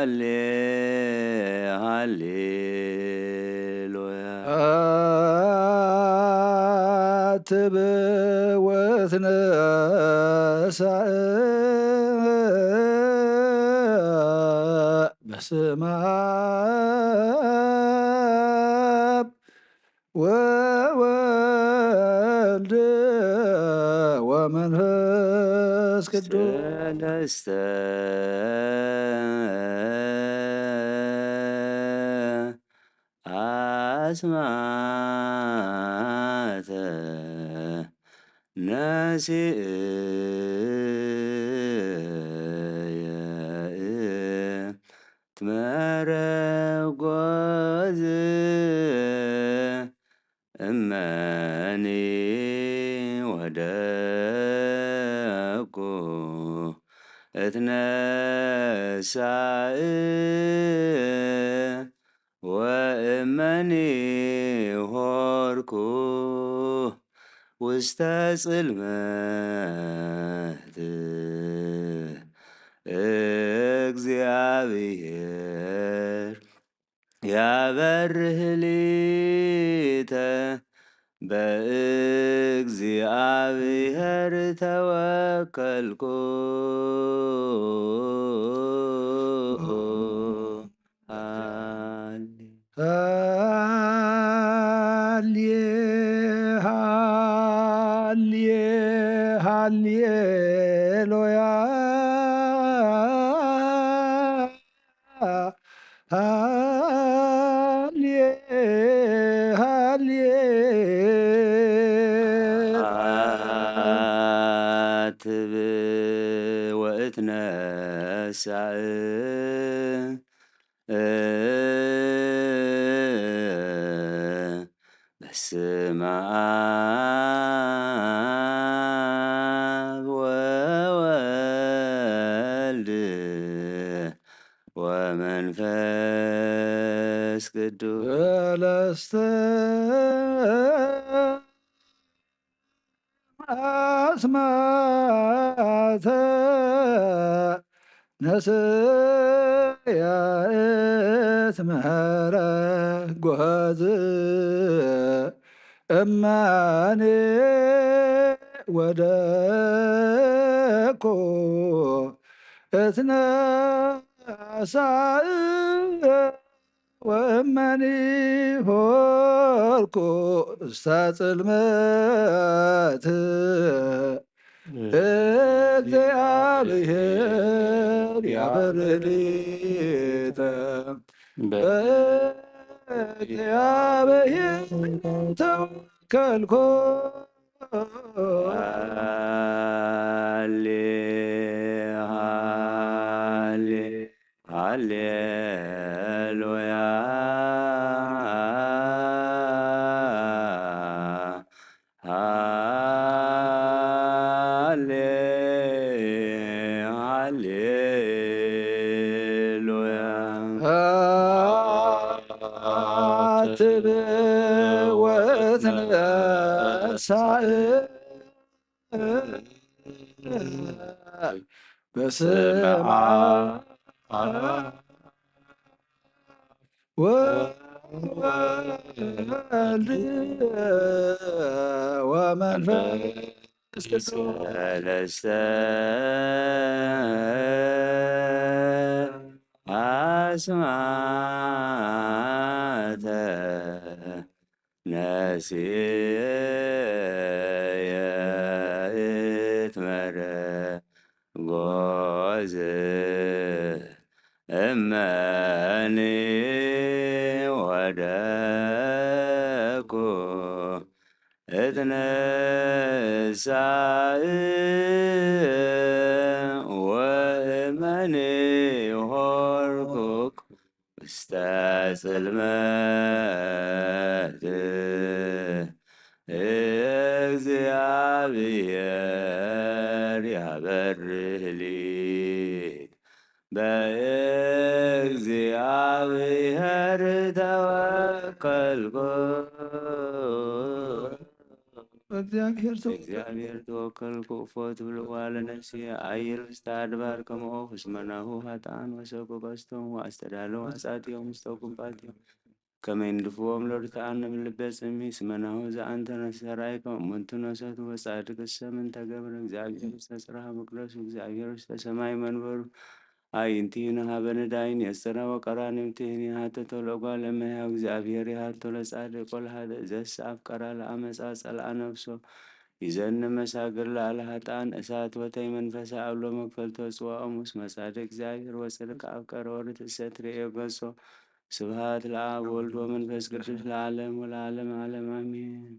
ሃሌ ሃሌሉያ አትብወትነሣእ በስመ አብ ወወልድ ወመንፈስ ቅዱስ ሰለስተ አስማተ ነሲእየ ትመረጐዝ እመኒ ወደቁ እትነሣእ ወእመኒ ሆርኩ ውስተ ጽልመት እግዚአብሔር ያበርህ ሊተ በእግዚአብሔር ተወከልኩ ሃሌሉያ ወእትነሣእ በስመ አብ ወወልድ ወመንፈስ ቅዱስ ሰለስተ አስማተ ነስያ እትመረጐዝ እመኒ ወደቁ እትነሣእ ወእመኒ ሆርኩ ውስተ ጽልመት እግዚአብሔር ያበርህ ሊተ በእግዚአብሔር ተወከልኩ ሃሌ ሃሌ ሃሌሉያ ሃሌ ሃሌሉያ አትብወትነሣእ በስመ አብ ወወልድ ወመንፈስ ቅዱስ ሰለስተ አስማተ ነሲእየ እትመረጐዝ እመኒ ወደቁ እትነሣእ ወእመኒ ሆርኩ ውስተ ጽልመት እግዚአብሔር ያበርህ ሊት በእግዚአብሔር ተወከልኩ እግዚአብሔር ተወከልኩ እፎት ብልዋ ለነፍሴ አየር ውስተ አድባር ከመኦፍ እስመናሁ ሀጣን ወሰቁ ቀስቶም ወአስተዳለው አጻትዮም ውስተ ቁባትዮም ከመ ይንድፍዎም ለርትዓነ እምልበ ጽምኢ እስመናሁ ዘአንተ ነሰራይከ እሙንቱ ነሰቱ ወጻድቅሰ ምንተ ገብረ እግዚአብሔር ውስተ ጽርሐ መቅደሱ እግዚአብሔር ውስተ ሰማይ መንበሩ አይንቲነ ሀበ ነዳይን የስራ ወቀራንብትህን የሀተቶ ለጓለ እመሕያው እግዚአብሔር የሀቶ ለጻድቅ ወለኃጥእ ዘእሰ አፍቀራ ለአመፃ ጸልአ ነፍሶ ይዘን መሳግር ለአልሀጣን እሳት ወተይ መንፈሳ አብሎ መክፈልቶ ጽዋኦሙ እስመ ጻድቅ እግዚአብሔር ወጽድቅ አፍቀረ ወርትዕሰ ትርእዮ ገጾ ስብሐት ለአብ ወወልድ ወመንፈስ ቅዱስ ለዓለም ወለዓለመ ዓለም አሜን።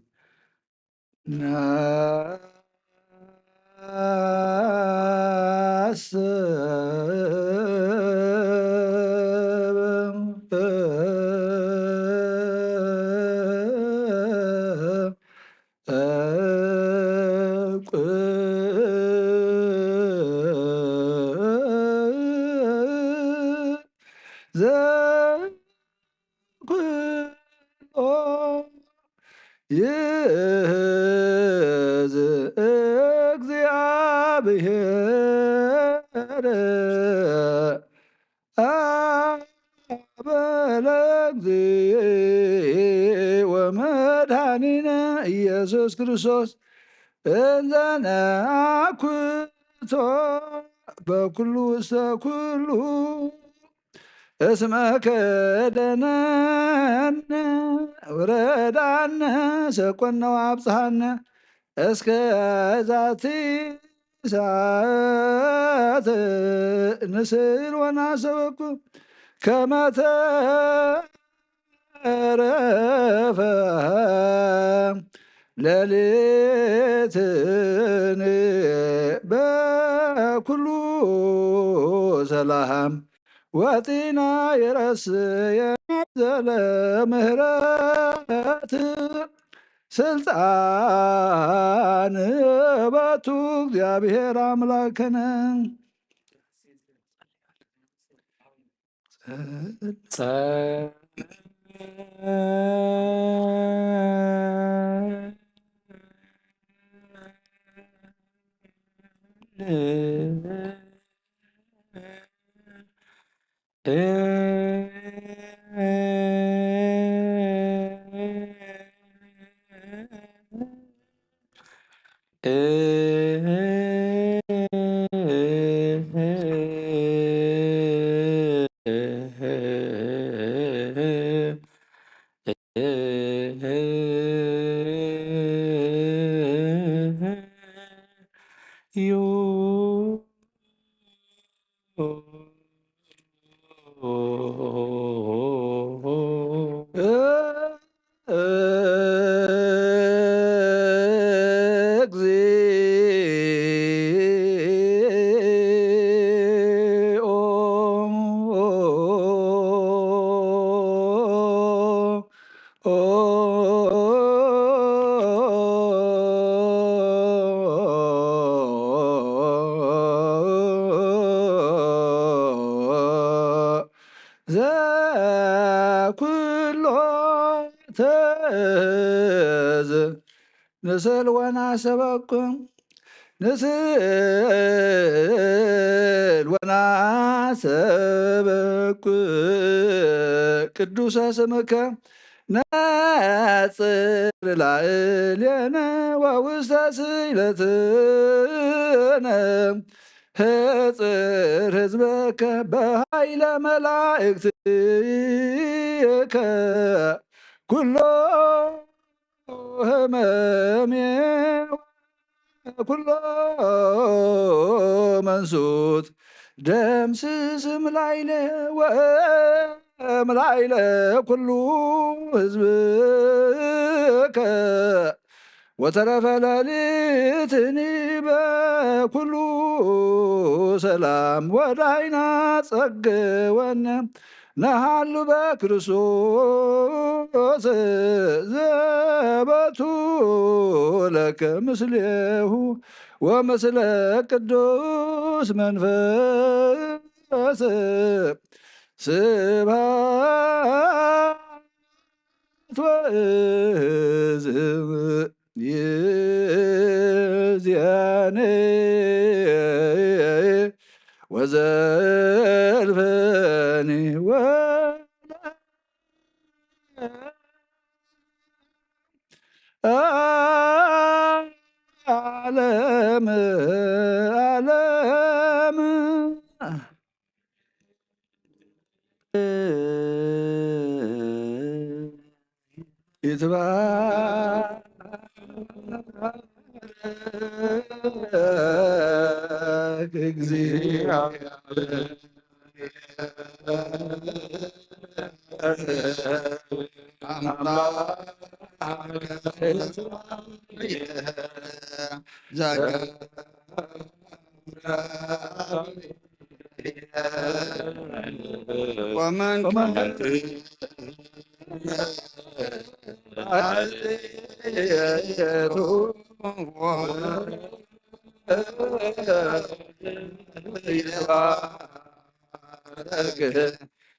እግዚአብሔር በለእግዚእ ወመድኃኒነ ኢየሱስ ክርስቶስ እንዘ ነአኩቶ በኩሉ ውስተ ኩሉ እስመ ከደነነ ወረዳነ ሰቆነ ወአብጽሐነ እስከ ዛቲ ሰዓት ንስእል ወናሰበኩ ከመ ተረፈ ሌሊትን በኩሉ ሰላም ወጢና የረስየ ዘለ ምህረት ስልጣን በቱ እግዚአብሔር አምላክነ ዘኩሎ ተዝ ንስእል ወናሰበኩም ንስእል ወናሰበኩ ቅዱሰ ስምከ ነጽር ላዕሌነ ወውስተ ስእለትነ ህጽር ህዝበከ በኃይለ መላእክትከ ኩሎ ህመሜ ኩሎ መንሱት ደምስስም ላይለ ወእምላይለ ኩሉ ህዝብከ ወተረፈ ሌሊትኒ በኩሉ ሰላም ወዳይና ጸገወነ ነሃሉ በክርስቶስ ዘበቱ ለከ ምስሌሁ ወምስለ ቅዱስ መንፈስ ስብሐት ወእዝም ይእዜኒ ወዘልፈኒ ዓለም ዓለም ይትባረክ ወመን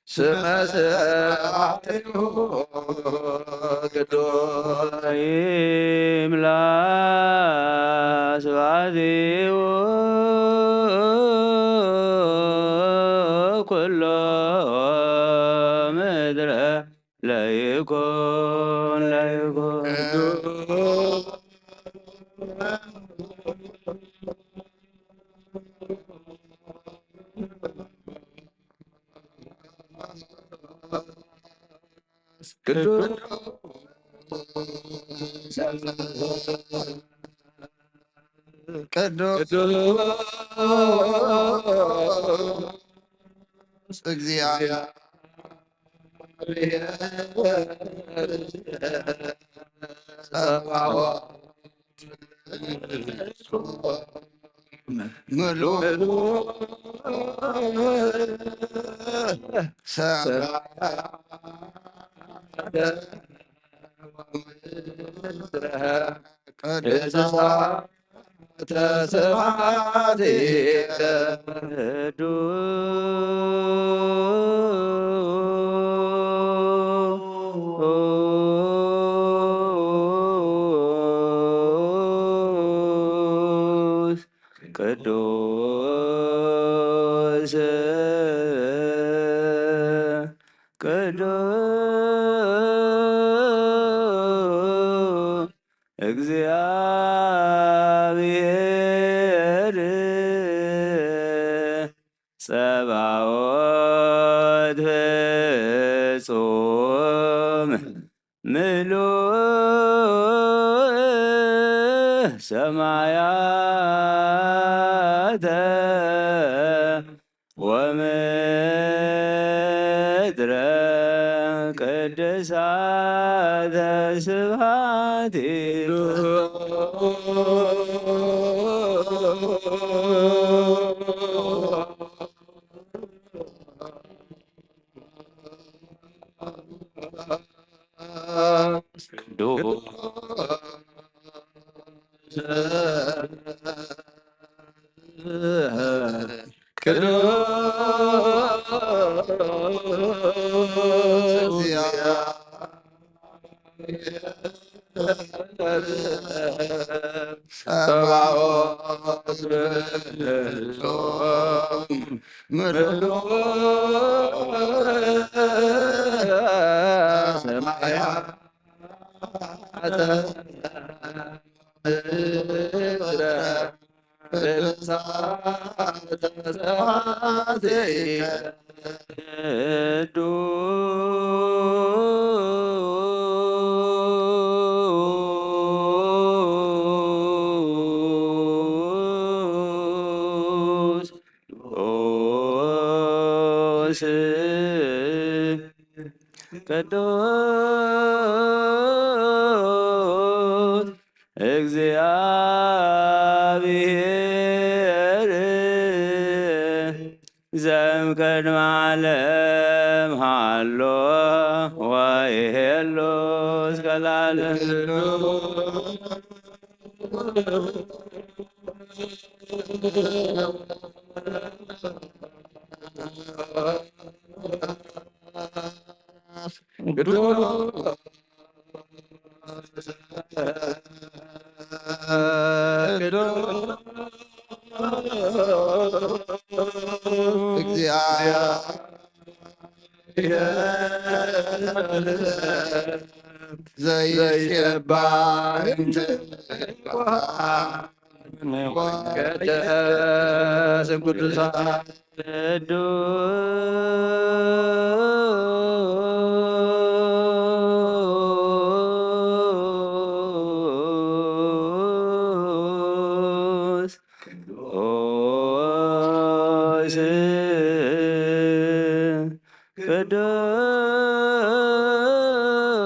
ስመ ስብሐቲሁ ቅዱስ ይምላ ስብሐቲሁ ኩሎ ምድረ ለይኩን ቅዱስ ቅዱስ እግዚአብሔር ጸባኦት ምሉእ ቅድሳተ ስብሐቲከ ቅዱስ ቅዱስ እግዚአብሔር ጸባኦት ፍጹም ምሉእ ሰማያተ ወምድረ ቅድሳተ ስብሐቲከ ጸባኦት ፍጹም ምሉእ ሰማያተ ምድረ ቅድሳተ ስብሐቲከ ቅዱስ እግዚአብሔር ዘእምቅድመ ዓለም ሀሎ ወይሄሎ እስከ ለዓለም ቅዱስ ዘይሴባህ ወቀደስ ቅዱሳን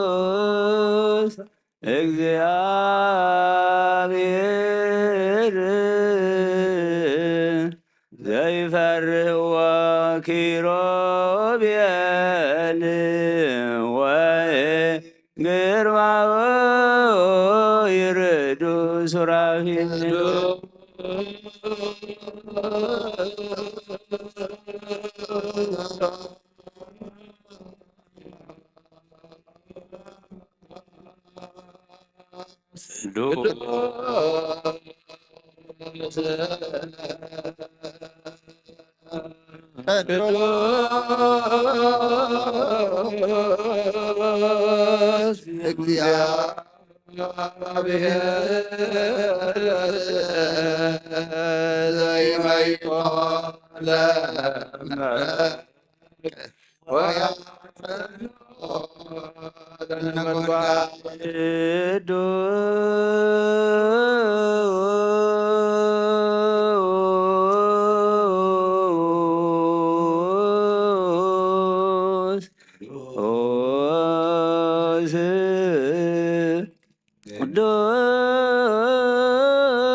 ቅዱስ እግዚአብሔር ዘይፈርህዎ ኪሩቤል ወግርማው ይርዱ ሱራፌል ቅዱስ እግዚአብሔር ዘይመይጦ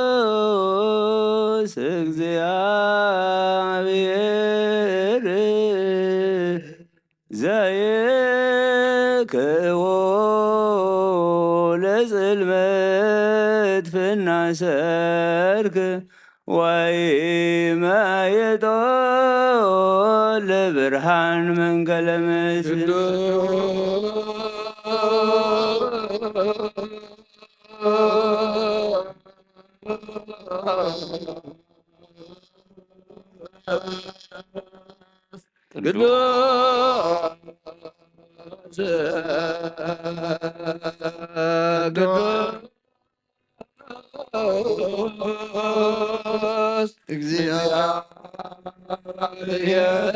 ቅዱስ እግዚአብሔር ዘይክዎ ለጽልመት ፍናሰርክ ወይመይጦ ለብርሃን መንገለ መስል ቅዱስ እግዚአብሔር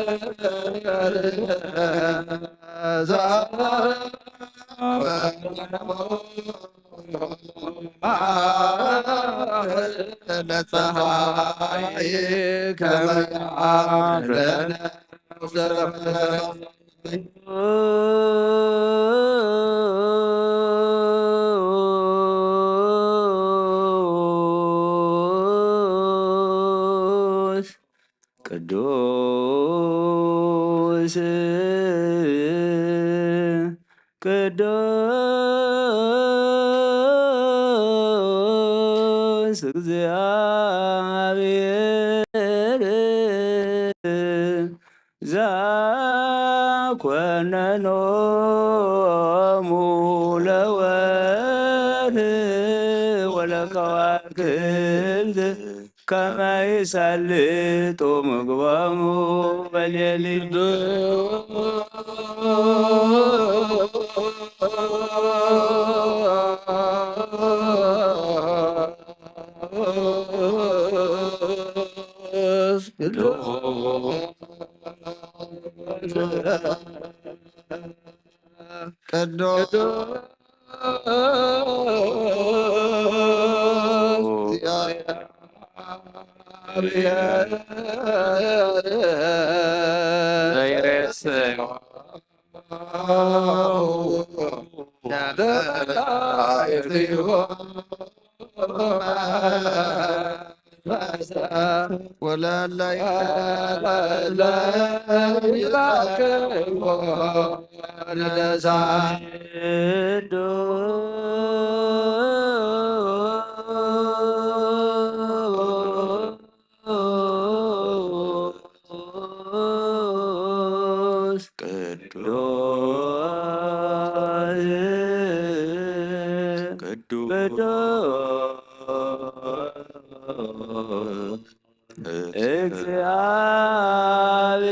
ለፀሐይ ከመ ያዕረነ ቅዱስ ቅዱስ እግዚአብሔር ዘኮነኖሙ ለወርኅ ወለከዋክብት ከመ ይሰልጡ ምግቦሙ በሌሊት ቅዱስ እግዚአብሔር ዘይሬስዮ ወለለ ይላክዎ ለሳይ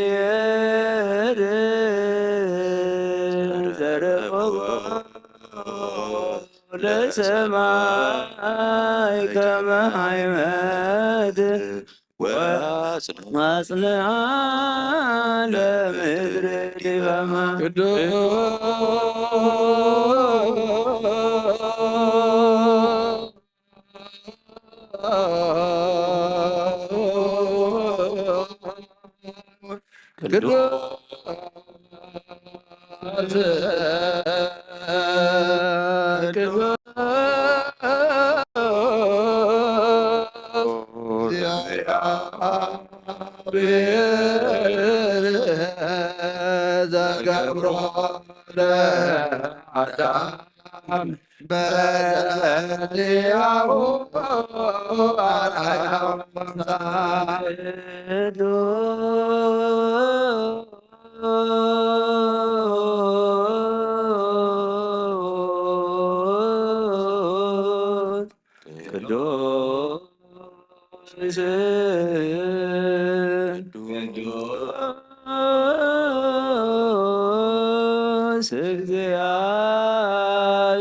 እግዚአብሔር ዘረቆ ለሰማይ ከመ ሐይመት ወአጽንዓ ለምድር ዲበማ ዘገብሮ ለአዳም በዘሊያሁ አርአያ ቅዱስ ቅዱስ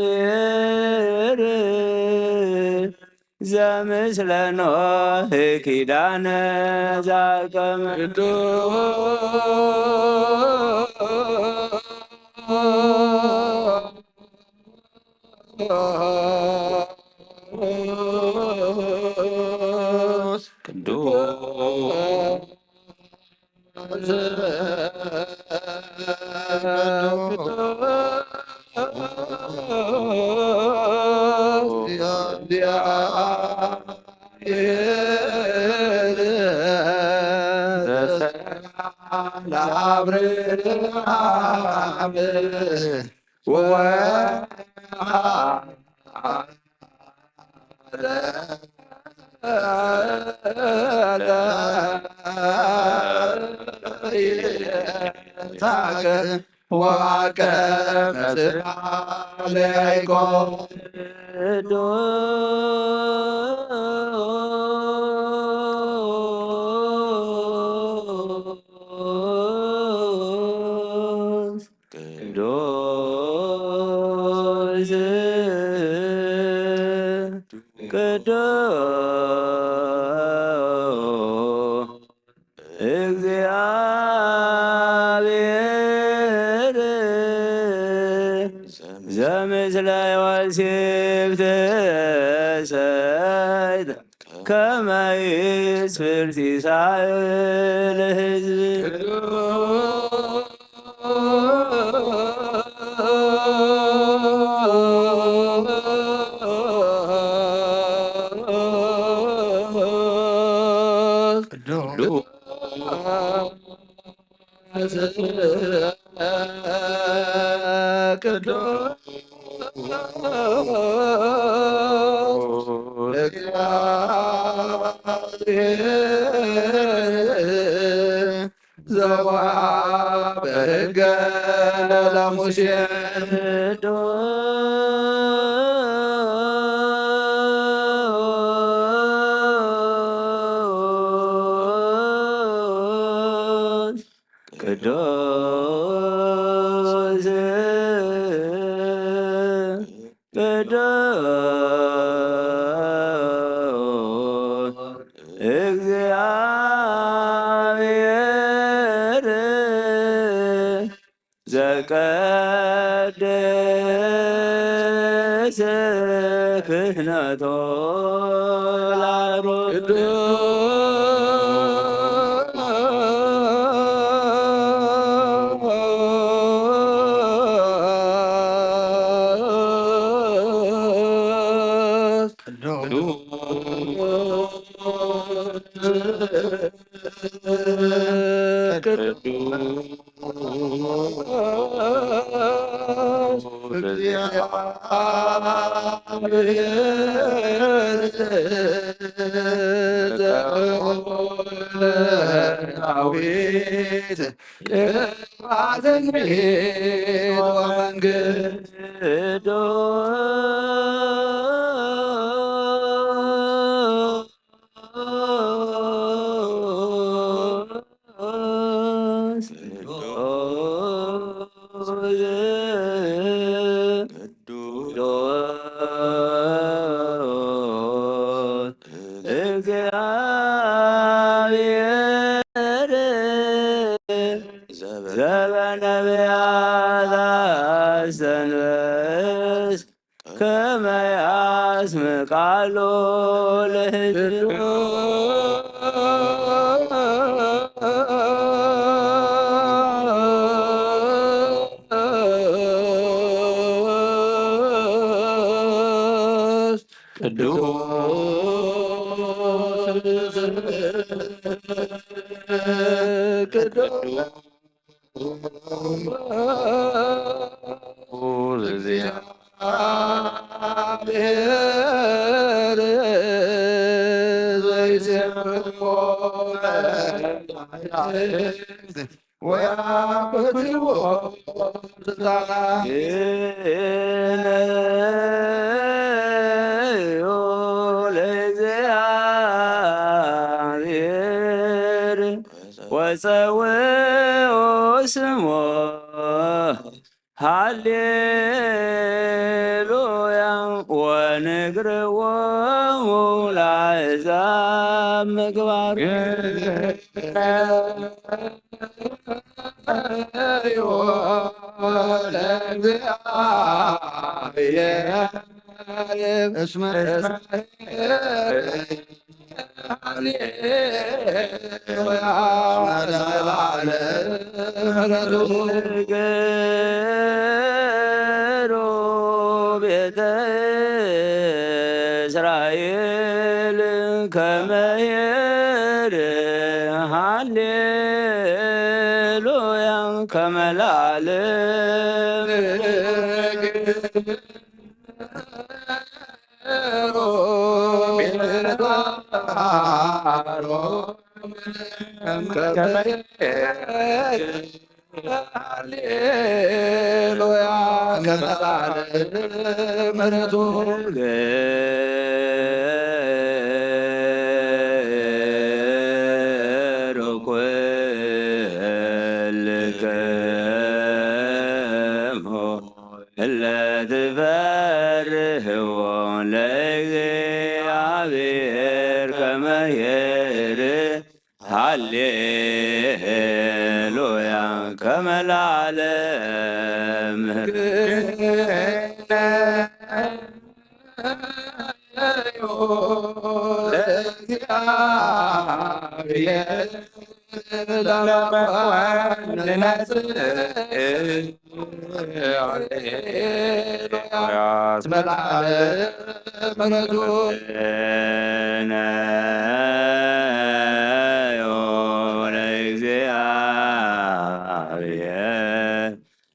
እግዚአብሔር ዘምስለ ኖህ ኪዳነ ዘአቅመ ለአብርሃም ወአቀመ ለያዕቆብ እግዚአብሔር ዘምስለ ዮሴፍ ተሰይጠ ከመ ይስፍር ሲሳይ ለሕዝብ ዘወሀበ ለሙሴ ቅዱስ ቅዱስ እግዚአብሔር ዘቀደሰ ክህነቶ ለአሮን ዳዊት አዘንቤት ወመንግሥት ወፀውኦ ስሞ ሃሌሉያ ወንግርዎሙ ለአሕዛብ ምግባር ቤተ እስራኤል ከመሄድ ሃሌሉያ ከመላለም ሃሌሉያ ምሕረቱ ለትፈርህዎ ለእግዚአብሔር ከመሄድ ሃሌሉያ ከመላለም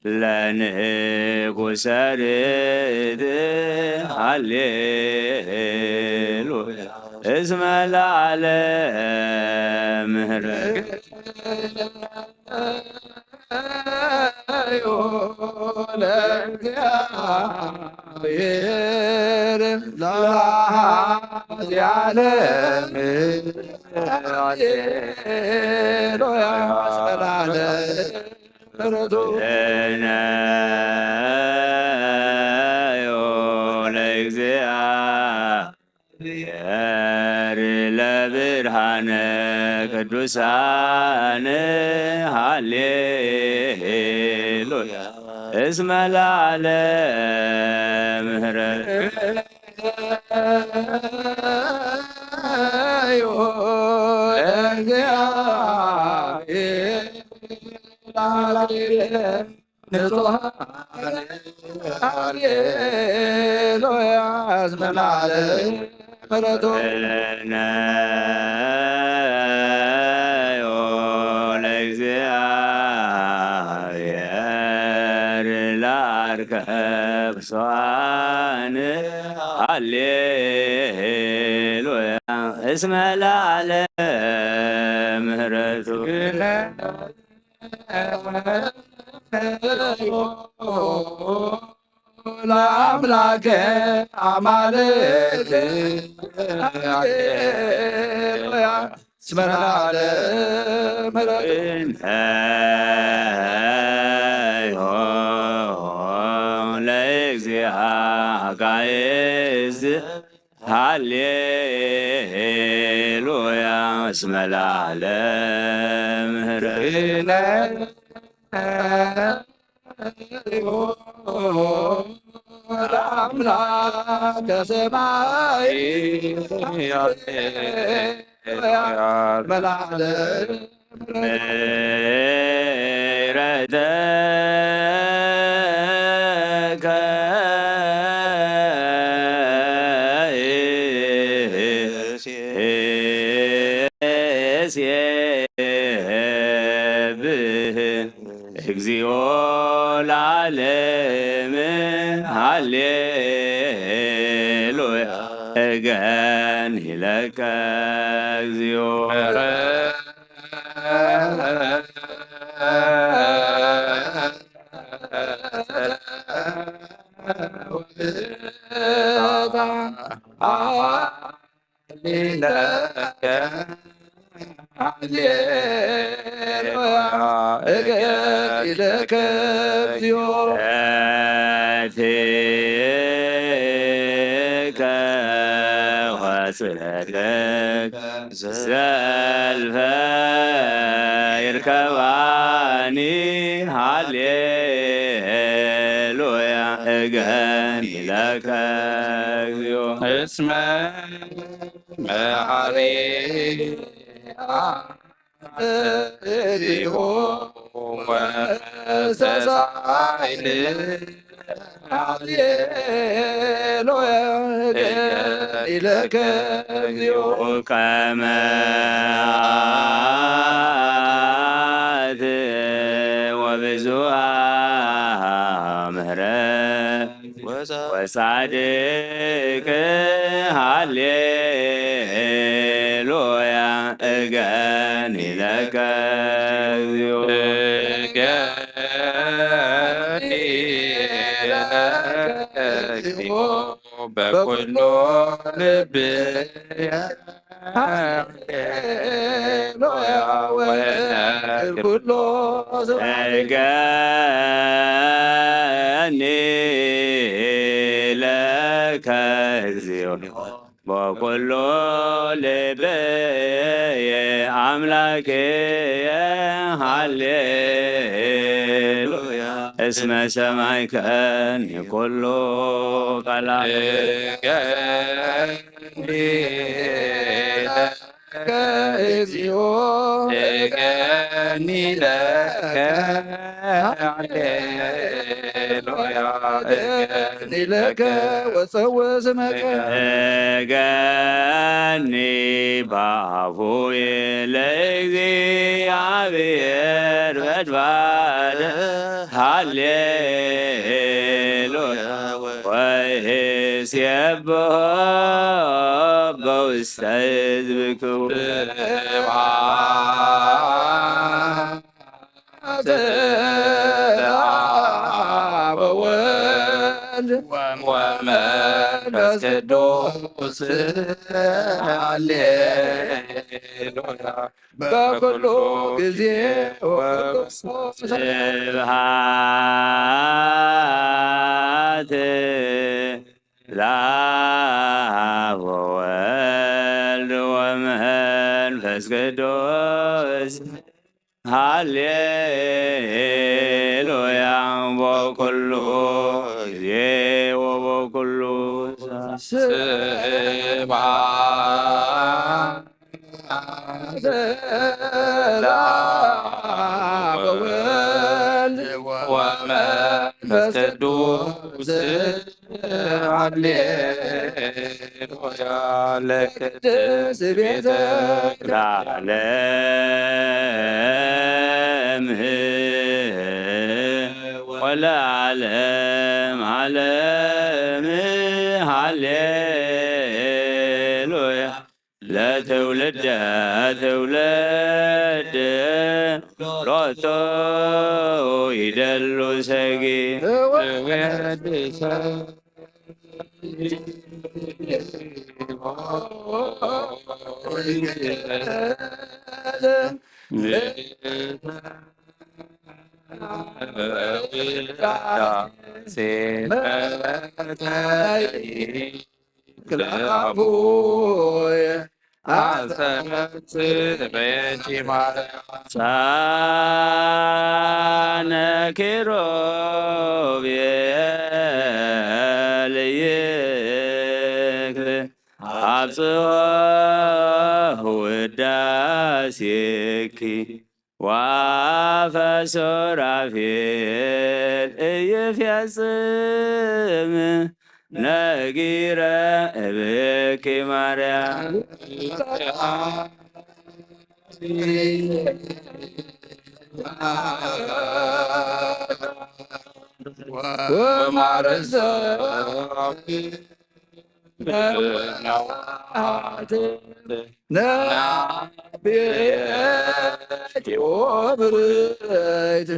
ለንጉሠ ርት ሃሌሉያ እስመ ለዓለም ምሕረት ለእግዚአብሔር ለዓለም ሃሌሉያ እስመ ለዓለም ለእግዚአብሔር ለብርሃነ ቅዱሳን ሃሌሉያ እስመ ለዓለም ምሕረት ለእግዚአብሔር ለአርከብ ሰዋን ሃሌሉያ እስመ ለዓለም ምሕረቱ ለአምላከ አማልክት ሃሌሉያ እስመ ለዓለም ምሕረቱ ለእግዚአብሔር ሃሌሉያ እስመ ለዓለም ምሕረት ለአምላከ ሰማይ ምሕረተከ ሃሌብህ እግዚኦ ለዓለም ሃሌሉያ እገኒለከ እግዚኦ እገኒለከ እግዚኦ እትከ ወጽለትከ ዘልፈ ይርከባኒ ሃሌሉያ እገኒለከ እግዚኦ እስመ መሐሪ እግዚኦ ወሰሳይል ሃሌሉያ እገኒለከ እግዚኦ ከመ መዓት ወብዙኃ ምሕረት ወጻድቅ ሃሌሉያ እገኒለከ እግዚኦ እገኒለከ እግዚኦ በኩሉ ልብየ ሃሌሉያ ወኩሎ እገኒለከ እግዚኦ በኩሉ ልብየ አምላክየ ሃሌሉያ እስመ ሰማዕከኒ ኩሎ ቃላተ እገኒለከ እግዚኦ እገኒለከ ሃሌሉያ እገኒለከ ወጸውዕ ስመከ እገኒ በአፉየ ለእግዚአብሔር በድባደ ሃሌሉያ ወእሴብሖ በውስተ ሕዝብክሙ ስብሐት ለአብ ወወልድ ወመንፈስ ቅዱስ ሃሌሉያ በኩሉ ጊዜ ስብሐት ለአብ ወወልድ ወመንፈስ ቅዱስ ሃሌሉያ በኩሉ ጊዜ ወበኩሉ ስብሐት ለአብ ወወልድ ወመንፈስ ቅዱስ ሃሌሉያ ለቅድስት ቤተ ለዓለም ወለዓለም ዓለም ሃሌሉያ ለትውልደ ትውልድ ሎቶ ይደሉ ሰጊ ሳነ ኪሩቤል ይክል አብጽሖ ውዳሴኪ ዋፈ ሱራፌል ኢይፌጽም ነጊረ እብኪ ማርያም ወማረሰ ነቢያት ወምርት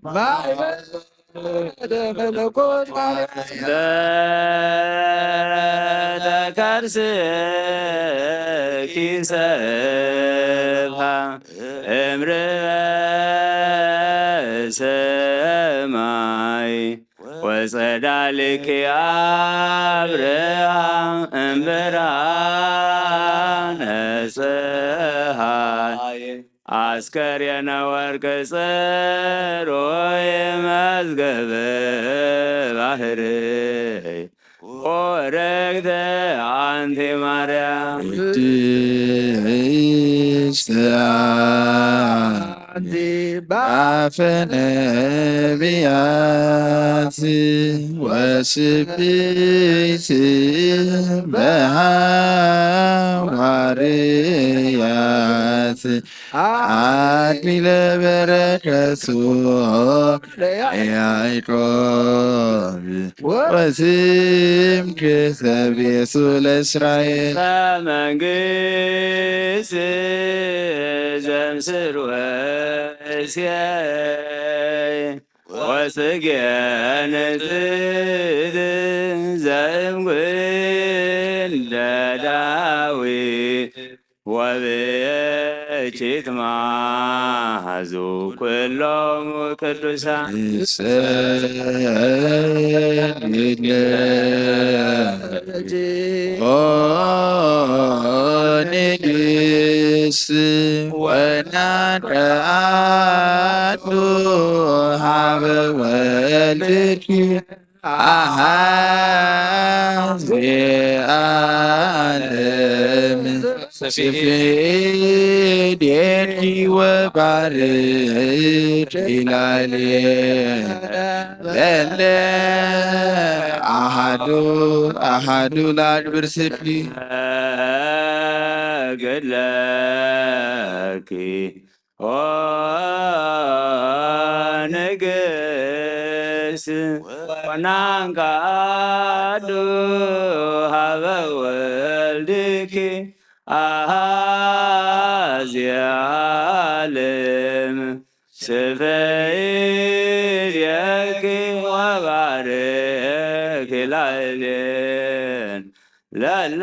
ማይበደ መለኮት በተከርስኪ ሰብሃ እምርእ ሰማይ ወጸዳልኪ አብርሃም እምብርሃነ ፀሐይ አስከሬነ ወርቅ ጽሩይ መዝገበ ባህርይ ወረግተ አንቲ ማርያም ቅድስት አንቲ በአፈ ነቢያት ወስብእት በሐዋርያት አክሊለ በረከቱ ለያዕቆብ ወስምከ ቤቱ ለእስራኤል መንግሥት ዘምስር ወእሴይ ወጽጌ ንጽሕት ዘእምኩለ ዳዊት ወብእሲት ማሐዙ ኩሎሙ ቅዱሳን ንግሥት ወናንቀአቱ ሀበ ወልድኪ አሐዜ ዓለም ስፌዴኪ ወባርክ ይላሌለ አሃዱ ላድብር ስፊ ገድለኪ ኦ ንግሥት ወናንቃዱ ሀበ ወልድኪ አሐዜ ዓለም ስፌዴኪ ወባርክ ይላሌን ለለ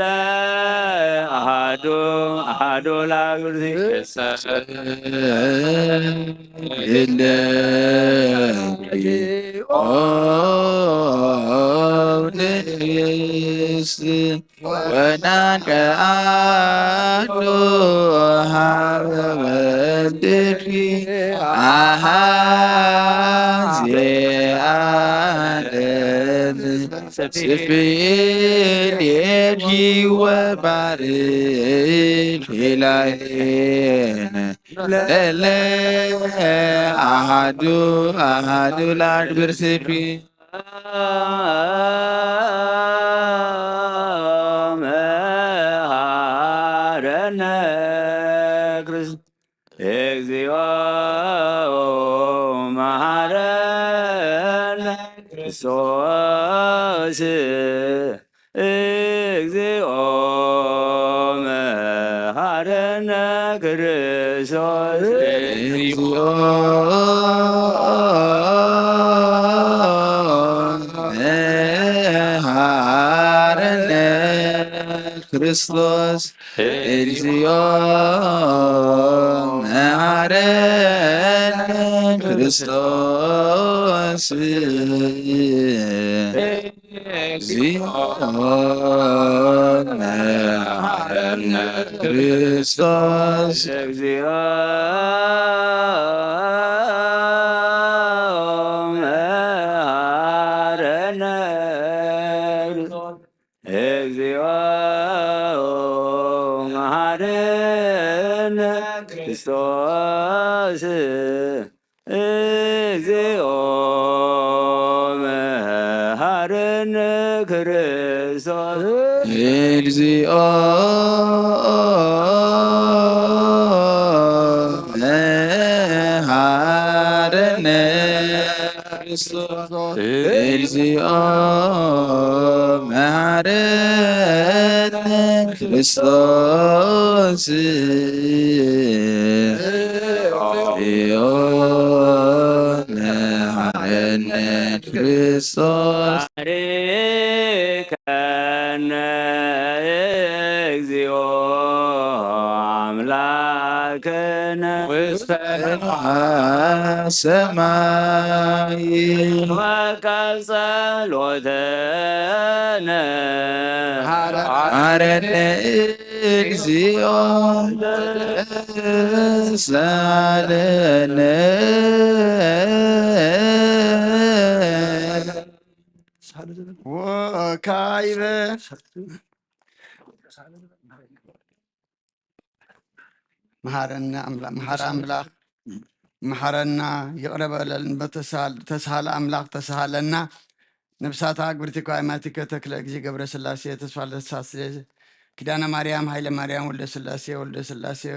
አሃዱ ላግብርቲ ኦ ንግሥት ወናንቀአቱ ሀበ ወልድኪ አሐዜ ዓለም ስፌዴኪ ወባርክ ይላሌን ለለ አሃዱ ላድብር ስፊ መሐረነ ክርስቶስ እግዚኦ መሐረነ ክርስቶስ እግዚኦ መሐረነ ክርስቶስ እግዚኦ መሐረነ ክርስቶስ እግዚኦ መሐረነ ክርስቶስ እግዚኦ መሐረነ ክርስቶስ እግዚኦ መሐረነ እግዚኦ መሐረነ ክርስቶስ እግዚኦ መሐረነ ክርስቶስ እግዚኦ ክርስቶስ እግዚኦ መሐረነ ክርስቶስ እግዚኦ መሐረነ ክርስቶስ ባርከነ እግዚኦ አምላክነ ውስተ ሰማይ ወቀጸሎተነ መሐረነ እግዚኦ ሳለነ ወካይበ መሐረና አምላክ መሐረና ይቅረበለን ተሳለ አምላክ ተሳለና ነፍሳታ ግብርቲኮ አይማቲከ ተክለ ጊዜ ገብረ ስላሴ ተስፋ ለተሳስለ ኪዳነ ማርያም ኃይለ ማርያም ወልደ ስላሴ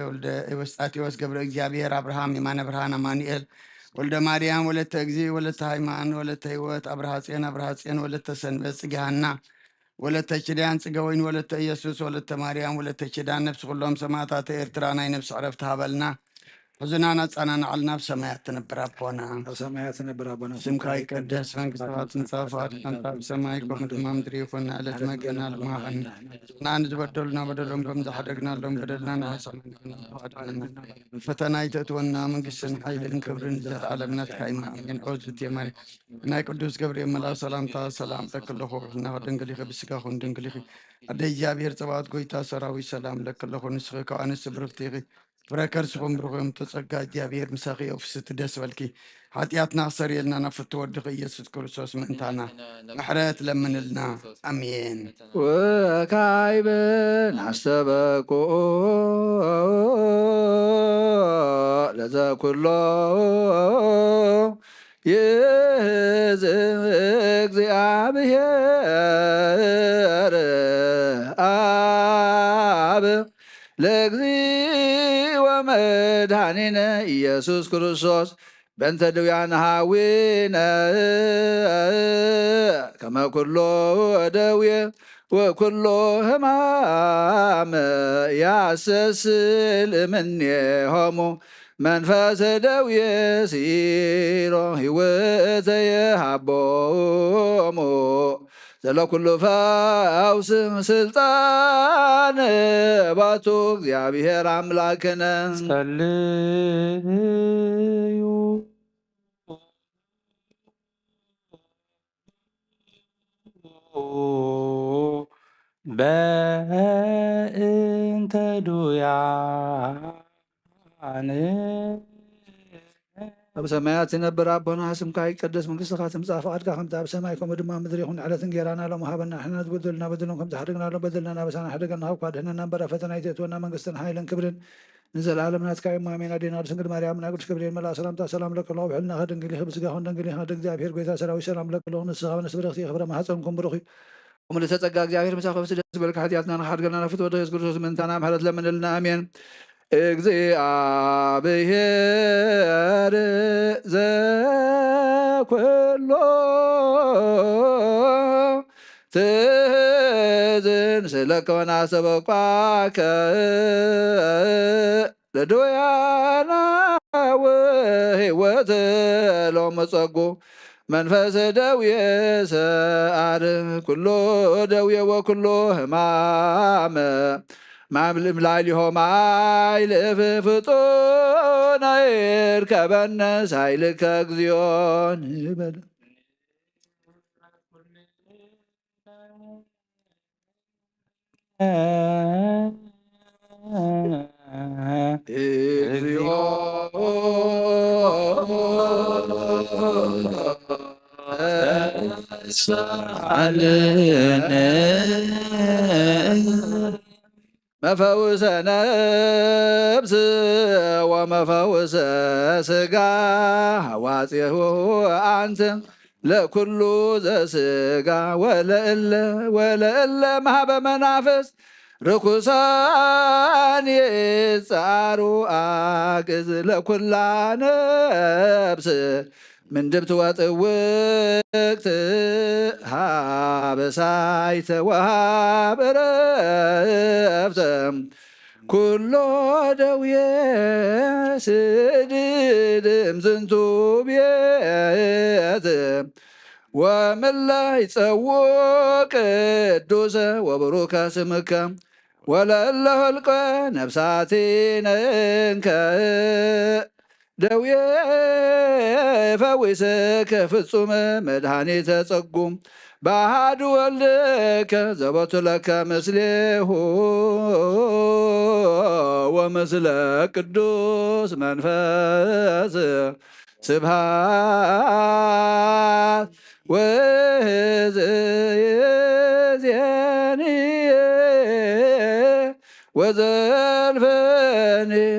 ወልደ ኤዎስጣቴዎስ ገብረ እግዚአብሔር አብርሃም የማነ ብርሃን አማኑኤል ወልደ ማርያም ወለተ እግዚ ወለተ ሃይማን ወለተ ህይወት አብርሃ ጽዮን ወለተ ሰንበት ጽጌሃና ወለተ ኪዳን ጽጌ ወይን ወለተ ኢየሱስ ወለተ ማርያም ወለተ ኪዳን ነፍስ ሁሎም ሰማዕታተ ኤርትራ ናይ ነፍስ ዕረፍቲ ሃበልና حزننا ጻናና አልናብ ሰማያት ተነብራ ቦና ሰማያት ተነብራ ቦና ስምካ ይቀደስ መንግሥትህ ትምጻእ አንተ በሰማይ ከምድር ምድር ይሁን ዕለት መግቢያና ልማኸን ናን ዝበደሉና በደሎም ከም ዝሓደግናሎም በደልና ፈተና ይተትወና መንግሥትን ኃይልን ክብርን ዘለዓለም ናትካ ኢማአሜን ኦዝት የማሪ ናይ ቅዱስ ገብርኤል መልአክ ሰላምታ ሰላም ለክለኹ እና ድንግል ኢኺ ብስጋኹን ድንግል ኢኺ አደ እግዚአብሔር ጽባኦት ጎይታ ሰራዊት ሰላም ለክለኹ ንስኺ ካብ አንስቲ ብርክቲ ኢኺ ብረከርስኩም ብርኹም ተጸጋ እግዚአብሔር ምሳኺ ኦፍስት ደስ በልኪ ኃጢአትና ሰሪየልና ናፍት ወድኽ ኢየሱስ ክርስቶስ ምእንታና ምሕረት ለምንልና አሜን። ወካይበ ናስተበቆ ለዘኩሎ ይእዝዝ እግዚአብሔር አብ ለእግዚእ ወመድኃኒነ ኢየሱስ ክርስቶስ በእንተ ድውያነ ኀዊነ ከመ ኩሎ ደዌ ወኩሎ ሕማም ያሰስል እምኔሆሙ መንፈሰ ደዌ ሲሮ ሕይወተ የሃቦሙ ዘለኩሉ ፈውስ ስልጣን ባቱ እግዚአብሔር አምላክነ ጸልዩ በእንተ ዱያነ በሰማያት የነበረ አቦና ስምካ ይቀደስ መንግሥትከ ትምጻእ ፈቃድከ ከመ በሰማይ ከመ በምድር ምድር ይሁን ዕለትን እንጀራና ሎሚ ሀበና ንሕና ዝበደሉና በደሎም ከም ዝሓደግናሎም በደልናና በሳና ሓደገና ካብ ካድህነና እምበረ ፈተና ይእትወና መንግሥትን ኃይልን ክብርን ንዘለዓለም ናትካ እዩ አሜን። አዴና ድንግል ማርያም ናይ ቅዱስ ገብርኤል መልአክ ሰላምታ ሰላም ለክለኹ ብሕልናኸ ድንግል ኢኺ ብስጋኹን ድንግል ኢኺ እግዚአብሔር ጎይታ ሰራዊት ሰላም ለክለኹ ንስኻ በነፍሲ ብረኽቲ ክብረ ማሕፀንኩም ብሩኽ እዩ ምልዕተ ጸጋ እግዚአብሔር ምሳኺ ወፍስት ደስ ዝበልካ ኃጢአትና ንሓድገልና ናፍት ወድኽ ኢየሱስ ክርስቶስ ምእንታና ምሕረት ለምንልና አሜን። እግዚአብሔር ዘኩሎ ትእዝዝ ስለከ ወናሰበኳከ ለድውያነ ወሕይወት ሎሙ ጸጉ መንፈሰ ደዌ ሰአር ኩሎ ደዌ ወኩሎ ሕማም ማምላሊሆም አይልፍ ፍጡነ ይርከበነ ሳይልከ እግዚኦ ንበል እግዚኦ መፈውሰ ነፍስ ወመፈውሰ ስጋ ሐዋፄሁ አንተ ለኩሉ ዘስጋ ወለእለ ማህበ መናፍስ ርኩሳን ይጻሩ አግዝ ለኩላ ነፍስ من دبت وطوقت هابسايت وهاب رفت كل دوية سدد زنتو بيت ومن لا يتسوق قدوس وبروك اسمك ولا الله القى نفساتين انك ደዌ ፈዊስከ ፍጹም መድኃኒተ ጸጉም በአሐዱ ወልድከ ዘቦቱ ለከ ምስሌሁ ወምስለ ቅዱስ መንፈስ ስብሐት ወዝየኒ وزلفني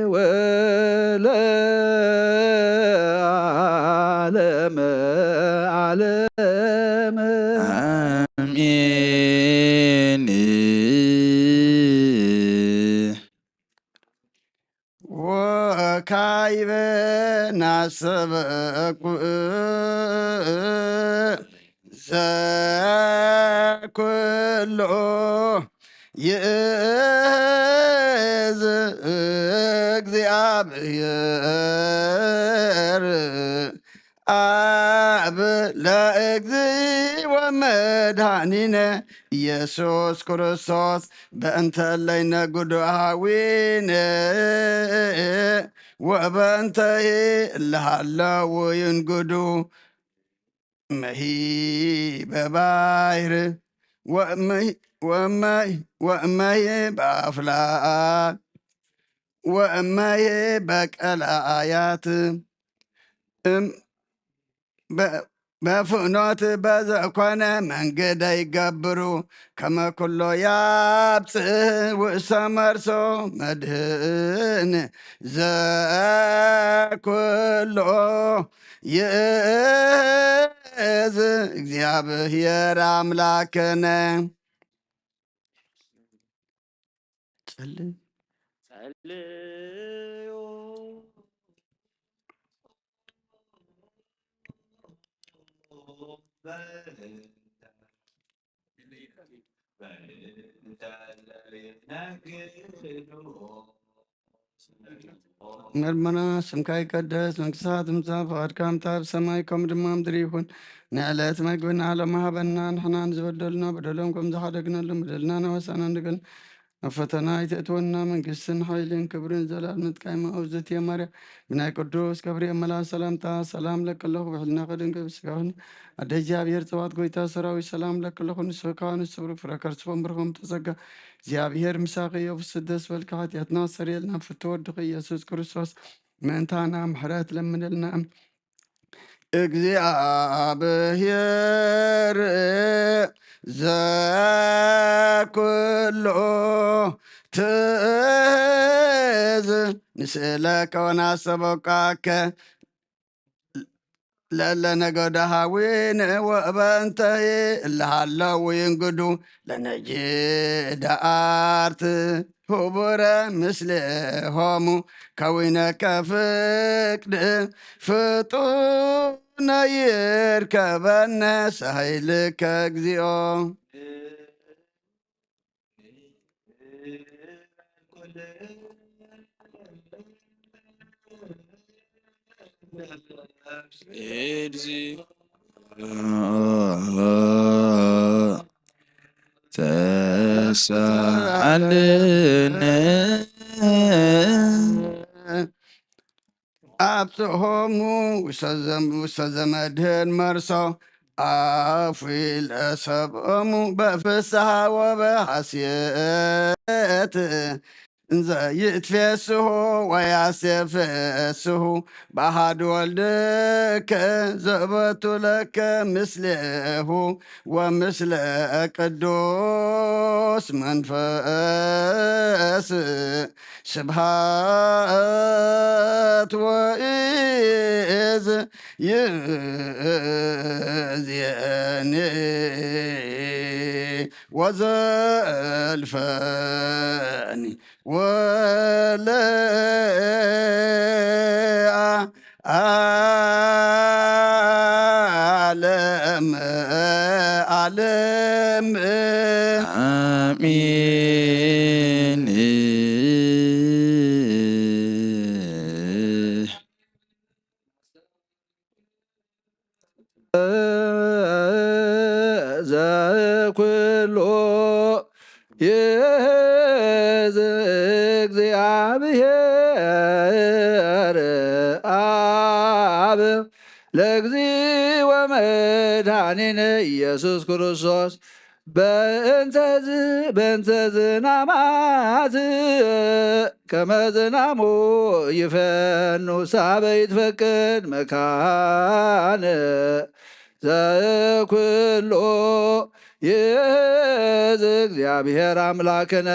والعالم عالم آمين وكايب نسبك كله يأذ እግዚአብሔር አብ ለእግዚ ወመድኃኒነ ኢየሱስ ክርስቶስ በእንተ ለይነ ጉዱሃዊነ ወበእንተ እልሃለው ይንጉዱ መሂ በባሕር ወእመይ በአፍላቅ ወእመይ በቀላያት በፍኖት በዘኮነ መንገድ ይገብሩ ከመኩሎ ያብጽሕ ውእሰ መርሶ መድህን ዘኩሎ ይእዝ እግዚአብሔር አምላክነ ጸልይ ጸልዩ መርመና ስምካ ይቀደስ መንግሥትከ ትምጻእ ፈቃድከ በእንተ በሰማይ ከምድር ምድር ይሁን ንዕለት ምግብና ሀበነ ሀበና ንሕና ንዝበደሉና በደሎም ከም ዝሓደግነሎም በደልናና ወሰና ንግን ፈተና ይትእትወና መንግሥትን ኃይልን ክብርን ዘላለምነት ቃይማ ውእግዝእትየ ማርያም ብናይ ቅዱስ ገብርኤል መልአክ ሰላምታ ሰላም ለክለኹ ብሕልና ከድንግል ስጋሁን አደ እግዚአብሔር ጽባት ጎይታ ሰራዊት ሰላም ለክለኹ ንስካን ስብሩ ፍረከርስፎም ብርሆም ተጸጋ እግዚአብሔር ምሳኺ የውስጥ ደስ በልካ ኃጢአትና ሰሪየልና ፍትወድኽ ኢየሱስ ክርስቶስ ምእንታና ምሕረት ለምንልና እግዚአብሔር ዘኩሎ ትእዝ ንስእለከ ወናሰበቃከ ለለ ነገዳሃዊን ወበእንተ እልሃለው ይንግዱ ለነጅደ አርት ሁቡረ ምስሌሆሙ ከዊነከ ፍቅድ ፍጡነ ይርከበነ ሳይልከ እግዚኦ አብጽሖሙ ውስተ ዘመድህን መርሶ አፊል ሰብኦሙ በፍስሐ ወበሐሴት እንዘ ይትፌስሑ ወያሴፍስሑ በአሐዱ ወልድከ ዘእበቱ ለከ ምስሌሁ ወምስለ ቅዱስ መንፈስ ስብሐት ወኢዝ ይእዜኒ ወዘልፈኒ ወለአ ዘኩሎ እግዚአብሔር አብ ለእግዚ ወመድኃኒነ ኢየሱስ ክርስቶስ በእንተ ዝናማት ከመ ዝናሙ ይፈኑ ሳበ ይትፈቅድ መካነ ዘኩሎ ይእዝ እግዚአብሔር አምላክነ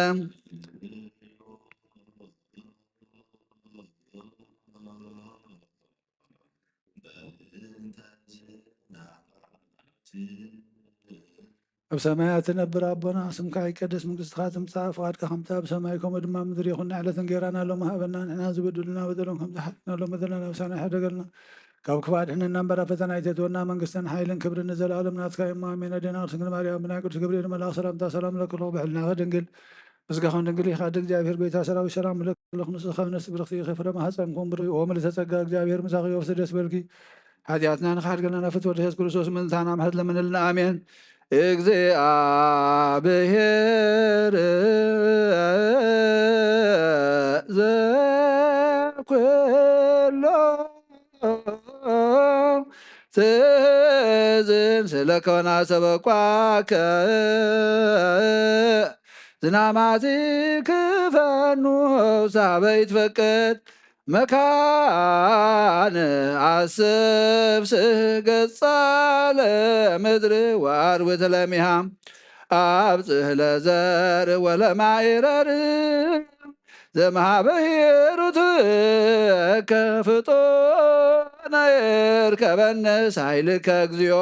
ኣብ ሰማያት ትነብር ኣቦና ስምካ ይቀደስ መንግስትኻ ትምጻእ ፈቃድካ ከምታ ኣብ ሰማይ ከምኡ ድማ ምድሪ ይኹን ዕለትን ጌራና ሎም ሃበና ንሕና ዝበድሉና በደሎም ከም ዝሓልና ሎም በደለና ብሳና ይሕደገልና ካብ ክፋድ ሕነና እምበራ ፈተና ይተትወና መንግስትን ሓይልን ክብርን ንዘለኣለም ናትካ እሞ ኣሜን። ኣዴና ቅድስት ማርያም ብናይ ቅዱስ ገብርኤል መልኣክ ሰላምታ ሰላም ለክልኹ ብሕልናኸ ድንግል ምስጋኹን ድንግል ኢኻ እግዚአብሔር ጎይታ ሰራዊት ሰላም ለክልኹ ንስኻ ነፍሲ ብርክቲ ፍረ ማህፀንኩም ብሪ ወምልዕተ ጸጋ እግዚአብሔር ምሳኺ ወፍሲ ደስ በልኪ ኃጢአትና ንኻድገና ፍትወ ኢየሱስ ክርስቶስ ምንታና ምሕረት ለምንልና አሜን። እግዚአብሔር ዘኩሎ ትእዝን ስለኮና ሰበቋከ ዝናማቲ ክፈኑ ሳበ ይትፈቅድ መካነ አስብስህ ገጻ ለምድር ወአርብት ለሚሃ አብጽሕ ለዘር ወለማይረር ዘመሃበ ሂሩትከ ፍጡነ ይርከበነ ሳይልከ እግዚኦ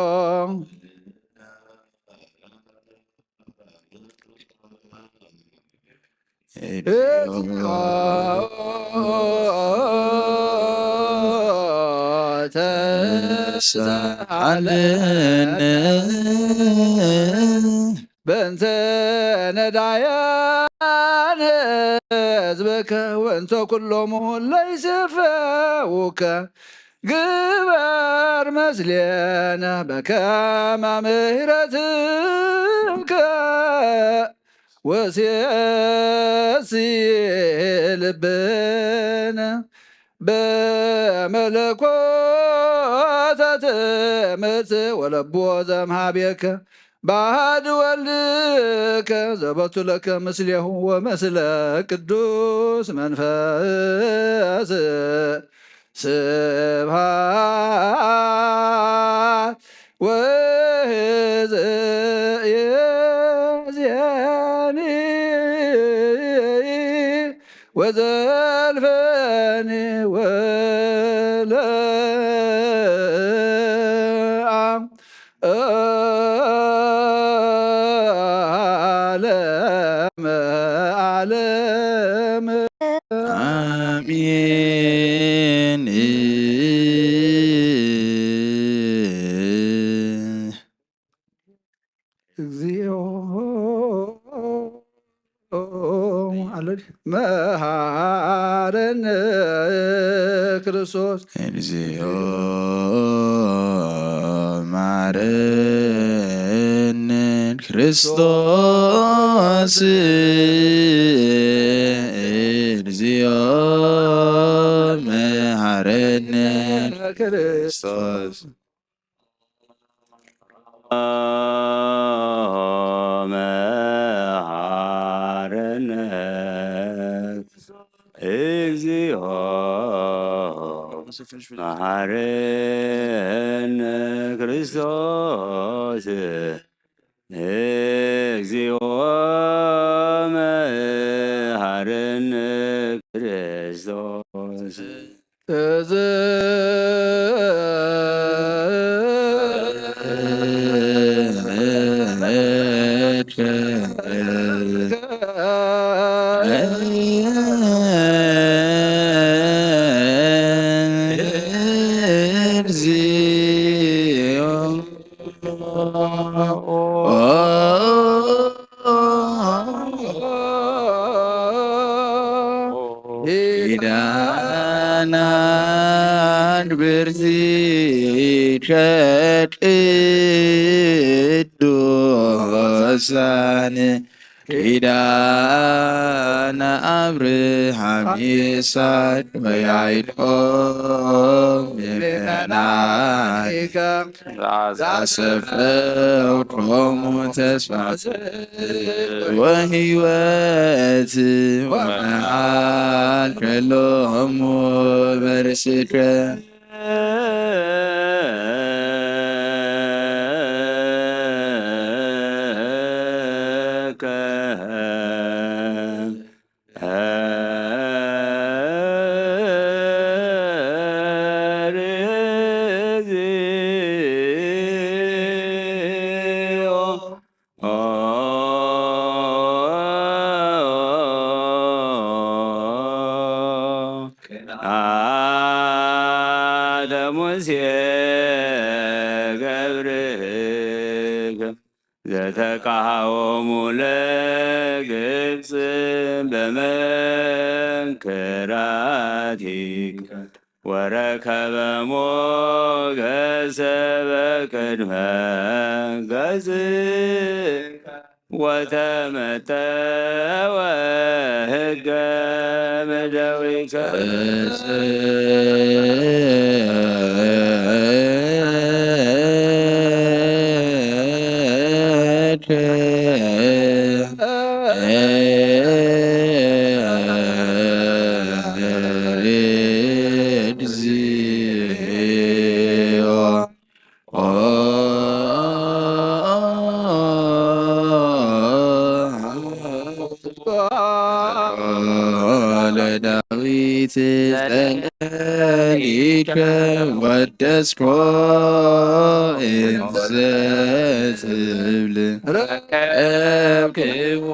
ተሳሃለነ በእንተ ነዳያን ሕዝብከ ወእንተ ኩሎሙ ለይስፈውከ ግበር መስሌነ በከመ ምሕረትከ ወሴሲ ልብነ በመለኮተ ትምህርት ወለቦ ዘእምኀቤከ በአሐድ ወልድከ ዘበቱ ለከ ምስሌሁ ወመስለ ቅዱስ መንፈስ ስብሐት ወሕዝየኒ ወዘልፈኒ ወለዓለመ ዓለም አሜን። እግዚኦ መሐረነ ክርስቶስ እግዚኦ መሐረነ ክርስቶስ እግዚኦ መሐረነ ክርስቶስ መሐረነ እግዚኦ መሐረነ ክርስቶስ እግዚኦ መሐረነ ክርስቶስ ኪዳናት ብርቲከ ቅዱስ ቅዱሳን ኪዳነ አብርሃም ይስሐቅ ወያዕቆብ ምእመናኒከ ዘአሰፈርኮሙ ተስፋ ወሕይወት ወመሃልከሎሙ በርእስከ ሙሴ ገብርከ ዘተቃወሙ ለግብፅ በመንክራቲከ ወረከበ ሞገሰ በቅድመ ገጽከ ወተመጠወ ሕገ ምድዊከ ለዳዊት ጸሊከ ወደስኮ እንዘ ትብል ረከብክዎ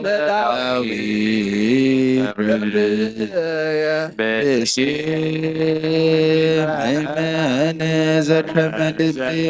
ለዳዊት ብእሲ ምእመነ ዘከመ ልብየ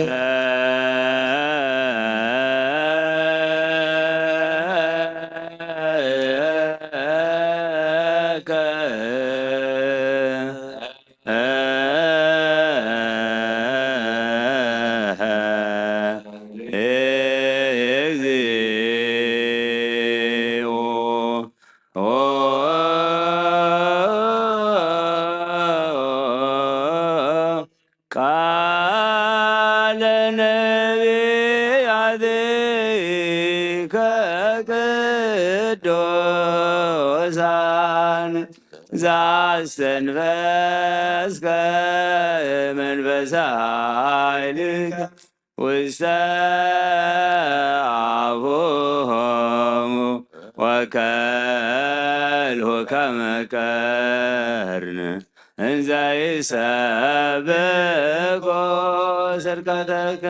ቃለ ነቢያቲከ ቅዱሳን ዘአስተንፈስከ መንፈሰ ኃይልከ ውስተ አፉሆሙ ወከልሁ ከመ ቀርነ እንዘ ይሰብኩ ስርቀተከ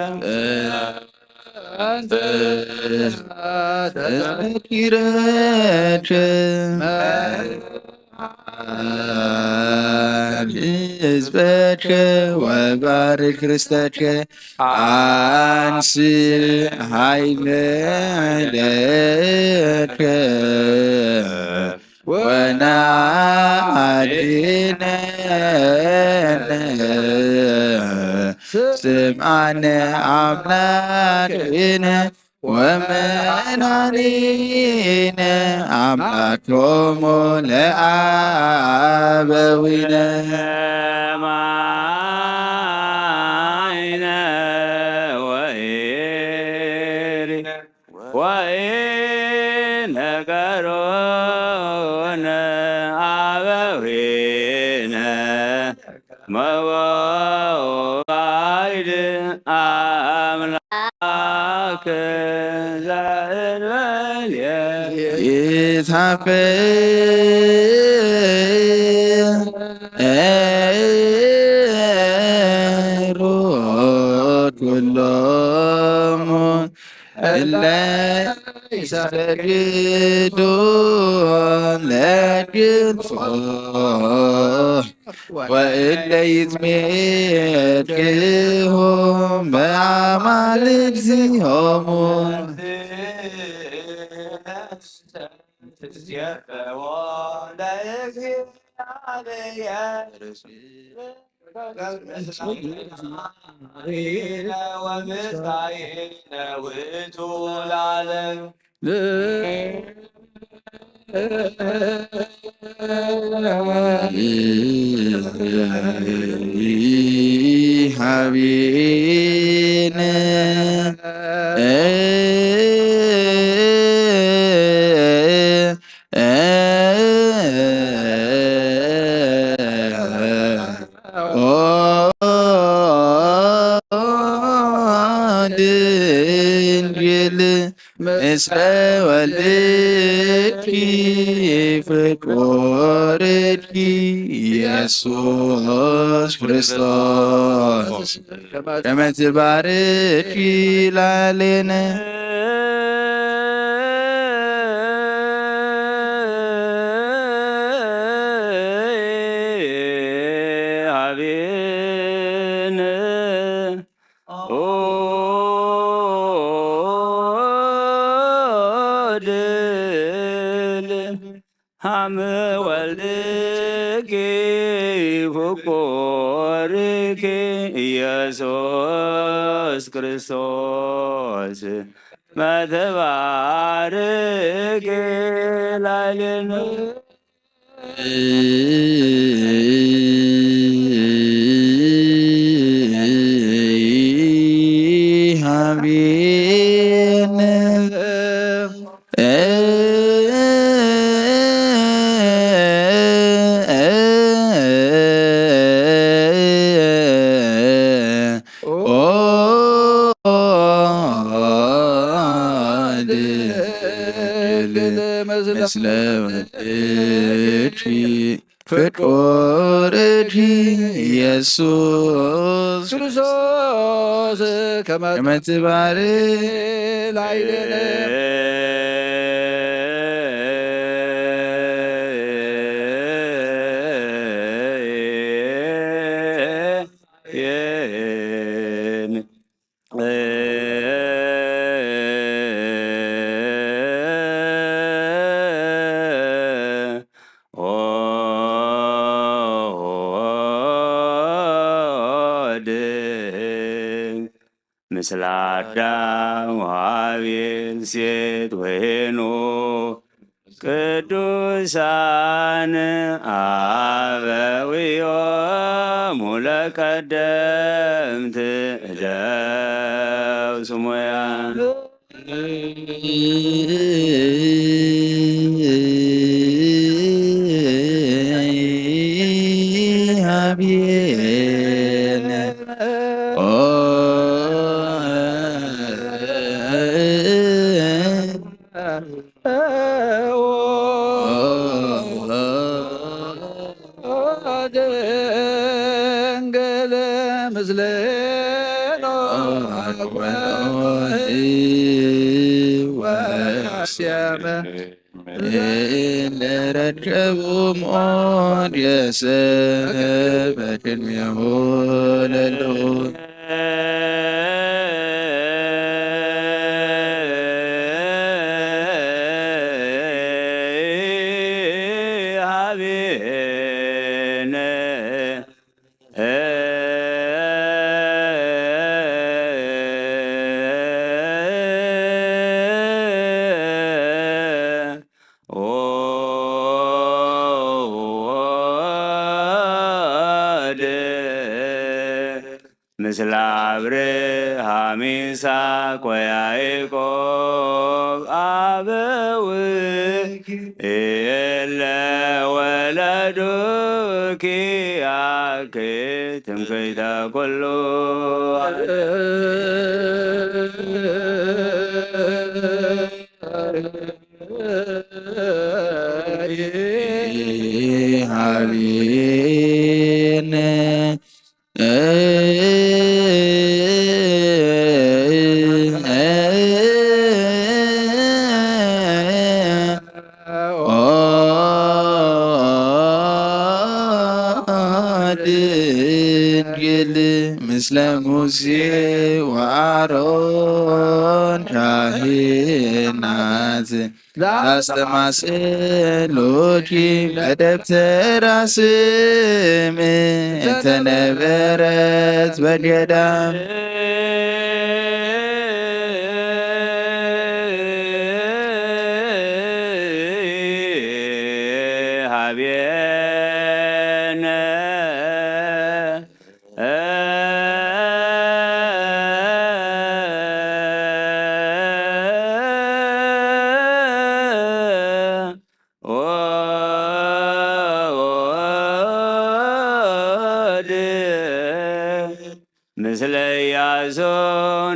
አንተ ተዘኪረከ ሕዝበከ ወባርክ ርስተከ አንስ ኃይለ ለከ ወናድነነ ስምዓነ አምላክነ ወመድኃኒነ አምላኮሙ ለአበዊነ ማይነ ወኢሪ ወኢነገሮነ አበዊነ መዋዕድ አምላክ ዘእንበልየ ይታፈሩ ኩሎሙ እለ ይሰግዱ ለክንፎ ወእለ ይትሜክሁ በአማልክቲሆሙ ወምስካዬነ ውእቱ ለዓለም ሀቤነ ድንግል ምስለ ወልድኪ ፍቁርኪ ኢየሱስ ክርስቶስ ከመ ትባርኪ ላዕሌነ ሀቤነ ድል ሀመ ወልድኪ ፍቁርኪ ኢየሱስ ክርስቶስ መተባርኪ ላዕሌነ ሀቤነ ምስለ ወልድኪ ፍቁርኪ ኢየሱስ ክርስቶስ ከመ ትባርኪ ላዕሌነ ምስለ አዳም ወአቤል ሴት ወሄኖክ ቅዱሳን አበዊዮሙ ለቀደምት እደው ስሙያን ሀቤነ ድንግል ምስሌነ ወስያመ ለረከቡም ኦድየሰ በቅድሜሁ ለልዑል ሀቤነ ምስለ አብርሃም ይስሐቅ ወያዕቆብ አበዊከ እለ ወለዱኪ ያኬ ትምክሕተ ኩሉ ሀቤነ ድንግል ምስለ ሙሴ ወአሮን ካህናት ላስተማስሎኪ በደብተራ ስም ተነበረት በገዳም ሀቤነ ምስለ ኢያሱ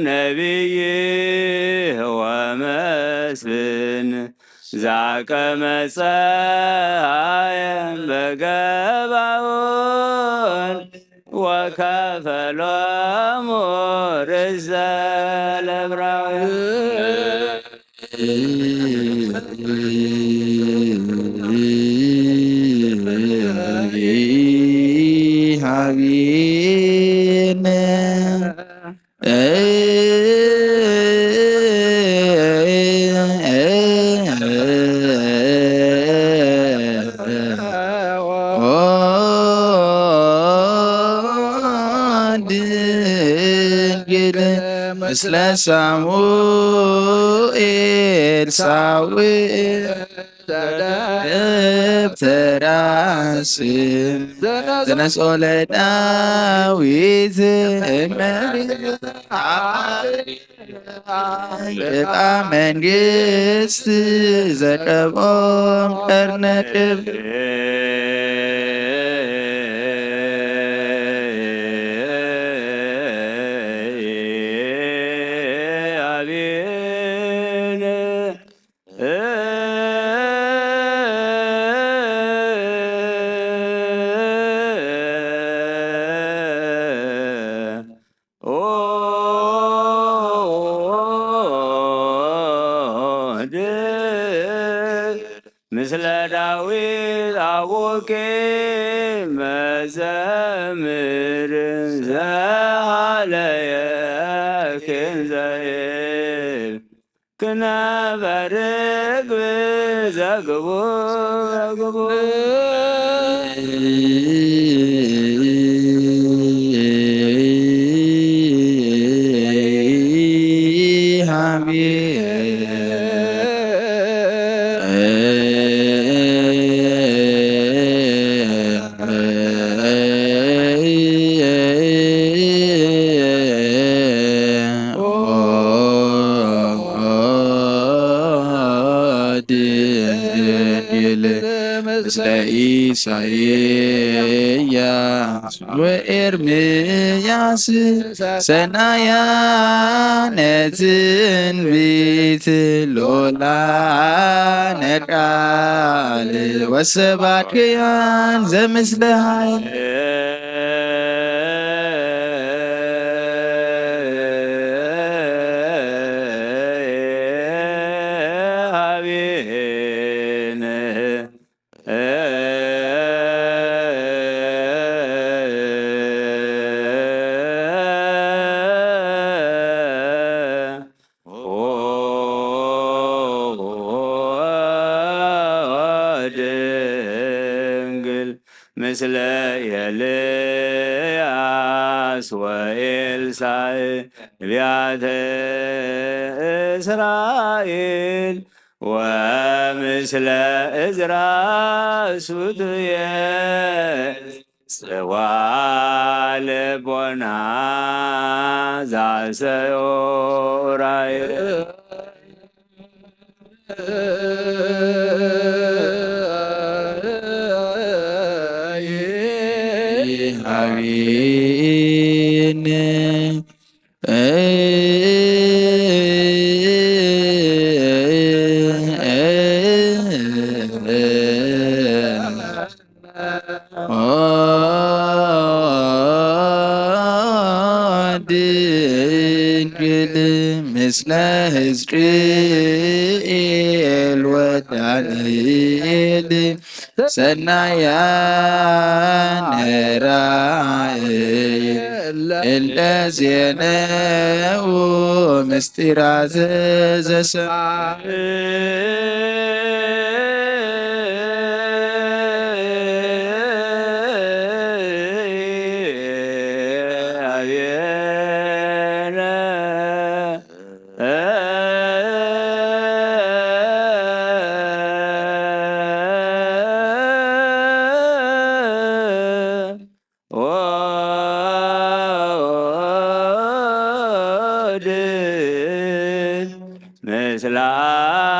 ነቢይ ወመስፍን ዛቀመ ፀሐየ በገባኦን ወከፈሎሙ ርእሰ ሀቢነ ድንግል ምስለ ሳሙኤል ሳዊዕ ደብተራ ስም ዘነስኦ ለዳዊት ዕቃ መንግሥት ዘቀቦም ቀርነ ቅብ ምስለ ዳዊት አቡኪ መዘምር ዘሃለየ ክንዘይብ ክነፈ ርግብ ዘግቡር ምስለ ኢሳይያስ ወኤርምያስ ሰናያነ ትንቢት ሎላነ ቃል ወሰባክያን ዘምስለ ኃይል ምስለ ኤልያስ ወኤልሳዕ ነቢያተ እስራኤል ወምስለ ዕዝራ ሱቱየ ጽዋ ልቦና ዛሰዮ ራእየ ሀቢነ ድንግል ምስለ ሕዝቅኤል ወዳንኤል ሰናያነ ራእየ እለዜነው ምስጢራተ ዘሰማይ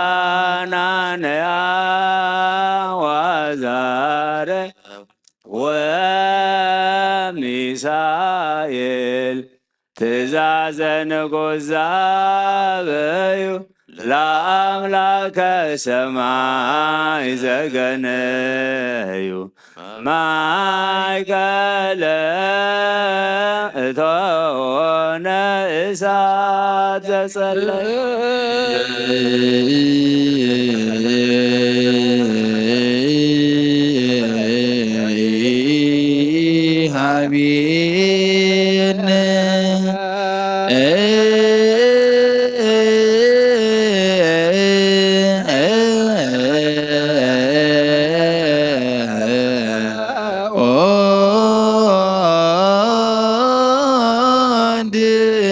ምስላናነያ ዋዛረ ወሚሳኤል ትእዛዘ ንጉሥ ዛበዩ ለአምላከ ሰማይ ዘገነዩ ማይከለ እቶነ እሳት ዘጸለዩ ሀቢነ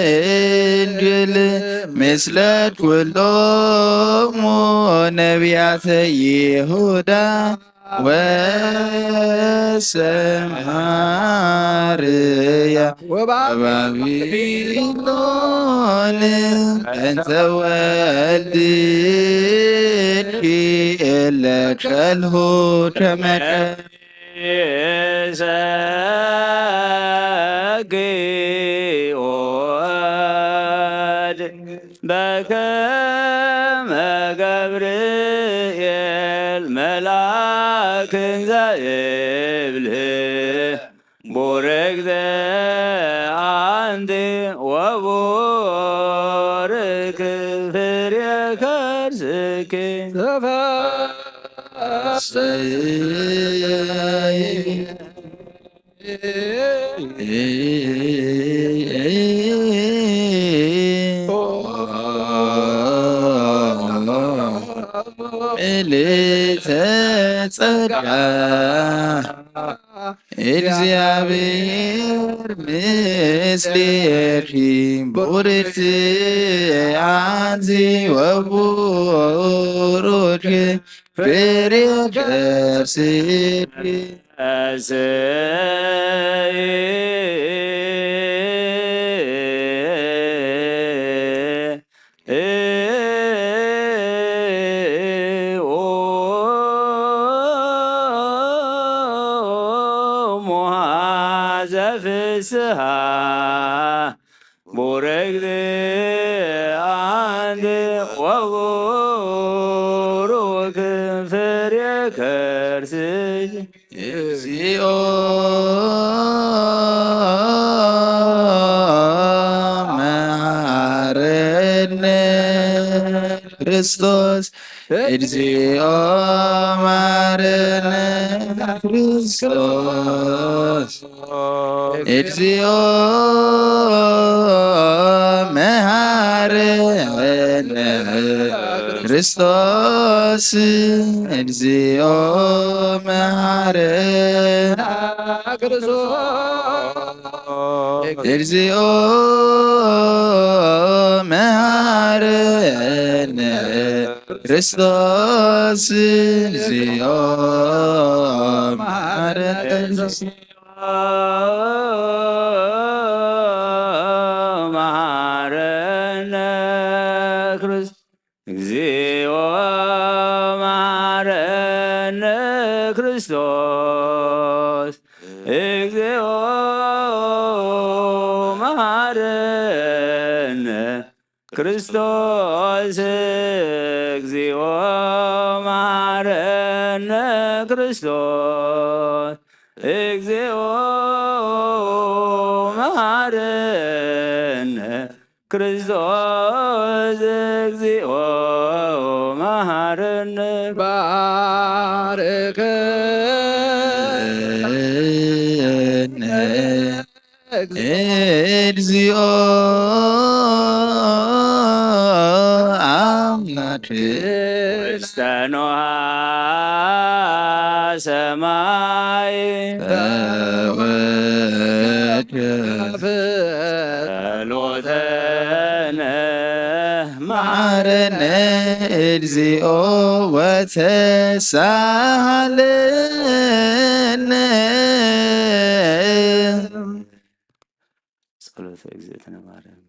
ድንግል ምስለ ኩሎሙ ነቢያተ ይሁዳ ወሰማርያ ወባቢሎን እንተ ወልድኪ እለ ቸልሁ ከመከ በከመ ገብርኤል መልአክ ዘእብል ቡርክተ አንቲ ወቡርክ ፍሬ ከርሥኪ ምልዕተ ጸጋ እግዚአብሔር ምስሌኪ ቡርክት አንቲ ወቡሩክ ፍሬ ከርሥኪ ፍስሐ ቡርክት አንቲ ወቡሩክ ፍሬ ከርሥኪ እግዚኦ መሐረነ ክርስቶስ እግዚኦ መሐረነ ክርስቶስ እግዚኦ መሐረነ ክርስቶስ እግዚኦ መሐረነ እግዚኦ መሐረነ ክርስቶስ እግዚኦ መሐረነ መሐረነ ክርስቶስ እግዚኦ መሐረነ ክርስቶስ እግዚኦ መሐረነ ክርስቶስ እግዚኦ መሐረነ ክርስቶስ እግዚኦ መሐረነ ክርስቶስ እግዚኦ መሐረነ ባርከነ እግዚኦ አምላክ ውስተ ኖሃ ሰማይ ተወልደ ጸሎተነ ማረነ እግዚኦ ወተሳሃለነ ጸሎተ እግዝእትነ ማርያም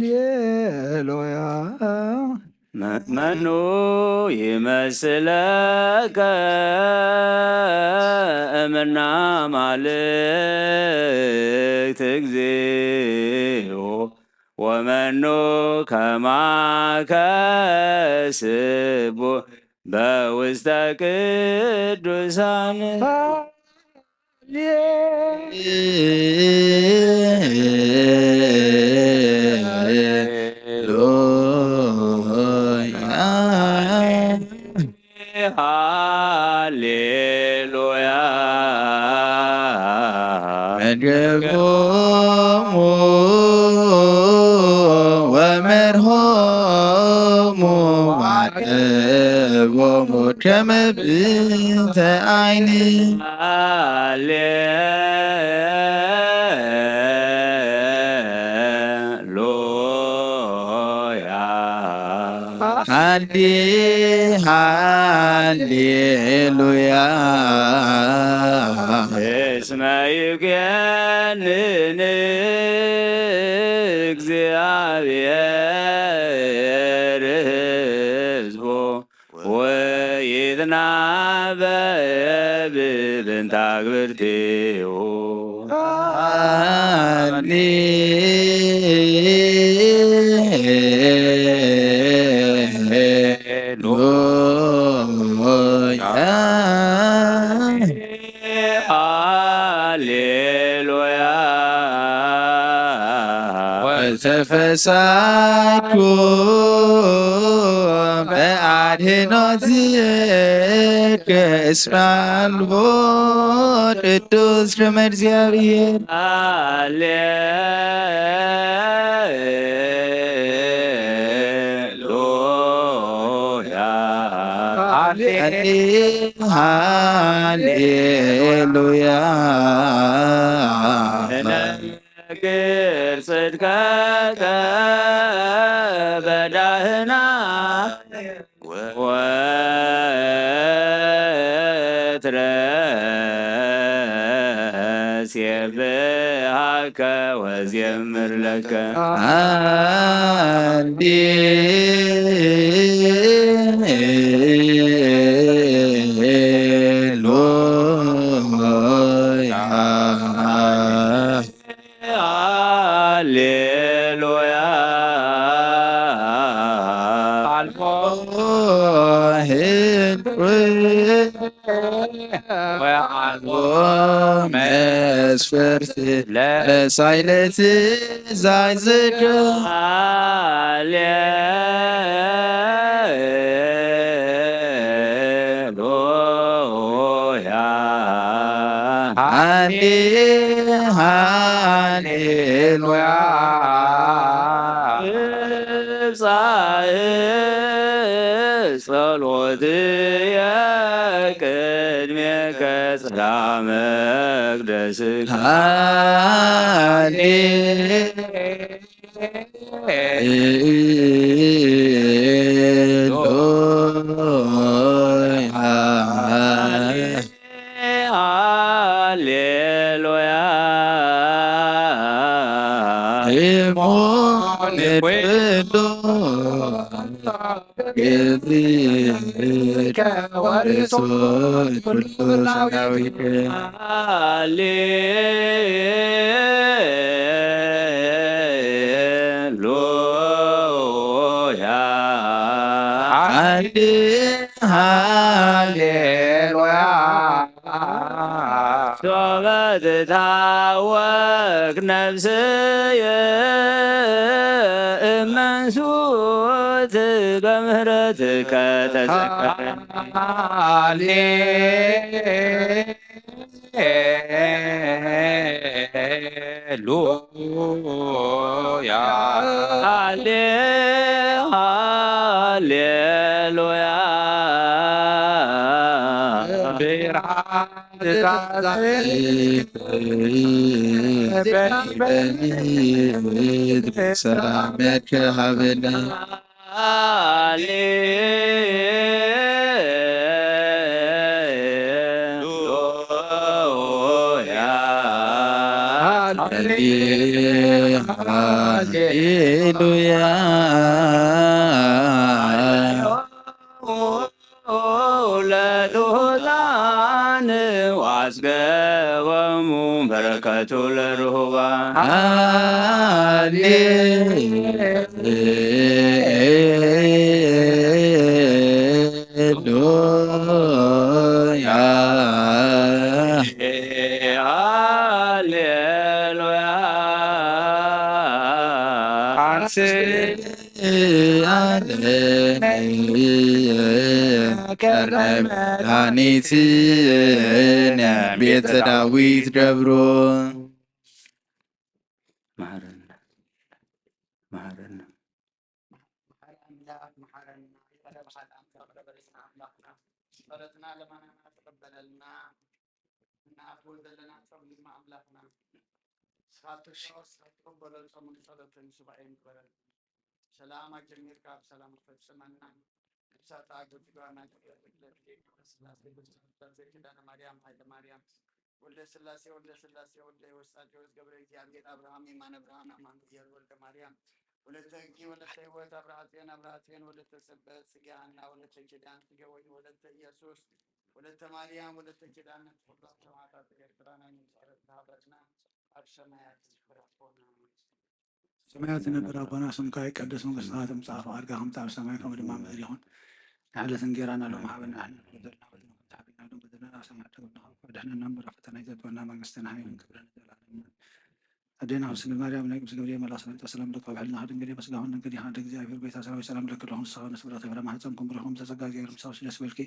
ሃሌሉያ መኑ ይመስለከ እምነ አማልክት እግዚኦ ወመኑ ከማከ ስቡሕ በውስተ ቅዱሳን ሃሌሉያ መድገሞሙ ወመርሆሙ ዋቀቦሙ ከመ ብእንተ ዓይን ሃሌሉያ ሃሌሉያ እስመ ይኩነን እግዚአብሔር ሕዝቦ ወይትናበብ በእንተ አግብርቲሁ ሃሌሉያ ወተፈሳይኩ በአድኅኖትከ እስመ አልቦ ቅዱስ ከመ እግዚአብሔር ሃሌሉያ ነግር ጽድቀከ በዳህና ወትረሴብሐከ ወዘምር ለከ ሃሌሉያ ሃሌሉያ አልፎ መስፈርት ለሳይለት ዛይዝከ ሃሌሉያ ጸሎትየ ቅድሜከ ጽርሐ መቅደስከ ሃሌሉያ ንኩሉ ግብርከ ወርሶት ኩሉ ሰራዊት ሃሌሉያ ሃሌሉያ ሶበ ትታወክ ነፍስየ እመንሱት በምህረትከ ተዘከረኒ ሃሌሉያ ሃሌሉያ ሰላም ያከሀበነ ሃሌሉያ ሃሌሉያ ለትሑታን ወአጽገቦሙ በረከቱ ለርሁባን ሃሌሉያ ሃሌሉያ መድኃኒትነ ቤተ ዳዊት ደብሮ መሐረነ መሐረነ ጸሎትና ለማንና ተቀበለልና እና ወልደለና ጸሎትና አምላክና ተቀበለ ጾሙን ጸሎትን ሱባኤን ይበረል ሰላም አጀሚር ካብ ሰላም ፈጽመና ቅዱሳት አገር ጋርና ኪዳነ ማርያም ኃይለ ማርያም ወልደ ስላሴ ወልደ ወስጣቴዎስ ገብረ እግዚአብሔር አብርሃም የማነ ብርሃን አማኑኤል ወልደ ማርያም ወለተ ሕጊ ወለተ ሕይወት አብርሃቴን ወለተ ሰበት ስጋና ወለተ ኪዳን ስገወኝ ወለተ ኢየሱስ ወለተ ማርያም ወለተ ኪዳን ሁሉ ሰማዕታት ኤርትራና ንጸረት ሀበትና አብሰማያት ፍራፎና ሰማያት የነበረ አባና ስምከ ይቀደስ መንግሥትከ ትምጻእ ፈቃድከ በከመ በሰማይ ከመ በምድር ይሁን ንዕለት እንጀራና ሎሚ ሀበነ ወድኅነና ፈተና ይዘትወና መንግሥትን ኃይልን ክብርን ዘላለሙ አዴና ስንግል ማርያም ናይ ቅዱስ ገብርኤል መልአክ ሰላምታ ሰላም ለከ ባሕልና ድንግል በሥጋሁ ድንግል ይሃ እግዚአብሔር ቤታ ሰራዊት ሰላም ለከ ለሁን ሰውን ስብራት ፍረ ማህፀንኩም ብርኹም ተጸጋ እግዚአብሔር ምሳው ደስ በልኪ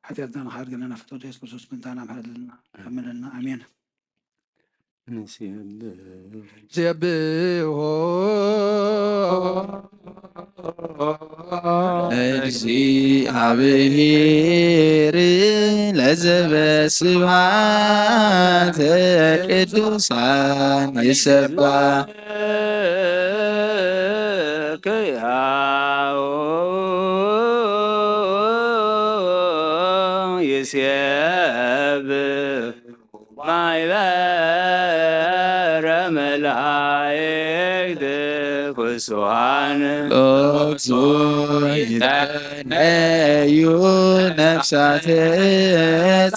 ኃጢአትና ኻድ ገለና ፍቶት ኢየሱስ ክርስቶስ ምንታና ምሕረትና አምነና አሜን ዘብሖ እግዚአብሔር ለዘበስብሐት ቅዱሳን ይሰብሐ ክያው ይሴብሕ ማኅበረ መላእክት ፍሱሐን ሎቱ ይትቀነዩ ነፍሳተ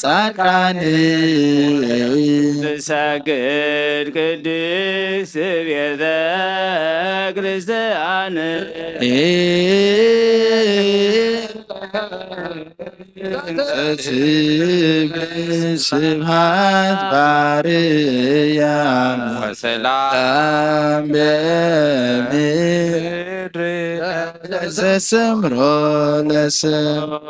ጻድቃን ትሰግድ ቅድስት ቤተ ክርስቲያን ስብሐት በአርያም ወሰላም በምድር ዘሰምሮ ለሰብእ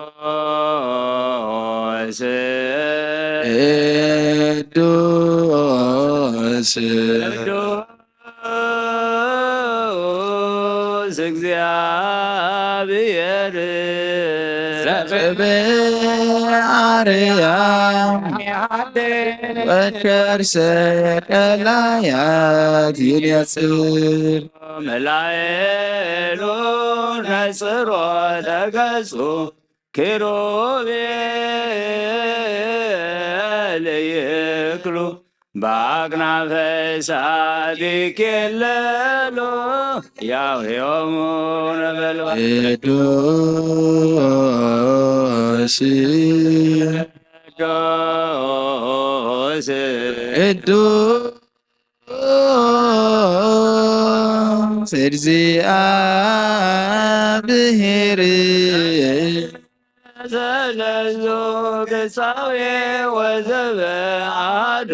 ቅዱስ እግዚአብሔር በአርያም ወከርሰ ቀላያት ይነጽር መላኤሉ ነጽሮ ተገጹ ኪሩቤል ይክሉ በአክናፈ እሳት ይኬለሉ ያውዮሙ ነበልባል ቅዱስ ቅዱስ ቅዱስ እግዚአብሔር ዘለዞ ገጻዌ ወዘበአዶ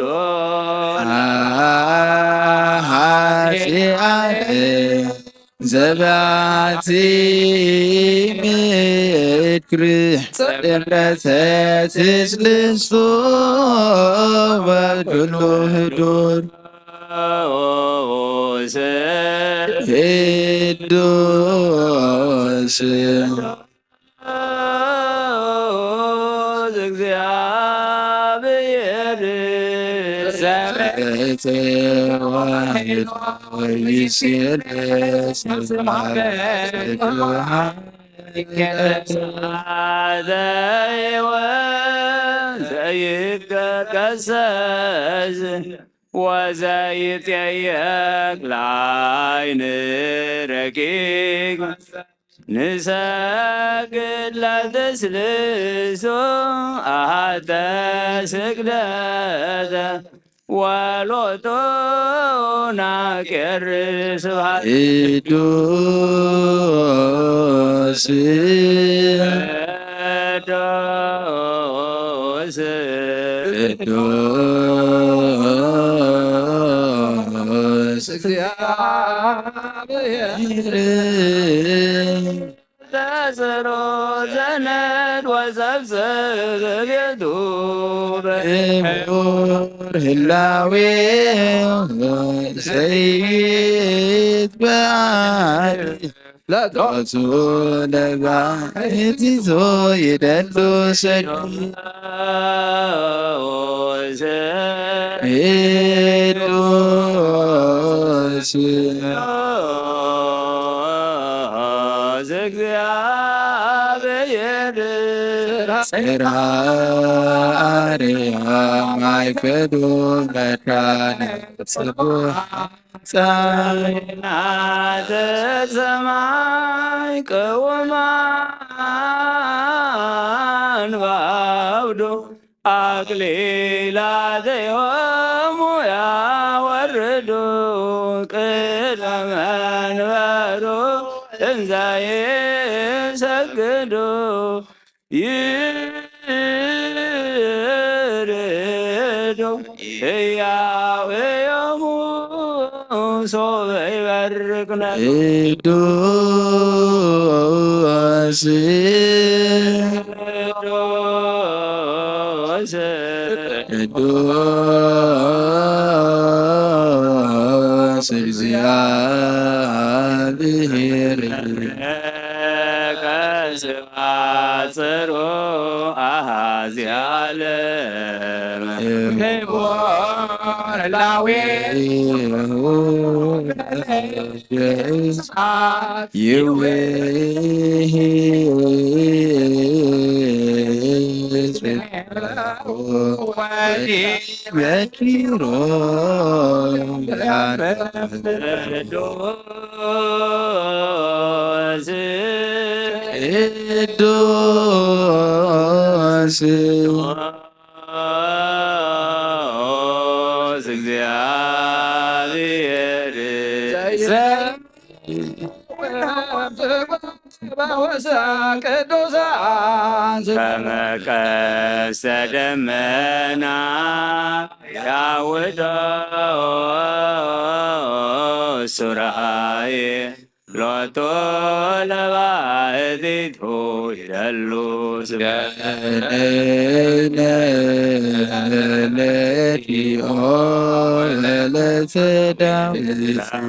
ኃጢአት ዘባቲ ምክር ጸደረተ ትስልስቶ በኩሉ ህዱር ቅዱስ እግዚአብሔር ተዋሕዶ ወይሴለስ ዘይቀቀሰስ ወዘይትየቅ ላዕይን ረቂቅ ንሰግድ ለትስልሶ አሐተ ስግደተ ወሎቶ ናቄር ስብሐት ቅዱስ ቅዱስ ቅዱስ እግዚአብሔር ተጽሮ ዘነድ ወሰብስብ ቤቱ እሙር ህላዌ ዘይትበዓል ለጦቱ ለባሕቲቱ ይደሉ ሰዲድ ቅዱስ እግዚአብሔር ጽርሐ አርያም አይክበዱ መካነ ጽቡሕ ናተ ሰማይ ቅውማን ባውዶ አክሊላቴሆሙ ያወርዱ ቅድመ መንበሩ እንዘ ይሰግዱ ይርዱ ሕያውዮሙ ሶበ ይበርክነ ቅዱስ ቅዱስ እግዚአብሔር ከስብሐት ጽሮ አሐዚ ዓለም ቅዱስ እግዚአብሔር ከመ ቀስተ ደመና ያውዶ ሱራዬ ሎቶ ለባሕቲቱ ይደሉ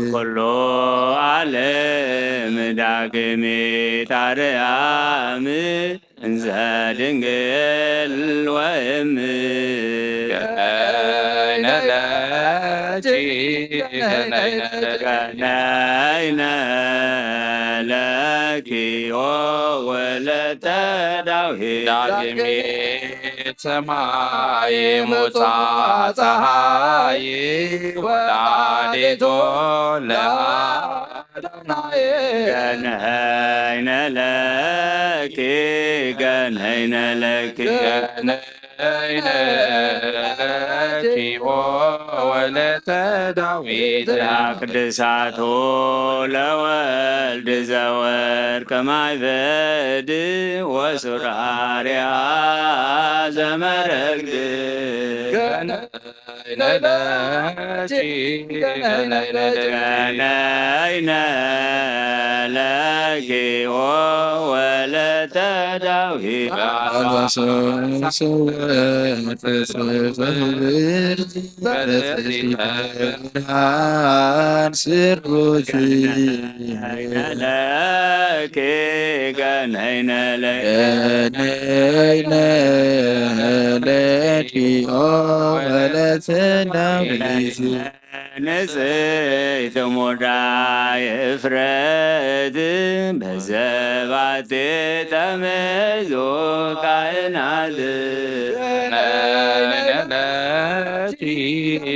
ኩሎ ዓለም ዳግሚት አርያም እንዘ ድንግል ወእም ቀነይነ ለኪ ወለተ ዳዊት ሰማይ ሙጻእ ፀሐይ ወላዲቶ ለአዶናይ ገነይነ ለኪ ገነይነ ለኪ ገነይነ ለኪ ወለተ ዳዊት ቅድሳቶ ለወልድ ዘወርቅ ማይበድ ወሱራርያ ዘመረግድ ገነይነ ለኪ ገነይነ ገነይነ ለኪ ወለተ ዳዊት ብርሃን ስሩት ለኪ ገነይነ ገነይነ ለኪ ወለተ ዳዊት ንጽሕት ሙዳየ እፍረት በዘባቴ ተመዞ ካህናት ገነይነ ለኪ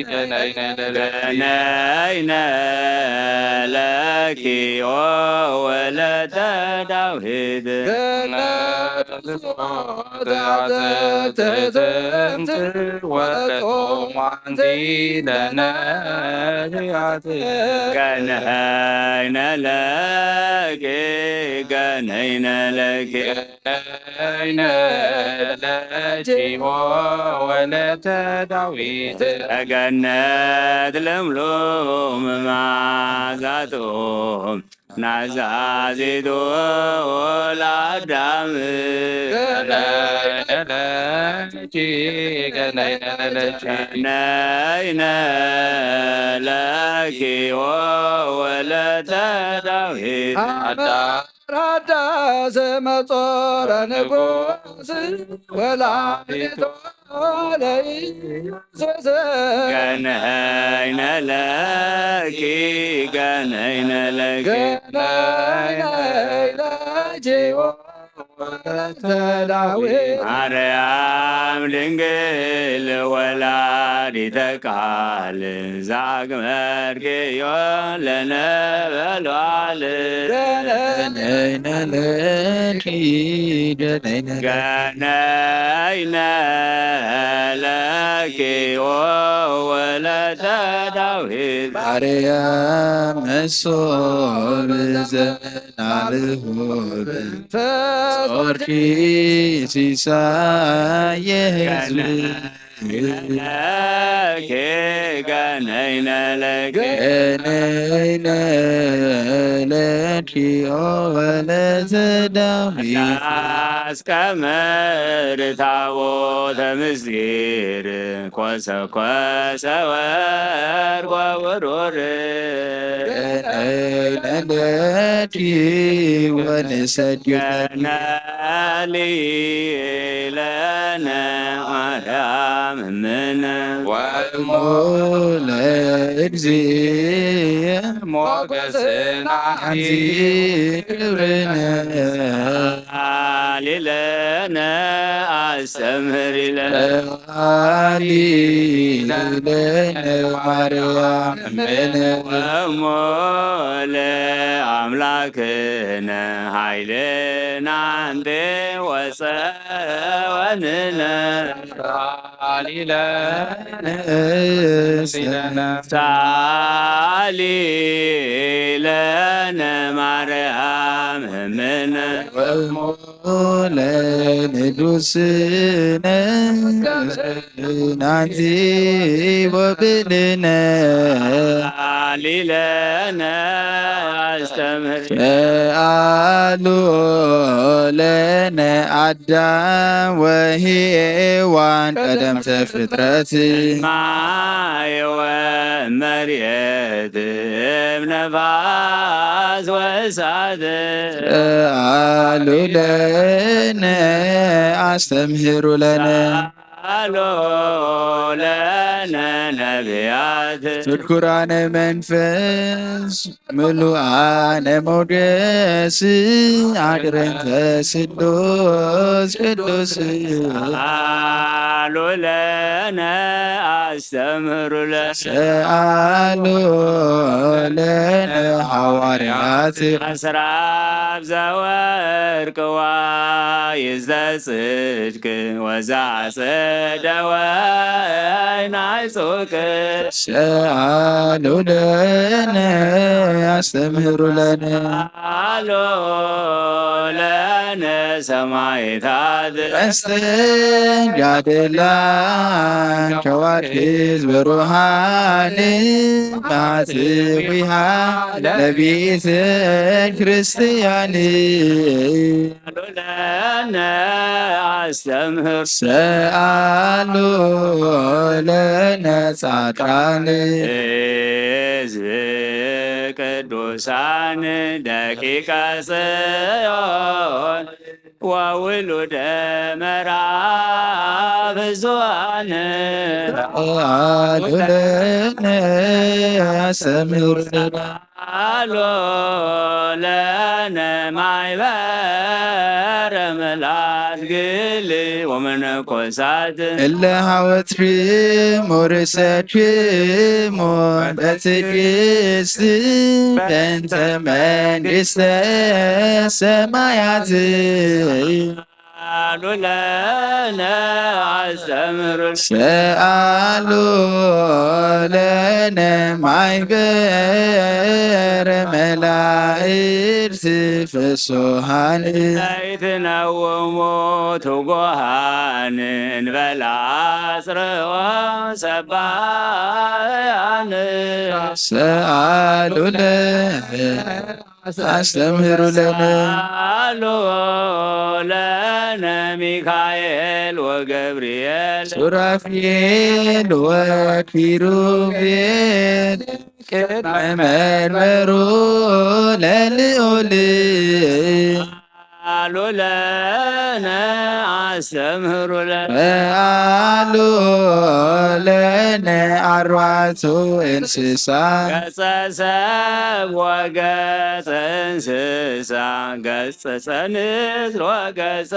ገነይነ ለኪ ወለተ ዳዊት ገነይነ ለኪ ገነይነ ለኪ ገነይነ ለኪ ወለተ ዳዊት ገነት ለምሎም ማዛቶም ናዛዚቶ ለአዳም ገነይነ ለኪ ገነይነ ለኪ ገነይነ ለኪ ወለተ ዳዊት አዳራዳ ዘመጾረ ንጉሥ ወላዲቶ ለኢየሱስ ገነይነ ለኪ ገነይነ ለኪ ገነይነ ለኪ ወለተ ዳዊት ማርያም ድንግል ወላዲተ ቃል ዛግመርክዮ ለነበልባል ገነይነ ለኪ ገነይነ ገነይነ ለኪ ወለተ ዳዊት ማርያም መሶብ ዘመናልሆብ ጾርኪ ሲሳየ ሕዝብ ለኪ ገነይነ ለኪ ገነይነ ለኪ ወለተ ዳዊት አስቀመር ታቦተ ምስጢር ኮሰኮሰ ወርቅ ወብሩር ገነይነ ለኪ ወንሰግድ ገነሊ ለነ ማርያም እምነ ወእሞ ለእግዚእ ሞገስና ክብርነ ሊለነ አስተምሪ ለነ ለዋሊ ለነ ማርያም እምነ ወእሞ ለአምላክነ ኃይልነ አንቴ ወፀወንነ ሳሊ ለነ ማርያም እምነ ወእሞ ለንዱስነ ናንቲ ወብልነ ሳሊ ለነ አስተምር አሉ ለነ አዳም ወሔዋን ቀደምተ ፍጥረት ማየ ወመርየት እምነፋስ ወእሳት አሉ ለነ አስተምህሩ ለነ አሎ ለነ ነቢያት ትኩራነ መንፈስ ምሉአነ ሞገስ አድረንተ ስሉስ ቅዱስ አሎ ለነ አስተምህሩ ለነ ሰአሉ ለነ ሐዋርያት አስራብ ዘወርቅ ወይዘጽድቅ ወዛጽደ ወይናይ ጹቅ ሰአሉ ለነ አስተምህሩ ለነ አሎ ለነ ሰማዕታት መስተንጋድላን ከዋክብት ብሩሃን ማትዊሃ ለቤተ ክርስቲያን አሎ ለነ አስተምህር ሰአሉ ለነ ጻድቃን ሕዝብ ቅዱሳን ደቂቀ ጽዮን ወውሉደ መርዓዊ ብዙኃን ሰአሉ ለነ አስተምህሩ ለነ አሎ ለነ ማኅበረ መላትግል ወመነኮሳት እለ ሐወትክሙ ርእሰክሙ በትዕግሥት በእንተ መንግሥተ ሰማያት አሎ ለነ አስተምህሩ ሰአሉ ለነ ማኅበረ መላእክት ፍጹሃን ዘይትነውሙ ትጉሃን እንበላ ጽርወ ሰባያን ሰአሉ ለነ አስተምህሩ ለነ አሎ ለነ ሚካኤል ወገብርኤል ሱራፌል ወኪሩቤል ቅድመ መንበሩ ለልዑል አሎ ለነ አስተምህሩ ለነ ሰአሉ ለነ አርባዕቱ እንስሳ ገጸ ሰብ ወገጸ እንስሳ ገጸ ንስር ወገጸ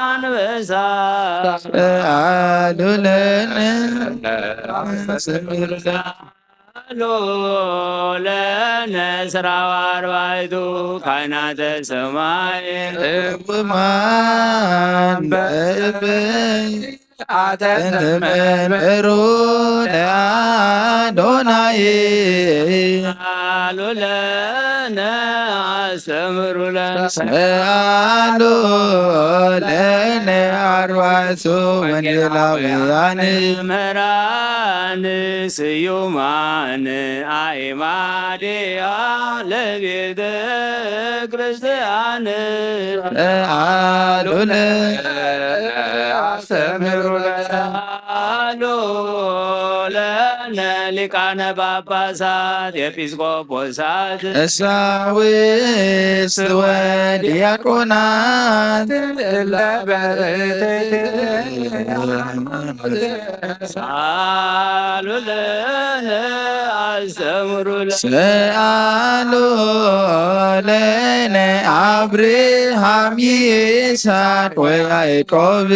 አንበሳ ሰአሉ ለነ አስተምህሩ ለነ አሎ ለነ ሥራው አርባዕቱ ካህናተ ሰማይ እቁማን በእበይ እንተ መንበሩ ለአዶናይ አሎ ለነ አስተምህሩ ለነ ሰአሉ ለነ አርባዕቱ ወንጌላውያን መምህራን ስዩማን አእማዲያ ለቤተ ክርስቲያን ሰአሉ ለነ አስተምህሩ ለነ አሎ ለነ ሊቃነ ጳጳሳት ኤጲስቆጶሳት ቀሳውስት ወዲያቆናት አሎ ለነ አስተምህሩ ለነ ሰአሉ ለነ አብርሃም ይስሐቅ ወያዕቆብ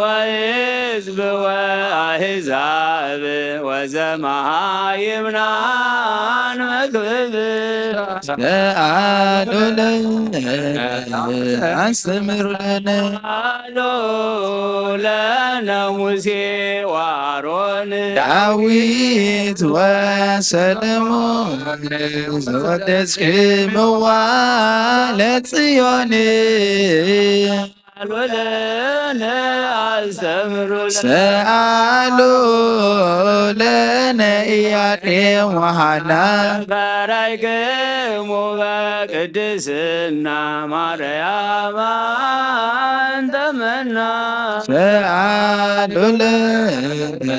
ወሕዝብ ወአሕዛብ ወዘመሃይምናን መክብብ ሰአሉ ለነ አስተምህሩ ለነ አሎ ለነ ሙሴ ወአሮን ዳዊት ወሰሎሞን ዘወደጽክምዋ ለጽዮን አሎ ለነ አስተምህሩ ለነ ሰአሉ ለነ ኢያቄም ወሐና በራይክሙ በቅድስና ማርያም እንተ መና ሰአሉ ለነ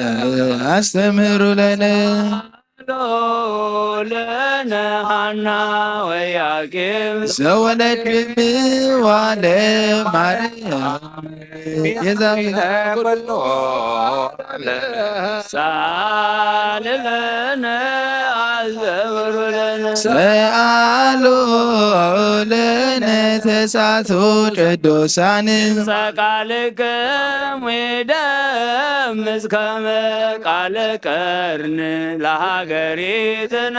አስተምህሩ ለነ ለነ ሐና ወያቄም ዘወለድ ዋለ ማርያም የዛዊተ ኩሉ ሳልለነ አዘምሩ ለነ ሰአሉ ለነ ተሳቱ ቅዱሳን ሰቃልክም ወደምስ ከመ ቃለ ቀርን ለሀገሪትነ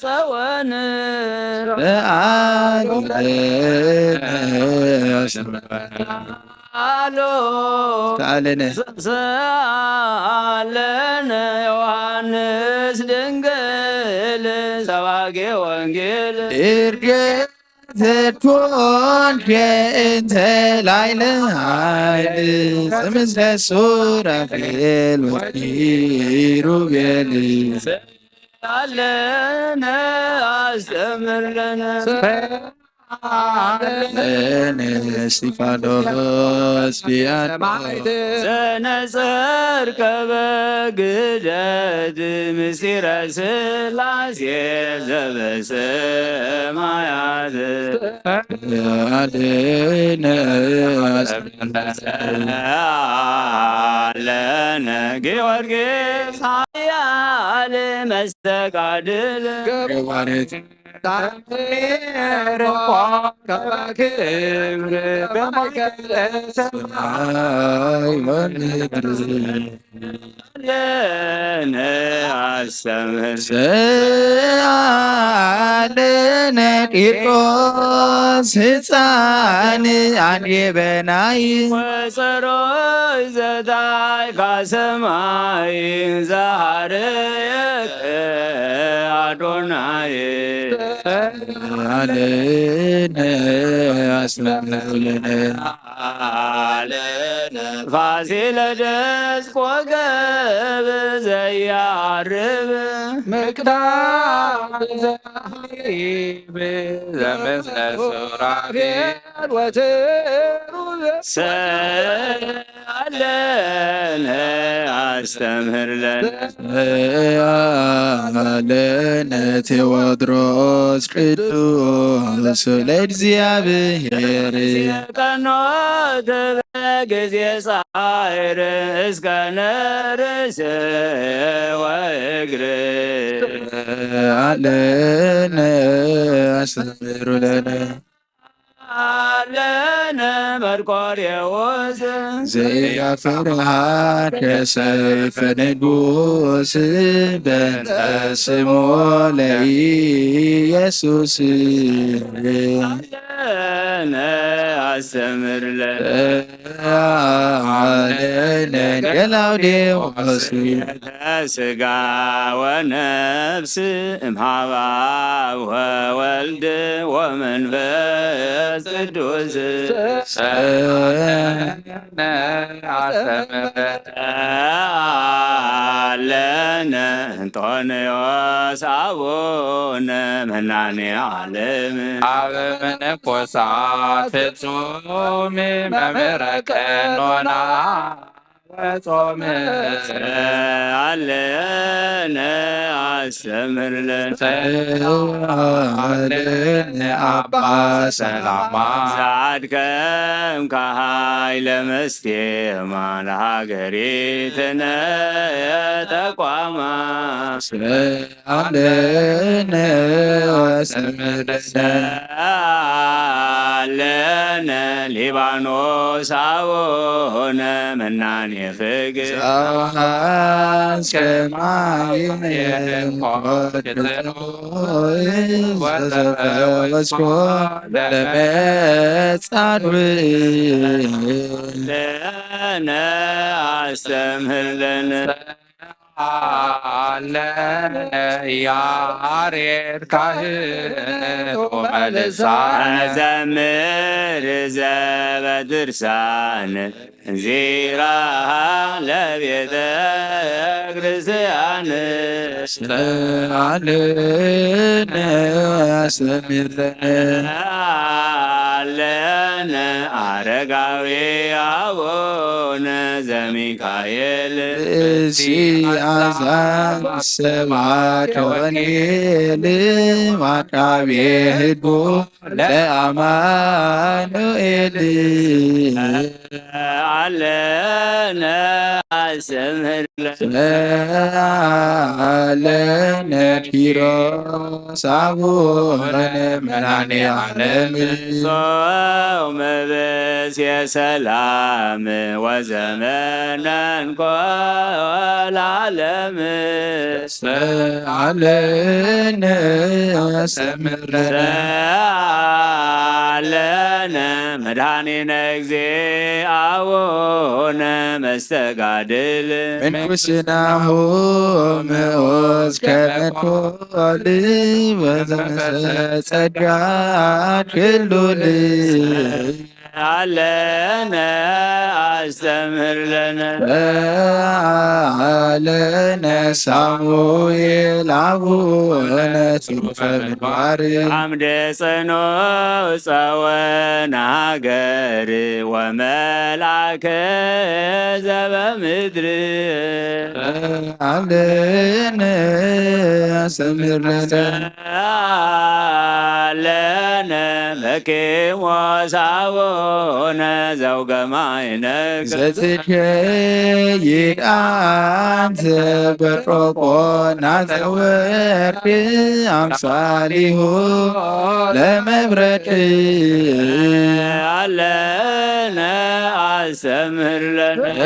ጸወን ሰአሉ አሎ ካለነ ሳለነ ዮሐንስ ድንግል ሰባጌ ወንጌል እርገት ዘቶን ከእንተ ላይለ ኃይል ስምስለ ሱራፌል ወኪሩቤል አለነ አስተምር ለነ ለነ እስጢፋኖስ ቢያድማይት ዘነጸርከ በግደት ምስጢረ ሥላሴ ዘበሰማያት አለነ አለነ ጊዮርጊስ ኃያል መስተቃድል ገባሬት ክብር በመከለ ሰማይ ወምድር ለነ አስተምር ሰአለነ ቂርቆስ ሕፃን አንዴ በናይ ወፀሮይ ዘታይ ካሰማይ ዘሃርየከ አዶናይ አለነ አስተምረነ አለነ ፋሲለደስ ኮከብ ዘያርብ ምቅዳም ዘሐሊብ ዘምስለ ሱራፌል ወትሩብ ሰአለነ አስተምር ለነ አለነ ቴዎድሮስ ቅዱስ ለእግዚአብሔር ቀኖት በጊዜ ጻዕር እስከ ነርስ ወእግር አለነ አስተምሩ ለነ አለነ መርቆሬዎስ ዘያፈርሃ ከሰይፈ ንጉሥ በእንተ ስሙ ለኢየሱስ አለነ አስተምር ለነ አለነ ገላውዴዎስ ሥጋ ወነፍስ እምኀባብ ወወልድ ወመንፈስ ቅዱስ ሰአለነ አለነ እንጦንዮስ አቡነ መናኔ ዓለም አበ መነኮሳት ፍጹም መምህረ ቀኖና ወጾም አለነ አስተምር ለነ አለነ አባ ሰላማ ዛድከም ከኃይለ መስቴማ ለሀገሪትነ ተቋማ አለነ አስተምረነ አለነ ሊባኖስ አቡነ መናኔ ፍግር ሰማይ ወስኮ ለመጻድ ለነ አስተምር ለነ አለነ ያሬድ ካህን ወመልሳነ ዘምር ዘበድርሳን እንዚራ ለቤተ ክርስቲያን አለነ አስተምረነ አለነ አረጋዊ አቡነ ዘሚካኤል አዛን ሰባተ ወንጌል ማቃቤ ሕጉ ለአማኑኤል አለነ አስተምህር አለነ ኪሮስ አቡነ መድኃኔ ዓለም ጾመ ብእስ የሰላም ወዘመነን ለዓለም አለነ አስተምህረነ አለነ መድኃኒነ እግዚእ አቡነ መስተጋድል ምንኩስናሁ ምዑዝ ከመኮል ወዘመጸጋ ክሉል አለነ አስተምህር ለነ አለነ ሳሙኤል አቡነ ትሩፈ ምግባር አምደ ጽኖ ጸወነ ሀገር ወመልአከ ዘበምድር አለነ አስተምህር ለነ አለነ በኪሞስ አቡነ ዘውገ ማዕነቅ ዘትከይድ አንተ በቆቆናተ ወርቅ አምሳሊሁ ለመብረቅ አለነ አስተምህር ለነ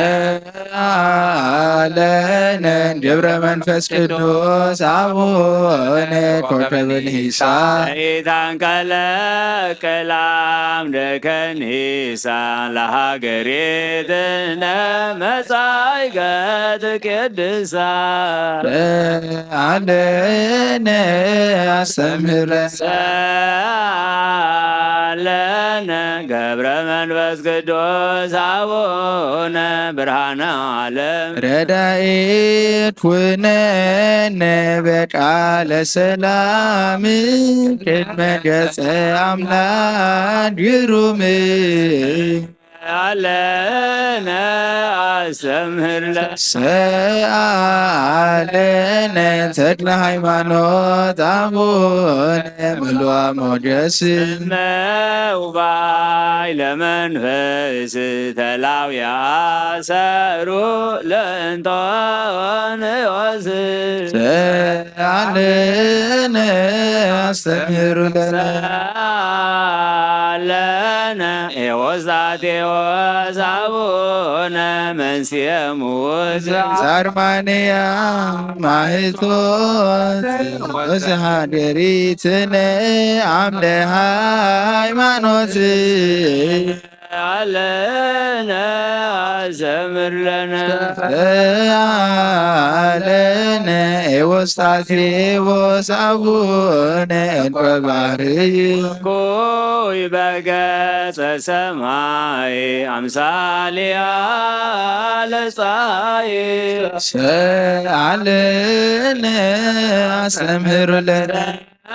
አለነ ደብረ መንፈስ ቅዱስ አቡነ ኮከበ ንሂሳ ኢታንቀለ ቀላም ደከኒሳ ለሀገሬትነ መጻእከ ትቄድሳ አለነ አስተምህር አለነ ገብረ መንፈስ ቅዱስ አቡነ ብርሃነ ዓለም ረዳኤት ሁነነ በቃለ ሰላም ቅድመ ገጸ አምላክ ግሩም አለነ አስተምህር ሰአለነ ተክለ ሃይማኖት አቡነ ምሉዐ ሞገስ መውባይ ለመንፈስ ተላውያ ሰሩ ለእንጦን ወስ ሰአለነ አስተምህር ለነ አለነ ኤወዛቴዎስ አቡነ መንሥኤ ሙት ዛርማንያ ማህቶት ወዘሃገሪትነ አምደ ሃይማኖት አለነ አስተምህር ለነ አለነ ኤዎስጣቴዎስ አቡነ እንቆ ባሕርይ ኩይ በገጸ ሰማይ አምሳሊያ ለፀሐይ ሰአለነ አስተምህር ለነ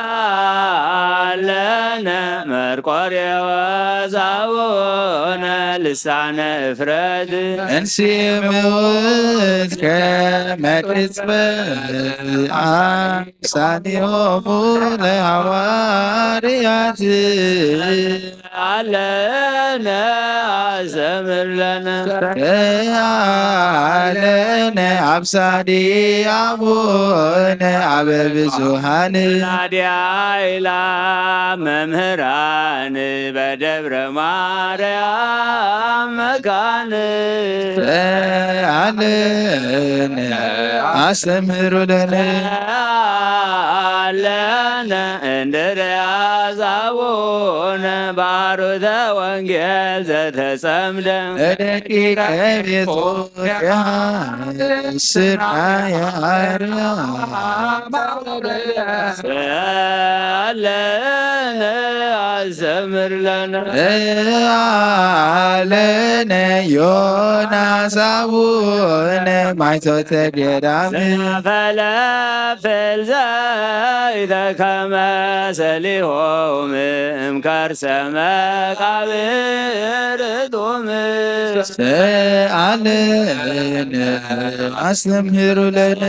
አለነ መርቆሬዎስ አቡነ ልሳነ እፍረት እንሲእ ምውት ከመ ቅጽበት አምሳሊሆሙ ለሐዋርያት አለነ አስተምህር ለነ አለነ አብሳዲ አቡነ አበብዙኃን ናዲያይላ መምህራን በደብረ ማርያም መካን አለነ አስተምህር ለነ አለነ እንድርያስ አቡነ ባሮተ ወንጌል ዘተጸምደ ደቂቀ ቤቶች ስራየ አርያም አለነ አዘምር ለነ አለነ ዮናስ አቡነ ማይቶተ ገዳም ፈለፍል ዘይተ ከመ ሰሊሆም እምከርሰ መቃብር ጡም ሰአለነ አስተምህሩ ለነ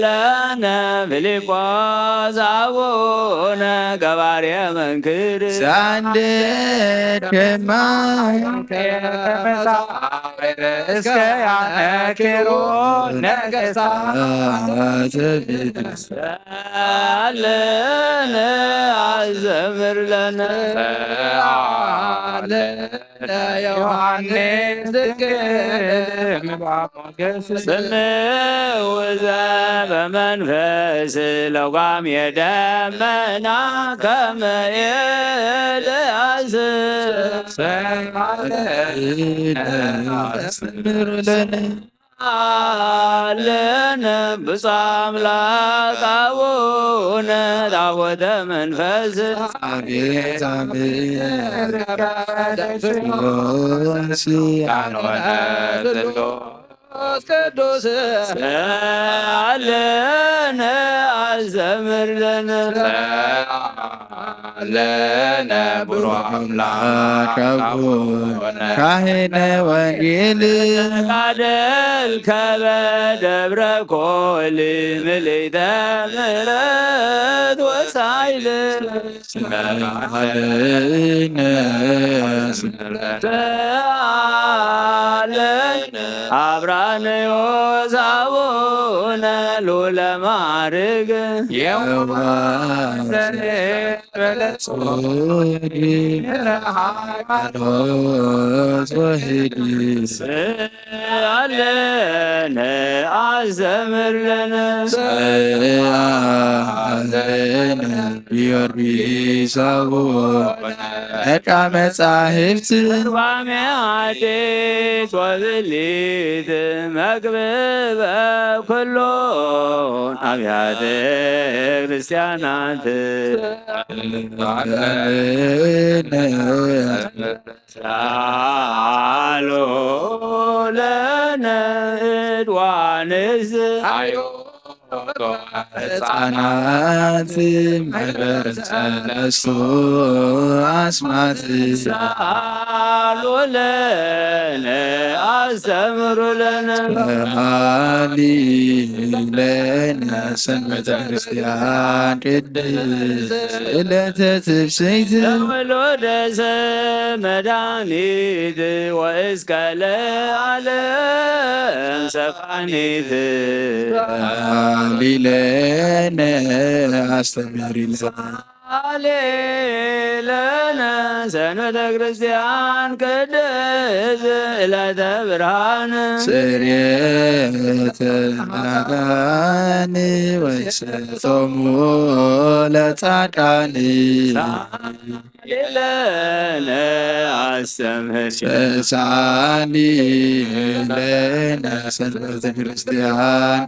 ለነ ፊልጶስ አቡነ ገባሬ መንክር ዛንደድ እስከ ያነክሮ ነገሥታት ለነ አዘምር ለነ ዮሐንስ ስምውዘ በመንፈስ ለጓም የደመና ከመ ኤልያስ አስተምህሩ ለነ አለነ ብፁዕ አምላክ አቡነ ታቦተ መንፈስ አቤት ቅዱስ አለነ አዘምር ለነ ለነ ብሩህ አምላክ አቡነ ካህነ ወንጌል ቃደል ከበደብረ ኮል ምልዕተ ምሕረት ወሳይል አለነ አለነ አብራንዮስ አቡነ ሉለ ማዕርግ አለነ አዘምር ለነ አለነ ጊዮርጊስ አቡነ ዕቃ መጻሕፍት ትርጓሜ ሐዲስ ወብሊት መክብበ ኩሎን አብያተ ክርስቲያናት ሳሎ ለነ ዕድዋንስ ሕፃናት መንበረ ሰለስቱ አስማት ሳሎ ለነ አስተምሩ ለነ መሃሊ ለነ ሰንበተ ክርስቲያን ቅድስት ዕለተ ትፍስሕት ወሎደ መድኃኒት ወእስከ ለዓለም ሰፋኒት ሊለነ አስተምሪ ለነ ሰንበተ ክርስቲያን ቅድስት ዕለተ ብርሃን ስርየተ ናጋን ወይሰቶሙ ለጻድቃን ለነ አስተምህር ተሳሊ ለነ ሰንበተ ክርስቲያን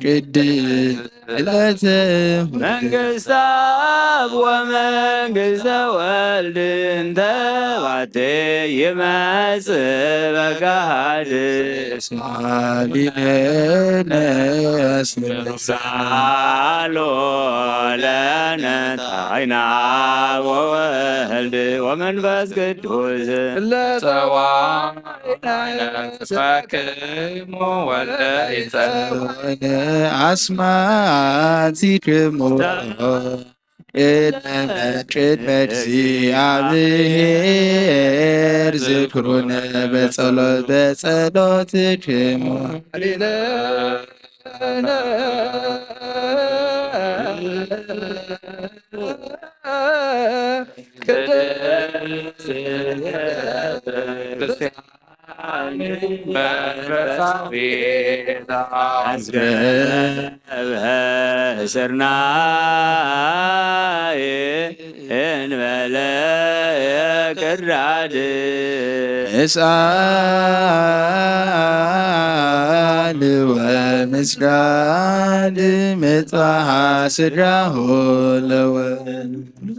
ቅድስት ዕለተ መንግሥተ አብ ወመንግሥተ ወልድ እንተ ባቴ ይመጽእ በገሃድ ሳሊ ለነ ሳሎ ለነ ታይና ወወልድ ወመንፈስ ቅዱስ ለጸዋዕናስመክሙ ወለይጸወነ አስማቲክሙ ቅድመ እግዚአብሔር ዝክሩነ በጸሎትክሙ ስርናዬ እንበለ ከራድ ምሳል ወምስጋድ ምጽዋሃ ስራሁ ለወልድ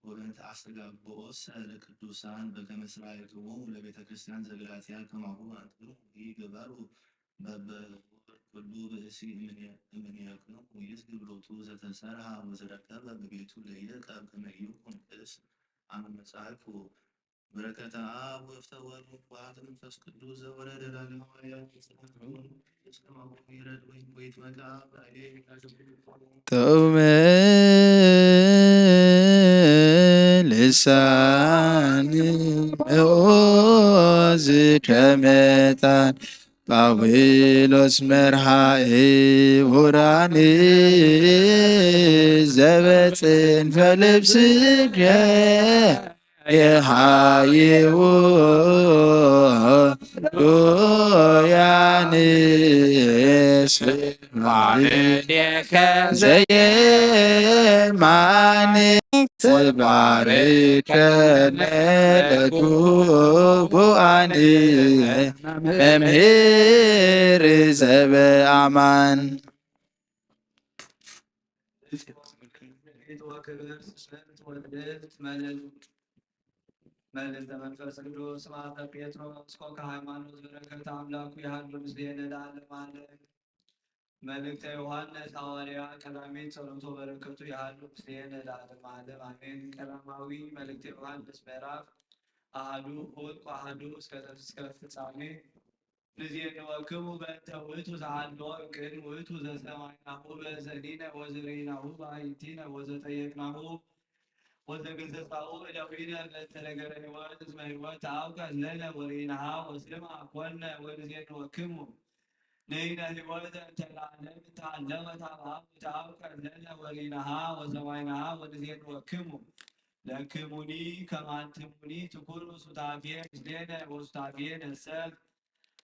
ወበእንተ አስተጋብኦስ ለቅዱሳን በከመ ሥራይክሙ ለቤተ ክርስቲያን ዘገላትያ ከማሁ አንትሙ ይግበሩ በበኩሉ ብእሲ እምኔክሙ ይስግብ ሎቱ ዘተሰርሐ ወዘረከበ በቤቱ ለይዕቀብ ከመ ይኩን ቅስ አመ መጻሕፍቱ በረከተ አብ ወፍተ ወልድ ወስብሐት መንፈስ ቅዱስ ዘወረደ ላለሙ ይረድ ወይትመካ ተውመ ልሳን ምዑዝ ከመጣን ጳውሎስ መርሃኢ ሁራኒ ዘበጽንፈ ልብስከ የሃይዎ ዶያን ስማዕኔከ ዘየማን ተባርከነ ለጉቡአን መምህር ዘበአማን መልእክተ መንፈስ ቅዱስ ማዕተ ጴጥሮስ ኮከ ሃይማኖት በረከተ አምላኩ ያህል ምስሌነ ለዓለመ ዓለም። መልእክተ ዮሐንስ ሐዋርያ ቀዳሚት ጸሎቶ በረከቱ ያህሉ ምስሌነ ለዓለመ ዓለም አሜን። ቀዳማዊ መልእክተ ዮሐንስ ምዕራፍ አሐዱ ሁልቆ አሐዱ እስከ ፍጻሜ ንዜንወክሙ በእንተ ውእቱ ዘሃሎ እምቅድመ ውእቱ ዘሰማዕናሁ በእዘኒነ ወዘሬናሁ በአዕይንቲነ ወዘጠየቅናሁ ወዘገሰጻሁ እደዊነ በእንተ ነገረ ሕይወት እስመ ሕይወት አውቀ ለነ ወሬናሃ ወስልማ ኮነ ወንዜንወክሙ ንሕነ ሕይወተ እንተ ለዓለም ተሃለወት አብአብ ወተአውቀ ለነ ወሬናሃ ወሰማዕናሃ ወንዜንወክሙ ለክሙኒ ከመ አንትሙኒ ትኩኑ ሱታፌ ምስሌነ ወሱታፌ ነሰብ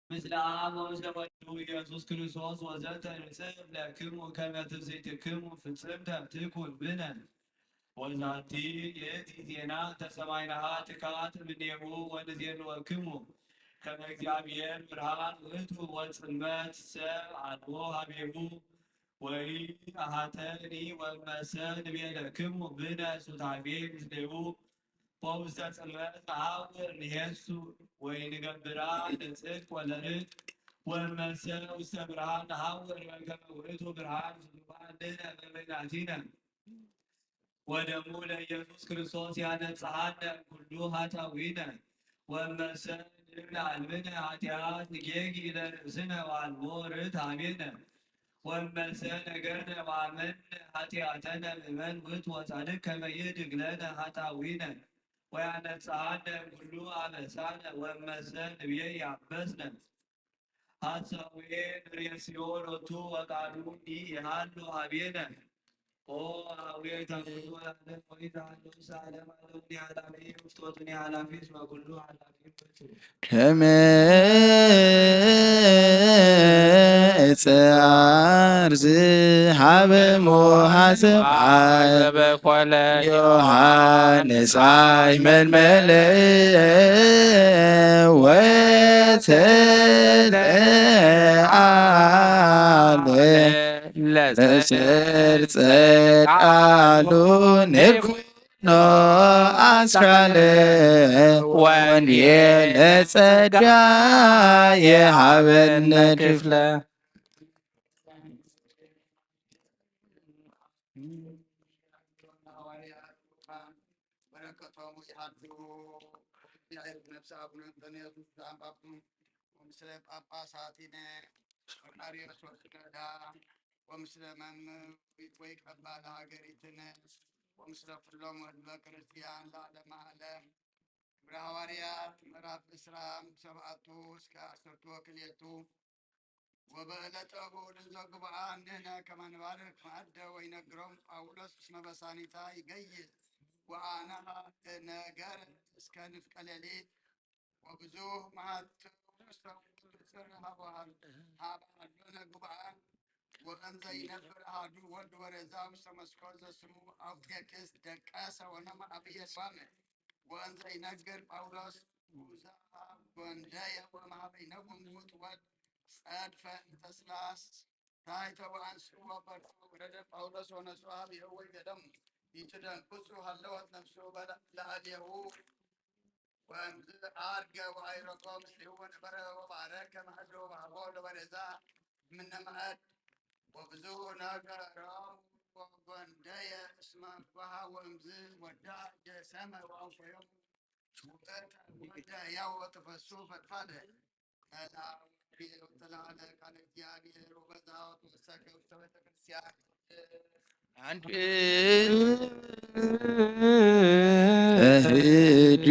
ምስለ አብ ወምስለ ወልዱ ኢየሱስ ክርስቶስ ወዘንተ ንጽሕፍ ለክሙ ከመ ትምስሕትክሙ ፍጽምተ ትኩን ብነ ወዛቲ ይእቲ ዜና ተሰማዕናሃ ትካት እምኔሁ ወንዜንወክሙ ከመ እግዚአብሔር ብርሃን ውእቱ ወጽልመት ሰብ አልቦ ሀቤሁ ወኢአሐተኒ ወእመሰ ንቤለክሙ ብነ ሱታፌ ምስሌሁ በውስተ ጽልመት ነሐውር ንሄሱ ወይንገብራ ለጽድቅ ወለርቅ ወእመሰ ውስተ ብርሃን ነሐውር በከመ ውእቱ ብርሃን ፍጹማን ንሕነ በበይናቲነ ወደሙ ለኢየሱስ ክርስቶስ ያነጽሐነ ኩሉ ኃጣውኢነ ወእመሰ ንብል አልብነ ኃጢአት ንጌጊ ለርእስነ ወአልቦ ርትዕ ኀቤነ ወመሰ ነገርነ ወአመን ኃጢአተነ ምእመን ውእቱ ወጻድቅ ከመ ይህድግ ለነ ኃጣውኢነ ወያነጽሐነ ኩሉ አበሳነ ወመሰ ንብየ ያበስነ ሐሳዌ ንሬስዮ ሎቱ ወቃሉ ይሃሉ ሀቤነ ኦ አቡየ ተኩሉ ዓለም ወይዛሉ ሳለም ዓለም ኃላፊ ውስጦቱን ኃላፊ እስመ ኩሉ ኃላፊ ውእቱ ከመ ዕፀ አርዝ ሀበ ሞሐሰብ በቆለ ዮሐንስ አይመልመለ ወተለአለ ለሰርፀ ቃሉ ንኩኖ አስካለ ወንጌለ ጸጋየ ሀበነ ክፍለ በረከቶሙ ይሃሉ ነፍሰ አቡነ እንጦንዮስ ወምስለ ጳጳሳቲነ ወቃርዮስ ወስገዳ ወምስለ መምህር ወይቀባ ለሀገሪትነ ወምስለ ኩሎም ህዝበ ክርስቲያን ለዓለመ ዓለም ግብረ ሐዋርያት ምዕራፍ 17 እስከ 12 ወበዕለተ እሑድ ዘግብአን ንሕነ ከመ ንባርክ ማዕደ ወይነግሮም ጳውሎስ እስመ በሳኒታ ይገይዝ ወአነ ነገር እስከ ንፍቀ ሌሊት ወብዙ መዓልት ውስተ ጽር ሀበሃሎነ ጉብአን ወእንዘ ይነብር አሐዱ ወልድ ወሬዛ ውስተ መስኮት ዘስሙ አውጤክስ ደቀሰ ወነመ አብየ ሷመ ወእንዘ ይነግር ጳውሎስ ጉዛ ጎንደየ ወማኀበይነሙ ሙት ወልድ ጸድፈ እንተ ሥላስ ታሕተ ወአንሥኡ ወበርቱ ወረደ ጳውሎስ ወነሥአ ብሔወ ገደሙ ይትደንግጹ ሀለወት ነፍሱ ለአልየሁ ወእምዝ አርገ ወአይረቆ ምስሌሁ ወነበረ ወባረከ ማዕዶ ወሀቦ ለወሬዛ እምነ ማዕድ ወብዙ ነገሮሙ ወጎንደየ እስመ ጓሃ ወእምዝ ወዳእ ጀሰመ ወአንፈዮሙ ውእተ ወዳያው ወተፈሱ ፈድፋደ ወተላዕለ ቃለ እግዚአብሔር ወበዛ ወተወሰከ ውስተ ቤተ ክርስቲያን እህድ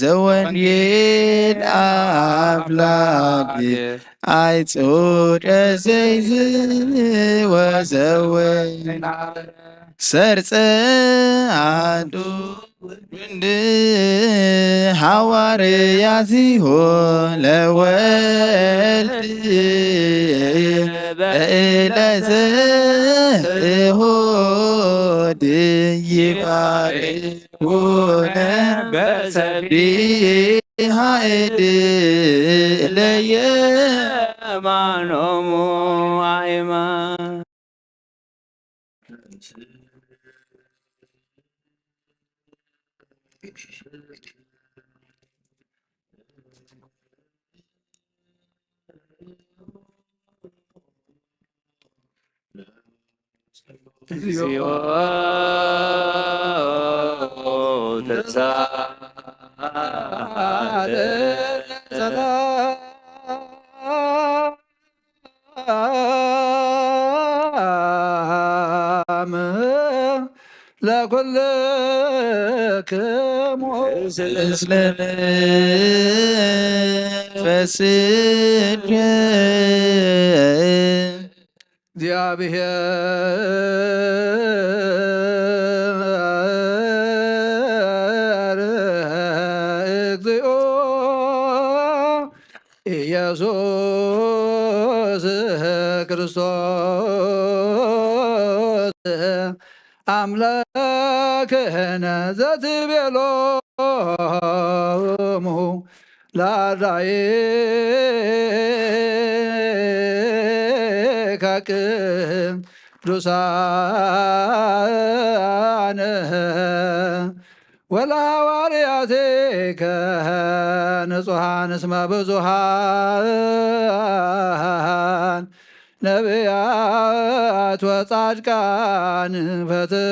ዘወንጌል አፍላግ አይጾረ ዘይዝ ወዘወይን ሰርፀ አዱ እንድ ሐዋርያቲሁ ለወልድ በዕለተ እሑድ ይባርኩነ በሰቢሐ እድ ለየማኖሙ አእማን እግዚኦ ሰላም ለኩልክሙ እስለ መንፈስከ እግዚአብሔር እግዚኦ ኢየሱስ ክርስቶስ አምላክነ ዘትቤሎሙ ለአርዳኢከ ቅዱሳን ወለሐዋርያቲከ ንጹሐን እስመ ብዙኃን ነቢያት ወጻድቃን ፈትው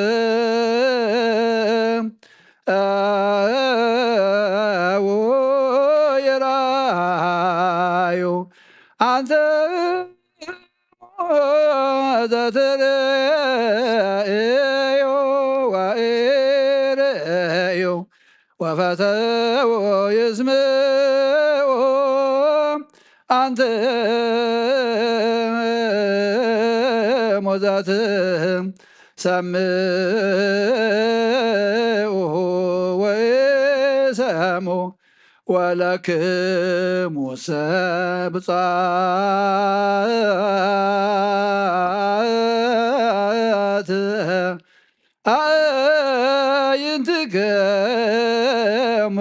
ይራዩ አንተ ዘትርእዮ ወኢርእዮ ወፈተዎ ይስምዖ አንትሙ ዘትሰምዑ ወይሰምዑ ወለክሙሰ ብፅዓት አዕይንትክሙ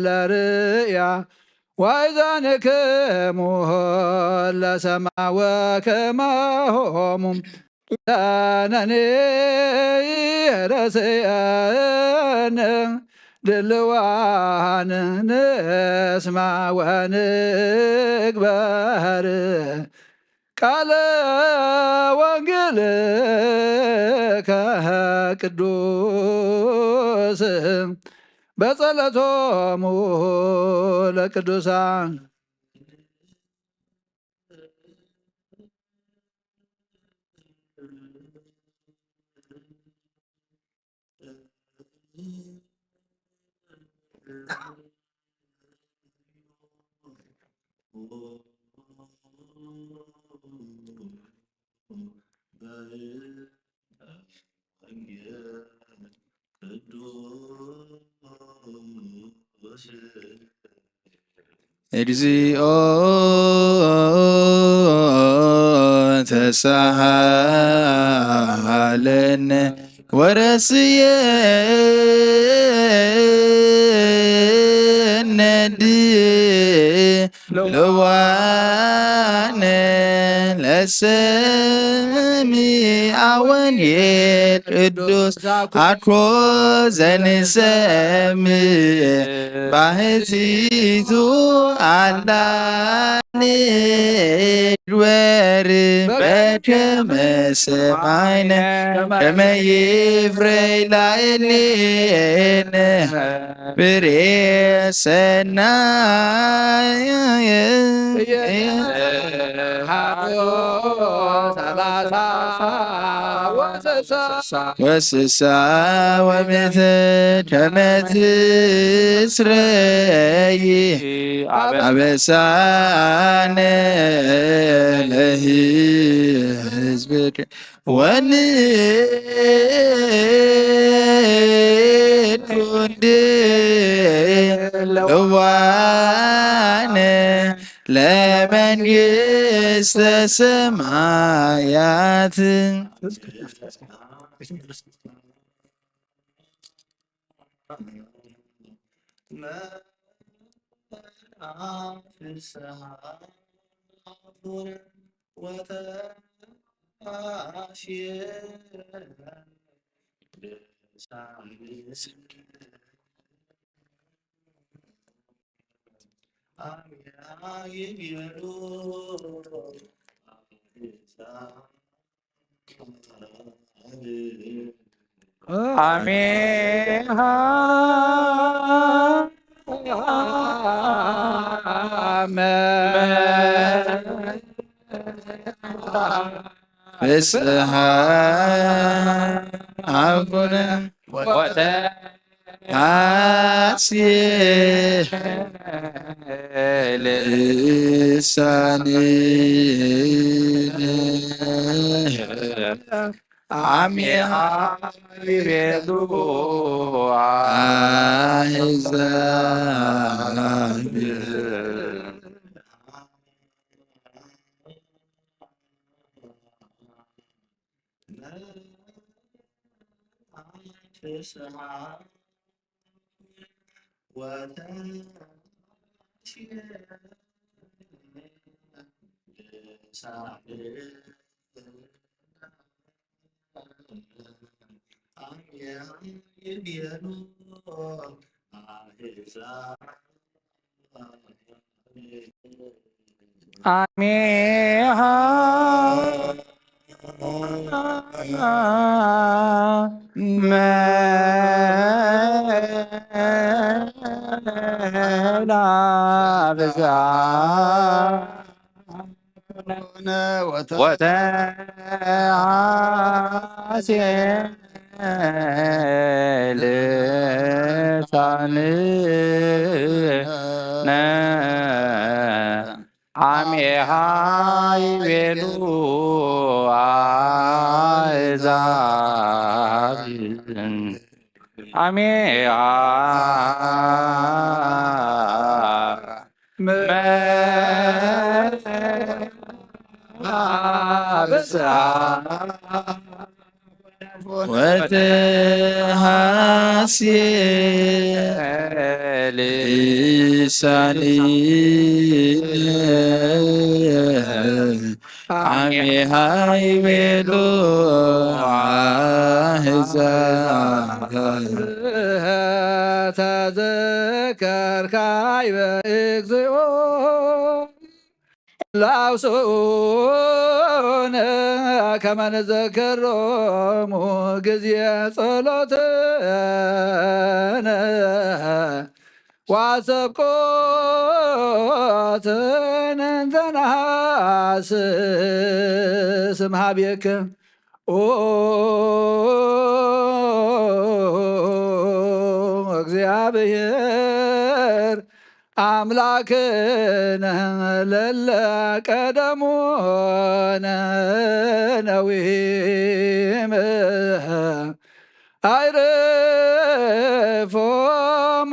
ለርእያ ወአዛንክሙ ለሰምዓ ወከማሆሙ ዛነኒ ረስየነ ድልዋን ንስማ ወንግበር ቃለ ወንጌልከ ቅዱስ በጸሎቶሙ ለቅዱሳን እግዚኦ ተሳሃለነ ወረስየነ ድልዋነ ለሰሚዐ ወንጌል ቅዱስ አኮ ዘንሰምዕ ባሕቲቱ አላኒ ወር በከመ ሰማይነ ከመ ይፍረይ ላዕሌነ ፍሬ ሰናይ ወስሳ ወምእተ ከመ ትስረይ አበሳነ ለሕዝብከ ወንኩን ድልዋነ ለመንግሥተ ሰማያት አሜን ፍስሐ አቡነ ወተአስየ ልሳንነ አሜሃ ይቤሉ አሕዛብ አሜሃ መላ ብዛ ወተአሴልሳንነ አሜሃ ይቤሉ አሕዛብ አሜሃ ወተሐሴል ልሳንነ አሜሃ ይቤሉ አሕዛብ ተዘከር ካይበ እግዚኦ ላውሶነ ከመ ንዘክሮሙ ጊዜ ጸሎትነ ወአሰብኮትነ እንዘ ነሐስስ እምኀቤከ ኦ እግዚአብሔር አምላክነ ለለ ቀደሞነ ነዊም አይርፎሙ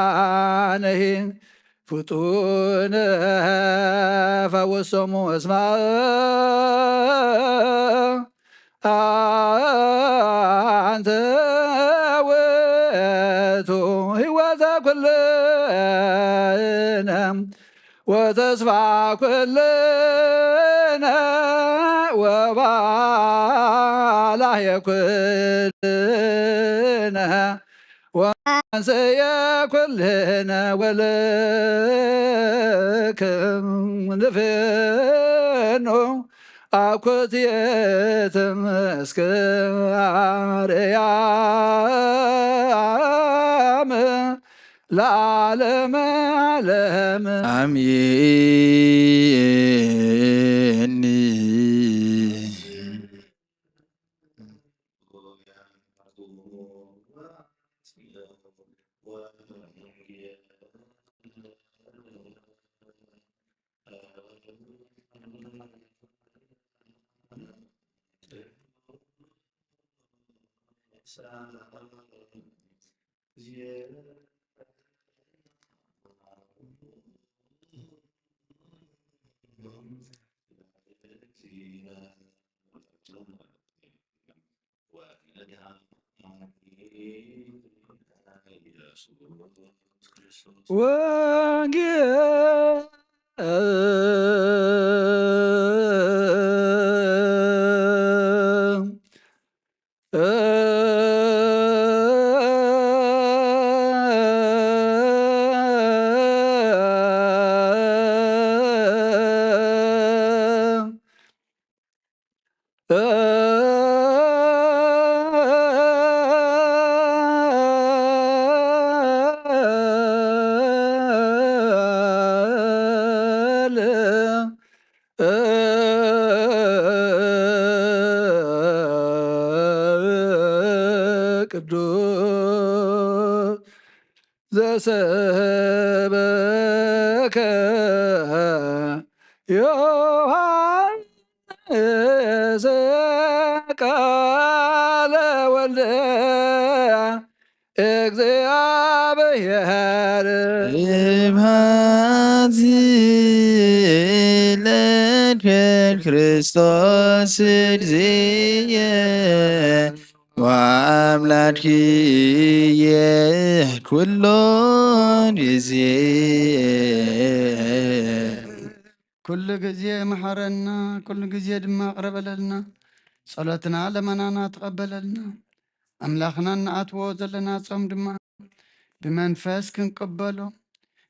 ወለዶያነሂ ፍጡነ ፈወሶሙ እስመ አንተ ውእቱ ሕይወተ ኩልነ ወተስፋ ኩልነ ወባላየ ኩልነ ወመንስየ ኩልነ ወልክም ንፍኖ አኮትየትም እስከ አርያም ለዓለመ ዓለም አሜን። ቅዱስ ዘሰበከ ዮሐንስ ቃለ ወልደ እግዚአብሔር ስብሐት ለእግዚአብሔር ክርስቶስ እግዚእየ ወአምላክየ ኩሎ ጊዜ ኩሉ ጊዜ መሐረና ኩሉ ጊዜ ድማ ቅረበለልና ጸሎትና ለመናና ተቀበለልና አምላኽና እናኣትዎ ዘለና ጾም ድማ ብመንፈስ ክንቅበሎ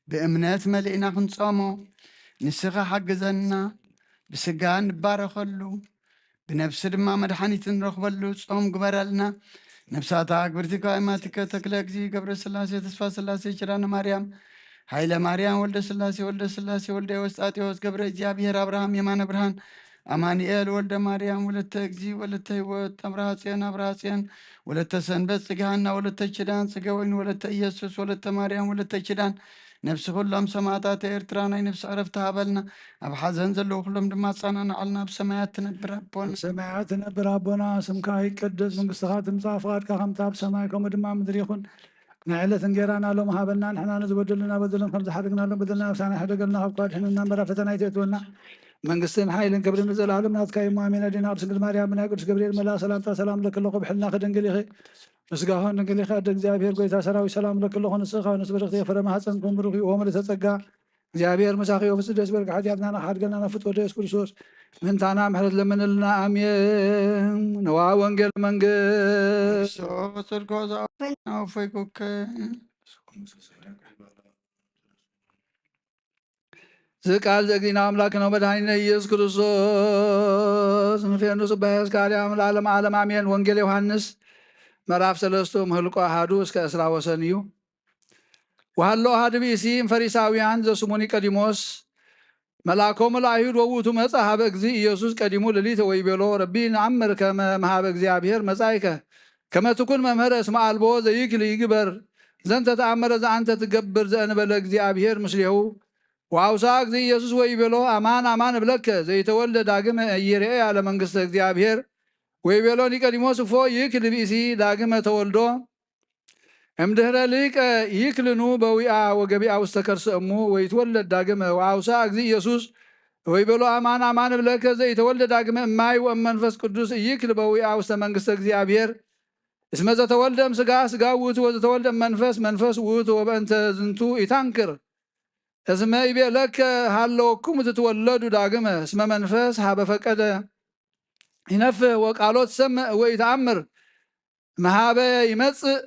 ብእምነት መሊእና ክንጾሞ ንስኻ ሓግዘና ብስጋ ንባረኸሉ ብነፍሲ ድማ መድሓኒት ንረኽበሉ ጾም ግበረልና። ነብሳታ ግብርቲ ካይማቲከ ተክለ እግዚእ ገብረ ስላሴ ተስፋ ስላሴ ጭራነ ማርያም ኃይለ ማርያም ወልደ ስላሴ ወልደ ወስጣቴዎስ ገብረ እግዚአብሔር አብርሃም የማነ ብርሃን አማኑኤል ወልደ ማርያም ወለተ እግዚ ወለተ ሕይወት አብርሃ ጽዮን ወለተ ሰንበት ጽጋሃና ወለተ ኪዳን ጽገ ወይን ወለተ ኢየሱስ ወለተ ማርያም ወለተ ኪዳን ነፍሲ ኩሎም ሰማዕታት ኤርትራ ናይ ነፍሲ ዕረፍቲ ሃበልና ኣብ ሓዘን ዘለዉ ኩሎም ድማ ጻናንዓልና ብሰማያት ትነብር ኣቦና ሰማያት ትነብር ኣቦና ስምካ ይቀደስ መንግስትኻ ትምጻእ ፍቃድካ ከምቲ ኣብ ሰማይ ከምኡ ድማ ምድሪ ይኹን ናይ ዕለት እንጀራና ሎም ሃበና ንሕና ንዝበደሉና በደሎም ከም ዝሓደግናሎም በደልና ኣብሳና ሕደገልና ካብ ኳድሕንና እምበራ ፈተና ይትእትወና መንግስትን ሓይልን ክብርን ዘለዓለም ናትካ እዩ ኣሜን። ኣዴና ቅድስት ማርያም ናይ ቅዱስ ገብርኤል መልኣክ ሰላምታ ሰላም ለክለኹ ብሕልና ክድንግል ኢኺ ምስጋሆን ድንግል ኢኻ ደ እግዚአብሔር ጎይታ ሰራዊት ሰላም ለክለኹ ንስኻ ንስ በረኽቲ የፈረ ማሕፀንኩም ብሩኽ እዩ ወምልዕተ ጸጋ እግዚአብሔር መሳኺ ፍጽ ደስ በልካ ሓጢአትና ሓድገና ናፍጥ ወደ ኢየሱስ ክርስቶስ ምንታና ምሕረት ለምንልና አሜን። ነዋ ወንጌል መንግስት ጽድቆ ዘአፈይኩከ ዝቃል ዘግዲና አምላክ ነው መድኃኒነ ኢየሱስ ክርስቶስ ንፌኑ ጽባሄ እስካርያም ለዓለም ዓለም አሜን። ወንጌል ዮሐንስ ምዕራፍ 3 ምህልቆ 1 እስከ 10 ወሰን እዩ። ወሃሎ አሐድ ብእሲ ፈሪሳውያን ዘስሙ ኒቆዲሞስ መልአኮሙ ለአይሁድ ወውእቱ መጽአ ሀበ እግዚእ ኢየሱስ ቀዲሙ ሌሊተ ወይቤሎ ረቢ ነአምር ከመ እምኀበ እግዚአብሔር መጻእከ ከመ ትኩን መምህረ እስመ አልቦ ዘይክል ይግበር ዘንተ ተአምረ ዘአንተ ትገብር ዘእንበለ እግዚአብሔር ምስሌሁ ወአውሳአ እግዚእ ኢየሱስ ወይቤሎ አማን አማን እብለከ ዘይተወልደ ዳግመ ኢይርኤ አለ መንግሥተ እግዚአብሔር ወይቤሎ ኒቆዲሞስ እፎ ይክል ብእሲ ዳግመ ተወልዶ እምድኅረ ሊቀ ይክልኑ በዊአ ወገቢአ ውስተ ከርሰ እሙ ወይትወለድ ዳግመ ወአውሳአ እግዚእ ኢየሱስ ወይቤሎ አማን አማን እብለከ ዘይተወልደ ዳግመ እማይ ወእመንፈስ ቅዱስ ይክል በዊአ ውስተ መንግሥተ እግዚአብሔር እስመ ዘተወልደ እምሥጋ ሥጋ ውእቱ ወዘተወልደ እመንፈስ መንፈስ ውእቱ ወበእንተ ዝንቱ ኢታንክር እስመ ይቤለከ ሃለወክሙ ትትወለዱ ዳግመ እስመ መንፈስ ሀበ ፈቀደ ይነፍህ ወቃሎት ሰምዕ ወኢተአምር መሃበ ይመጽእ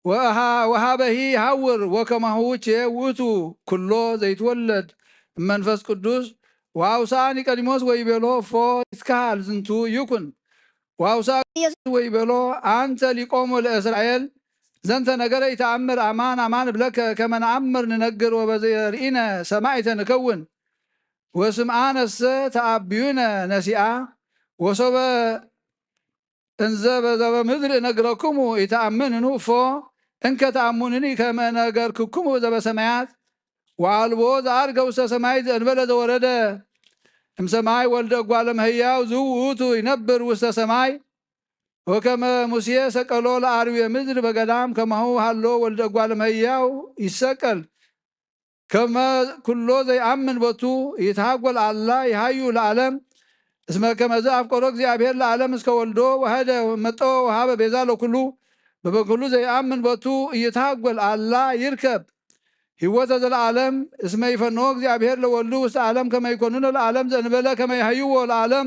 ወሃበሂ ይሃውር ወከማሁ ውእቱ ውእቱ ኩሎ ዘይትወለድ መንፈስ ቅዱስ ወአውሳአ ኒቆዲሞስ ወይቤሎ እፎ ይትከሃል ዝንቱ ይኩን ወአውሳአ ወይቤሎ አንተ ሊቆሙ ለእስራኤል ዘንተ ነገረ ይተአምር አማን አማን እብለከ ከመ ነአምር ንነግር ወበዘርኢነ ሰማዕተ ንከውን ወስምዓነሰ ተአብዩነ ነሲአ ወሶበ እንዘ በዘበ ምድር እነግረክሙ ይተአምንኑ እፎ እንከ ተአምኑኒ ከመ ነገርክክሙ ዘበሰማያት ወአልቦ ዘዐርገ ውስተ ሰማይ ዘእንበለ ዘወረደ እምሰማይ ወልደ እጓለ እመሕያው ዝውእቱ ይነብር ውስተ ሰማይ ወከመ ሙሴ ሰቀሎ ለአርዌ ምድር በገዳም ከማሁ ሃሎ ወልደ እጓለ እመሕያው ይሰቀል ከመ ኩሎ ዘይአምን ቦቱ ይትሃጐል አላ ይሃዩ ለዓለም እስመ ከመዝ አፍቀሮ እግዚአብሔር ለዓለም እስከ ወልዶ ወሀደ መጦ ወሀበ ቤዛ ለኩሉ በበኩሉ ዘይአምን ቦቱ ይትሃጐል አላ ይርከብ ሕይወተ ዘለዓለም እስመ ይፈንዎ እግዚአብሔር ለወልዱ ውስተ ዓለም ከመ ይኰንኖ ለዓለም ዘእንበለ ከመ ይሃይዎ ለዓለም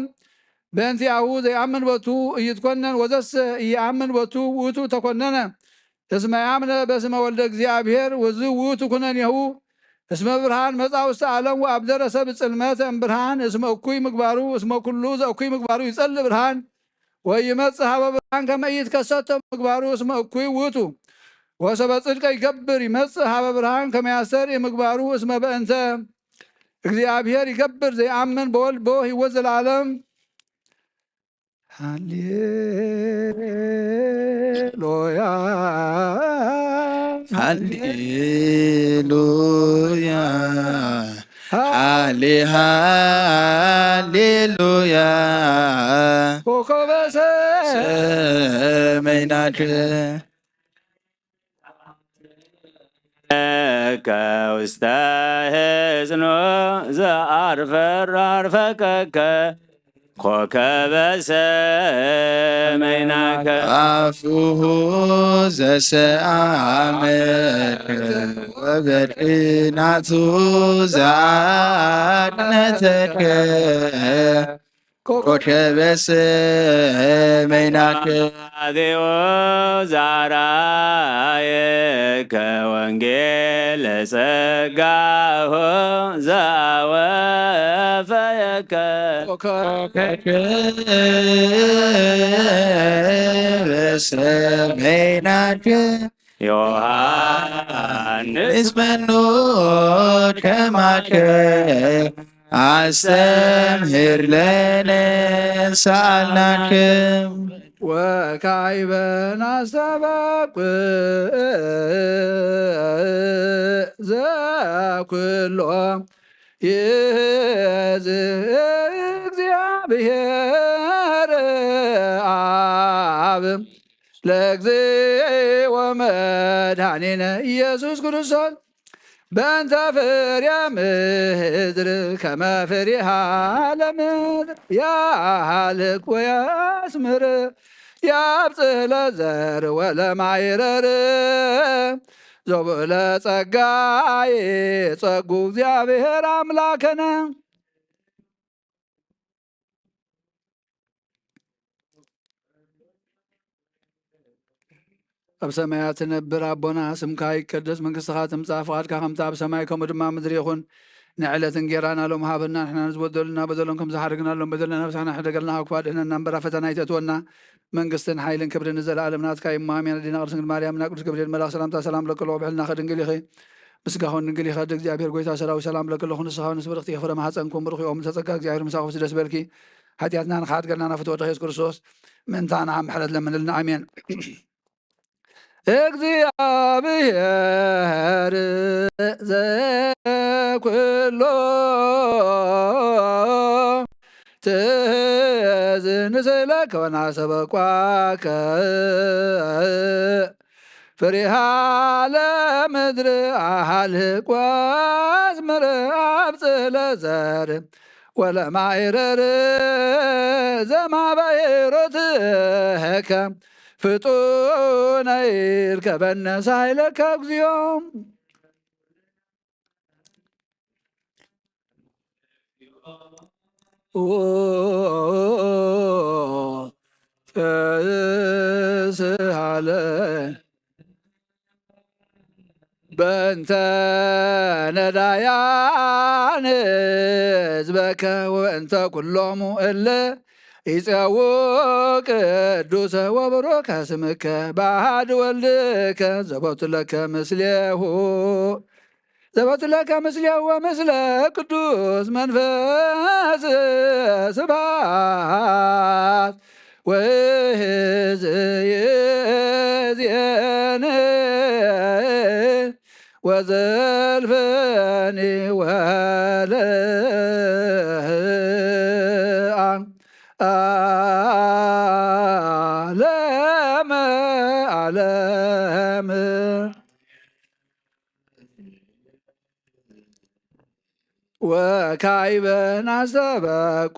በእንቲአሁ ዘይአምን ቦቱ ኢይትኰነን ወዘሰ ኢየአምን ቦቱ ውእቱ ተኰነነ እስመ ያምነ በስመ ወልደ እግዚአብሔር ወዝ ውእቱ ኩነኔሁ እስመ ብርሃን መጽአ ውስተ ዓለም ወአብደረ ሰብእ ጽልመተ እምብርሃን እስመ እኩይ ምግባሩ እስመ ኩሉ ዘእኩይ ምግባሩ ይጸልእ ብርሃን ወይመጽእ ሀበ ብርሃን ከመ ኢይትከሰተ ምግባሩ እስመ እኩይ ውእቱ ወሰበ ጽድቀ ይገብር ይመጽእ ሀበ ብርሃን ከመ ያስተርኢ ምግባሩ እስመ በእንተ እግዚአብሔር ይገብር ዘይአምን በወልድ ቦ ሕይወት ዘለዓለም ሃሌሉያ ሃሌሉያ ሃሌሉያ ኮከበ ሰማይናት ከውስተ ሕፅኖ ዘአርፈከ ኮከበ ሰማይናከ አፉሁ ዘሰአመከ ወበድናቱ ዘአድነተከ ኮከበ ሰማይናከ አዜዮ ዛራየከ ወንጌለ ጸጋሆ ዘአወፈየከ ኮከበ ሰማይናከ ዮሐንስ እስመኑ ከማከ አስተምህር ለነ ሳልናክም ወካዕበ ናስተበቅ ዘኩሎ ይእዝ እግዚአብሔር አብ ለእግዚእ ወመድኃኒነ ኢየሱስ ክርስቶስ በእንተ ፍሬ ምድር ከመ ፍሬሃ ለምድር ያህልቅ ወያስምር ያብጽሕ ለዘር ወለማይረር ዘቡእለ ጸጋዬ ጸጉ እግዚአብሔር አምላከነ ኣብ ሰማያት ትነብር ኣቦና ስምካ ይቀደስ መንግሥትኻ ትምጻእ ፈቃድካ ከምቲ ኣብ ሰማይ ከምኡ ድማ ምድሪ ይኹን ንዕለት እንጀራና ሎም ሃበና ንሕና ንዝበደሉና በደሎም ከም ዝሓደግናሎም በደለና ነብስና ሕደገልና ክፋድህነና እምበራ ፈተና ይተእትወና መንግስትን ሓይልን ክብርን ንዘለኣለም ናትካ እዩ ኣሜን። ኣዴና ቅድስት ድንግል ማርያም ና ቅዱስ ገብርኤል መልኣክ ሰላምታ ሰላም ለክሎ ብሕልና ከድንግል ኢኺ ምስጋኹን ድንግል ኢኸ እግዚኣብሔር ጎይታ ሰራዊ ሰላም ለክለኹ ንስኻ ንስብርክቲ የፍረ ማሕፀንኩም ብርኪኦም ተጸጋ እግዚኣብሔር ምሳኹ ደስ በልኪ ሓጢኣትና ንካሓድገልና ናፍትወደ ኢየሱስ ክርስቶስ ምእንታና ምሕረት ለምንልና ኣሜን። እግዚአብሔር ዘኩሎ ትእዝንስእለከ ወናሰበኳከ ፍሬሃ ለምድር አሃልቅ ወአዝምር አብጽሕ ለዘር ወለማይረር ዘማበይሮትከ ፍጡነ ይርከበነ ሳይለከ እግዚኦም ስሃለ በእንተ ነዳያን ህዝበከ ወእንተ ኩሎሙ እለ ይጸውዕ ቅዱሰ ወቡሩከ ስምከ በአሐድ ወልድከ ዘቦቱ ለከ ምስሌሁ ወምስለ ቅዱስ መንፈስ ስብሐት ወሕዝየዝየን ወዘልፈኒ ወለዓም ዓለመ ዓለም ወካዕበ ናስተበቅ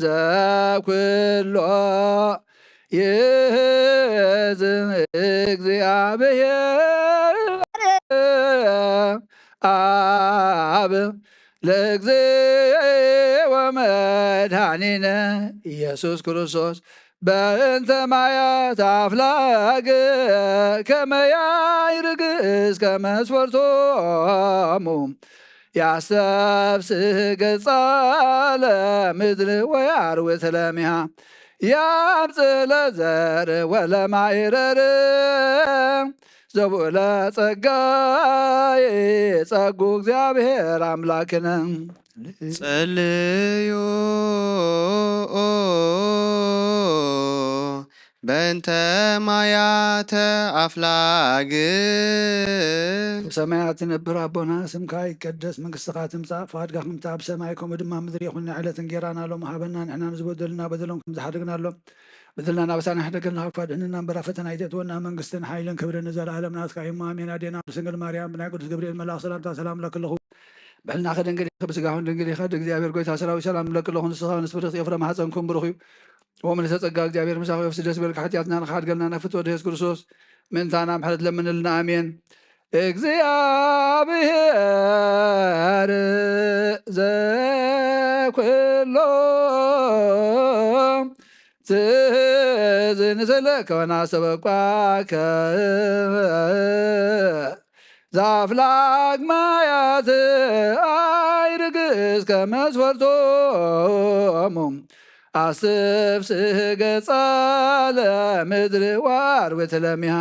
ዘኩሎ ይእዝ እግዚአብሔር አብ ለእግዚእ ወመድኃኒነ ኢየሱስ ክርስቶስ በእንተ ማያት አፍላግ ከመ ያዕርግ እስከ መስፈርቶሙ ያሰብስህ ገጸ ለምድር ወያርውዕ ለሚሃ ያብጽሕ ለዘር ወለማይረር ዘቡእለ ጸጋዬ ጸጉ እግዚአብሔር አምላክነ ጸልዩ በእንተ ማያተ አፍላግ ሰማያት ትነብር ኣቦና ስምካ ይቀደስ መንግሥትኻ ትምጻእ ፈቃድካ ከምቲ ኣብ ሰማይ ከምኡ ድማ ምድሪ ይኹን ዕለት እንጀራና ሎም ሃበና ንሕና ንዝበደሉና በደሎም ከም ዝሓደግናሎም በደልና ናበሳና ሕደገልና ክፋድህንና እምበራ ፈተና ይተእትወና መንግስትን ሓይልን ክብርን ንዘለኣለም ናትካ እዩ ኣሜን። ኣዴና ቅድስት ድንግል ማርያም ብናይ ቅዱስ ገብርኤል መልኣክ ሰላምታ ሰላም ለክለኹ ብሕልና ከድንግል ኢኸ ብስጋኹን ድንግል ኢኸ እግዚኣብሔር ጎይታ ሰራዊት ሰላም ለክለኹ ንስኻ ንስብርክቲ የፍረ ማሕፀንኩም ብሩኽ እዩ ወምልዕተ ጸጋ እግዚአብሔር ምሳኹ የፍሲ ደስ በልካ ሓጢኣትና ንካሓድገልና ናፍትወደ ኢየሱስ ክርስቶስ ምእንታና ምሕረት ለምንልና ኣሜን። እግዚአብሔር ዘኩሎ ትእዝንስእለከ ወናሰበኳከ ዘአፍላግ ማያት አይርግ እስከ መስፈርቶሙ አስፍስህ ገጸ ለምድር ዋርዌተ ለሚሃ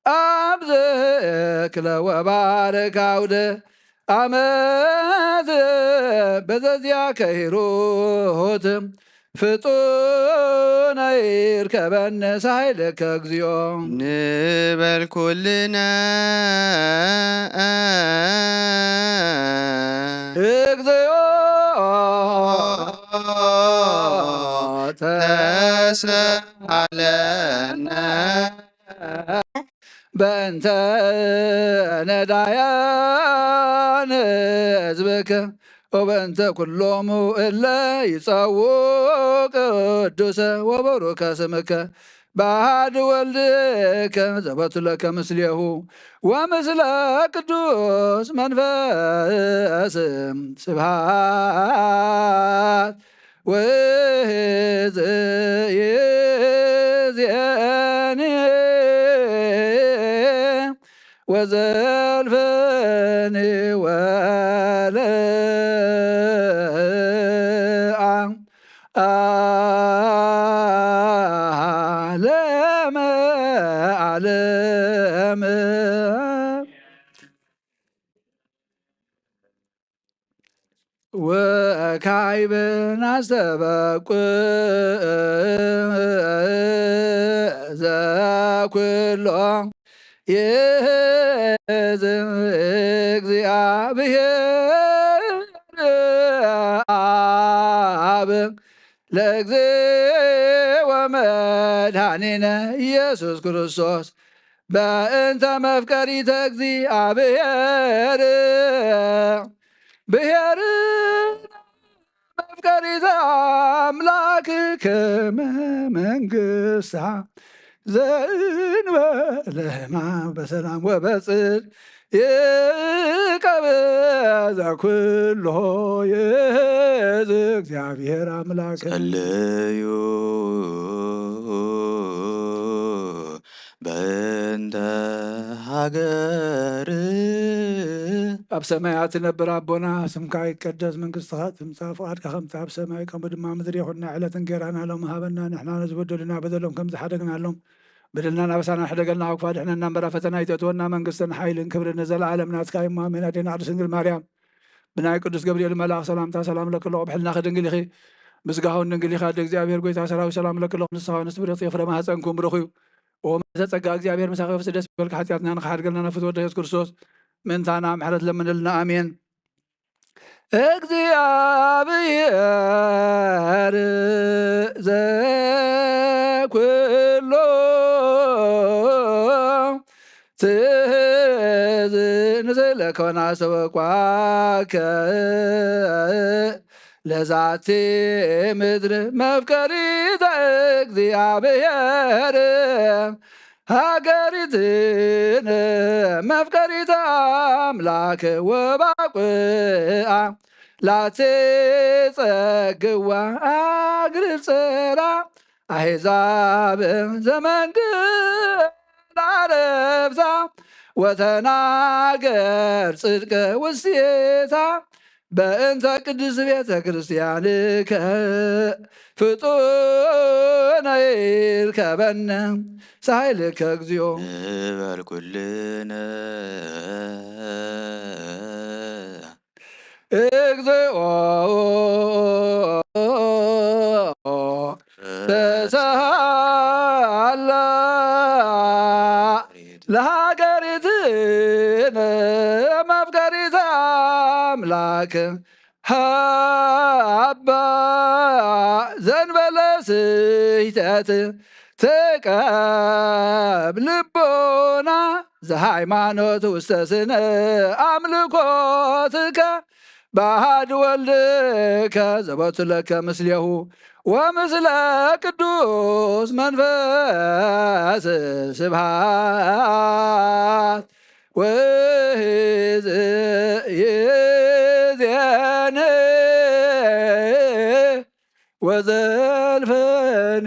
አብዝክለ ወባረክ አውደ አመት በዘዚያ ከሂሩት ፍጡነ ይርከበነ ሳይለከ እግዚኦ ንበል ኩልነ እግዚኦ ተሰአለነ በእንተ ነዳያን ህዝብከ ወበእንተ ኩሎሙ እለ ይጸውዕ ቅዱሰ ወቡሩከ ስምከ በአሐድ ወልድከ ዘበቱ ለከ ምስሌሁ ወምስለ ቅዱስ መንፈስ ስብሐት ወይእዜኒ ወዘልፈኒ ወለዓለመ ዓለም ወካዕብን አስተበቁዕ ዘኩሎ ይእዝዝ እግዚአብሔር አብ ለእግዚእ ወመድኃኒነ ኢየሱስ ክርስቶስ በእንተ መፍቀሪተ እግዚአብሔር ብሔር መፍቀሪተ አምላክ ከመ መንግሥታ ዘእንበለ ሕማም በሰላም ወበጽድቅ ይቀበዛ ኩሎ ይእዝ እግዚአብሔር አምላክ ጸልዩ በእንተ ሀገር ኣብ ሰማያት ትነብር ኣቦና ስምካ ይትቀደስ መንግሥትኻ ትምጻእ ፈቃድካ ከምቲ ኣብ ሰማይ ከምኡ ድማ ምድሪ ይኹን ዕለት እንጀራና ሎም ሃበና ንሕና ንዝበደሉና በደሎም ከም ዝሓደግናሎም በደልና ናበሳና ሕደገልና ኣብ ክፋ ድሕነና እምበራ ፈተና ይተእትወና መንግስትን ሓይልን ክብርን ዘለዓለም ናትካ እዩ ኣሜን። ኣዴና ቅድስት ድንግል ማርያም ብናይ ቅዱስ ገብርኤል መልኣክ ሰላምታ ሰላም ለክሎ ብሕልና ክድንግል ኢኺ ምስጋውን ድንግል ኢኻ ደ እግዚኣብሔር ጎይታ ሰራዊት ሰላም ለክሎ ንስኻ ንስብረት ፍረ ማህፀንኩም ብርኹ እዩ ወመተጸጋ እግዚኣብሔር ምሳኺ ፍስ ደስ ይበልካ ሓጢኣትና ንኽሓድገልና ነፍት ወደ ኢየሱስ ክርስቶስ ምንታና ምሕረት ለምንልና ኣሜን። እግዚአብሔር ዘኩሎ ትእዝዝ ለከና ሰበቋከ ለዛቲ ምድር መፍቀሪተ እግዚአብሔር ሀገሪትን መፍቀሪተ አምላክ ወባቁአ ላቴ ጸግዋ አግርር ጽራ አሕዛብ ዘመንግሥት አረብሳ ወተናገር ጽድቀ ውስቴታ በእንተ ቅድስ ቤተ ክርስቲያንከ ፍጡነ ይርከበነ ሳይልከ እግዚኦ ንበል ኩልነ እግዚኦ ተሳሃላ ለሀገሪትነ መፍቀሪተ አምላክ ሃባ ዘንበለ ስሕተት ትቀብ ልቦና ዘሃይማኖት ውስተ ስነ አምልኮትከ በአሐድ ወልድከ ዘቦቱ ለከ ምስሌሁ ወምስለ ቅዱስ መንፈስ ስብሐት ወይእዜኒ ወዘልፈኒ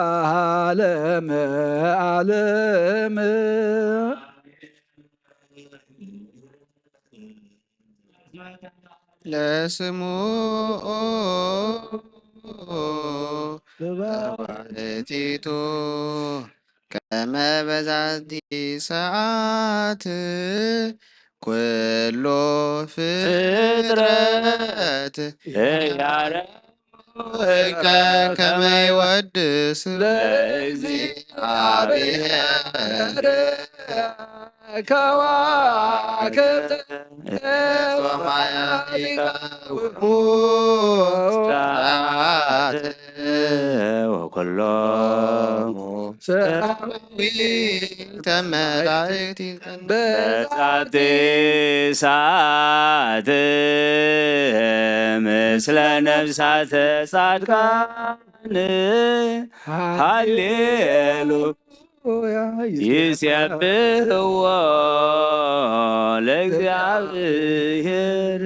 ወለዓለመ ዓለም ለስሙ ባሕቲቱ ከመ በዛቲ ሰዓት ኩሎ ፍጥረት ሕገ ከመ ይወድስ ለእግዚአብሔር ከዋክብት ወማያይቀውሙ ወኩሎሙ ሰራዊተ መላእክት በዛቲ ሰዓት ምስለ ነፍሳተ ጻድቃን ሃሌሉ ይሴብሕዎ ለእግዚአብሔር።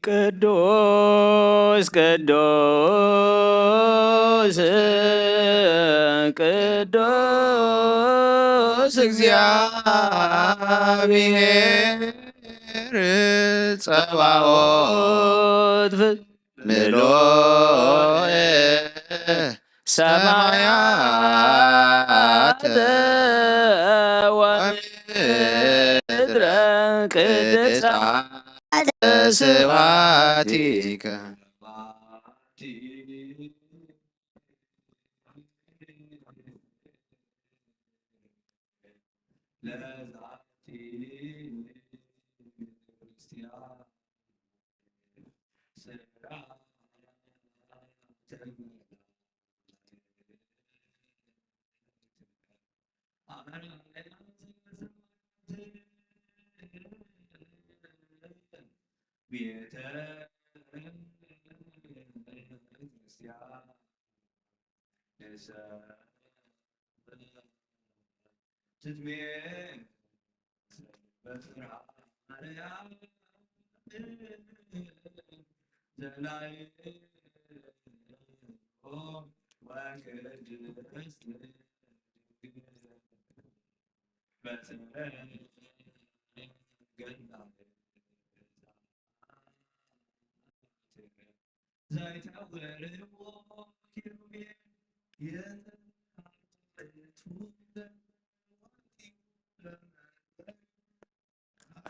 ቅዱስ ቅዱስ ቅዱስ እግዚአብሔር ጸባኦት ምሎእ ሰማያት ወምድረ ቅድሳት ስብሐቲከ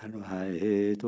አንዋሄቶ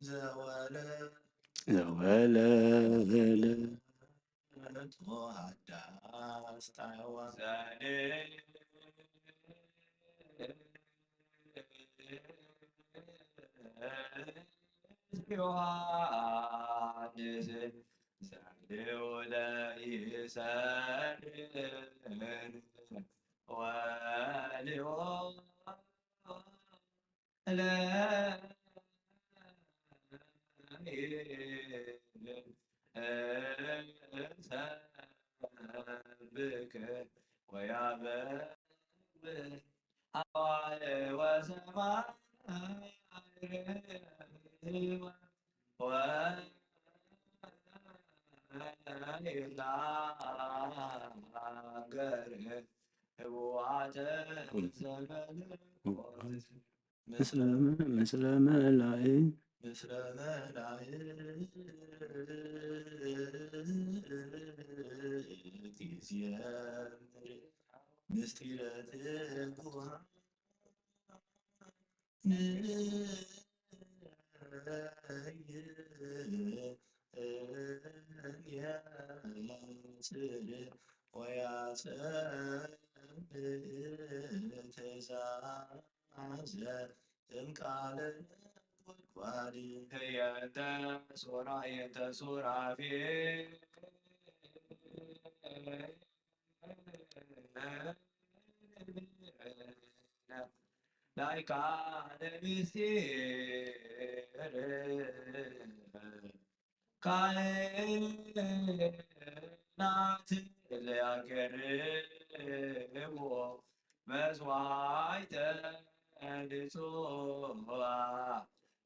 ዘወለ ምስለ መላእክት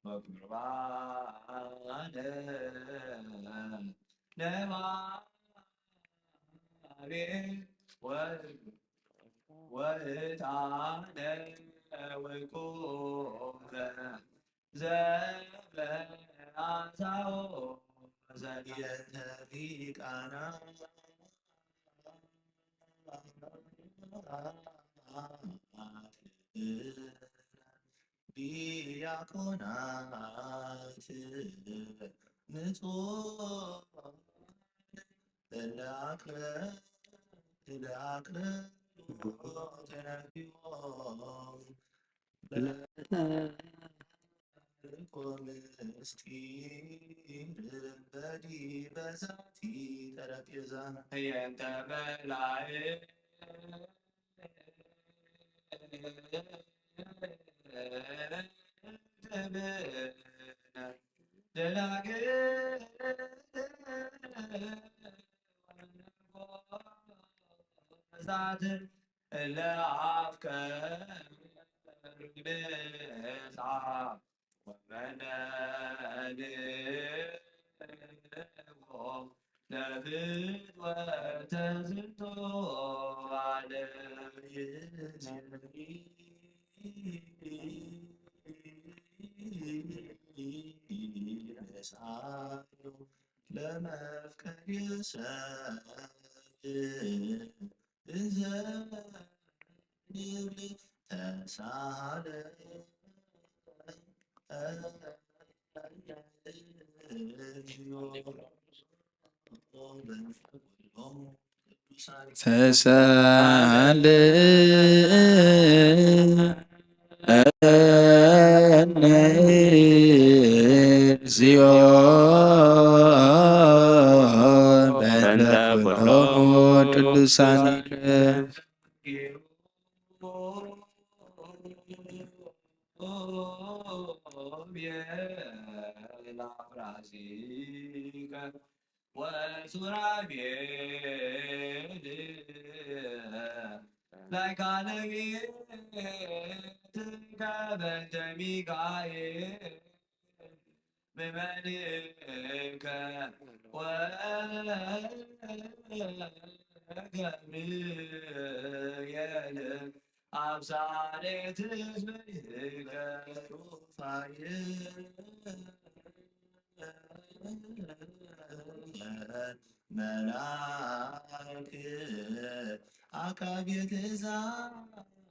ወቁርባነ ነባቤ ወዕጣነ ወቁመ ዘበአሳዎ ዘዲየተ ሊቃና ዲያቆናት ንጹሕ እላክለ ምስጢር በዲበ ዛቲ ጠረጴዛ ህየንተ በላዕ ደናግል ወነጎሳት እለ አፍቀሩ ንጻ ወመነንዎ ለፍትወተ ዝንቶ ዓለም ሳዩ ለመፍቀድ ሰብ እንዘ ንብል ተሳለ ተሳለ እግዚኦ በእንተ ኩሎሙ ቅዱሳኒከ ወሱራቤል ላይካነ ቤትከ በእንተ ሚካኤል በመልከ ወገብርኤል አብሳሬ ትዝብከ መላክ አቃቤ ትእዛዝ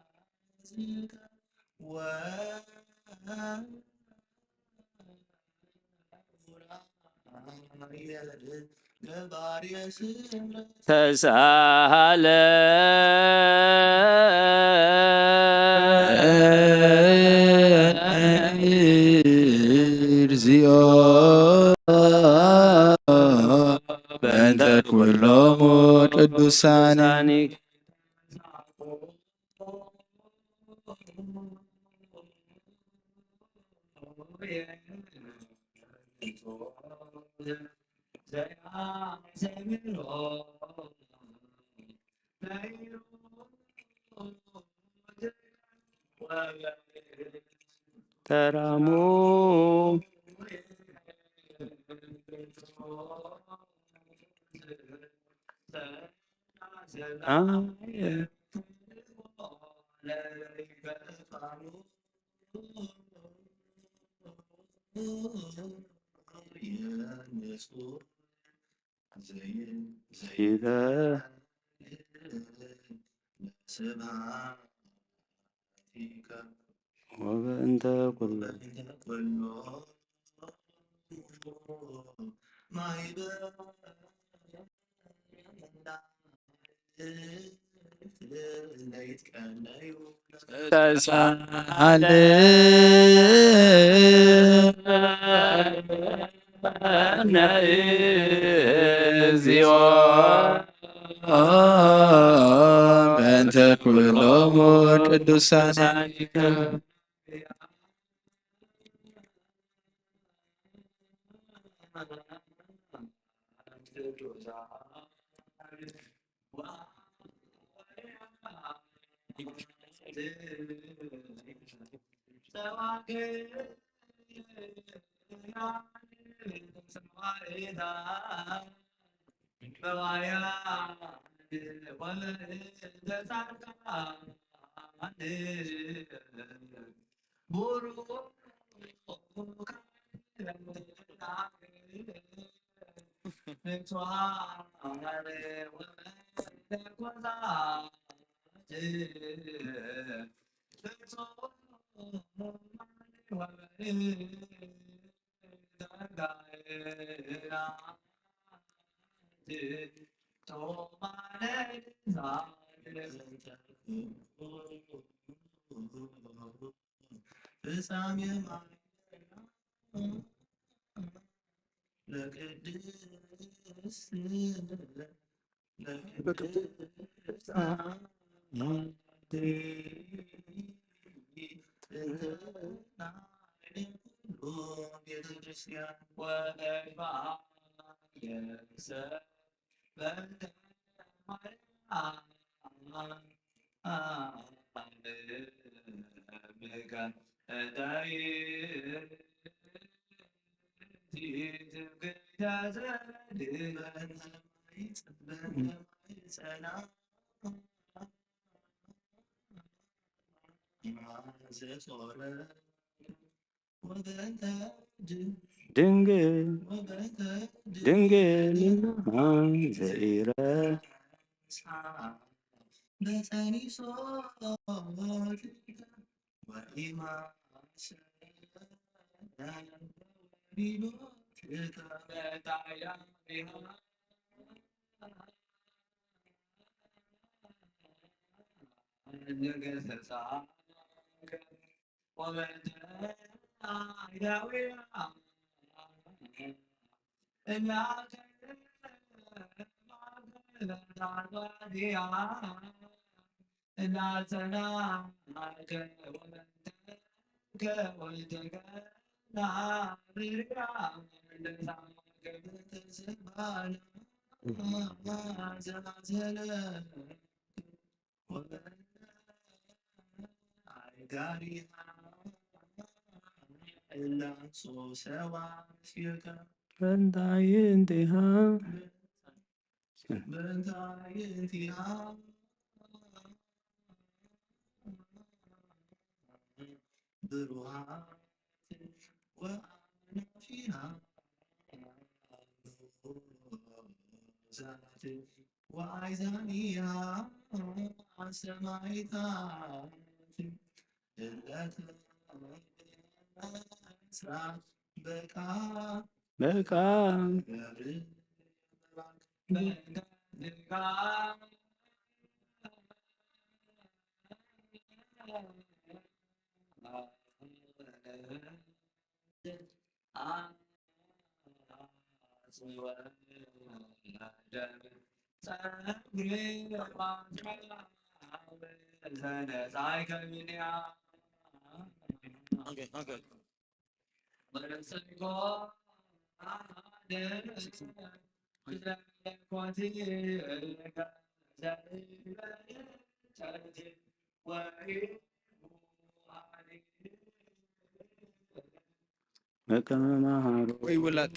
ገባሬ ስምረት ተሳለ እግዚኦ በእንተ ኩሎሙ ቅዱሳኒከ ተራሙ ዘይተ ወበእንተ ኩሎ ተሳለ እግዚኦ በእንተ ኩሎሙ ቅዱሳኒከ ድንግል ድንግልና ዘኢረ ፈንታይንቲሃ በቃ መቀመማሃሮ ወይ ውላቴ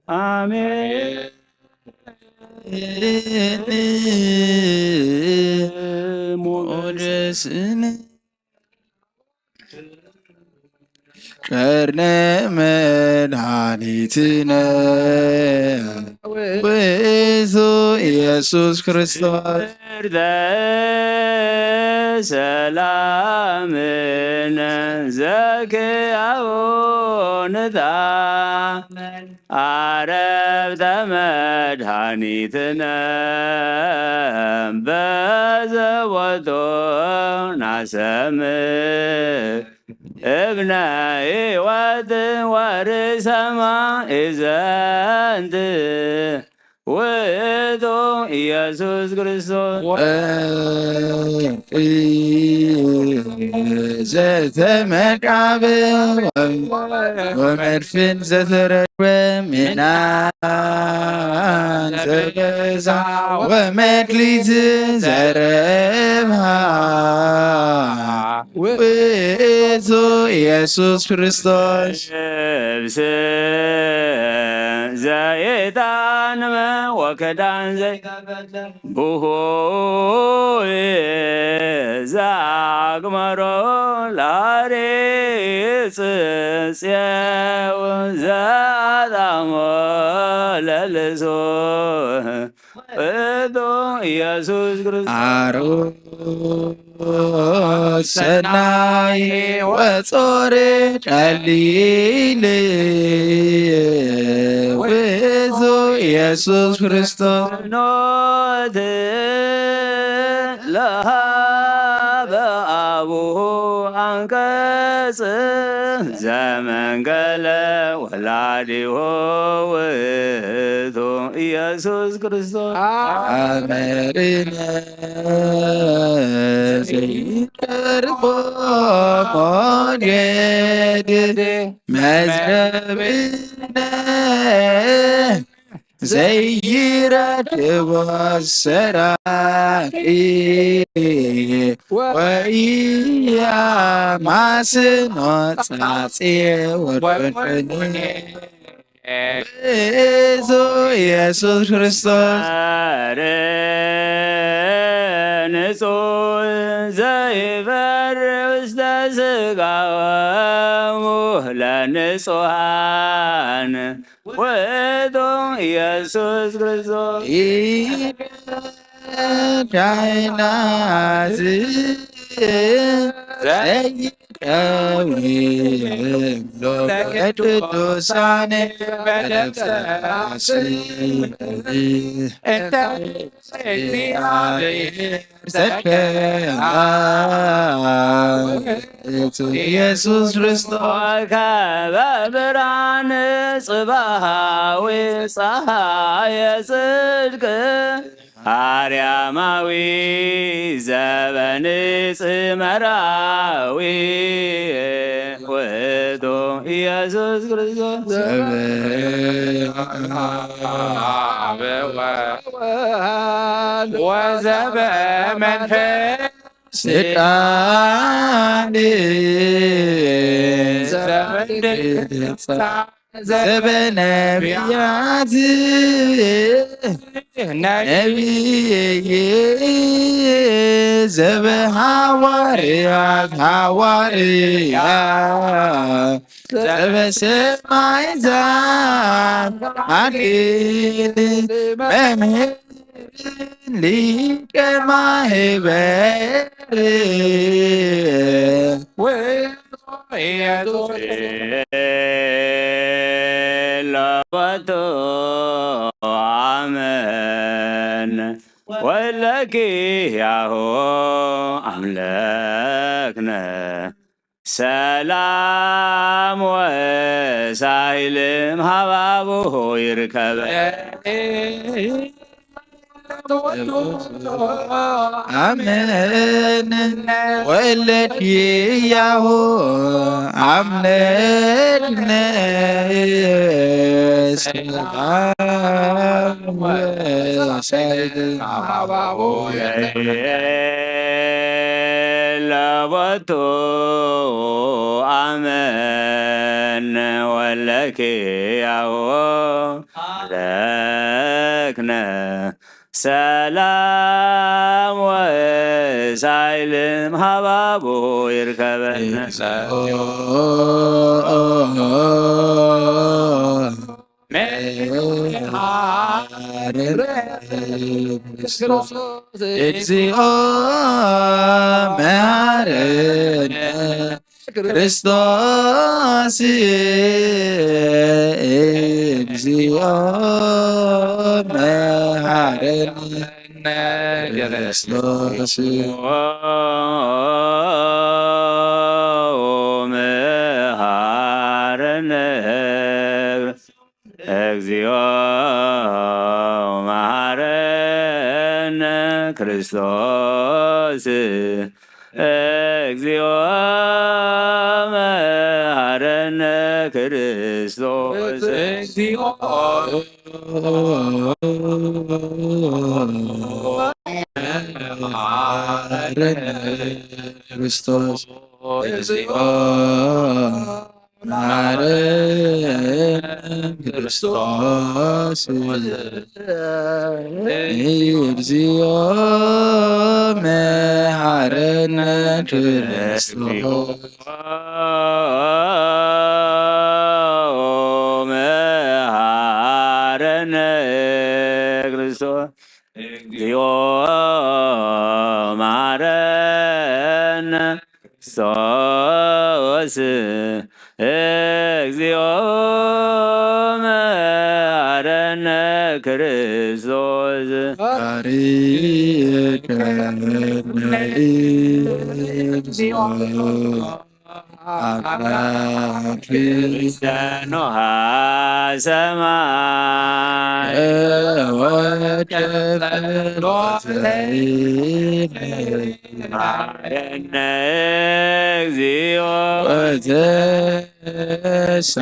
አሜን ሞደስን ቸርነ መድኃኒትነ ውእቱ ኢየሱስ ክርስቶስ ሰላምነ ዘክያው ንታ አረብተ መድኃኒትነ በዘቦቶ ናሰምዕ እብነ ሕይወት ወርእሰማ ኢዘንት ውእቱ ኢየሱስ ክርስቶስ ዘተመቃብእ ወመድፍን ዘተረክበ ምናን ዘበዛ ወመክሊት ዘረብሃ ውእቱ ኢየሱስ ክርስቶስ ልብስ ዘይጣንመ ወከዳን ብሁይ ዘአግመሮ ላሬጽ ጽየው ዘአጣሞ ለልሶ ውእቱ ኢየሱስ ክርስቶስ አሮስ ሰናይ ወጾር ጨሊል ውእቱ ኢየሱስ ክርስቶስ ኖት ለሃበ አቡሁ አንቀጽ ዘመንገለ ወላዲሁ ውእቱ ኢየሱስ ክርስቶስ አመርነ ዘይቀርቦ ሞጌድ መዝገብነ ዘይረክቦ ሰራቂ ወኢያማስኖ ጻጼ ወርቁንቁኔ ውእቱ ኢየሱስ ክርስቶስ ንጹሕ ዘይበር ውስተ ሥጋሆሙ ለንጹሐን ውእቱ ኢየሱስ ክርስቶስ ካህናት ዘይቀውም ቅዱሳን በነፍስ እንተ ኢየሱስ ክርስቶስ ከበብርሃን ጽባሃዊ ፀሐየ ጽድቅ አርያማዊ ዘበንጽ መራዊ ውእቱ ኢየሱስ ክርስቶስ ወዘበመንፈስ ስልጣን ዘበነቢያት ነቢይ ዘበሐዋርያት ሐዋርያ ዘበሰማዕታት አክሊል መምህር ሊቀ ማህበር ለወቶ አመን ወለኪያሁ አምለክነ ሰላም ወሳይልም ሀባብሁ ይርከበ አሜን ወለኪያሁ አምለክነ ሰላም ወሳይልም ሀባብሁ ለወቶ አመን ወለኪያሁ አምለክነ ሰላም ሳይልም ሀባቦ ይርከበነ እግዚኦ መሐረነ ክርስቶስ እግዚኦ መሐረነ ክርስቶስ መሐረነ እግዚኦ መሐረነ ክርስቶስ እግዚኦ መሐረነ ክርስቶስ እግዚኦ መሐረነ ክርስቶስ እግዚኦ መሐረነ ክርስቶስ እግዚኦ መሐረነ ክርስቶስ መሐረነ ክርስቶስ እግዚኦ መሐረነ ክርስቶስ እግዚኦ መሐረነ ክርስቶስ ክርስቲያኖሃ ሰማይ መሐረነ እግዚኦ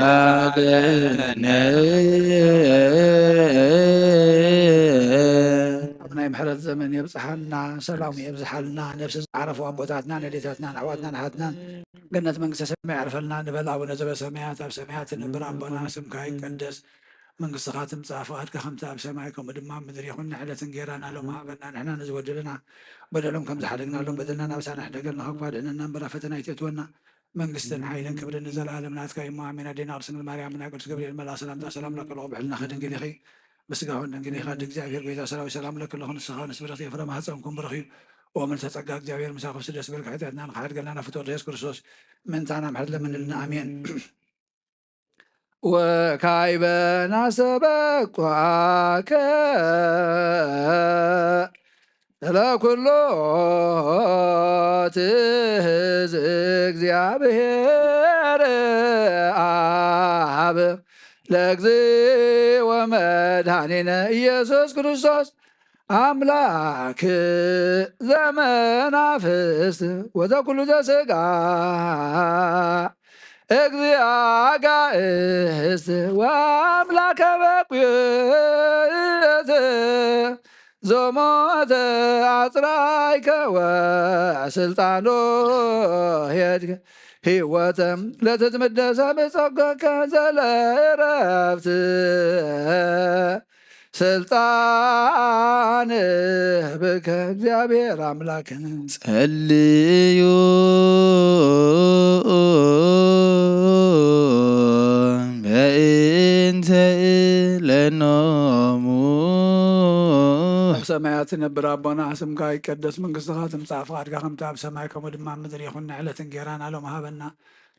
ወተሳለነ ናይ ምሕረት ዘመን የብፅሓልና ሰላሙ የብዝሓልና ነብሲ ዝዓረፉ ኣቦታትና ነዴታትና ኣሕዋትና ናሓትናን ገነት መንግስተ ሰማይ ያዕርፈልና ንበል ኣቡነ ዘበሰማያት ኣብ ሰማያት ንብር ኣቦና ስምካ ይቀደስ መንግስትኻ ትምፃእ ፍቃድካ ከምቲ ኣብ ሰማይ ከምኡ ድማ ምድሪ ይኹን ንዕለት እንጀራና ሎም ሃበና ንሕና ንዝበደለና በደሎም ከም ዝሓደግናሎም በደልና ናብሳና ሕደገልና ከ ድህነና እምበራ ፈተና ይትእትወና መንግስትን ሓይልን ክብርን ንዘለኣለም ናትካ እሞ ኣሜን። ኣዴና ቅድስት ማርያም ናይ ቅዱስ ገብርኤል መልኣክ ሰላምታ ሰላም ለከልኹ ብሕልና ከድንግል ኢኺ ብስጋውን ድንግል ኢኻ እግዚኣብሔር ጎይታ ሰራዊት ሰላም ለክለኹ ንስኻውን ስብረት የፍረ ማህፀንኩም ብረኽዩ ወምልተ ጸጋ እግዚአብሔር ምሳኹ ደስ በልካ ኃጢአትና ንኻድገልና ፍትወት ኢየሱስ ክርስቶስ ምንታና ምሕረት ለምንልና አሜን። ወካይበና ሰበኳከ ለኩሎ ትእዝ እግዚአብሔር አብ ለእግዚእ ወመድኃኒነ ኢየሱስ ክርስቶስ አምላክ ዘመናፍስት ወዘኩሉ ዘሥጋ እግዚአ ጋእስት ወአምላከ በኩየት ዞሞተ አጽራይከ ወስልጣኖ ሄድከ ሕይወተም ለትትምደሰ ብጸጋከ ዘለዕረፍት ስልጣን ብከ እግዚአብሔር አምላክን ጸልዩ በእንተ ለኖሙ ሰማያት ነብር አቦና ስምካ ይቀደስ መንግስትኻ ትምጻእ ፍቃድካ ከምቲ ኣብ ሰማይ ከምኡ ድማ ምድሪ ይኹን ንዕለት እንጀራና ሎም ሃበና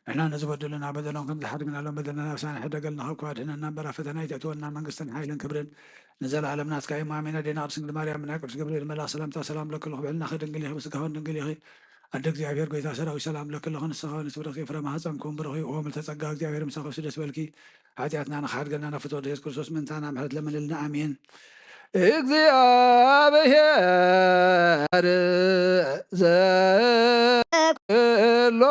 ንሕና ንዝበደሉና በደሎም ከም ዝሓድግናሎም በደልና ናብሳና ሕደገልና ከ ድህነና እምበራ ፈተና ይትእትወና መንግስትን ሓይልን ክብርን ንዘለኣለም ናትካ እዩ ኣሜን። ኣዴና ቅድስት ድንግል ማርያም ናይ ቅዱስ ገብርኤል መልኣክ ሰላምታ ሰላም ለክልኹ ብዕልና ድንግል ኢኺ ብስጋውን ድንግል ኢኺ ኣደ እግዚአብሔር ጎይታ ሰራዊት ሰላም ለክልኹ ንስኻውን ስብረት ፍረ ማህፀንኩም ብረኺቡ ምልተ ጸጋ እግዚአብሔር ምሳኹ ደስ በልኪ ኃጢአትና ንኻድገልና ፍትወት ኢየሱስ ክርስቶስ ምንታና ምሕረት ለምንልና አሜን። እግዚአብሔር ዘኩሎ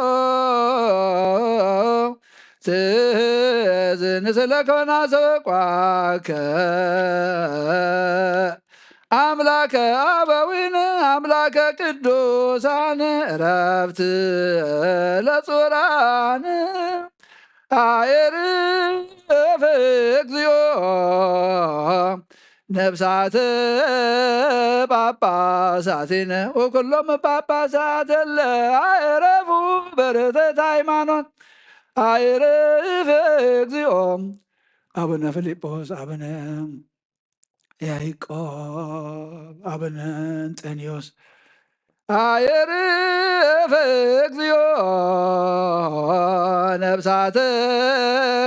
ትእዝንስለከና ሰቋከ አምላከ አበዊነ አምላከ ቅዱሳን ዕረፍት ለጹራን አየርፍ እግዚኦ ነብሳት ጳጳሳቲነ ወኩሎም ጳጳሳት ለአዕረፉ በርትዕት ሃይማኖት አይርፍ እግዚኦም አቡነ ፊልጶስ አቡነ ያዕቆብ አቡነ እንጠንዮስ አይርፍ እግዚኦ ነብሳት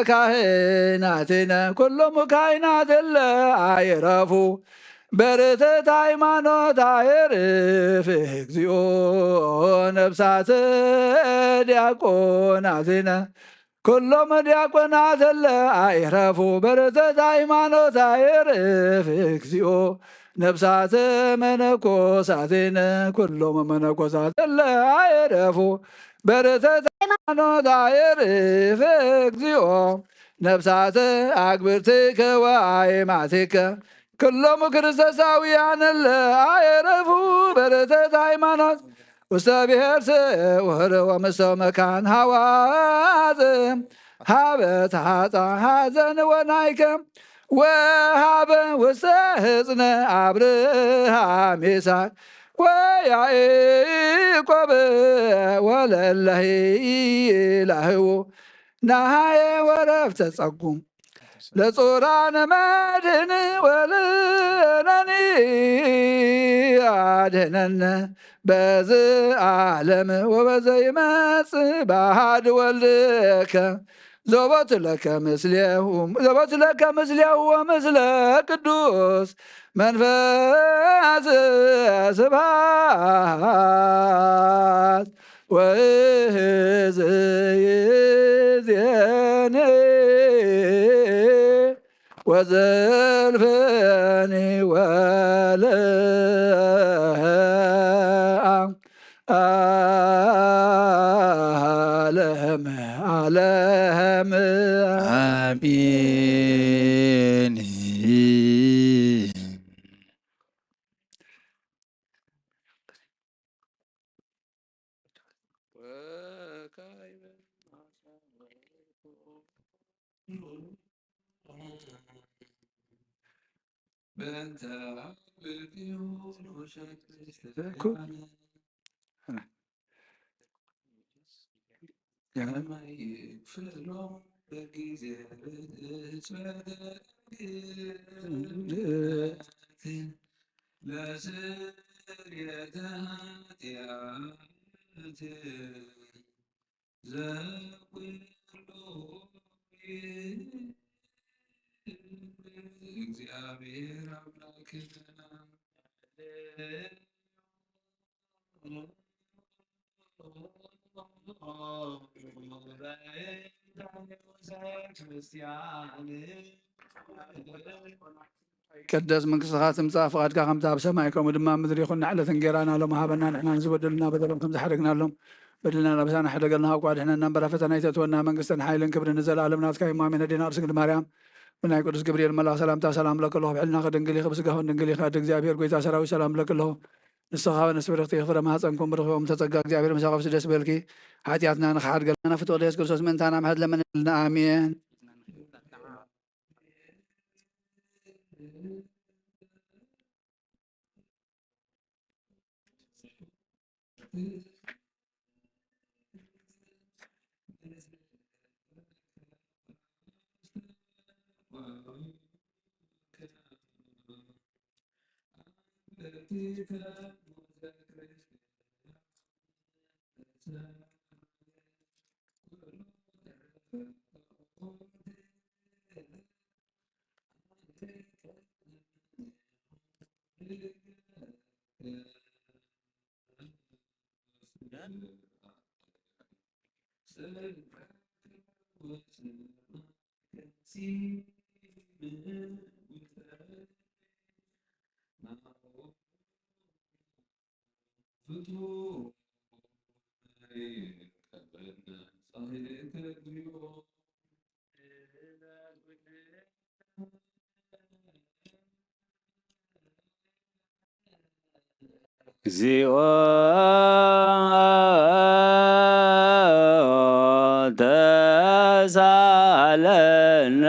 ካህናትነ ኩሎም ካህናት አይረፉ በርትዕት ሃይማኖት አይርፍ እግዚኦ ነብሳት ዲያቆናትነ ኩሎም ዲያቆናት አይረፉ በርትዕት ሃይማኖት አይርፍ እግዚኦ ነብሳት መነኮሳትነ ኩሎም መነኮሳት አይረፉ በርትዕት ሃይማኖት አይርፍ እግዚኦ ነብሳት አግብርትከ ወአእማትከ ኩሎም ክርስቶሳውያን አይረፉ በርትዕት ሃይማኖት ውስተ ብሔርስ ውህር ወምስተ መካን ሐዋዝ ሀበ ታጻ ሐዘን ወናይከ ወሀበ ውስተ ህፅነ አብርሃም ይስሐቅ ወያዕቆብ ወለእለ ኢላህው ናሃየ ወረፍተ ጸጉም ለጾራነ መድህን ወልነኒ አድኅነነ በዝ ዓለም ወበዘይመጽእ በአሐድ ወልድከ ዘቦቱ ለከ ምስሌሁ ወምስለ ቅዱስ መንፈስ ስብሐት ወእዝየኒ ወዘልፈኒ ወለዓለመ ዓለም አሜን። እግዚአብሔር አምላክና ቅደስ መንግሥትኻ ትምጻእ ፍቓድካ ከምቲ ኣብ ሰማይ ከምኡ ድማ ምድሪ ይኹን ንዕለት እንጀራናሎም ሃበና ንሕና ዝበደሉና በደሎም ከም ዝሓደግናሎም በደልና ናበሳና ሕደገልና ካብ ጓድሕና እምበራ ፈተና ይተትወና መንግስትን ሓይልን ክብርን ንዘለኣለም ናትካ እዩ ኣሜን። ኣዴና ቅድስት ድንግል ማርያም ብናይ ቅዱስ ገብርኤል መልኣክ ሰላምታ ሰላም ለክለሆ ብዕልና ከድንግል ኢኸ ብስጋሆን ድንግል ኢኸ ድ እግዚኣብሔር ጎይታ ሰራዊት ሰላም ለክለሆ ንስኻ ነስ ብርክቲ ክፍረ ማህፀንኩም ብርክቦም ተፀጋ እግዚኣብሔር ምሳቐብሲ ደስ በልኪ ሓጢኣትና ንክሓድ ገለና ፍትወ ኢየሱስ ክርስቶስ ምእንታና ምሕድ ለመንልና ኣሜን። እግዚኦ ተሳለነ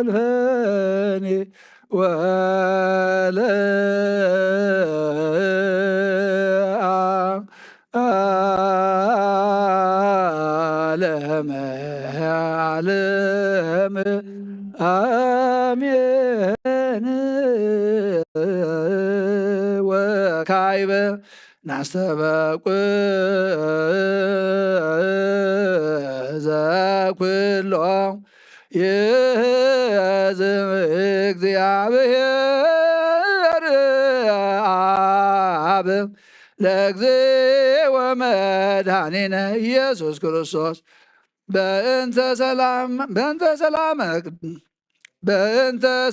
وزلفني ولا عالم عالم آمين وكعب نستبق ذا كله يزم እግዚአብሔር አብ ለእግዚእ ወመድኃኒነ ኢየሱስ ክርስቶስ በእንተ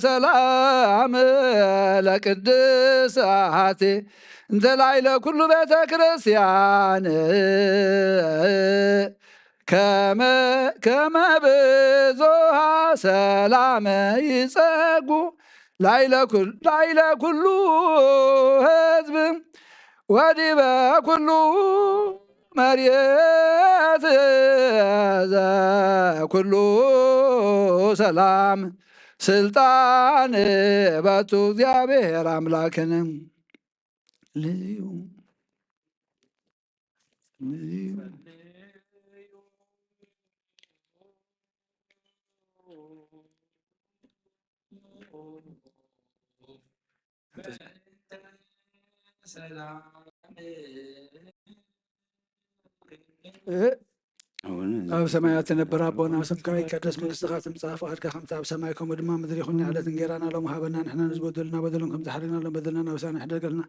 ሰላም ለቅድሳት እንተ ላዕለ ኩሉ ቤተ ክርስቲያን ከመ ብዙኃ ሰላም ይጸጉ ላዕለ ኩሉ ሕዝብ ወዲበ ኩሉ መሬት ዘኩሉ ሰላም ስልጣን በቱ እግዚአብሔር አምላክን ልዩ ኣብ ሰማያት ነበር ኣቦና ስምካ ይቀደስ መንግስትኻ ትምጻእ ፈቃድካ ከምቲ ኣብ ሰማይ ከምኡ ድማ ምድሪ ይኹን ዕለት እንጀራና ሎም ሃበና ንሕና ንዝበደሉና በደሎም ከም ዝሓደግናሎም በደልና ናብሳና ሕደገልና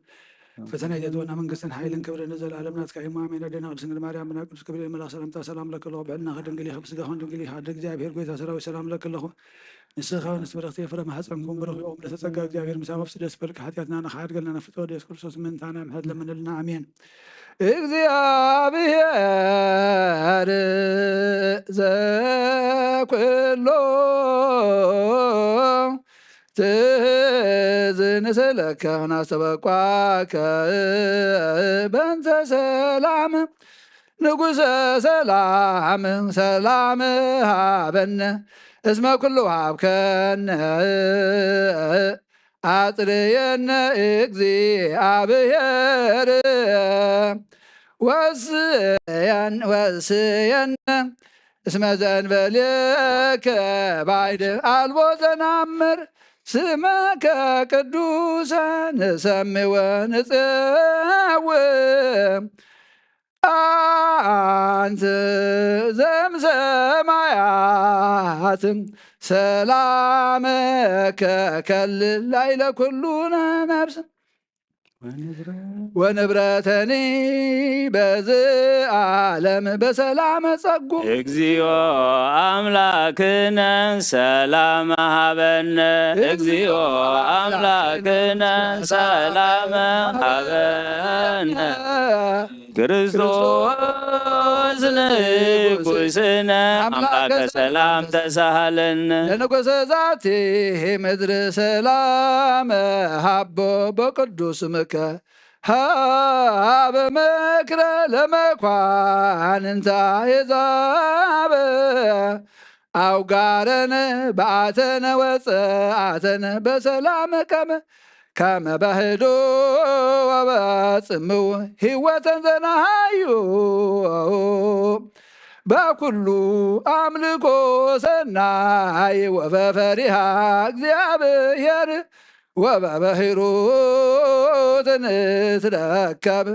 ፈተና ይተትወና መንግስትን ሓይልን ክብርን ንዘለዓለም ናትካ እዩ ኣሜን። ኣዴና ቅድስት ድንግል ማርያም ብና ቅዱስ ገብርኤል መልኣክ ሰላምታ ሰላም ለከ ኣለኹ ብዕልና ከድንግል ኢኸ ብስጋኹን ድንግል ኢኻ ደ እግዚኣብሔር ጎይታ ሰራዊት ሰላም ለከ ኣለኹ ንስኻ ንስ በረኽቲ የፍረ ማሕፀንኩም ብረኺኦም ለተጸጋ እግዚኣብሔር ምሳብ ኣብሲ ደስ በልካ ሓጢኣትና ንኸሓድገልና ነፍቶ ኢየሱስ ክርስቶስ ምንታና ምሕረት ለምንልና ኣሜን። እግዚአብሔር ዘኩሎ ትዝንስለከ ናስተበቋከ በእንተ ሰላም ንጉሰ ሰላም ሰላም ሃበነ እስመ ኩሉ ሃብከነ አጽርየነ እግዚአብሔር ወስየነ እስመ ዘእንበሌከ ባዕድ አልቦ ዘናምር ስመከ ቅዱሰ ንሰምዕ ወንጽውዕ አንተ ዘምሰማያት ሰላመከ ከልል ላዕለ ኩሉ ነፍስ ወንብረተኒ በዝዓለም በሰላመ ጸጉ እግዚኦ አምላክነ ሰላም ሀበነ እግዚኦ አምላክነ ሰላም ሀበነ ክርስቶስ ንጉሥነ አምላከ ሰላም ተሳሃለነ ለንጉሠ ዛቲ ምድር ሰላም ሃቦ በቅዱስ ምከ ሃበ መክረ ለመኳንንታ አሕዛብ አውጋረነ በአተነ ወፀአተነ በሰላም ከመ ባህዶ ወበጽምው ሕይወተን ዘናሃዩ በኩሉ አምልኮ ሰናይ ወበፈሪሃ እግዚአብሔር ወበባሕሩ ትንትረከብ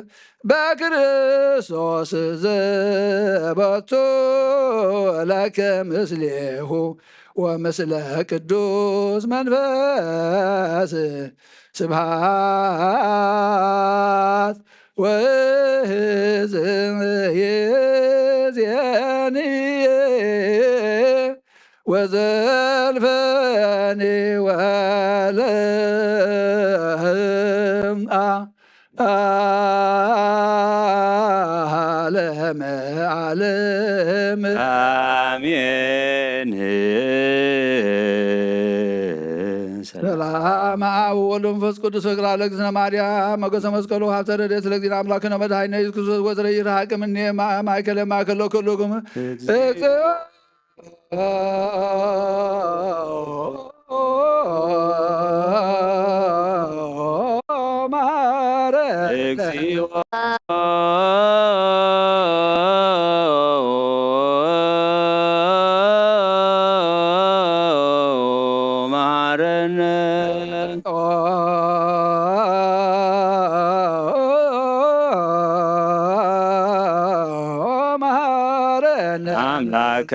በክርስቶስ ዘበቶ ለከ ምስሌሁ ወምስለ ቅዱስ መንፈስ ስብሐት ወሕዝየንየ ወዘልፈኒ ወለህም ዓለመ ዓለም አሜን። ሰላም አብ ወወልድ ወመንፈስ ቅዱስ ወግራ ለእግዝእትነ ማርያም ሞገሰ መስቀሉ ሀብተ ረድኤት ለእግዚእነ አምላክነ መድኃኒነ ኢየሱስ ክርስቶስ ወዘረ ይርሐቅ እምኔ ማእከለ ማእከሎ ኩሎክሙ እግዚኦ እግዚኦ መሐረነ መሐረነ አምላከ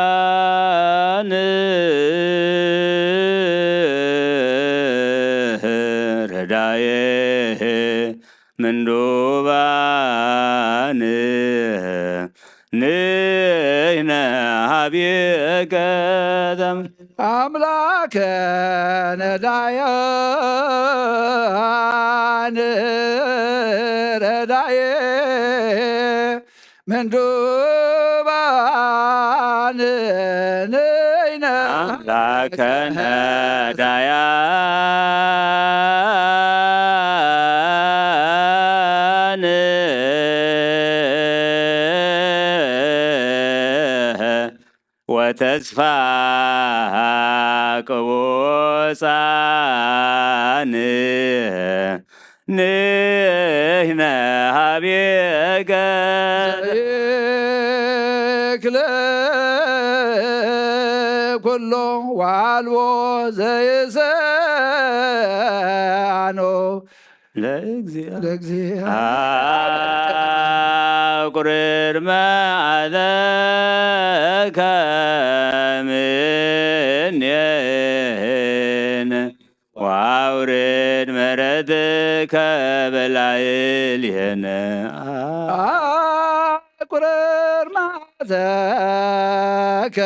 ነዳያን ረዳዬ ምንዱባን ንሕነ ሀቤከ አምላከ ነዳያን ረዳዬ ምንዱባን ንሕነ አምላከ ነዳያን ወተስፋ ቅቡፃን ንሕነ ሀቤከ ይክለ ኩሎ ዋልዎ ዘይሰአኖ አቁርር መዓለከ እምኔነ ወአውርድ ምሕረትከ በላዕሌነ አቁርር መዓልተከ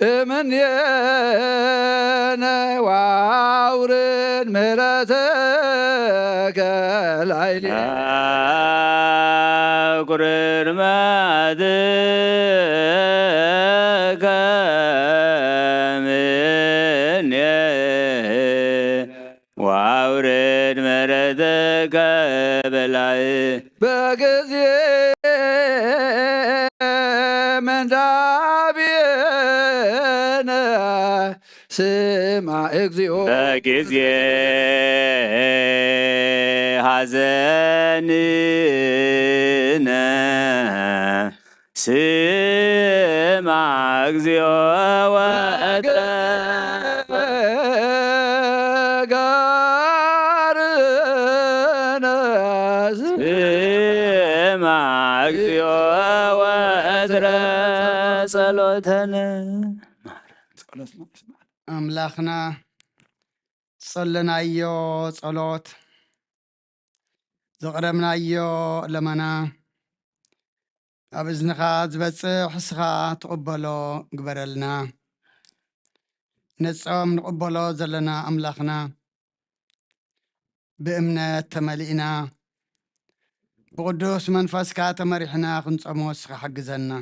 እምኔነ ወአውርድ ምሕረትከ ላዕሌነ አቁርር መዓልተከ እምኔነ ወአውርድ ምሕረትከ በላዕሌነ በጊዜ ምንዳቤነ ስማ እግዚኦ በጊዜ ሐዘንነ ስማ እግዚኦ ጋርነ ስማ እግዚኦ ወእትረ ጸሎተነ አምላኽና ጸለናዮ ጸሎት ዘቕረብናዮ ለመና ኣብ እዝንኻ ዝበፅሕ እስኻ ትቕበሎ ግበረልና ነጾም ንቕበሎ ዘለና ኣምላኽና ብእምነት ተመሊእና ብቅዱስ መንፈስካ ተመሪሕና ክንጾሞ እስኻ ሓግዘና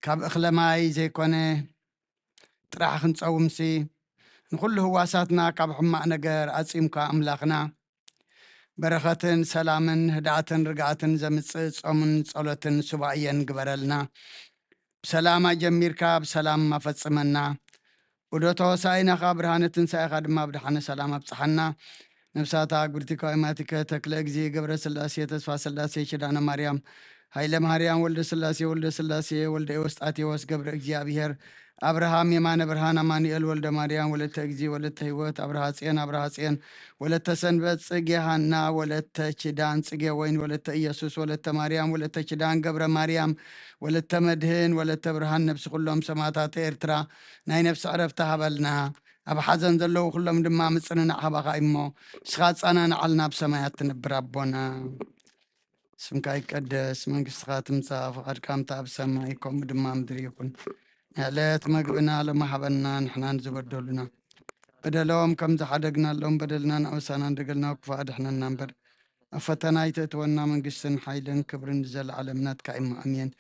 ካብ እኽለማይ ዘይኮነ ጥራሕ ክንጸውምሲ ንኩሉ ህዋሳትና ካብ ሕማቕ ነገር ዓፂምካ ኣምላኽና በረኸትን ሰላምን ህድኣትን ርግኣትን ዘምፅእ ጾምን ጸሎትን ሱባኤን ግበረልና ብሰላም ጀሚርካ ብሰላም ኣፈጽመና ወዶቶ ሳይናኻ ብርሃነ ትንሣኤኻ ድማ ብድሓነ ሰላም ኣብፅሓና ነብሳታ ጉርቲካ ኢማቲከ ተክለ እግዚእ ገብረ ስላሴ ተስፋ ስላሴ ሽዳነ ማርያም ኃይለ ማርያም ወልደ ሥላሴ ወልደ ኤዎስጣቴዎስ ገብረ እግዚአብሔር አብርሃም የማነ ብርሃን አማኑኤል ወልደ ማርያም ወለተ እግዚ ወለተ ሕይወት አብርሃ ጼን ወለተ ሰንበት ጽጌ ሐና ወለተ ኪዳን ጽጌ ወይን ወለተ ኢየሱስ ወለተ ማርያም ወለተ ኪዳን ገብረ ማርያም ወለተ መድህን ወለተ ብርሃን ነብሲ ኩሎም ሰማዕታት ኤርትራ ናይ ነብሲ ዕረፍቲ ሃበልና ኣብ ሓዘን ዘለዉ ኩሎም ድማ ምፅንናዕ ሃባኻ እሞ እስኻ ፃናንዓልና ብሰማያት ትንብር ኣቦና ስምካ ይቀደስ መንግስትኻ ትምፃእ ፈቃድካ ኣብ ሰማይ ከምኡ ድማ ምድሪ ይኩን ዕለት መግብና ለማሃበና ንሕናን ዝበደሉና በደሎም ከም ዝሓደግናሎም በደልና ንኣውሳና እንደገልና ክፉ ኣድሕነና እምበር ኣብ ፈተና ይተእትወና መንግስትን ሓይልን ክብርን ዘለዓለም ናትካ ኢሞ ኣሜን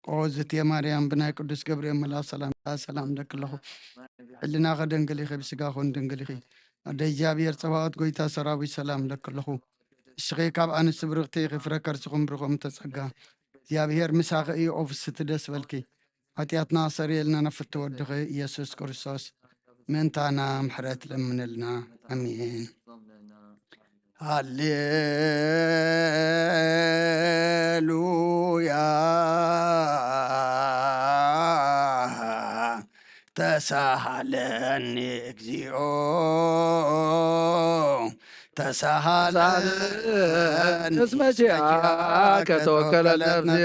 ቆዝት የማርያም ብናይ ቅዱስ ገብርኤል መልኣክ ሰላም ለክለኹ ሕልና ከደንግል ኢኺ ብስጋ ኹን ድንግል ኢኺ ኣደ እግዚኣብሔር ፀባኦት ጎይታ ሰራዊት ሰላም ለክለኹ እስኺ ካብ ኣንስቲ ብርኽቲ ኢኺ ፍረ ከርስኹም ብርኾም ተጸጋ እግዚኣብሔር ምሳኺ እዩ ኦፍስቲ ደስ በልኪ ኃጢአትና ሰሪየልና ነፍቲ ወድኺ ኢየሱስ ክርስቶስ ምንታና ምሕረት ለምንልና አሜን ሃሌሉያ ተሳሃለኒ እግዚኦ ተሳሃለኒ እስመ ዚአከ ተወከለ ነፍሴ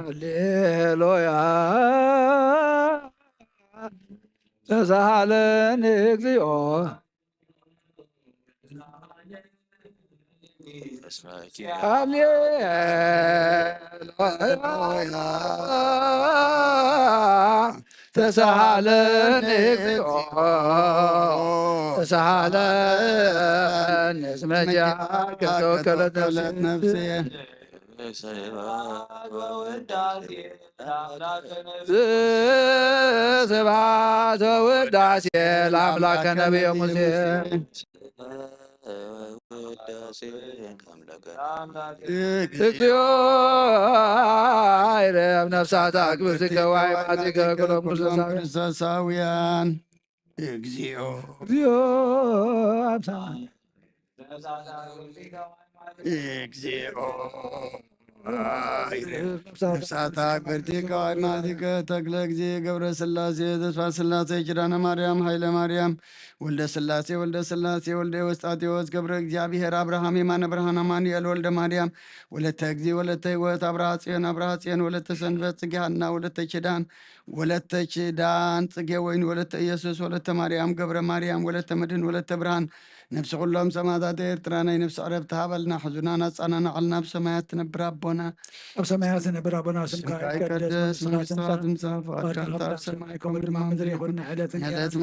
ሃሌሉያ ተሳሃለኒ እግዚኦ ተሳሃለኒ እግዚኦ ተሳሃለኒ እስመ ዚአከ ተወከለ ነፍሴ ስብሐት ወውዳሴ ለአምላከ ነቢየ ሙሴ እግዚኦ አይረብ ነፍሳት አክብርቲከ ወአይማቲከ ኩሎም ክርስቶሳውያን እግዚኦ እግዚኦ ነፍሳት አክብርቲከ ወአይማቲከ ተክለ ጊዜ ገብረ ሥላሴ ተስፋ ሥላሴ ኪዳነ ማርያም ኃይለ ማርያም ወልደ ሥላሴ ወልደ ኤዎስጣቴዎስ ገብረ እግዚአብሔር አብርሃም የማነ ብርሃን አማኑኤል ወልደ ማርያም ወለተ እግዚ ወለተ ሕይወት አብርሃ ጼን ወለተ ሰንበት ጽጌ ሐና ወለተ ኪዳን ጽጌ ወይን ወለተ ኢየሱስ ወለተ ማርያም ገብረ ማርያም ወለተ መድህን ወለተ ብርሃን ነፍሲ ኩሎም ሰማዕታት ኤርትራ ናይ ነፍሲ ዕረፍቲ ሃበልና ሕዙናን ኣጻናንዓልና ብሰማያት ትነብር ኣቦና ኣብ ሰማያት ትነብር ኣቦና ስምካ ይቀደስ መንግስትኻ ትምጻእ ፈቃድካ ኣብ ሰማይ ከምኡ ድማ ምድሪ ይኹን ዕለት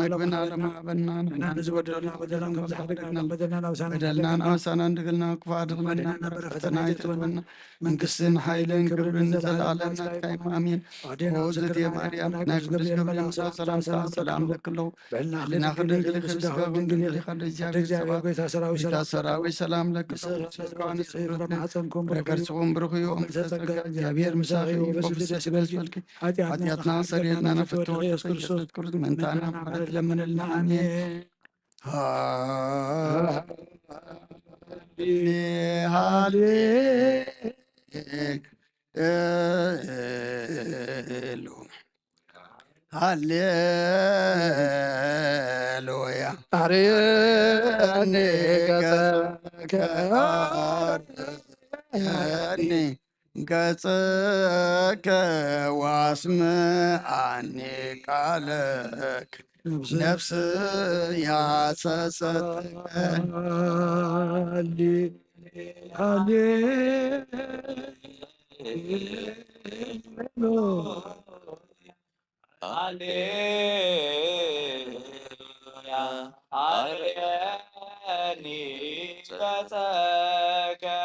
መግብና ለማሃበና ንሕና ንዝበደሉና በደልና ከም ዝሓደግና በደልና ኣውሳና እንድግልና ክፉ ኣድሕነና ፈተና ይተወና መንግስትን ሓይልን ክብርን ዘለዓለም ናትካ ኢሞ ኣሜን ኦዝት የማርያም ናይ ቅዱስ ገብርኤል ሰላም ለክለኹ ሕሊና ክድንግል ኢኺ ስጋ ድንግል ኢኺ እግዚአብሔር ጌታ ሰራዊት ሰላም ለክለኹ ከርስኹም ብሩኽ እዩ እግዚአብሔር ምሳኺ እዩ ደስ ይበልኪ ኃጢአትና ሰሪየልና ነፍቲ ኢየሱስ ክርስቶስ መንታና ምሕረት ለምንልና አሜን ሃሌሉያ አርየኒ ገጽከ ወአስምዓኒ ቃለከ ነፍስ ያሰሰትከ Alleluia, Ariani, Gataka,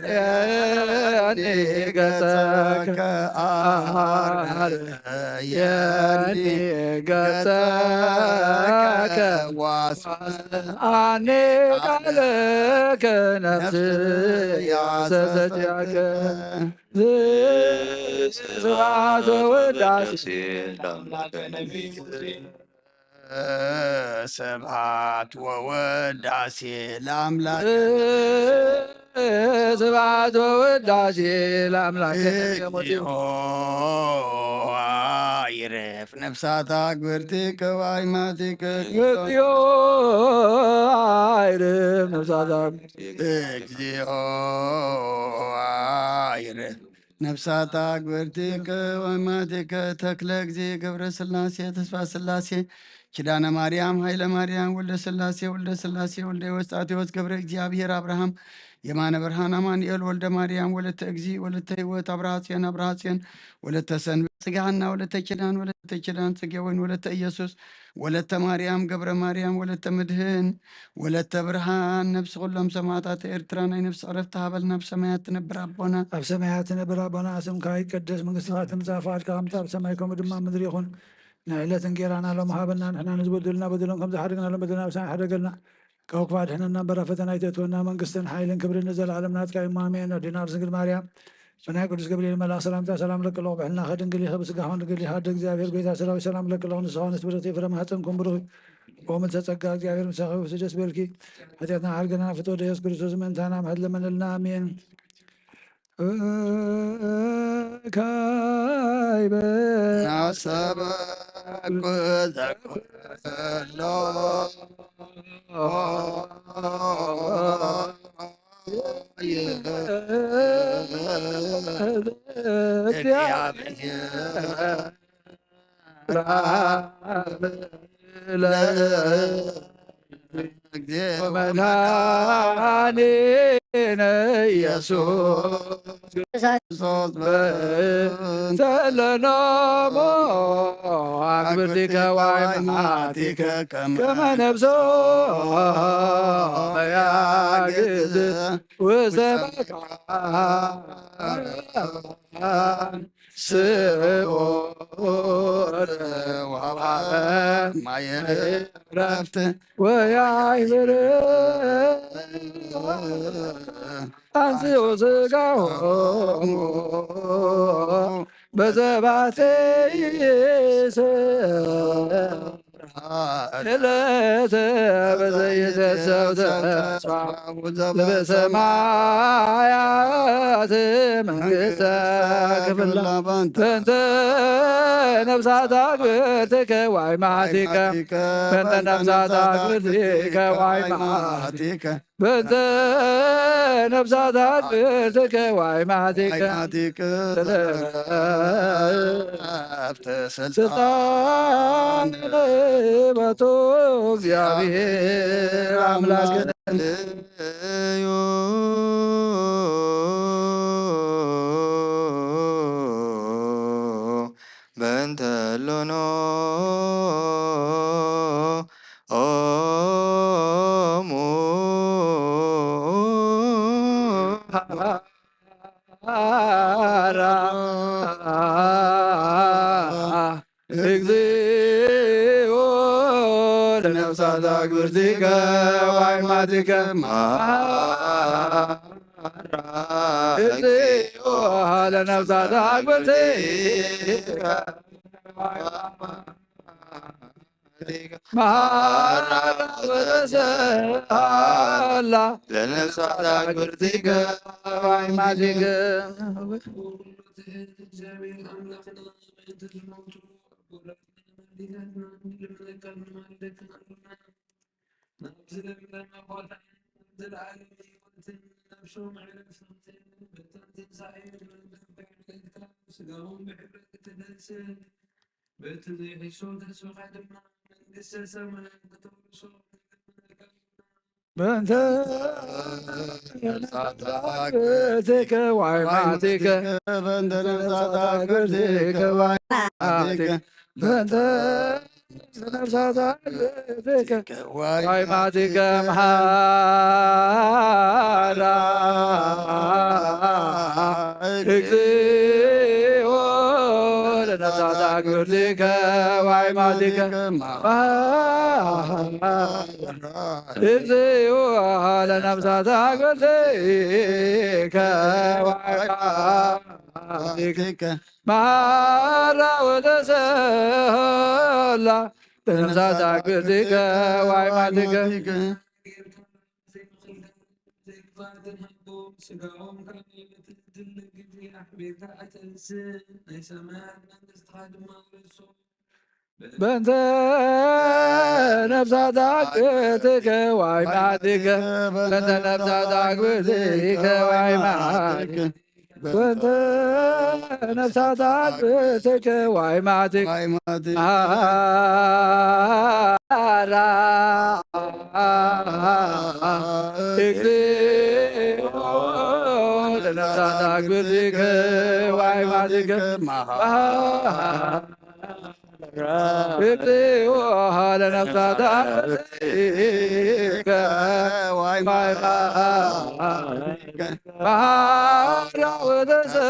የኒ ገጸከ የኒ ገጸከ አኔ ቃለከ ነፍስ ያሰሰችያከ ስብሐት ወውዳሴ ለአምላከ ነቢይ ስብሐት ወውዳሴ ለአምላክ ስብሐት ወውዳሴ ለአምላከ ይረፍ ነፍሳት አግብርቲከ ወአይማቲከ እግዚኦ አይርፍ ነፍሳት እግዚኦ ይረፍ ነፍሳት አግብርቲከ ወአይማቲከ ተክለ ጊዜ ገብረ ሥላሴ ተስፋ ሥላሴ ኪዳነ ማርያም ኃይለ ማርያም ወልደ ሥላሴ ወልደ ሥላሴ ወልደ ወስጣቴዎስ ገብረ እግዚአብሔር አብርሃም የማነ ብርሃን አማኑኤል ወልደ ማርያም ወለተ እግዚ ወለተ ሕይወት አብርሃጽዮን አብርሃጽዮን ወለተ ሰንበት ጽጋሃና ወለተ ኪዳን ወለተ ኪዳን ጽጌ ወይን ወለተ ኢየሱስ ወለተ ማርያም ገብረ ማርያም ወለተ ምድህን ወለተ ብርሃን ነፍስ ኩሎም ሰማዕታት ኤርትራ ናይ ነፍስ ዕረፍቲ ሃበልና ብሰማያት ትነብር አቦና ኣብ ሰማያት ትነብር አቦና ስምካ ይትቀደስ መንግሥትካ ትምጻእ ፈቃድካ ከምቲ ኣብ ሰማይ ከምኡ ድማ ኣብ ምድሪ ይኹን ናይ ዕለት እንጀራና ሎም ሃበና ንሕና ንዝበደሉና በደሎም ከም ዝሓደግና ሎም በደልና ብሳና ሓደገልና ካብ ክፉ ኣድሕነና በራ ፈተና ይተትወና መንግስትን ሓይልን ክብርን ንዘለዓለም ናትካ እዩ ኣሜን። ዲናር ድንግል ማርያም ብናይ ቅዱስ ገብርኤል መልአክ ሰላምታ ሰላም ለቅለኹ ብሕልና ከድንግል ኢኸ ብስጋኹን ድንግል ኢኻ እግዚአብሔር ቤታ ሰራዊት ሰላም ለቅለኹ ንስኻን ስብረት ፍረ ማኅፀንኩም ብሩኽ ቆምን ተጸጋ እግዚአብሔር ምሳኺ ውስጥ ደስ በልኪ ኃጢአትና ሓርገና ፍትወደ ኢየሱስ ክርስቶስ ምእንታና ምሕድ ለመንልና አሜን። ካይበ ናሰበኩ ዘኩሎ መድኃኒነ ኢየሱስ ሰለኖሞ አክብርቲከ ወአይማቲከ ከመ ነብሶ ያግዝ ውስተ ስኦር ወሃበ ማየረፍት ወያይብር አንሥኡ ሥጋሆሙ በዘባቴ ዕለተ በዘይትሴብሕ ተስፋ በሰማያት መንግሥተ ክፍላ በእንተ ነፍሳት አግብርቲከ ወአይማቲከ በእንተ ነፍሳት አግብርቲከ ወአይማቲከ በእንተ ነፍሳት አግብርቲከ ወአይማቲከ ስልጣን በቶ እግዚአብሔር አምላክነ በእንተ ሎኖ ኦሙ እግዚኦ ለነፍሳት አግብርቲከ ወአይማቲከ እግዚኦ ለነፍሳት አግብርቲከ ማራወተሰአላ ለነፍሳት አግብርቲከ ወአይማቲከ በእንተ ነፍሳት አግብርቲከ ወአይማቲከ በእንተ ነፍሳት አግብርቲከ ወአይማቲከ በእንተ ነፍሳት አግብትከ ዋይ ዋይማቲከ መሃራ እግዚኦ ለነፍሳት አግብርቲከ ዋይማቲከ እግዚኦ ለነፍሳት አግብርቲከ ዋይማቲከ መሃራ ወተሰላ ለነፍሳት አግብርቲከ ዋይማቲከ ስጋውም ከትልቅ ጊዜ አክቤታ አተንስ ናይ ሰማያት መንግስትኻ ድማ ርሶ በእንተ ነፍሳት አግብርቲከ ዋይማቲከ በእንተ ነፍሳት አግብርቲከ ዋይማቲከ በእንተ ነፍሳት አግብርቲከ ዋይማቲከ መሃራ እግዚኦ ለነፍሳት አግብርቲከ ዋይማቲከ እግዚኦ ለነፍሳት አግብርቲከ ዋይማቲከ መሃራ ወተሰላ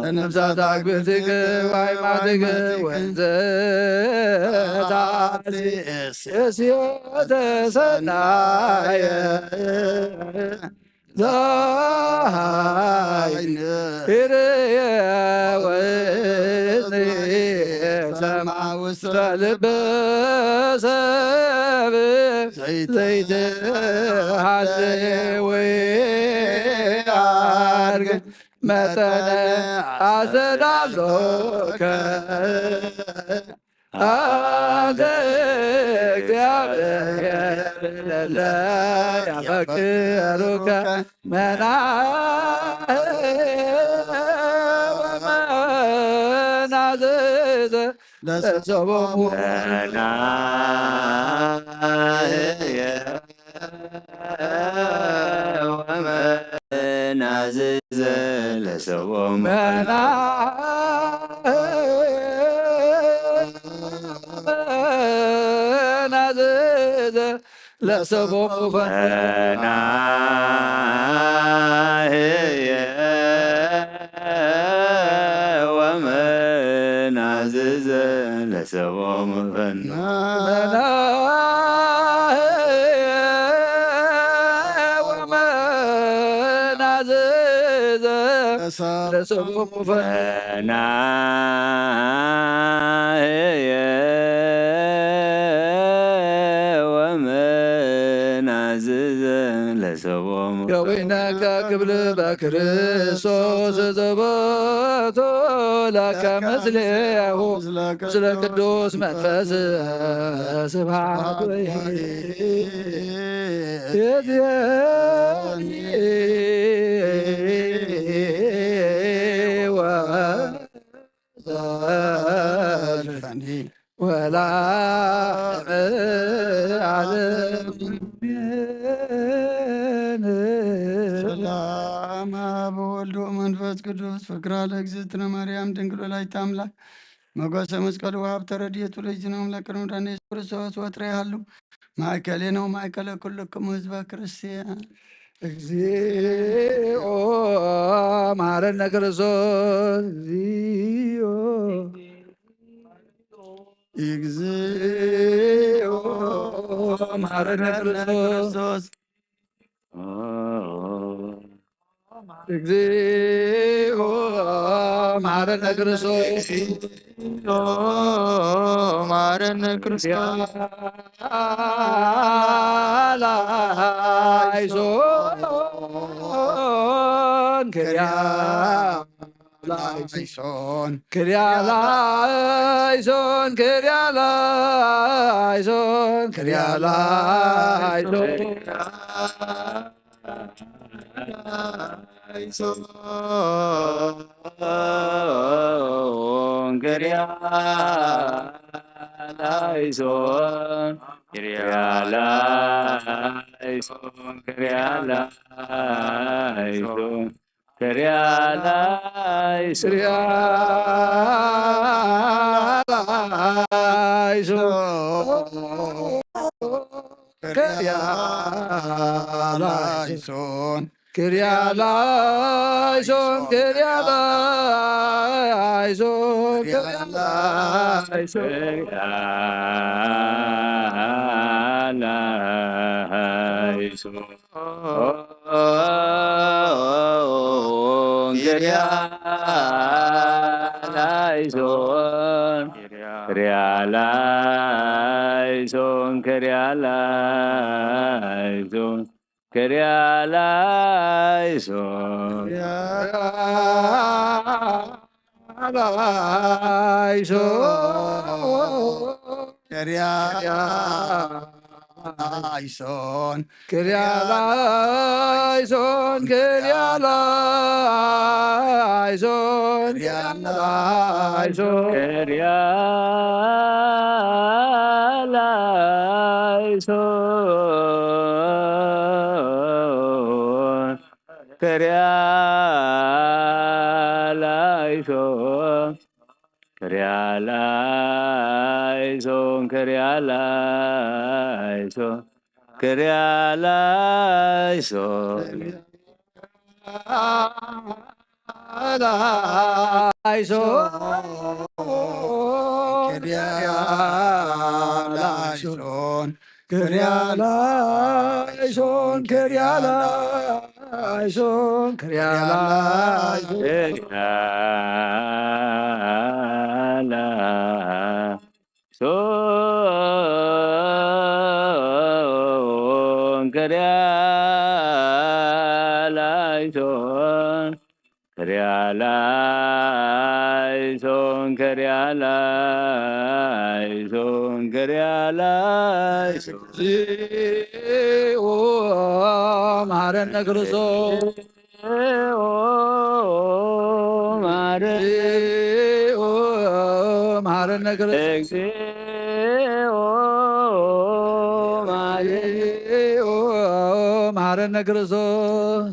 ለነፍሳት አግብርቲከ ዋይማቲከ ወንዘ ታሴስዮተ ሰናየ ዛሃይን ሂርየ ወእዝኒ ሰማ ውስተ ልበ ሰብእ ዘይትሃልው አርግ መጠነ አስተዳሎከ አንተ እግዚአብሔር ለለ ያፈቅሩከ ወመናዝዝ ለሰቦሙ ወመናዝዝ ለሰቦሙ ናዝዝ ለሰቦሙ ፈናህየ ወመናዝዝ ለሰቦሙ ወመናዝዝ ለሰቦሙ ፈናህየ ወመናዝዝ ለሰቦሙ ከወይነከ ክብል በክርስቶስ ዘቦቶ ለከ ምስሌሁ ምስለ ቅዱስ መንፈስ ስብሐት የዚያኒ ወዘልፈኒ ወላ ዓለም ሰላም በወልድ መንፈስ ቅዱስ ፍቅራ ለእግዝእትነ ማርያም ድንግል ወላዲተ አምላክ መጓሰ መስቀሉ ሀብተ ረድኤቱ ለእግዚእነ አምላክ መድኃኒነ ኢየሱስ ክርስቶስ ወትረ ያህሉ ማእከሌ ነው ማእከለ ኩልክሙ ህዝበ ክርስቲያን እግዚኦ መሐረነ ክርስቶስ እግዚኦ መሐረነ ክርስቶስ እግዚኦ መሐረነ ክርስቶስ ማረነ ክርስቶስ ላይሶን ላይሶን ክሪያላይሶን ክሪያላይሶን ክሪያላይሶን Kyrialaison, Kyrialaison, Kyrialaison, Kyrialaison, ክሪያላይሶን ክሪያላይሶን ክሪያላይሶን Krialaison, krialaison, krialaison. Ayson, ክሪያላይሶን ክሪያላይሶን ክሪያላይሶን Krialaison, krialaison, krialaison, krialaison, ክሪያላይሶን ክሪያላይሶን ክሪያላይሶን Krialaison, krialaison, krialaison. ማረነ ክርስቶስ ማረነ ማረነ ክርስቶስ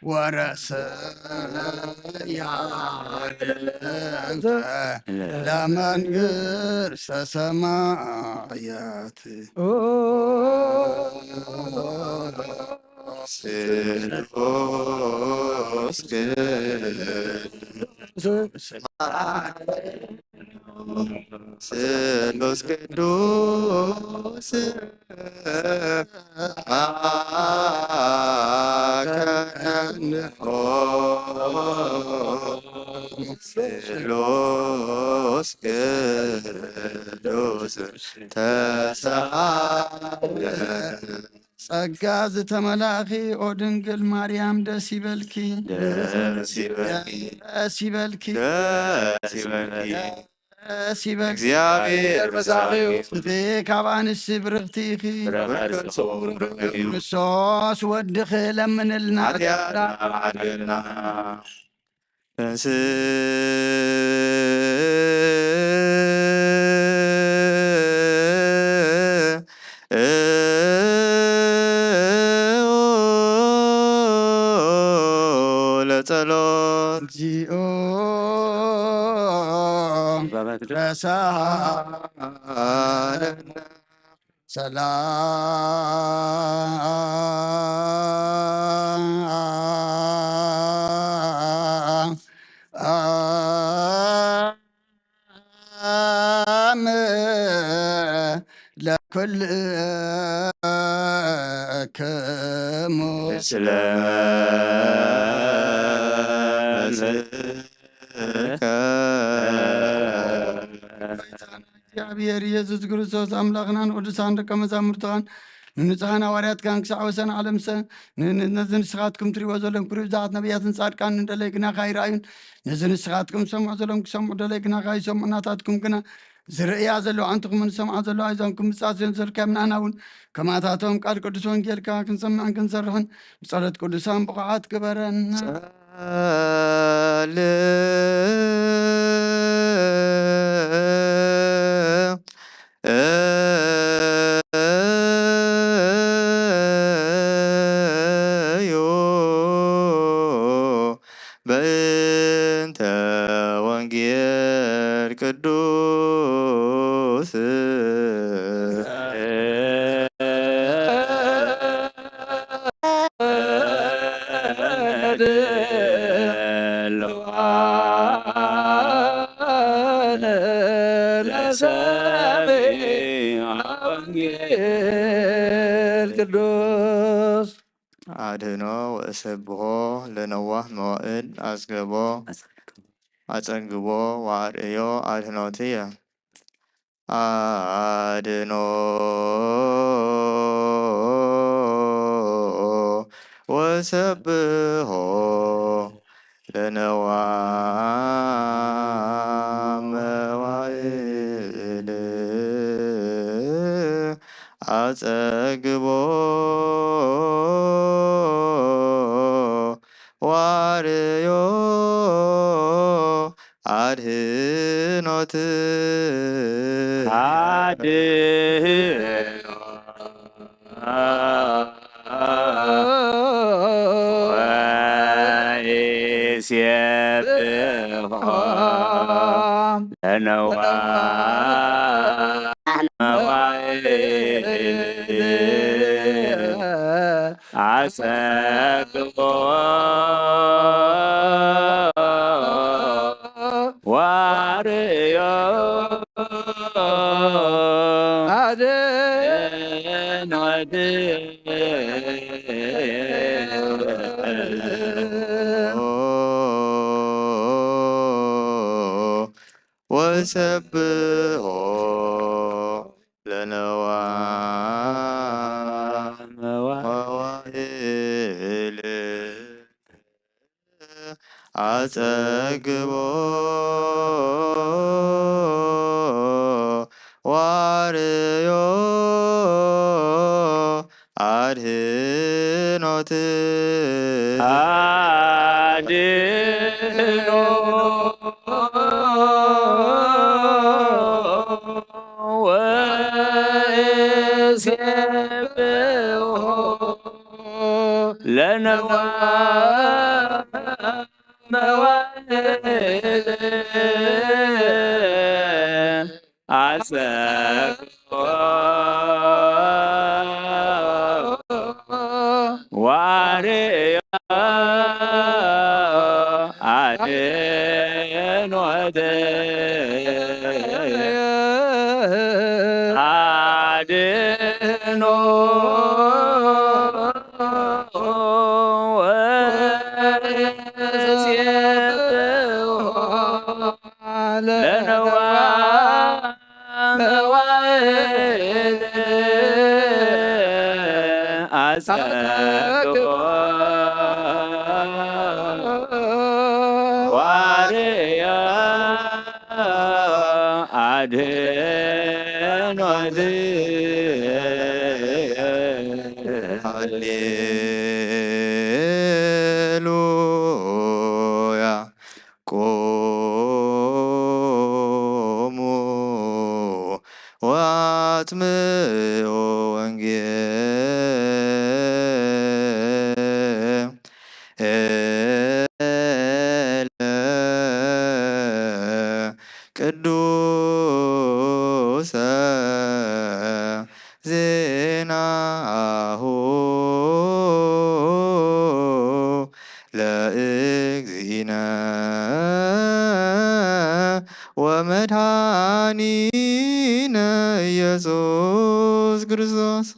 ወረሰ ለመንግሥተ ሰማያት ስሉስ ቅዱስ ስሉስ ቅዱስ ተሳለ ጸጋ ዝተመላኺ ኦ ድንግል ማርያም ደስ ይበልኪ ደስ ይበልኪ ደስ ይበልኪ ደስ ይበልኪ ደስ ይበልኪ እግዚአብሔር መሳኺው እቴ ካብ አንስቲ ብርኽቲ ኢኺ ንሶስ ወድኺ ለምንልና ኃጢአትና ማዕድና ለጸሎት እግዚኦ ረሳሃለና ሰላም ለኩልክሙ እግዚአብሔር ኢየሱስ ክርስቶስ አምላኽናን ቅዱሳን ደቀ መዛሙርትኻን ንንጹሓን ሃዋርያትካን ክሳዕ ወሰን ዓለም ነዚ ንስኻትኩም ትሪእዎ ዘሎም ክሪኡ ብዙሓት ነቢያትን ጻድቃን ንደለይ ግናኻ ይረኣዩን ነዚ ንስኻትኩም ሰምዑ ዘሎም ክሰምዑ ደለይ ግናኻ ይሰምዑ ናታትኩም ግና ዝርእያ ዘለዋ ኣንትኹም ንሰምዖ ዘለዋ እዞምኩም ምጻስን ዘልካ ምናና እውን ከማታቶም ቃል ቅዱስ ወንጌልካ ክንሰምዕን ክንሰርሕን ብጸሎት ቅዱሳን ብቑዓት ግበረና በእንተ ወንጌል ቅዱስ ድልዋነ ለሰሚዕ ወንጌል ቅዱስ አድህኖ ወእሰብሖ ለነዋህ መዋዕል አጽገቦ አጸግቦ ዋርእዮ አድህኖትየ አድኖ ወሰብሖ ለነዋህ መዋዕል አጸግቦ ዋርእዮ አድህኖትየ አድኅኖ ወኢሴብሖ ለነዋህ መዋዕል አጸግቦ ዋርእዮ ወሰብሖ ለነዋህ መዋዕል አጸግቦ ዋርእዮ አድህኖትየ አድኅኖ ወኢሴብሖ ለነዋህ መዋዕል አጸግቦ ዋርእዮ አድኅኖትየ አድኅኖ ወኢሴብሖ ለነዋህ መዋዕል አጸግቦ ዋርእዮ አድኅኖትየ ሃሌሉያ ቆሙ ወአጥምዑ ወንጌለ ቅዱሰ ዜናሁ ለእግዚእነ ወመድኃኒነ ኢየሱስ ክርስቶስ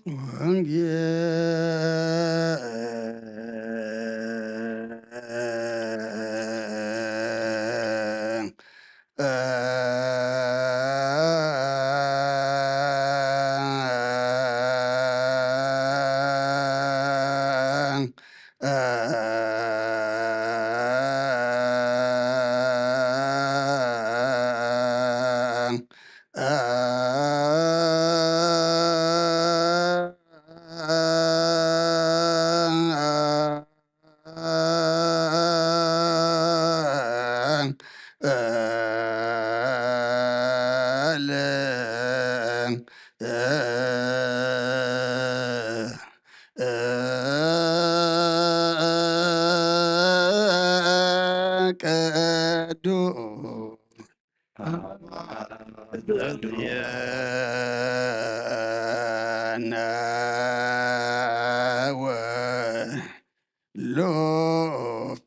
ሉቃስ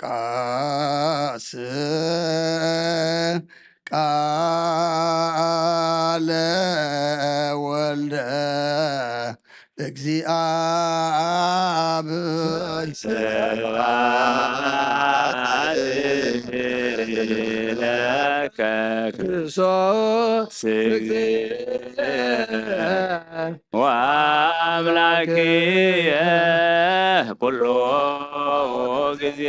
ቃለ ወልደ እግዚአብሔር ስብሐት ለከ ክርስቶስ እግዚእ ወአምላክየ ኩሎ ጊዜ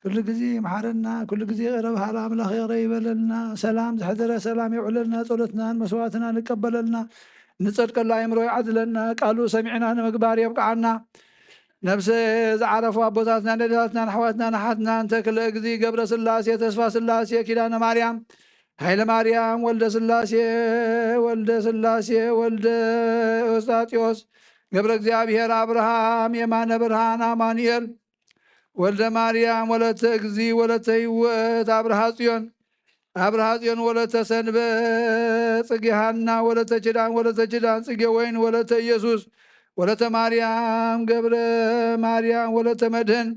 كل جزي محرنا كل جزي غرب حرام لا خير يبللنا سلام زحذر سلام يعللنا صلتنا مسواتنا نقبل لنا نصدق الله يمرو يعدلنا قالوا سمعنا مقبار يبقى عنا نفس عرفوا ابواتنا نداتنا نحواتنا نحاتنا انت كل جزي قبر سلاسي تسفى سلاسي كيدانا مريم هايل مريم ولد سلاسي ولد سلاسي ولد اوستاتيوس قبر እግዚአብሔር አብርሃም የማነ ብርሃን አማኑኤል ወልደ ማርያም ወለተ እግዚ ወለተ ሕይወት አብርሃ ጽዮን ወለተ ሰንበት ጽጌ ሐና ወለተ ኪዳን ጽጌ ወይን ወለተ ኢየሱስ ወለተ ማርያም ገብረ ማርያም ወለተ መድህን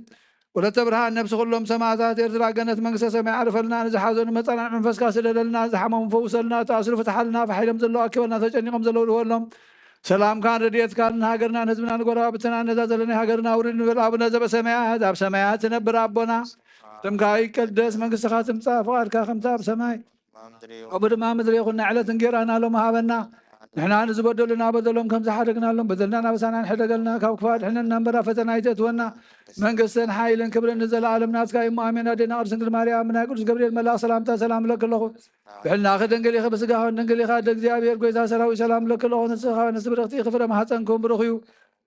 ወለተ ብርሃን ነፍስ ኩሎም ሰማዕታት ኤርትራ ገነት መንግስተ ሰማይ አርፈልና ንዝሓዘኑ መፀናዕ መንፈስካ ስደደልና ዝሓመሙ ፈውሰልና ተኣስሩ ፍትሓልና ፈሒሎም ዘለዉ ኣኪበና ተጨኒቆም ዘለዉ ድወሎም ሰላም ካን ረድኤት ካልን ሃገርና ህዝብና ንጎረባብትና ነዛ ዘለና ሃገርና ውርድ ንብል አቡነ ዘበሰማያት ኣብ ሰማያት ትነብር ኣቦና ስምካ ይቀደስ መንግስትኻ ትምፃእ ፍቃድካ ከምታ ኣብ ሰማይ ኣብኡ ድማ ምድሪ ይኹን ዕለት እንጌራና ሎም ሃበና ንሕና ንዝበደሉና በደሎም ከም ዝሓደግናሎም በደልና ናበሳና ንሕደገልና ካብ ክፋድ ሕነና እምበራ ፈተና ይተትወና መንግስትን ሓይልን ክብርን ንዘለኣለም ናትካ እሞ ኣሜን ኣዴና ቅድስት ድንግል ማርያም ናይ ቅዱስ ገብርኤል መልኣክ ሰላምታ ሰላም ለክ ኣለኹ ብሕልናኸ ደንገል ኢኸ ብስጋኸ ደንገል ኢኻ ደ እግዚኣብሔር ጎይታ ሰራዊት ሰላም ለክ ኣለኹ ንስኻ ንስ ብረኽቲ ክፍረ ማሕፀንኩም ብሩኽ እዩ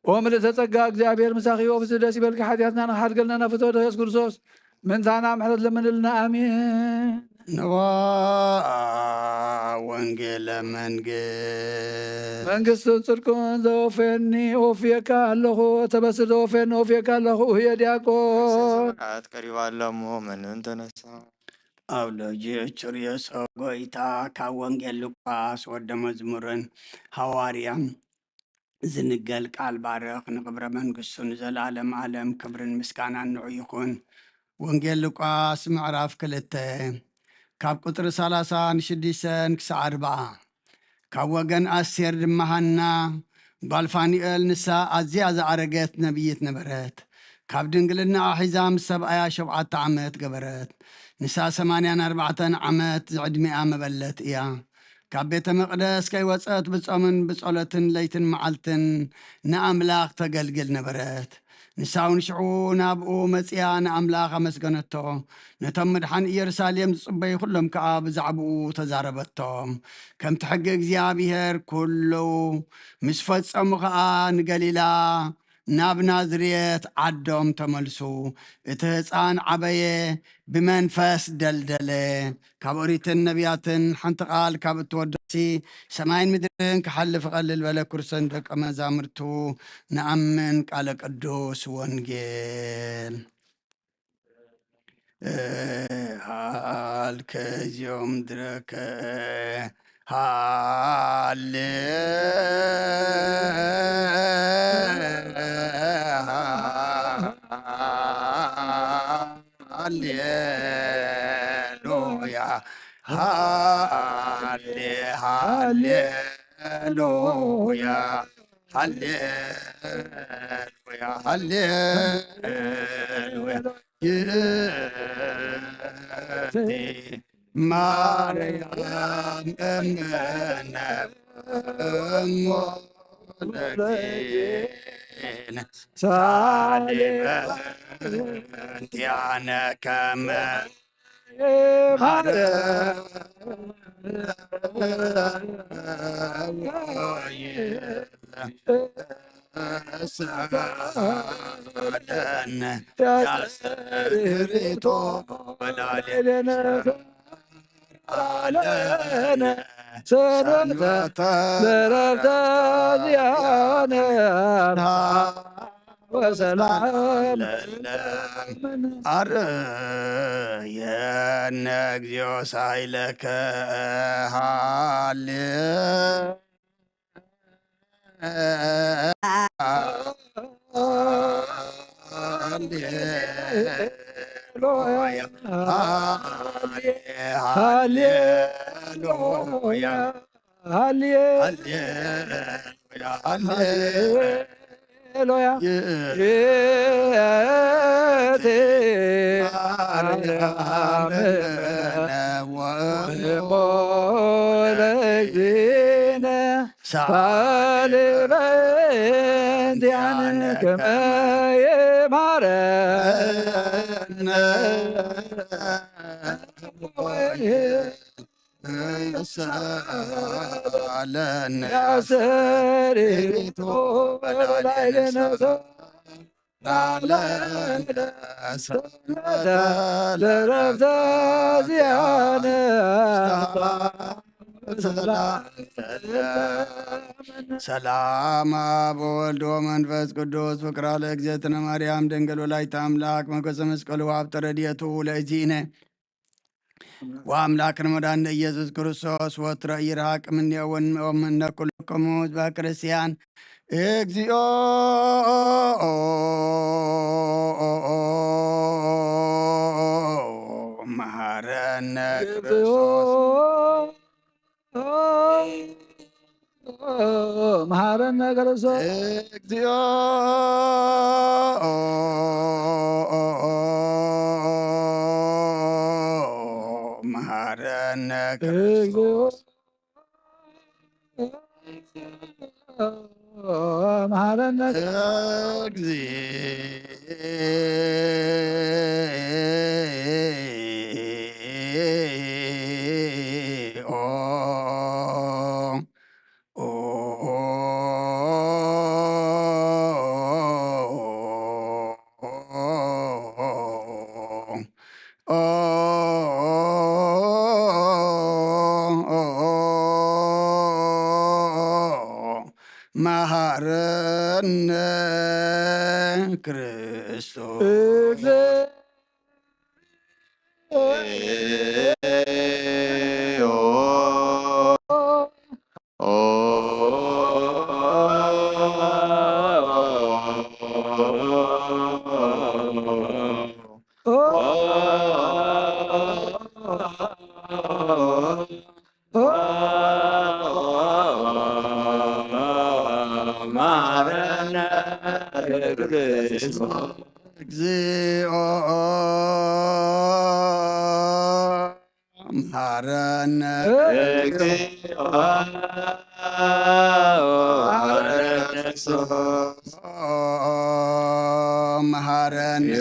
ኦ ምልእተ ጸጋ እግዚኣብሔር ምሳኺ ወብስ ደስ ይበልካ ሓጢኣትና ንሓድገልና ናፍትወደ ኢየሱስ ክርስቶስ ምንታና ምሕረት ለምንልና ኣሜን ነዋ ወንጌለ መንግስትን ጽድቅን ዘወፌኒ ኦፍየካ ኣለኹ ተበስር ዘወፌኒ ኦፍየካ ኣለኹ እየ ዲያቆን ቀሪባለሞ ምንን ተነሳ አውሎጂዎች ርዕሰ ጎይታ ካብ ወንጌል ሉቃስ ወደ መዝሙርን ሐዋርያም ዝንገል ቃል ባርኽ ንክብረ መንግስቱ ንዘለዓለም ዓለም ክብርን ምስጋናን ንዑ ይኹን። ወንጌል ሉቃስ ምዕራፍ 2 ካብ ቁጥሪ 36 ክሳብ 40 ካብ ወገን ኣስቴር ድማ ሃና ጓል ፋኒኤል ንሳ ኣዝያ ዝኣረገት ነቢይት ነበረት። ካብ ድንግልና ሒዛ ምስ ሰብኣያ 7 ዓመት ገበረት። ንሳ 84 ዓመት ዝዕድሚኣ መበለት እያ። ካብ ቤተ መቅደስ ከይወፀት ብጾምን ብጸሎትን ለይትን መዓልትን ንኣምላኽ ተገልግል ነበረት። ንሳውን ሽዑ ናብኡ መፅያ ንኣምላኽ ኣመስገነቶ። ነቶም ምድሓን ኢየሩሳሌም ዝጽበዩ ኩሎም ከዓ ብዛዕባኡ ተዛረበቶም። ከምቲ ሕጊ እግዚኣብሔር ኩሉ ምስ ፈጸሙ ከዓ ንገሊላ ናብ ናዝሬት ዓዶም ተመልሱ። እቲ ህፃን ዓበየ ብመንፈስ ደልደለ። ካብ ኦሪትን ነቢያትን ሓንቲ ቃል ካብ እትወደሲ ሰማይን ምድርን ክሓልፍ ቀልል በለ ኩርሰን ደቀ መዛሙርቱ ንኣምን ቃለ ቅዱስ ወንጌል ሃልከዚኦም ድረከ ሃሌ ሃሌሉያ ሃሌ ሃሌሉያ ሃሌሉያ ሃሌሉያ ይእቲ ማርያም እምነ እሞ ለጌነ ሳሊበንቲያነ ከመ ሰደነ ያስሪቶ ወላሌነ አለነ ሰነተ ለረፍተ ዚያነ ወሰላም አርየነ እግዚኦ ሳይለከ ሃሌ ሰላም አብ ወወልድ ወመንፈስ ቅዱስ ፍቅራ ለእግዝእትነ ማርያም ድንግል ወላዲተ አምላክ መኮሰ መስቀሉ ሀብተ ረድኤቱ ለእግዚእነ ወአምላክነ መድኃኒነ ኢየሱስ ክርስቶስ ወትረ ይርሐቅ እምኔሁ ወእምነ ኩልክሙ ሕዝበ ክርስቲያን እግዚኦ መሐረነ ክርስቶስ መሐረነ ክርስቶስ እግዚኦ መሐረነ ክርስቶስ መሐረነ መሐረነ ክርስቶስ እግዚኦ መሐረነ መሐረነ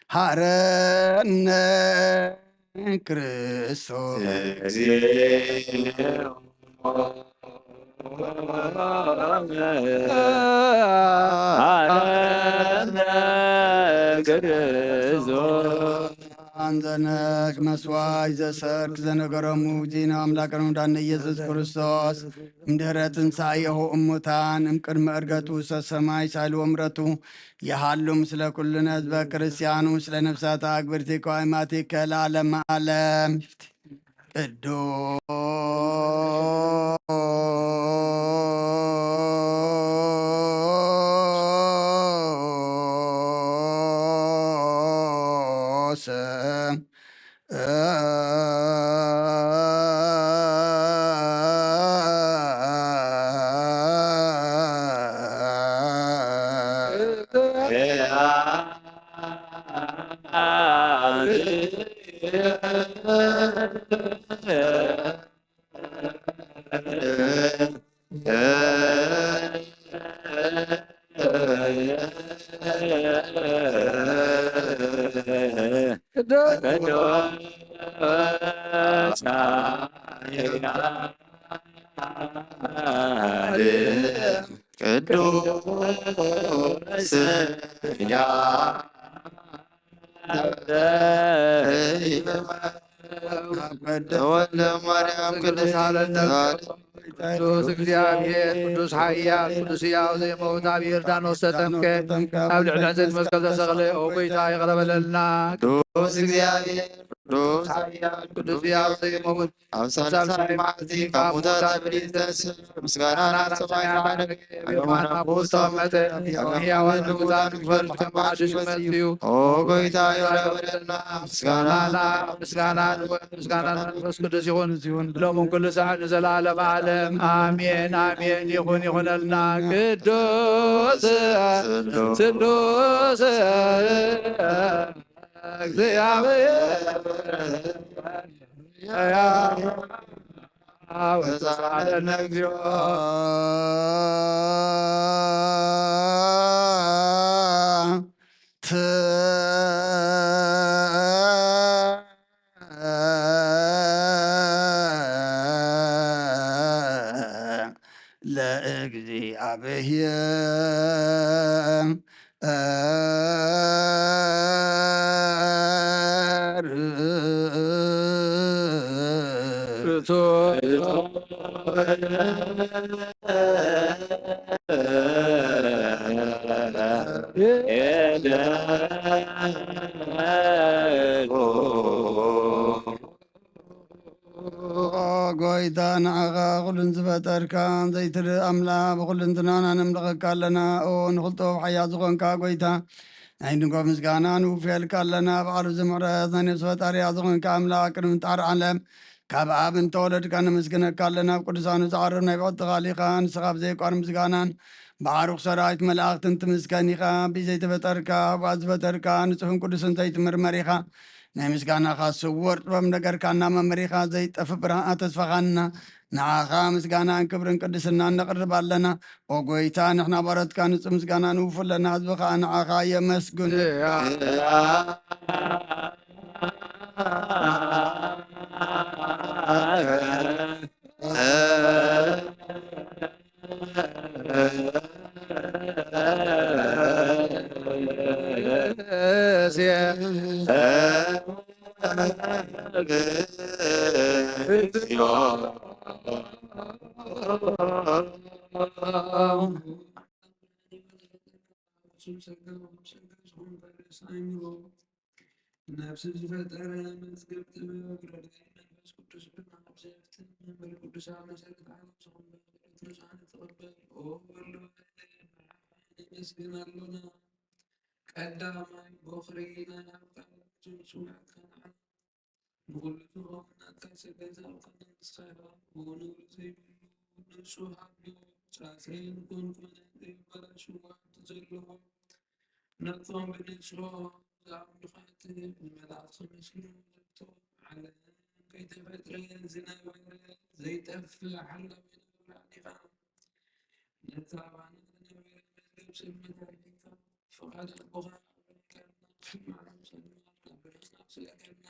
መሐረነ ክርስቶስ አንዘነክ መስዋዕት ዘሰርክ ዘነገረሙ ዜና አምላክነ መድኃኒነ ኢየሱስ ክርስቶስ እምድኅረ ትንሣኤሁ እሙታን እምቅድመ ዕርገቱ ውስተ ሰማይ ሳልዎ ምሕረቱ የሃሉ ምስለ ኩልነ ሕዝበ ክርስቲያኑ ምስለ ነፍሳተ አግብርቲከ ወአእማቲከ ለዓለመ ዓለም ቅዱስ ቅዱስ እግዚአብሔር ቅዱስ ኃያል ቅዱስ ሕያው ዘይመውት ኣብ ዮርዳኖስ ተጠምቀ ኣብ ልዕሊ ዕንጨይቲ መስቀል ተሰቕለ ኦ ጎይታ ይቕረበለልና። ቅዱስ እግዚአብሔር ቅዱስ ኃያል ቅዱስ ሕያው ዘይመውት ኣብ ሳልሳይ መዓልቲ ካብ ሙታት ተነሳ ምስጋናና ሰማይ የማና ተቀመጠ ሕያዋን ንሙታን ክፈርድ ከም ሓድሽ መጽዩ ኦ ጎይታ ይቕረበለልና። ምስጋናና ምስጋና መንፈስ ቅዱስ ይኹን ሎምን ኩሉ ሰዓት ንዘላለም ዓለም አሜን አሜን ይኹነልና። ቅዱስ ስሉስ እግዚአብሔር ወተሳለነ እግዚኦ ጎይታ ንዓኻ ኩሉን ዝፈጠርካ ዘይትርኢ ኣምላኽ ብኩልንትናና ነምልኸካ ኣለና። ኦ ንኽልጦ ሓያ ዝኾንካ ጎይታ ናይ ንጎብ ምስጋና ንውፍየልካ ኣለና። በዓሉ ዝምዕረት ናይ ነብሲ ፈጣርያ ዝኾንካ ኣምላኽ ቅድሚ ጣዕሪ ዓለም ካብ ኣብ እንተወለድካ ነመስግነካ ኣለና። ኣብ ቅዱሳኑ ዝዓርብ ናይ ብቕቲ ኻሊኻ ንስኻ ብዘይቋር ምስጋናን ብዓሩኽ ሰራዊት መላእኽትን ትምስገን ኢኻ። ብዘይተፈጠርካ ብኣ ዝፈጠርካ ንጹሕን ቅዱስን ዘይትምርመር ኢኻ። ናይ ምስጋናኻ ስውር ጥበብ ነገርካ እናመምሪኻ ዘይጠፍ ብርሃ ተስፋኻና ንዓኻ ምስጋናን ክብርን ቅድስና ነቕርብ ኣለና። ኦ ጎይታ ንሕና ባረትካ ንጹህ ምስጋና ንውፍ ኣለና። ህዝቢ ከዓ ንዓኻ የመስግኑ ነፍስ ዝፈጠረ መዝገብ ጥበብ ረድኤት መንፈስ ቅዱስ ብማብዘፍትን መንበረ ቅዱሳን መሰረት ዓለም ዝኾን ንጹሓን ተቐበል ኦ ወልድ ነመስግን ኣሎና። ቀዳማይ በኽሪ ናይ ኣብቃል ዝምስዋዕካ ንዓና ንኩሉ ዝኾን ናትካ ሰገዛ ኣብቃና ንስኻይኻ ንብሉ ዘይብሉ ንጹሕ ኣሎ ጻስን ኮንኮነ ዘይበላሽዋ ዘለዎ ነቶም ብንጹሕ ዝኣምልኻት ንመላእኽቲ መስግኑ ዘብቶ ዓለም ከይተፈጥረ ዝነበረ ዘይጠፍእ ሓላዊ ነብራ ዲኻ ነታ ባነ ዝነበረ መዝገብ ስልመት ኣርኪካ ፍቓድ ኣቦኻ ኣበልከልና ማዕም ሰልማት ናብ ብርሃን ኣብስለከልና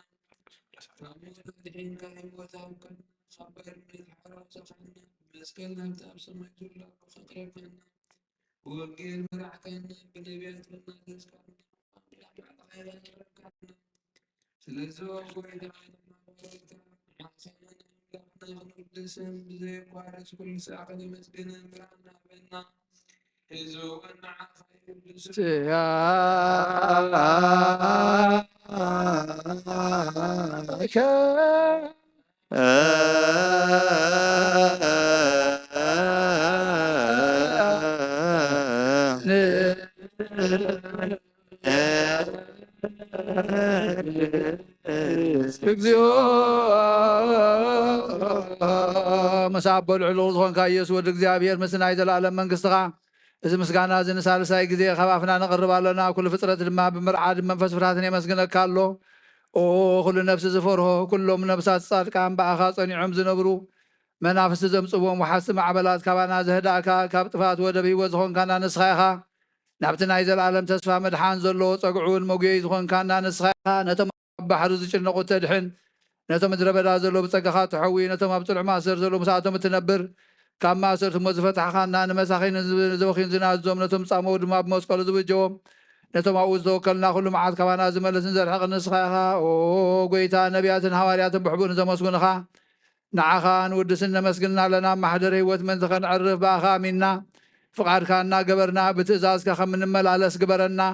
ካብ ሞት ኣድሒንካ ህይወት ኣብከልና ካብ ባርነት ሓራውሰኸና መስቀል ናብቲ ኣብ ሰማይ ዘሎ ከቕረብከና ወንጌል መራሕከና ብነቢያት ብናዘዝካና ስለዚ ጎይታ ናባረካ ሓሳብና ኣምላኽና ክንውድስን ብዘይቋረስ ኩሉ ሰዓት ከነመስግንን ብርሃን ሃበና ሕዚ እውን ንዓኻ ይውድሱ እግዚኦ መሳብ በልዕሉ ዝኾንካ ኢየሱስ ወዲ እግዚአብሔር ምስ ናይ ዘላለም መንግስትኻ እዚ ምስጋና እዚ ንሳልሳይ ግዜ ከባፍና ነቕርብ ኣለና። ኩሉ ፍጥረት ድማ ብምርዓድ መንፈስ ፍርሃትን የመስግነካ ኣሎ። ኦ ኩሉ ነፍሲ ዝፈርሆ ኩሎም ነብሳት ጻድቃን በኣኻ ጸኒዖም ዝነብሩ መናፍስቲ ዘምጽዎም ወሓስቲ ማዕበላት ካባና ዘህዳእካ ካብ ጥፋት ወደብ ህይወት ዝኾንካና ንስኻ ኢኻ። ናብቲ ናይ ዘለዓለም ተስፋ መድሓን ዘለዎ ፀግዑን መጉየይ ዝኾንካና ንስኻ ኢኻ። ነቶም ኣብ ባሕሪ ዝጭነቑ ተድሕን ነቶም ምድረ በዳ ዘሎ ብፀጋኻ ትሐዊ ነቶም ኣብ ፅልዕ ማእሰር ዘሎ ምስኣቶም እትነብር ካብ ማእሰርቲ ሞ ዝፈታሕኻና ንመሳኺን ዝበኺን ዝናዞም ነቶም ፃመው ድማ ብመስቀሉ ዝብጀዎም ነቶም ኣብኡ ዝተወከልና ኩሉ መዓት ካባና ዝመለስን ዘርሕቕ ንስኻ ኢኻ። ኦ ጎይታ ነቢያትን ሃዋርያትን ብሕቡእ ንዘመስጉንኻ نعخان ودسنا مسجلنا لنا محضر هيوت من ذخن عرف باخا منا فقعد كاننا قبرنا بتزاز كخم الملالس قبرنا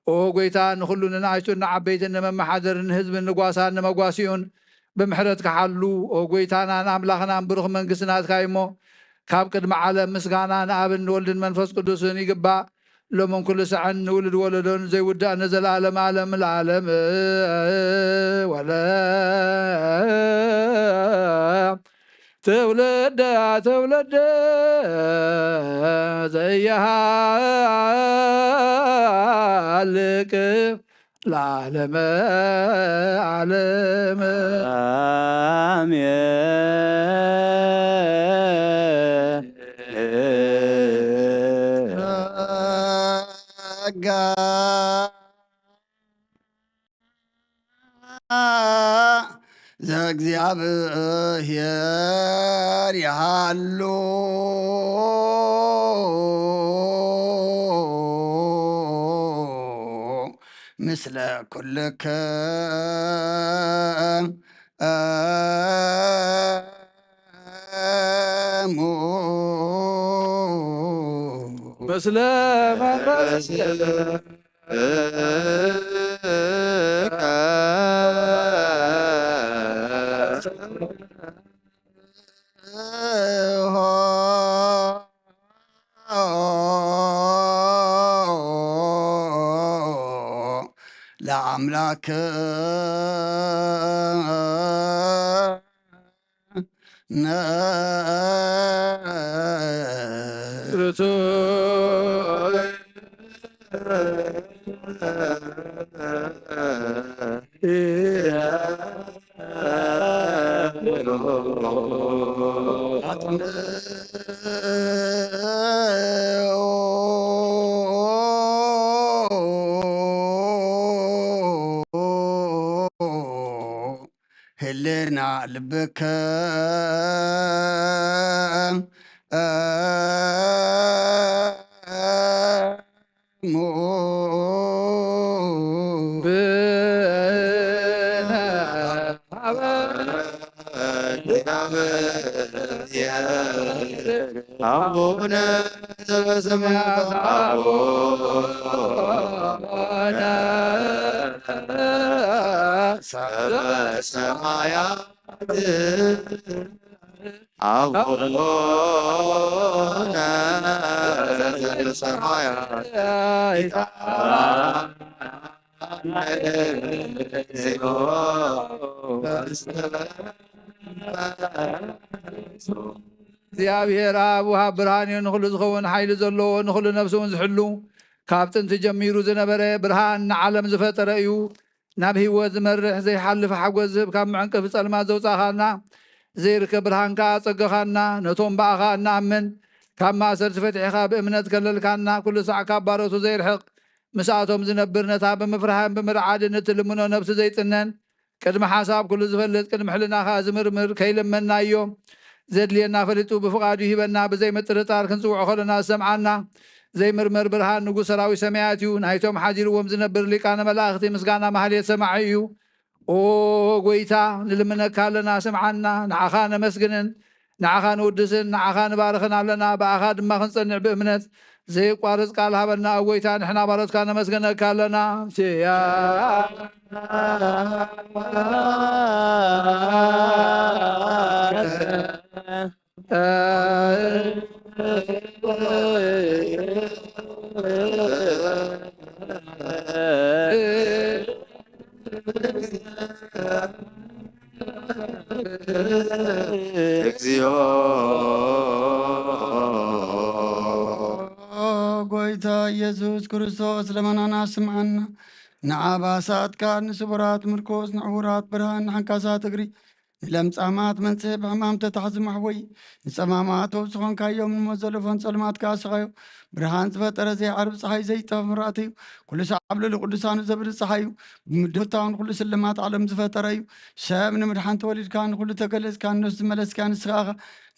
او قويتا نخلونا نعيشو نعبيتنا من محضر نهزب النقواسان مقواسيون بمحرتك حلو او قويتانا ناملاخنا نبرخ من قسنات كايمو كاب قدم عالم مسغانا نابن ولد منفس قدسون يقبا لو من كل ساعة نولد ولدون زي ودا نزل عالم عالم العالم ولا تولد تولد زيها لك العالم عالم ዘእግዚአብሔር ያሉ ምስለ ኩልከ مسل ለአምላክ ህልና ልብከ አቡነ ዘበሰማያት አቡነ ዘበሰማያት እግዚአብሔር አብ ወሃብ ብርሃን ንኹሉ ዝኸውን ሓይሊ ዘለዎ ንኹሉ ነፍሲ እውን ዝሕሉ ካብ ጥንቲ ጀሚሩ ዝነበረ ብርሃን ንዓለም ዝፈጠረ እዩ ናብ ህይወት ዝመርሕ ዘይሓልፍ ሓጎስ ዝህብ ካብ ምዕንቅፍ ጸልማት ዘውፃኻና ዘይርከብ ብርሃንካ ፀገኻና ነቶም በኣኻ እናኣምን ካብ ማእሰርቲ ፈትሒኻ ብእምነት ከለልካና ኩሉ ሰዕ ካብ ባሮቱ ዘይርሕቕ ምስኣቶም ዝነብር ነታ ብምፍርሃን ብምርዓድን እትልምኖ ነብሲ ዘይጥነን ቅድሚ ሓሳብ ኩሉ ዝፈልጥ ቅድሚ ሕልናኻ ዝምርምር ከይልመና እዮም ዘድልየና ፈሊጡ ብፍቃዱ ይሂበና ብዘይ ምጥርጣር ክንፅውዖ ከለና ዝሰምዓና ዘይምርመር ብርሃን ንጉሥ ሰራዊት ሰማያት እዩ ናይቶም ሓዚርዎም ዝነብር ሊቃነ መላእኽቲ ምስጋና ማህሌት ሰማዒ እዩ ኦ ጎይታ ንልምነካ ኣለና ስምዓና ንዓኻ ነመስግንን ንዓኻ ንውድስን ንዓኻ ንባርኽን ኣለና ብኣኻ ድማ ክንፀንዕ ብእምነት ዘይቋርፅ ቃል ሃበና ኣብ ጎይታ ንሕና ባሮትካ ነመስገነካ ኣለና ያ እግዚኦ ጎይታ ኢየሱስ ክርስቶስ ለመናና ስምዓና ንዓባሳትካ ንስቡራት ምርኮስ ንዕውራት ብርሃን ንሓንካሳት እግሪ ንለምጻማት መንጽህ ብሕማም ተታሕዚ ማሕወይ ንጸማማት ወብዝኾንካዮም ንሞት ዘለፎን ጸልማትካ ኣስኻዮ ብርሃን ዝፈጠረ ዘይዓርብ ፀሓይ ዘይተምራት እዩ ኩሉ ሰዓብ ልዕሊ ቅዱሳኑ ዘብሪ ፀሓይ እዩ ብምድታውን ኩሉ ስልማት ዓለም ዝፈጠረ እዩ ሰብ ንምድሓን ተወሊድካ ንኩሉ ተገለፅካ ነስ ዝመለስካ ንስኻ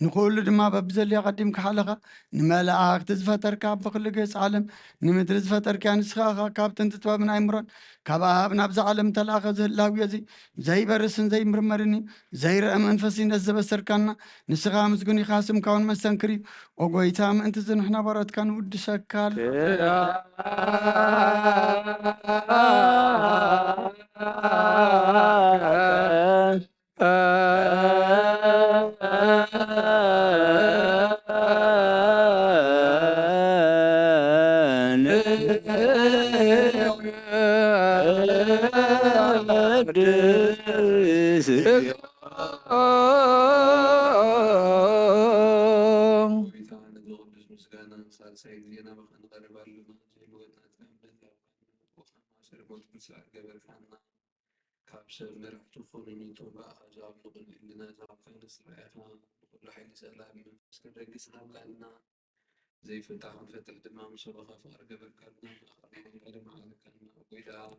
ንኩሉ ድማ በብዘልያ ቀዲምካ ሓለኻ ንመላእክቲ ዝፈጠርካ ብኩሉ ገፅ ዓለም ንምድሪ ዝፈጠርካ ንስኻ ካብ ጥንቲ ጥበብን ኣይምሮን ካብ ኣብ ናብዚ ዓለም ተላኸ ዝህላዊ እዚ ዘይበርስን ዘይምርመርን እዩ ዘይርአ መንፈስ ነስ ዘበሰርካና ንስኻ ምስጉን ኢኻ ስምካ እውን መስተንክር እዩ ኦ ጎይታ ምእንቲ ዝንሕና ባሮትካ ንውድሰካል زي فتح فتح دمام سبخ فقر قبل كلنا وإذا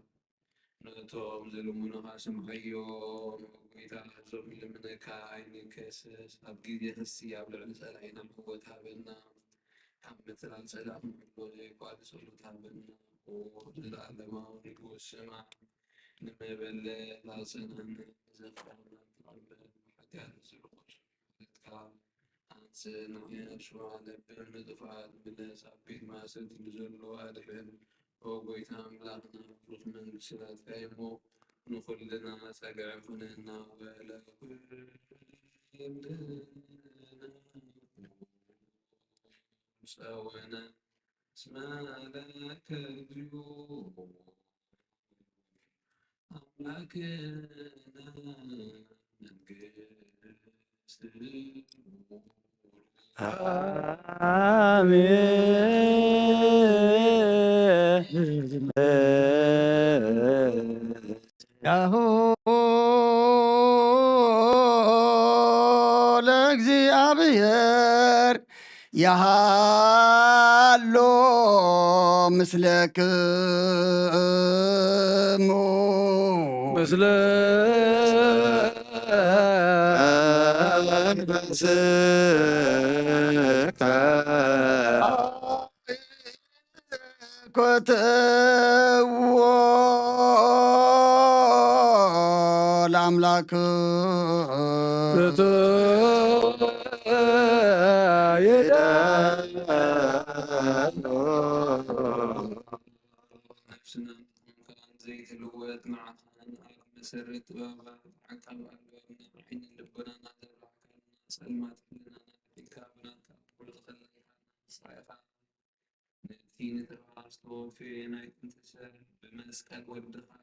نتوم زلمنا هاشم حيوم وإذا زوم لمنا كاين كاسس أبقي يهسي قبل العسل عين القوة تابنا هم مثل العسل وزي قاد سلو تابنا وزل علما ونقو السماء نما بل لا سنة زفرنا حتى نزلوش نحن شو على بين دفعات بلا سبيل ما سد نزل وادفن وقيت أملاكنا فروت من سلات كيمو نخل لنا سقع فننا ولا مساونا اسمع لك الجيوب أملاكنا ያሆ ለእግዚአብሔር ያሃሎ ምስለክሙ ምስለ መንፈስከ ኮትዎ ለአምላክ نفسنا كان زي الواد مع مسرت بابا عقب حين لبنا نادر سلمات لنا الكابنا كل خلينا صايفة نتيني تراستو في نايت انتشر بمسكال ودخا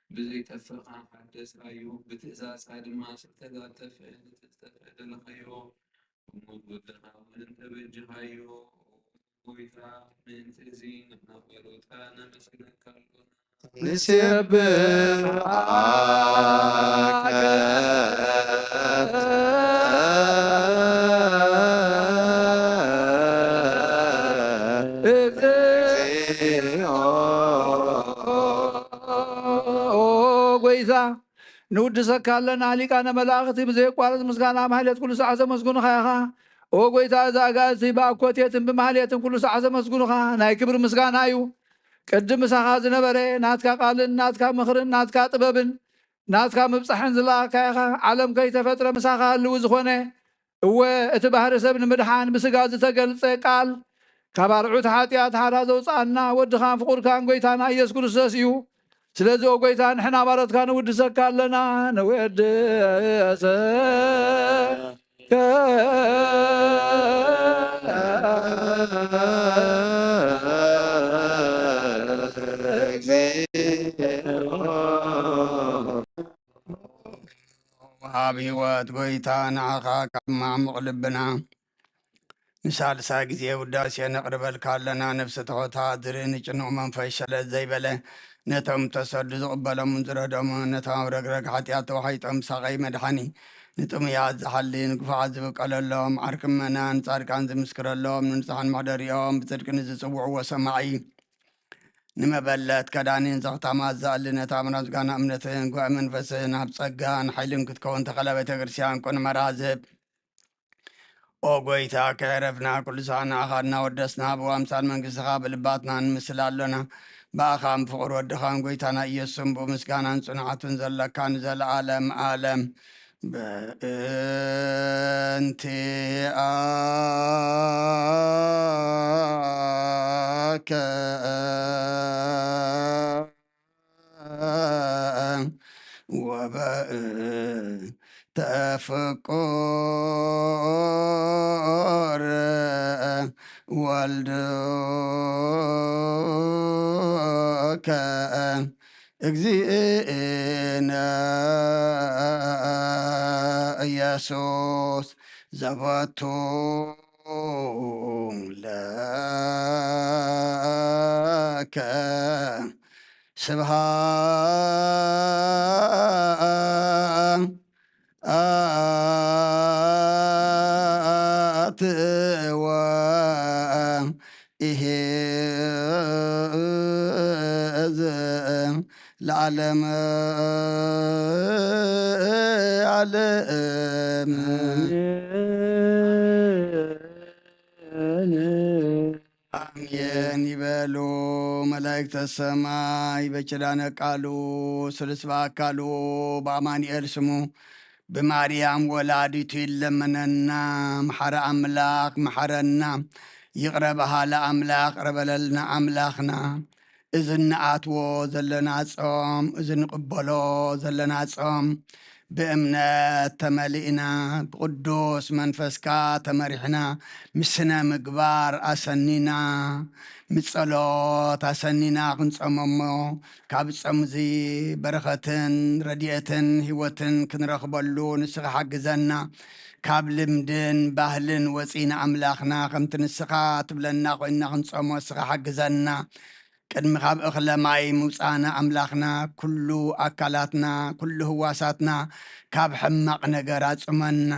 بزي تفقع حدث أيوب بتأساس عاد ما شفتها تفعل لخيو ومود ودخا وانت بجهايو وإذا من تزين نقبلوا كان مسكنا كالكنا ጎይታ ንውድሰካ ኣለና ሊቃነ መላእኽቲ ብዘይቋረፅ ምስጋና ማህሌት ኩሉ ሰዓት ዘመስግኑኻ ኢኻ ኦ ጎይታ እዛ ኣጋእዝቲ ብኣኮቴትን ብማህሌትን ኩሉ ሰዓት ዘመስግኑኻ ናይ ክብሪ ምስጋና እዩ ቅድም ምሳኻ ዝነበረ ናትካ ቃልን ናትካ ምኽርን ናትካ ጥበብን ናትካ ምብፃሕን ዝለኣካ ኢኻ ዓለም ከይተፈጥረ ምሳኻ ህልው ዝኾነ እወ እቲ ባህሪ ሰብ ንምድሓን ብስጋ ዝተገልፀ ቃል ካብ ኣርዑት ሓጢኣት ሓራ ዘውፃኣና ወድኻን ፍቁርካን ጎይታና ኢየሱስ ክርስቶስ እዩ ስለዚ ኦ ጎይታ ንሕና ባሮትካ ንውድሰካ ኣለና ነወድሰከ ወሃብ ህይወት ጎይታ ንዓኻ ካብ ማዕሙቕ ልብና ንሳልሳ ግዜ ውዳሴ ነቕርበልካ ኣለና ነፍሲ ተኾታ ድሪ ንጭኑቕ መንፈስ ሸለት ዘይበለ ነቶም ተሰዱ ዝቕበሎምን ዝረደሙን ነቶም ረግረግ ሓጢኣት ተዋሒጦም ሳቐይ መድሓኒ ንጥሙያት ዝሓሊ ንግፋዓት ዝብቀለሎም ዓርቂ መናን ጻድቃን ዝምስክረሎም ንንጹሓን መሕደሪኦም ብጽድቂ ንዝጽውዕዎ ሰማዒ ንመበለት ከዳኒን ዘኽታማት ዘኣሊ ነታ ምናዝጋና እምነትን ጉዕ መንፈስን ኣብ ጸጋን ሓይልን ክትከውን ተኸላ ቤተ ክርስቲያን ኮን መራዝብ ኦ ጐይታ ክዕረፍና ኩሉ ሰዓና ኣኻድና ወደስና ብዋምሳል መንግሥትኻ ብልባትና ንምስል ኣሎና ብኣኻን ፍቕሪ ወድኻን ጐይታና ኢየሱስን ብምስጋናን ጽኑዓትን ዘለካ ንዘለዓለም ዓለም በእንቲ ኣከ ወበእንተ ፍቁር ወልድከ እግዚእነ ኢየሱስ ዘበቱ ለከ ስብሃት ወኢሕዝ ለዓለመ ዓለም አሜን ይበሉ መላእክተ ሰማይ በኪዳነ ቃሉ ስሉስ በአካሉ በአማኑኤል ስሙ በማርያም ወላዲቱ ይለመነና መሐረ አምላክ መሐረና ይቅረበሃ ለአምላክ ቅረበለልና አምላክና እዚ ንኣትዎ ዘለና ጾም እዚ ንቕበሎ ዘለና ጾም ብእምነት ተመሊእና ብቅዱስ መንፈስካ ተመሪሕና ምስነ ምግባር ኣሰኒና ምጸሎት ኣሰኒና ክንጸመሞ ካብ ጸም እዚ በረኸትን ረድኤትን ህይወትን ክንረኽበሉ ንስኻ ሓግዘና ካብ ልምድን ባህልን ወፂና ኣምላኽና ከምቲ ንስኻ ትብለና ኮይንና ክንጸሞ ንስኻ ሓግዘና ቅድሚ ካብ እኽለ ማይ ምውፃእና ኣምላኽና ኩሉ ኣካላትና ኩሉ ህዋሳትና ካብ ሕማቕ ነገር ኣጽመና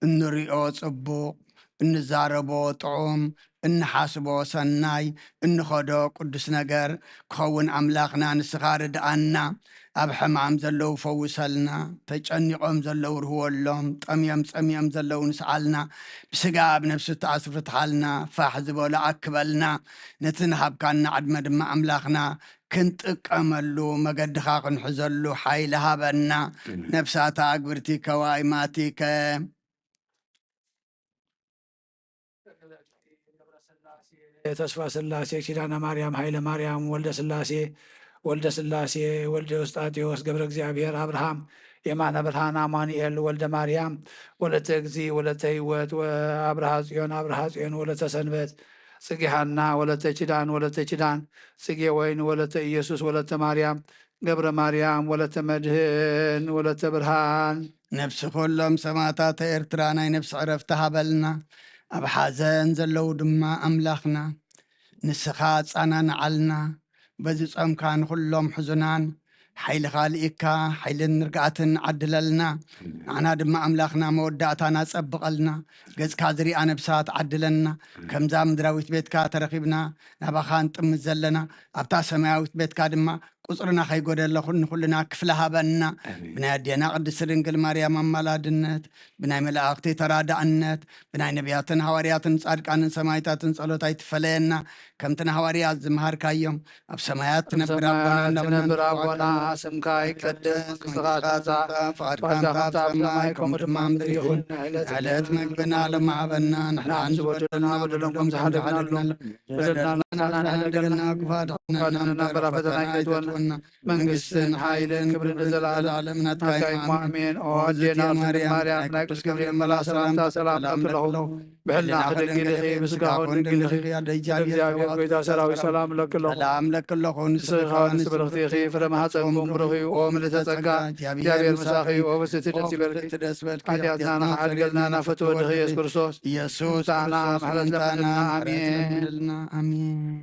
እንሪኦ ጽቡቕ እንዛረቦ ጥዑም እንሓስቦ ሰናይ እንኸዶ ቅዱስ ነገር ክኸውን ኣምላኽና ንስኻ ርድኣና ኣብ ሕማም ዘለው ፈውሰልና ተጨኒቖም ዘለው ርህወሎም ጠምዮም ጸምዮም ዘለው ንስዓልና ብስጋ ብነፍሲ ተኣስሩ ፍትሓልና ፋሕ ዝበሎ ኣክበልና ነቲ ንሃብካና ዓድመ ድማ ኣምላኽና ክንጥቀመሉ መገድኻ ክንሕዘሉ ሓይሊ ሃበና ነፍሳታ ግብርቲከ ዋይማቲከ ተስፋ ስላሴ ኪዳነ ማርያም ኃይለ ማርያም ወልደ ስላሴ ወልደ ውስጣቴዎስ ገብረ እግዚአብሔር አብርሃም የማነ ብርሃን አማኑኤል ወልደ ማርያም ወለተ እግዚ ወለተ ህይወት አብርሃ ጽዮን ወለተ ሰንበት ጽጌ ሐና ወለተ ኪዳን ጽጌ ወይን ወለተ ኢየሱስ ወለተ ማርያም ገብረ ማርያም ወለተ መድህን ወለተ ብርሃን ነፍሲ ኩሎም ሰማዕታት ኤርትራ ናይ ነፍሲ ዕረፍቲ ሃበልና ኣብ ሓዘን ዘለው ድማ ኣምላኽና ንስኻ ጻናንዓልና በዚ ጾምካ ንኩሎም ሕዙናን ሓይልኻ ልኢካ ሓይልን ርግኣትን ዓድለልና ንዓና ድማ ኣምላኽና መወዳእታና ጸብቐልና ገጽካ ዝሪኣ ነብሳት ዓድለና ከምዛ ምድራዊት ቤትካ ተረኺብና ናባኻ ንጥምት ዘለና ኣብታ ሰማያዊት ቤትካ ድማ ቁፅርና ከይጎደለ ንኩልና ክፍለ ሃበና ብናይ ኣዴና ቅድስቲ ድንግል ማርያም ኣማላድነት ብናይ መላእኽቲ ተራዳእነት ብናይ ነቢያትን ሃዋርያትን ጻድቃንን ሰማዕታትን ጸሎት ኣይትፈለየና ከምቲ ንሃዋርያት ዝመሃርካዮም ኣብ ሰማያት ትነብር አቦና ስምካ ይቀደስ መንግሥትኻ ትምጻእ ፈቃድካ ከምቲ ኣብ ሰማይ ከምኡ ድማ ምድሪ ይኹን ዕለት መግብና ሎም ሃበና ንሕና ዝበደልና በደሎም ከም ዝሓደግናሉ በደልና ክፋድና በራ ፈተና ይከይትወና መንግስትን ሓይልን ክብርን ዘለዓለም ናትካ ኢሞ ኣሜን። ኦ ኣዴና ማርያም ናይ ቅዱስ ገብርኤል መልኣክ ሰላምታ ሰላም ለክለኹ ብሕልና ክደጊልኺ ብስጋኹን ድንግልኺ እግዚአብሔር ጎይታ ሰራዊት ሰላም ለክለኹ ንስኻ ንስ ብርኽቲ ኢኺ ፍረ ማኅፀንኩም ብሩኽዩ ኦ ምልዕተ ጸጋ እግዚአብሔር ምሳኺ ኦ በስቲ ደስ ይበልኪ ሓጢኣትና ንሓድገልና ናፈትወ ድኺ ኢየሱስ ክርስቶስ ኢየሱስ ኣና ማሕረት ለምንልና ኣሜን።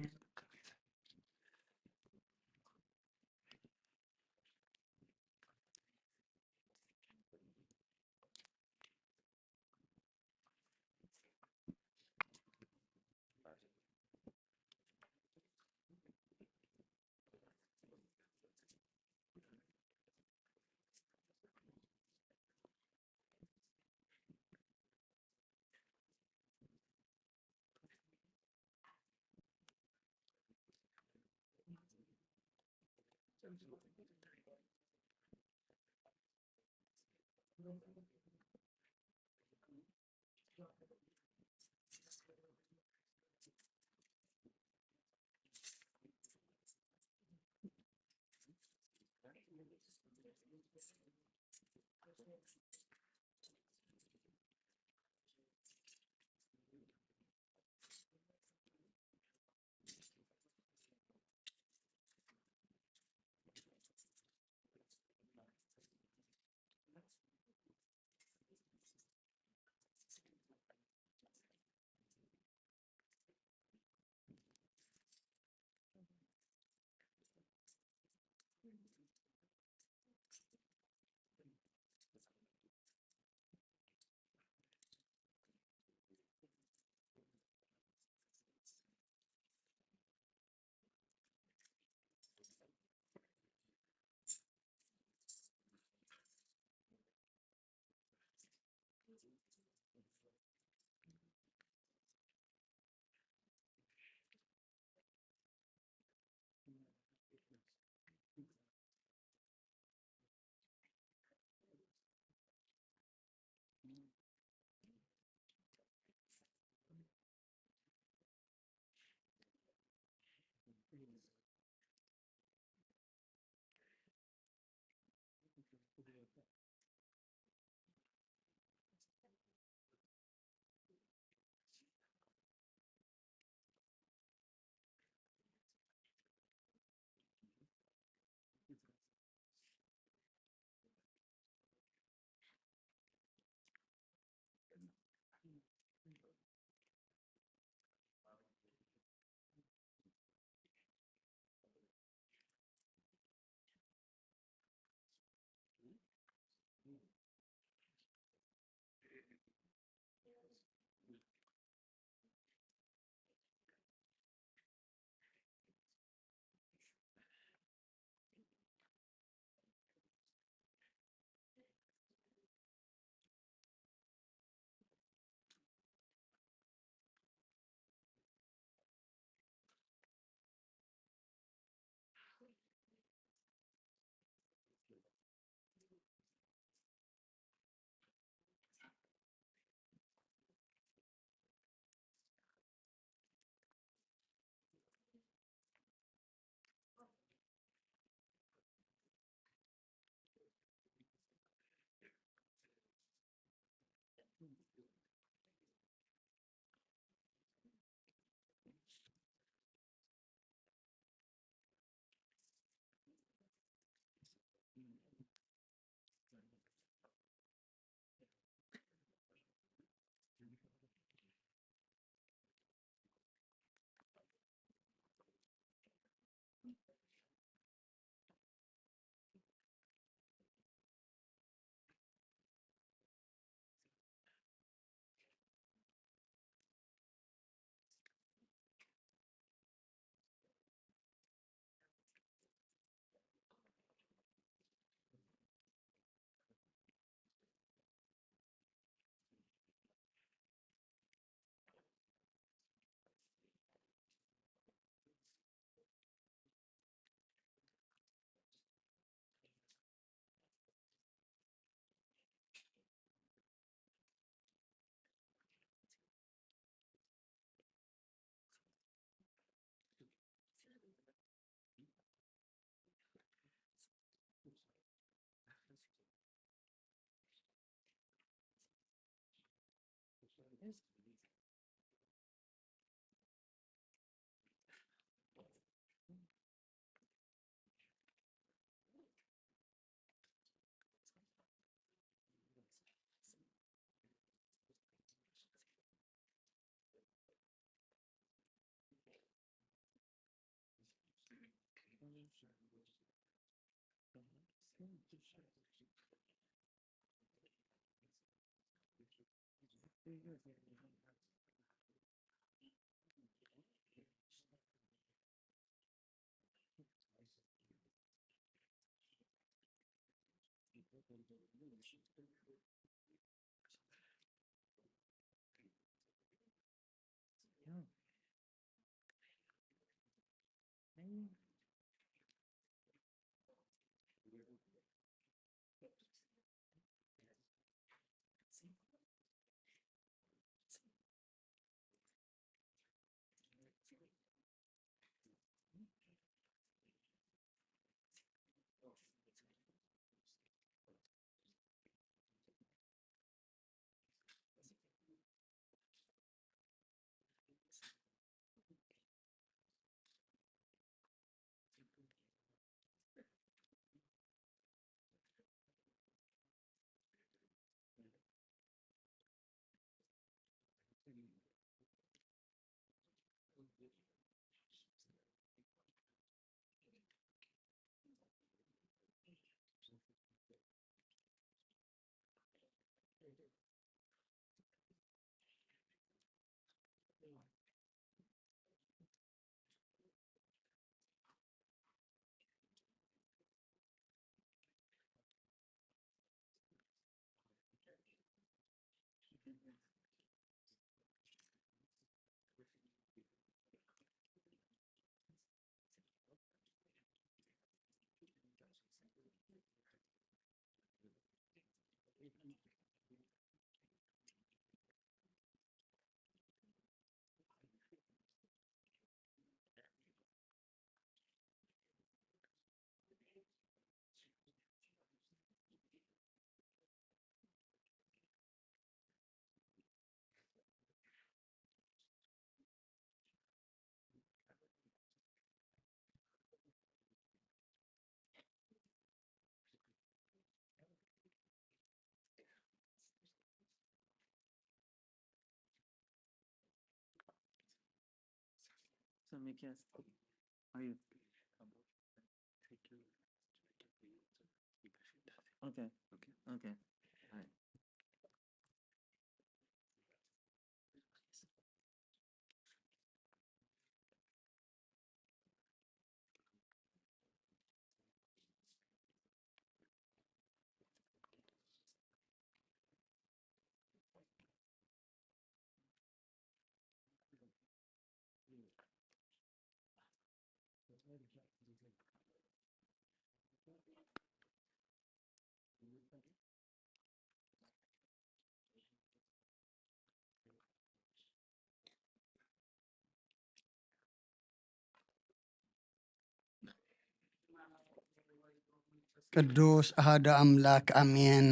ቅዱስ አሃዱ አምላክ አሜን።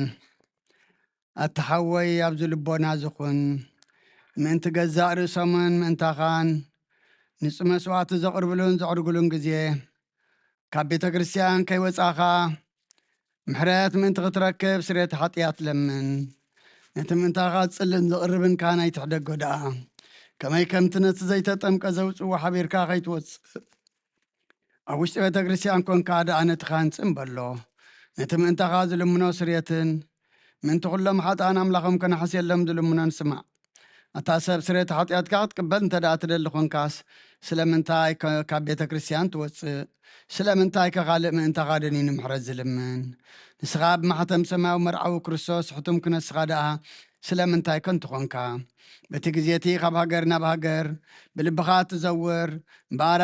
ኣተሓወይ ኣብዚ ልቦና ዝኹን ምእንቲ ገዛእ ርእሶምን ምእንታኻን ንፁ መስዋዕቲ ዘቕርብሉን ዘዕርግሉን ግዜ ካብ ቤተ ክርስቲያን ከይወፃኻ ምሕረት ምእንቲ ክትረክብ ስርየት ሓጢኣት ለምን። ነቲ ምእንታኻ ዝፅልን ዘቕርብንካ ናይ ትሕደጎ ደኣ ከመይ ከምቲ ነቲ ዘይተጠምቀ ዘውፅዎ ሓቢርካ ከይትወፅእ ኣብ ውሽጢ ቤተ ክርስቲያን ኮንካ ደኣ ነቲ ካንፅእ በሎ ነቲ ምእንታኻ ዝልምኖ ስርየትን ምእንቲ ኩሎም ሓጣን ኣምላኾም ከነሓስየሎም ዝልምኖን ስማዕ። እታ ሰብ ስርየት ሓጢኣትካ ክትቅበል እንተ ደኣ ትደሊ ኮንካስ ስለምንታይ ካብ ቤተ ክርስቲያን ትወፅእ? ስለምንታይ ከኻልእ ምእንታኻ ደኒኑ ምሕረት ዝልምን? ንስኻ ብማሕተም ሰማያዊ መርዓዊ ክርስቶስ ሕቱም ክነስኻ ደኣ ስለምንታይ ከንቱ ኮንካ? በቲ ግዜቲ ካብ ሃገር ናብ ሃገር ብልብኻ ትዘውር እምበኣር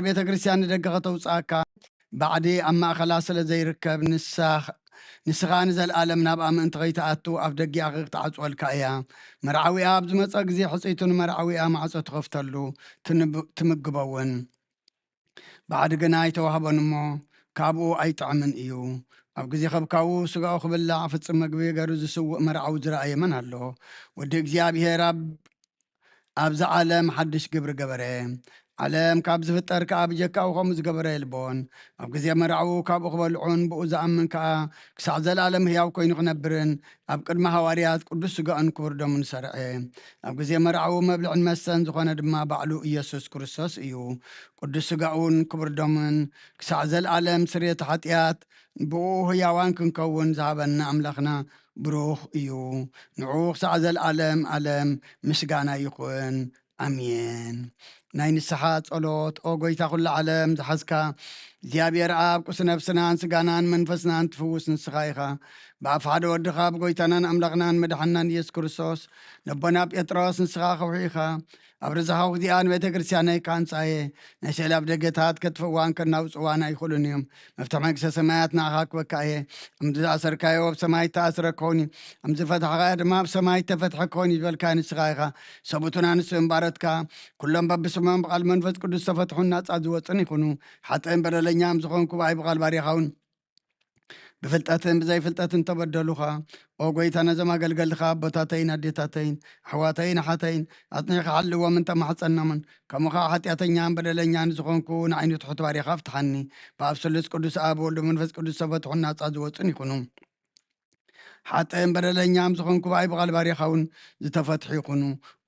ቤተ ክርስቲያን ንደገ ከተውፅኣካ ባዕዲ ኣብ ማእኸላ ስለ ዘይርከብ ንስኻ ንዘለኣለም ናብኣ ምእንቲ ከይተኣቱ ኣብ ደጊኣ ክትዓፅወልካ እያ። መርዓዊኣ ኣብ ዝመፀ ግዜ ሕፂቱ ንመርዓዊኣ ማዕፆ ትኸፍተሉ ትምግበውን። ባዕዲ ግና ይተዋህበን እሞ ካብኡ ኣይጥዕምን እዩ። ኣብ ግዜ ከብካቡ ስጋኡ ክብላዕ ፍፅም መግቢ ገሩ ዝስውእ መርዓዊ ዝረኣየ መን ኣሎ? ወዲ እግዚኣብሔር ኣብዚ ዓለም ሓድሽ ግብሪ ገበረ። ዓለም ካብ ዝፍጠር ከዓ ብጀካኡ ከምኡ ዝገበረ የልቦን። ኣብ ግዜ መርዓዊ ካብኡ ክበልዑን ብኡ ዝኣምን ከዓ ክሳዕ ዘለኣለም ህያው ኮይኑ ክነብርን ኣብ ቅድሚ ሃዋርያት ቅዱስ ስጋኡን ክቡር ደሙን ሰርዐ። ኣብ ግዜ መርዓዊ መብልዕን መስተን ዝኾነ ድማ ባዕሉ ኢየሱስ ክርስቶስ እዩ። ቅዱስ ስጋኡን ክቡር ደሙን ክሳዕ ዘለኣለም ስርየት ሓጢኣት ብኡ ህያዋን ክንከውን ዝሃበና ኣምላኽና ብሩኽ እዩ። ንዑ ክሳዕ ዘለኣለም ኣለም ምስጋና ይኹን ኣሜን። ናይ ንስሓ ጸሎት ኦ ጎይታ ኩሉ ዓለም ዝሓዝካ እግዚኣብሔር ኣብ ቁስ ነብስናን ስጋናን መንፈስናን ትፍውስ ንስኻ ኢኻ። ብኣፍ ሓደ ወድኻ ብጎይታናን ኣምላኽናን መድሓናን ኢየሱስ ክርስቶስ ነቦና ጴጥሮስ ንስኻ ኸውሒኻ ኣብ ርዝኻው እዚኣ ንቤተ ክርስቲያነይ ካንፃየ ናይ ሰላብ ደገታት ከጥፍዋን ከናውፅዋን ኣይኽእሉን እዮም። መፍትሒ መንግስተ ሰማያት ንኣኻ ክበካ እየ። እምዚ ዝኣሰርካዮ ኣብ ሰማይ ተኣስረ ክኸውን እዩ፣ እምዚ ፈትሕኻዮ ድማ ኣብ ሰማይ ተፈትሐ ክኸውን እዩ ዝበልካ ንስኻ ኢኻ። ሰቡቱና ንስ እምባረትካ ኩሎም በብስሞም ብቓል መንፈስ ቅዱስ ተፈትሑን ናፃ ዝወፅን ይኹኑ። ሓጥን በደለኛም ዝኾንኩ ብኣይ ብቓል ባሪኻውን ብፍልጠትን ብዘይፍልጠትን ተበደሉኻ ኦ ጎይታ ነዞም ኣገልገልካ ኣቦታተይን ኣዴታተይን ኣሕዋተይን ኣሓተይን ኣፅኒዕካ ሓልዎም እንተማሕፀኖምን ከምኡ ከዓ ሓጢኣተኛን በደለኛን ዝኾንኩ ንዓይኑ ትሑት ባሪኻ ፍትሓኒ። ብኣብ ስሉስ ቅዱስ ኣብ ወልዱ መንፈስ ቅዱስ ተፈትሑን ናፃ ዝወፁን ይኹኑ። ሓጥን በደለኛም ዝኾንኩ ብኣይ ብቓል ባሪኻውን ዝተፈትሑ ይኹኑ።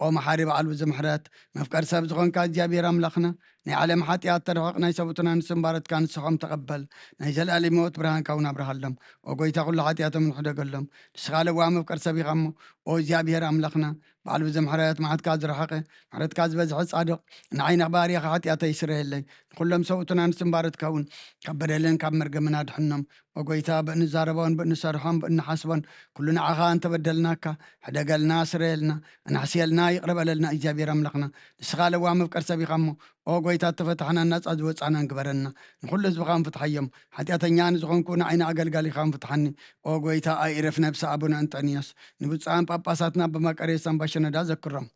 ኦ መሓሪ በዓል ብዝምሕረት መፍቀር ሰብ ዝኾንካ እግዚኣብሔር ኣምላኽና ናይ ዓለም ሓጢኣት ተርሕቕ ናይ ሰቡትና ንስምባረትካ ንስኾም ተቐበል ናይ ዘለኣለም ሂወት ብርሃንካ እውን ኣብርሃሎም። ኦ ጎይታ ኩሉ ሓጢኣቶም ንሕደገሎም ንስኻ ለዋ መፍቀር ሰብ ኢኻ እሞ ኦ እግዚኣብሔር ኣምላኽና በዓል ብዝምሕረት መዓትካ ዝረሓቐ ምሕረትካ ዝበዝሐ ፃድቕ ንዓይነ ባሪኻ ሓጢኣተይ ይስረየለይ ንኩሎም ሰቡትና ንስምባረትካ እውን ካብ በደልን ካብ መርገምን ኣድሕኖም። ኦ ጎይታ ብእንዛረቦን ብእንሰርሖም ብእንሓስቦን ኩሉ ንዓኻ እንተበደልናካ ሕደገልና ስረየልና እናሕስየልና ይቕረበለልና እግዚኣብሔር ኣምላኽና ንስኻ ለዋ መፍቀር ሰብ ኢኻ እሞ ኦ ጎይታ ተፈታሕና ናፃ ዝወፃና ንግበረና ንኩሉ ህዝብኻ ንፍትሓዮም ሓጢኣተኛ ንዝኾንኩ ንዓይነ ኣገልጋሊኻ ንፍትሓኒ። ኦ ጎይታ ኣይዕረፍ ነብሲ ኣቡነ እንጠንዮስ ንብፁዓን ጳጳሳትና በመቀሬስ ኣምባሸነዳ ዘክሮም።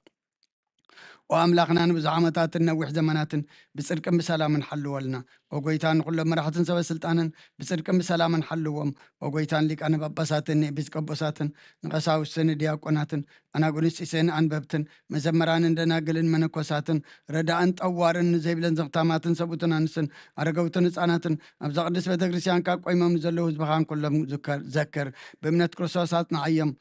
ኦ ኣምላኽና ንብዙሕ ዓመታትን ነዊሕ ዘመናትን ብፅድቅን ብሰላምን ሓልወልና። ኦ ጎይታ ንኩሎም መራሕትን ሰበስልጣንን ብፅድቅን ብሰላምን ሓልዎም። ኦ ጎይታን ሊቃነ ጳጳሳትን ንኤጲስቆጶሳትን ንቐሳውስትን ዲያቆናትን ኣናጉንስጢስን ኣንበብትን መዘመራንን ደናግልን መነኮሳትን ረዳእን ጠዋርን ንዘይብለን ዘኽታማትን ሰቡትን ኣንስትን ኣረገውትን ህፃናትን ኣብዛ ቅዱስ ቤተ ክርስቲያን ካብ ቆይሞም ንዘለዉ ህዝብኻን ኩሎም ዘክር ብእምነት ክርስቶስ ኣጽናዓዮም።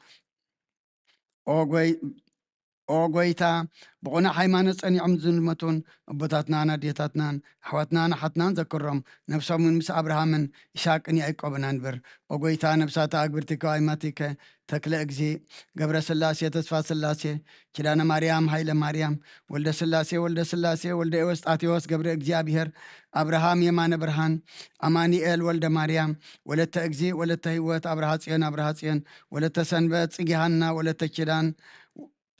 ኦ ጎይታ ብቑና ሃይማኖት ጸኒዖም ዝንመቱን ኣቦታትናን ኣዴታትናን ኣሕዋትናን ኣሓትናን ዘክሮም ነብሶምን ምስ አብርሃምን ይስሐቅን ያዕቆብን አንብር። ኦ ጎይታ ነብሳታ ኣግብርቲከ ኣይማቲከ ተክለ እግዚ ገብረ ስላሴ ተስፋ ስላሴ ኪዳነ ማርያም ሃይለ ማርያም ወልደ ስላሴ ወልደ ኤዎስጣቴዎስ ገብረ እግዚአብሔር አብርሃም የማነ ብርሃን አማኒኤል ወልደ ማርያም ወለተ እግዚ ወለተ ህይወት አብርሃ ጽዮን ወለተ ሰንበት ጽጌሃና ወለተ ኪዳን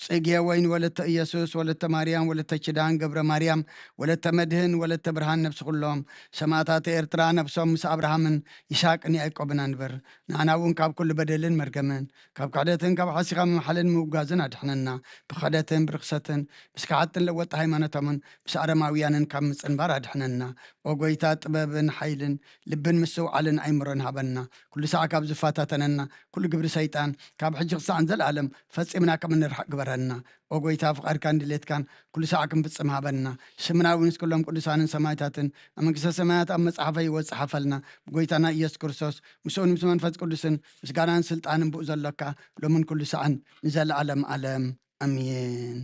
ጽጌ ወይን ወለተ ኢየሱስ ወለተ ማርያም ወለተ ኪዳን ገብረ ማርያም ወለተ መድህን ወለተ ብርሃን ነብሲ ኩሎም ሰማዕታት ኤርትራ ነብሶም ምስ አብርሃምን ይስሐቅን ያዕቆብን አንብር። ንዓና እውን ካብ ኩሉ በደልን መርገምን ካብ ክሕደትን ካብ ሓሲኻ መማሓልን ምውጋዝን ኣድሕነና ብክሕደትን ብርክሰትን ምስ ክዓጥን ለወጢ ሃይማኖቶምን ምስ ኣረማውያንን ካብ ምፅንባር ኣድሕነና። ኦ ጎይታ ጥበብን ሓይልን ልብን ምስውዓልን ኣይምሮን ሃበና። ኩሉ ሰዓ ካብ ዝፋታተነና ኩሉ ግብሪ ሰይጣን ካብ ሕጂ ክሳዕን ዘለዓለም ፈፂምና ከም እንርሓቅ ግበረና። ኦ ጎይታ ፍቃድካን ድሌትካን ኩሉ ሰዓ ክንፍፅም ሃበና። ስምና እውን ንስኩሎም ቅዱሳንን ሰማዕታትን ኣብ መንግስተ ሰማያት ኣብ መፅሓፈ ሂወት ፀሓፈልና ብጎይታና ኢየሱስ ክርስቶስ ምስኡን ምስ መንፈስ ቅዱስን ምስጋናን ስልጣንን ብኡ ዘሎካ ሎምን ኩሉ ሰዓን ንዘለዓለም ዓለም ኣሜን።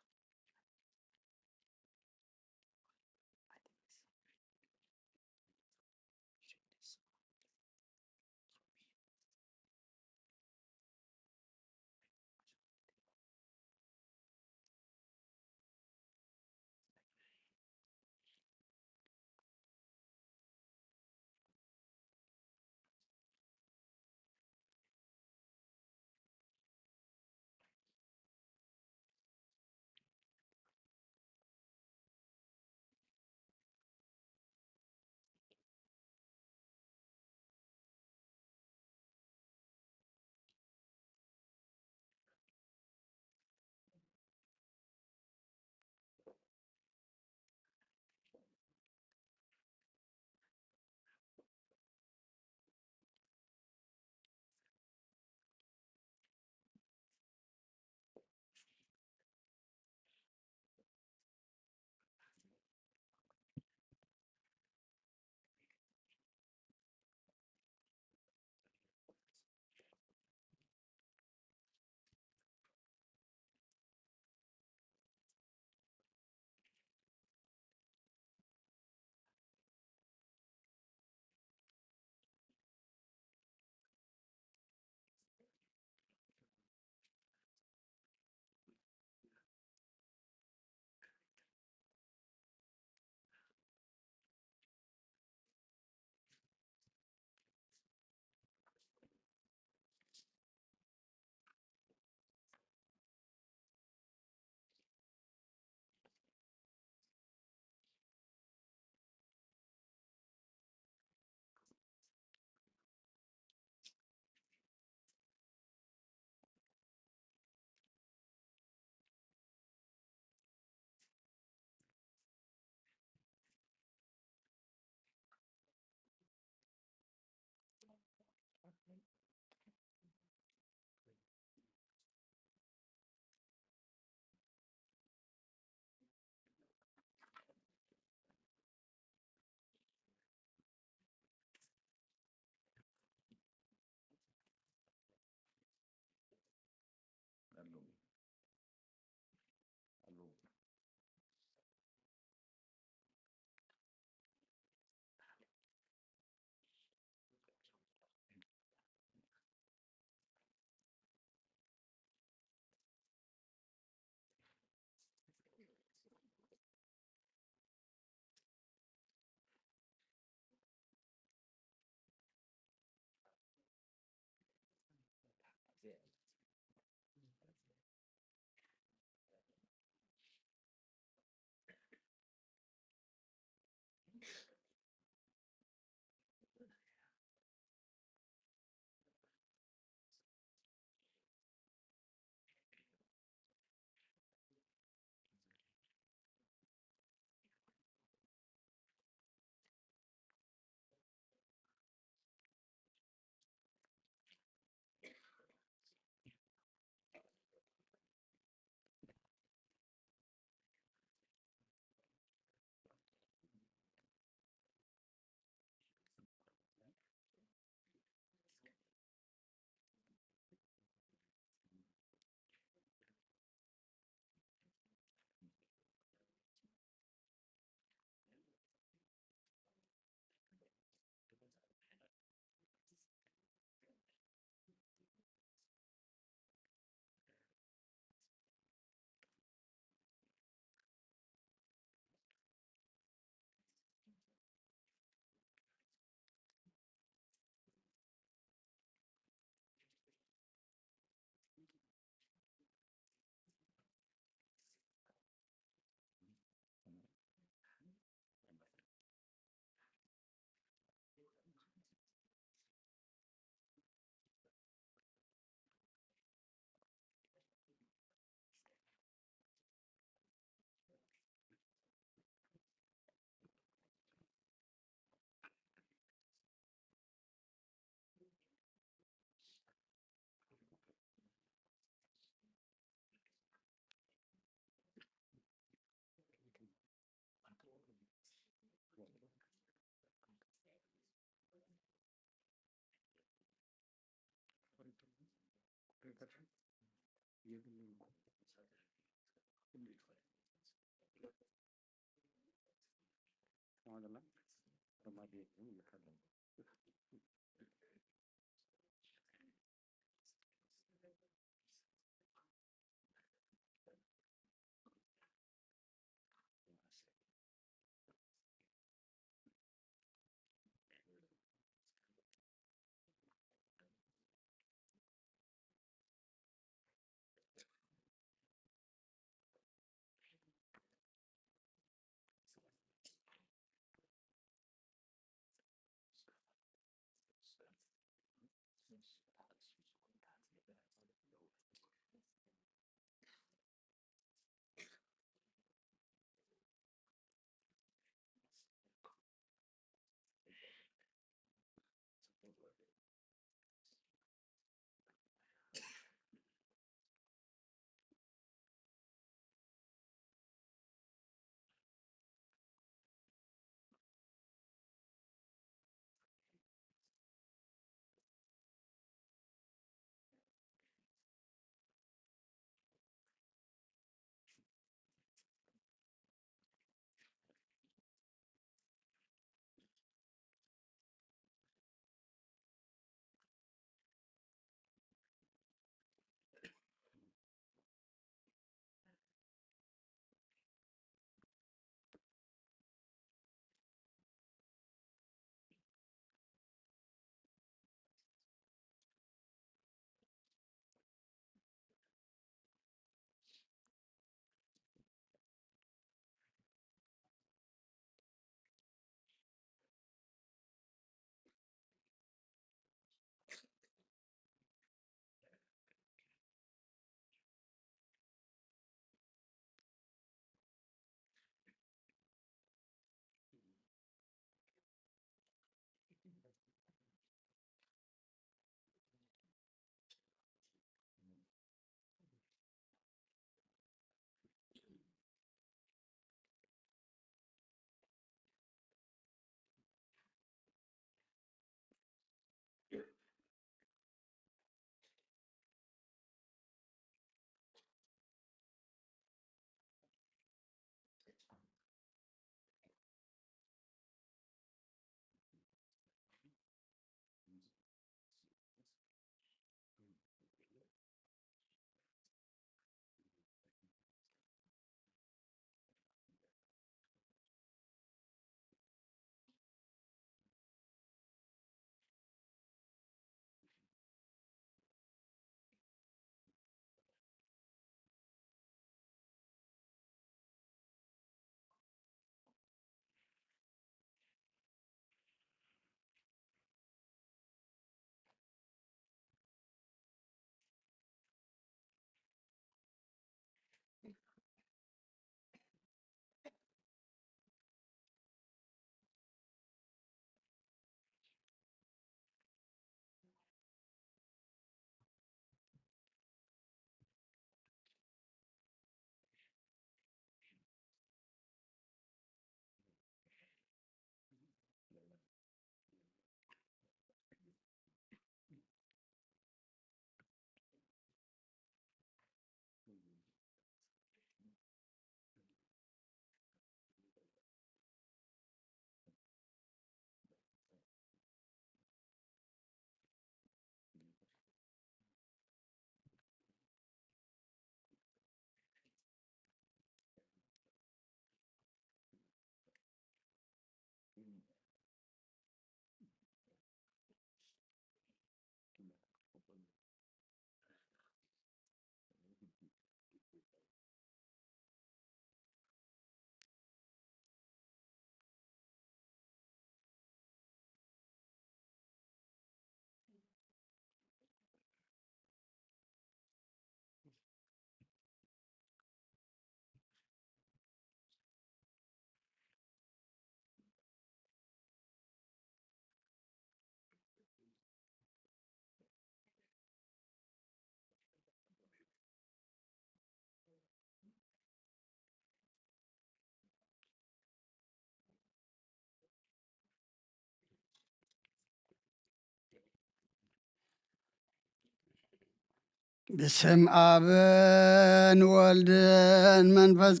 بسم آبن والدن منفس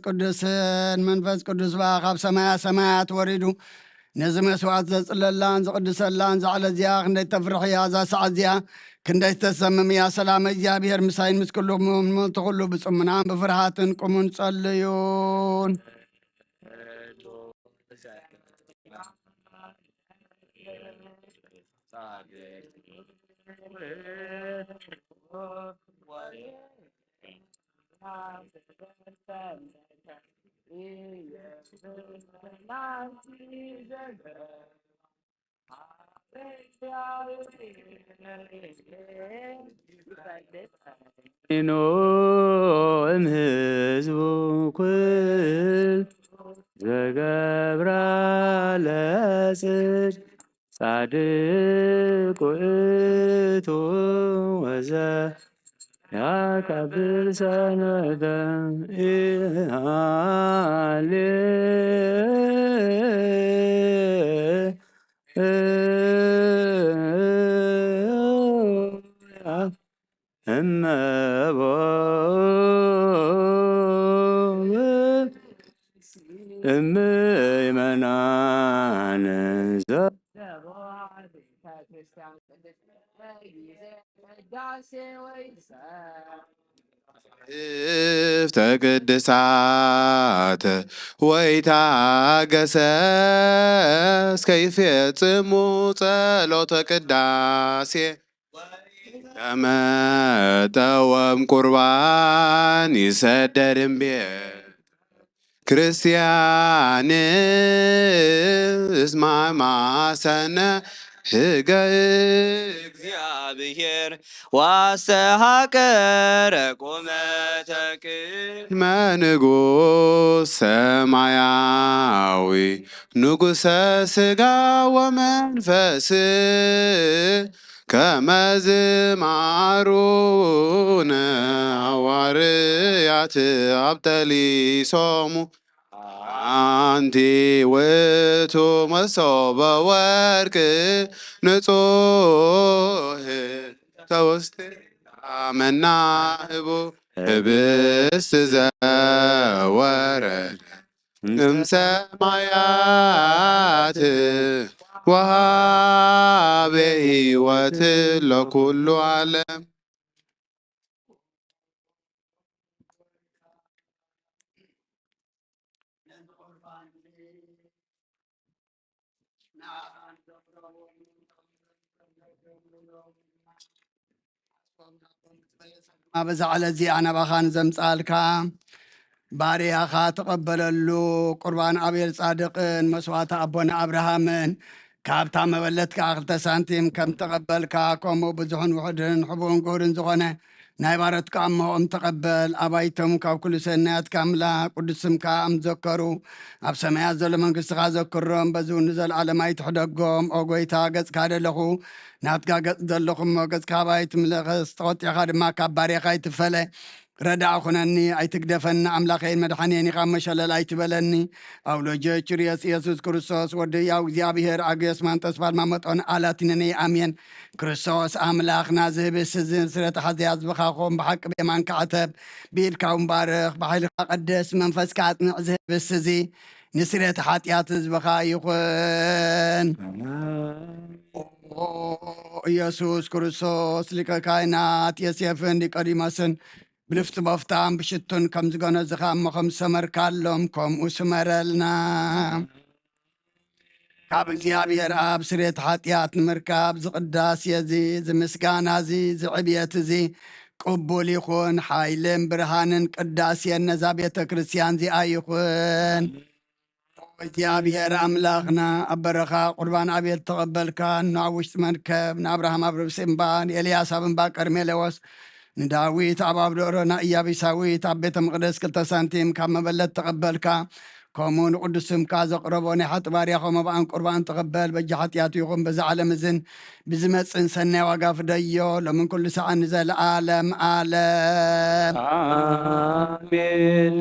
قدس باخاب سمايات وريدو نزم يسوعات زللان زقدسلان زعل زياخ ندي تفرح يا ذا سعد زيا كندي تسمم يا سلام እግዚአብሔር مساين مس كله تقولوا بصمنا بفرحات قومون صليون إنو هزبو كل زقبرا لسج صادق وإتو وزا يا كبر سندا أما أما منان ተቅድሳት ወይታገሰስ ከይፈጽሙ ጸሎተ ቅዳሴ ከመጠወም ቁርባን ይሰደድም ቤት ክርስቲያን እስማ ማሰነ ሕገ እግዚአብሔር ዋስተሃቀረ ቁመተ ቅድመ ንጉሥ ሰማያዊ ንጉሠ ሥጋ ወመንፈስ ከመዝማሩነ ሐዋርያት አብጠሊሶሙ አንቲ ውእቱ መሶበ ወርቅ ንጹሕ ተውስተ መናህቡ ህብስት ዘወረደ እምሰማያት ወሃበ ሕይወት ለኩሉ ዓለም በዛዕለ እዚኣና ባኻን ዘምፃልካ ባርያኻ ተቐበለሉ ቁርባን አቤል ጻድቅን መስዋዕቲ አቦና አብርሃምን ካብታ መበለትካ 2 ሳንቲም ከም ተቐበልካ ከምኡ ብዙሕን ውሕድን ሕቡእን ጉህርን ዝኾነ ናይ ባረትካ እሞኦም ተቐበል ኣባይቶም ካብ ኩሉ ሰናያትካ ኣምላክ ቅዱስ ስምካ ኣምዘከሩ ኣብ ሰማያት ዘሎ መንግስትኻ ዘክሮም በዚ ንዘለዓለም ኣይትሕደጎም ኦ ጎይታ ገጽካ ደለኹ ናትካ ገጽ ዘለኹም ገጽካ ባይት ምለኸስ ተቆጢኻ ድማ ካብ ባርያኻ ይትፈለ ረዳእ ኩነኒ ኣይትግደፈኒ ኣምላኸይን መድሓኒየን ኢኻ መሸለል ኣይትበለኒ ኣብ ሎጀ ችርየስ ኢየሱስ ክርስቶስ ወዲ ያው እግዚኣብሔር ኣግየስ ማን ተስፋል ማመጦን ኣላቲነኒ ኣሜን ክርስቶስ ኣምላኽና ዝህብስ ስረተ ሓዚያ ዝብኻኹም ብሓቂ ቤማን ከዓተብ ብኢድካው ምባርኽ ብሓይልካ ቀደስ መንፈስካ ኣጽንዕ ዝህብስ እዚ ንስረተ ሓጢኣት ዝብኻ ይኹን ኢየሱስ ክርስቶስ ሊቀ ካህናት ዮሴፍን ኒቆዲሞስን ብልፍቲ ቦፍታን ብሽቱን ከም ዝገነዝኻ እሞ ከም ዝሰመርካሎም ከምኡ ስመረልና ካብ እግዚኣብሔር ኣብ ስርየት ሓጢኣት ንምርካብ ዝቕዳስ እዚ ዝምስጋና እዚ ዝዕብየት እዚ ቅቡል ይኹን ሓይልን ብርሃንን ቅዳስየን ነዛ ቤተ ክርስቲያን እዚኣ ይኹን እግዚአብሔር አምላክና አበረኻ ቁርባን አቤል ተቀበልካ ናብ ውሽጢ መርከብ ንአብርሃም ኣብ ርብሲ እምባ ንኤልያስ ኣብ እምባ ቀርሜሌዎስ ንዳዊት ኣብ ኣብደሮና ኢያቢሳዊት ኣብ ቤተ መቅደስ 2 ሳንቲም ካብ መበለት ተቀበልካ ከምኡ ንቅዱስ ስምካ ዘቅረቦ ናይ ሓጢ ባርያኸም መብኣን ቁርባን ተቀበል በጂ ሓጢኣቱ ይኹን በዚ ዓለም እዝን ብዝመፅን ሰናይ ዋጋ ፍደዮ ሎምን ኩሉ ሰዓት ንዘለዓለም ዓለም አሜን።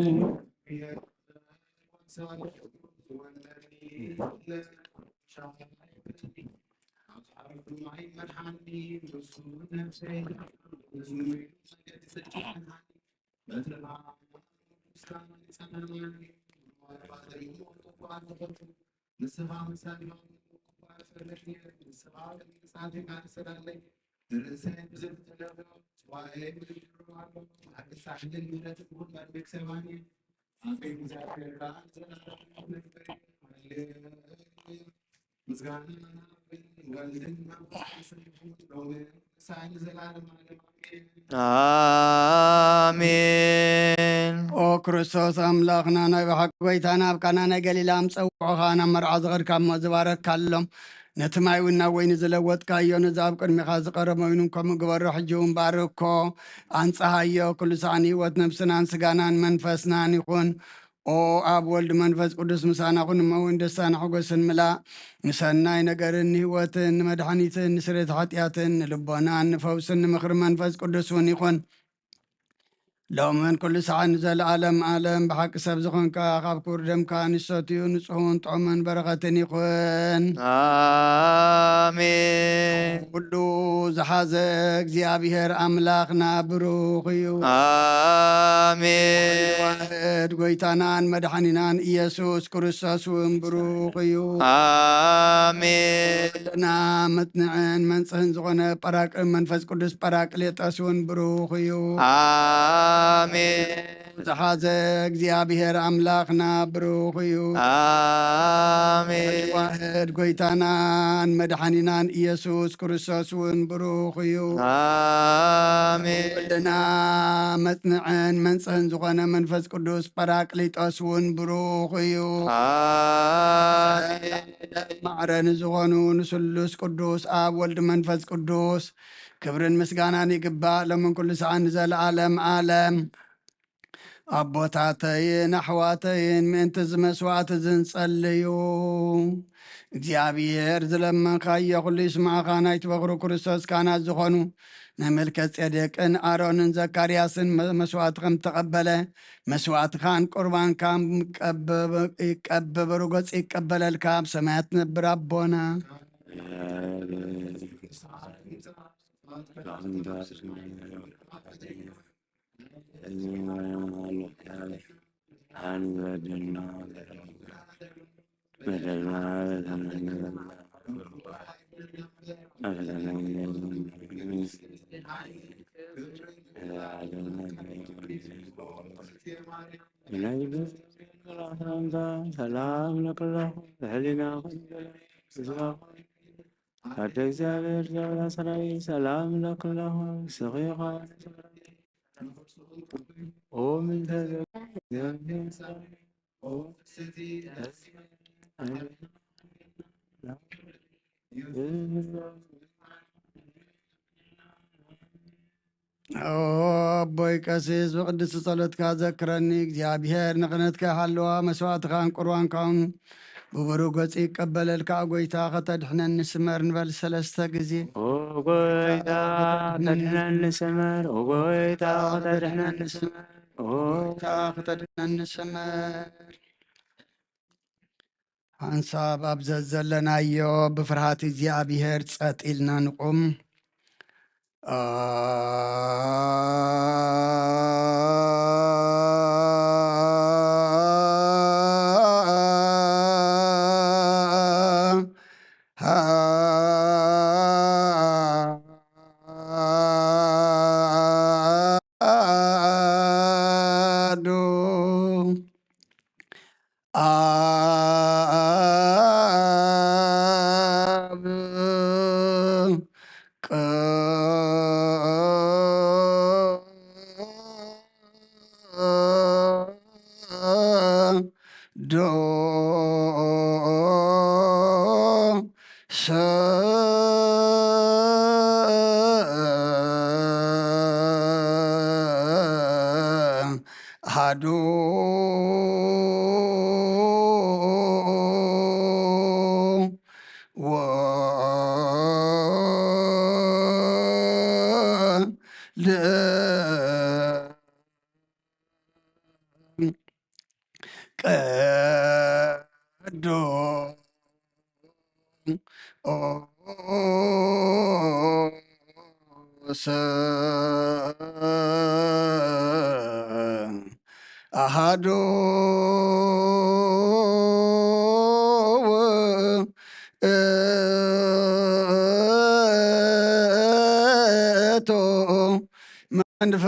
አሜን። ኦ ክርስቶስ አምላኽና ናይ ባሕቂ ጎይታና ኣብ ቃና ናይ ገሊላ ምፀውዖኻ ናብ መርዓ ዝኸድካ እሞ ዝባረካሎም ነቲ ማይ እውን ናብ ወይኒ ዝለወጥካዮ ነዚ ኣብ ቅድሚኻ ዝቐረበ ወይኑ ከምኡ ግበሮ ሕጂ እውን ባርኮ ኣንፀሃዮ ኩሉ ሰዓን ህይወት ነብስናን ስጋናን መንፈስናን ይኹን ኦ ኣብ ወልድ መንፈስ ቅዱስ ምሳና ኩን እሞ እውን ደስታን ሕጎስን ምላእ ንሰናይ ነገርን ንህይወትን ንመድሓኒትን ንስሬት ሓጢኣትን ንልቦናን ንፈውስን ንምኽሪ መንፈስ ቅዱስ እውን ይኹን ሎምን ኩሉ ሰዓት ንዘለዓለም ዓለም ብሓቂ ሰብ ዝኾንካ ካብ ክቡር ደምካ ንሰትዩ ንጹሕን ጥዑምን በረኸትን ይኹን አሜን ኩሉ ዝሓዘ እግዚኣብሔር ኣምላኽና ብሩኽ እዩ አሜን ዋሕድ ጎይታናን መድሓኒናን ኢየሱስ ክርስቶስ እውን ብሩኽ እዩ አሜን ወለና መጽንዕን መንጽህን ዝኾነ መንፈስ ቅዱስ ጳራቅሌጦስ እውን ብሩኽ እዩ አሜን ዝሓዘ እግዚኣብሔር ኣምላኽና ብሩኽ እዩ አሜን ዋሕድ ጎይታናን መድሓኒናን ኢየሱስ ክርስቶስ እውን ብሩኽ እዩ አሜን ወለና መጽንዕን መንጽህን ዝኾነ መንፈስ ቅዱስ ጳራቅሊጦስ እውን ብሩኽ እዩ አሜን ማዕረን ዝኾኑ ንስሉስ ቅዱስ ኣብ ወልዲ መንፈስ ቅዱስ ክብርን ምስጋናን ይግባእ ሎምን ኩሉ ሰዓት ንዘለዓለም ዓለም ኣቦታተይን ኣሕዋተይን ምእንቲ ዝመስዋዕቲ ዝንጸልዩ እግዚኣብሔር ዝለመንካዮ ኩሉ ይስማዕኻ ናይቲ በኽሪ ክርስቶስ ካህናት ዝኾኑ ናይ መልከ ጼዴቅን ኣሮንን ዘካርያስን መስዋዕቲ ከም ተቐበለ መስዋዕትኻን ቁርባንካን ይቀበበሩ ገጽ ይቀበለልካ ኣብ ሰማያት ትነብር ኣቦና ሰላም ለክለኹ ሕሊናኹ ሓደ እግዚአብሔር ዘበላ ሰራዊት ሰላም ለክለኹ ስኺኻ ኦ ምንተዘ ኣቦይ ቀሲስ ብቅድስቲ ጸሎትካ ዘክረኒ እግዚኣብሔር ንኽነትካ ሃለዋ መስዋዕትኻን ቁርባንካውን ብብሩህ ገጽ ይቀበለልካ ጎይታ ኸተድሕነኒ ስመር ንበል 3 ጊዜ ኦ ጎይታ ኸተድሕነኒ ስመር ኦ ጎይታ ኸተድሕነኒ ስመር ኦ ኸተድሕነኒ ስመር ሓንሳብ ኣብ ዘለናዮ ብፍርሃት እግዚኣብሔር ጸጥ ኢልና ንቁም አሐዱ አሃዱ እቶ መንፈስ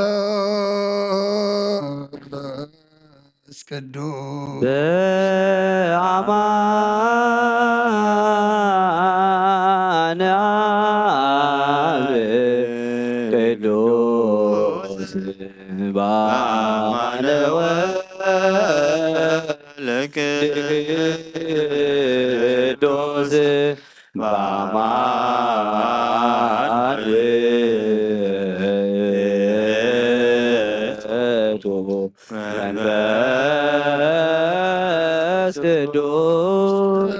ቅዱስ በአማን አብ ቅዱስ በአማነ ወልድ ቅዱስ በአማን ውእቱ መንፈስ ቅዱስ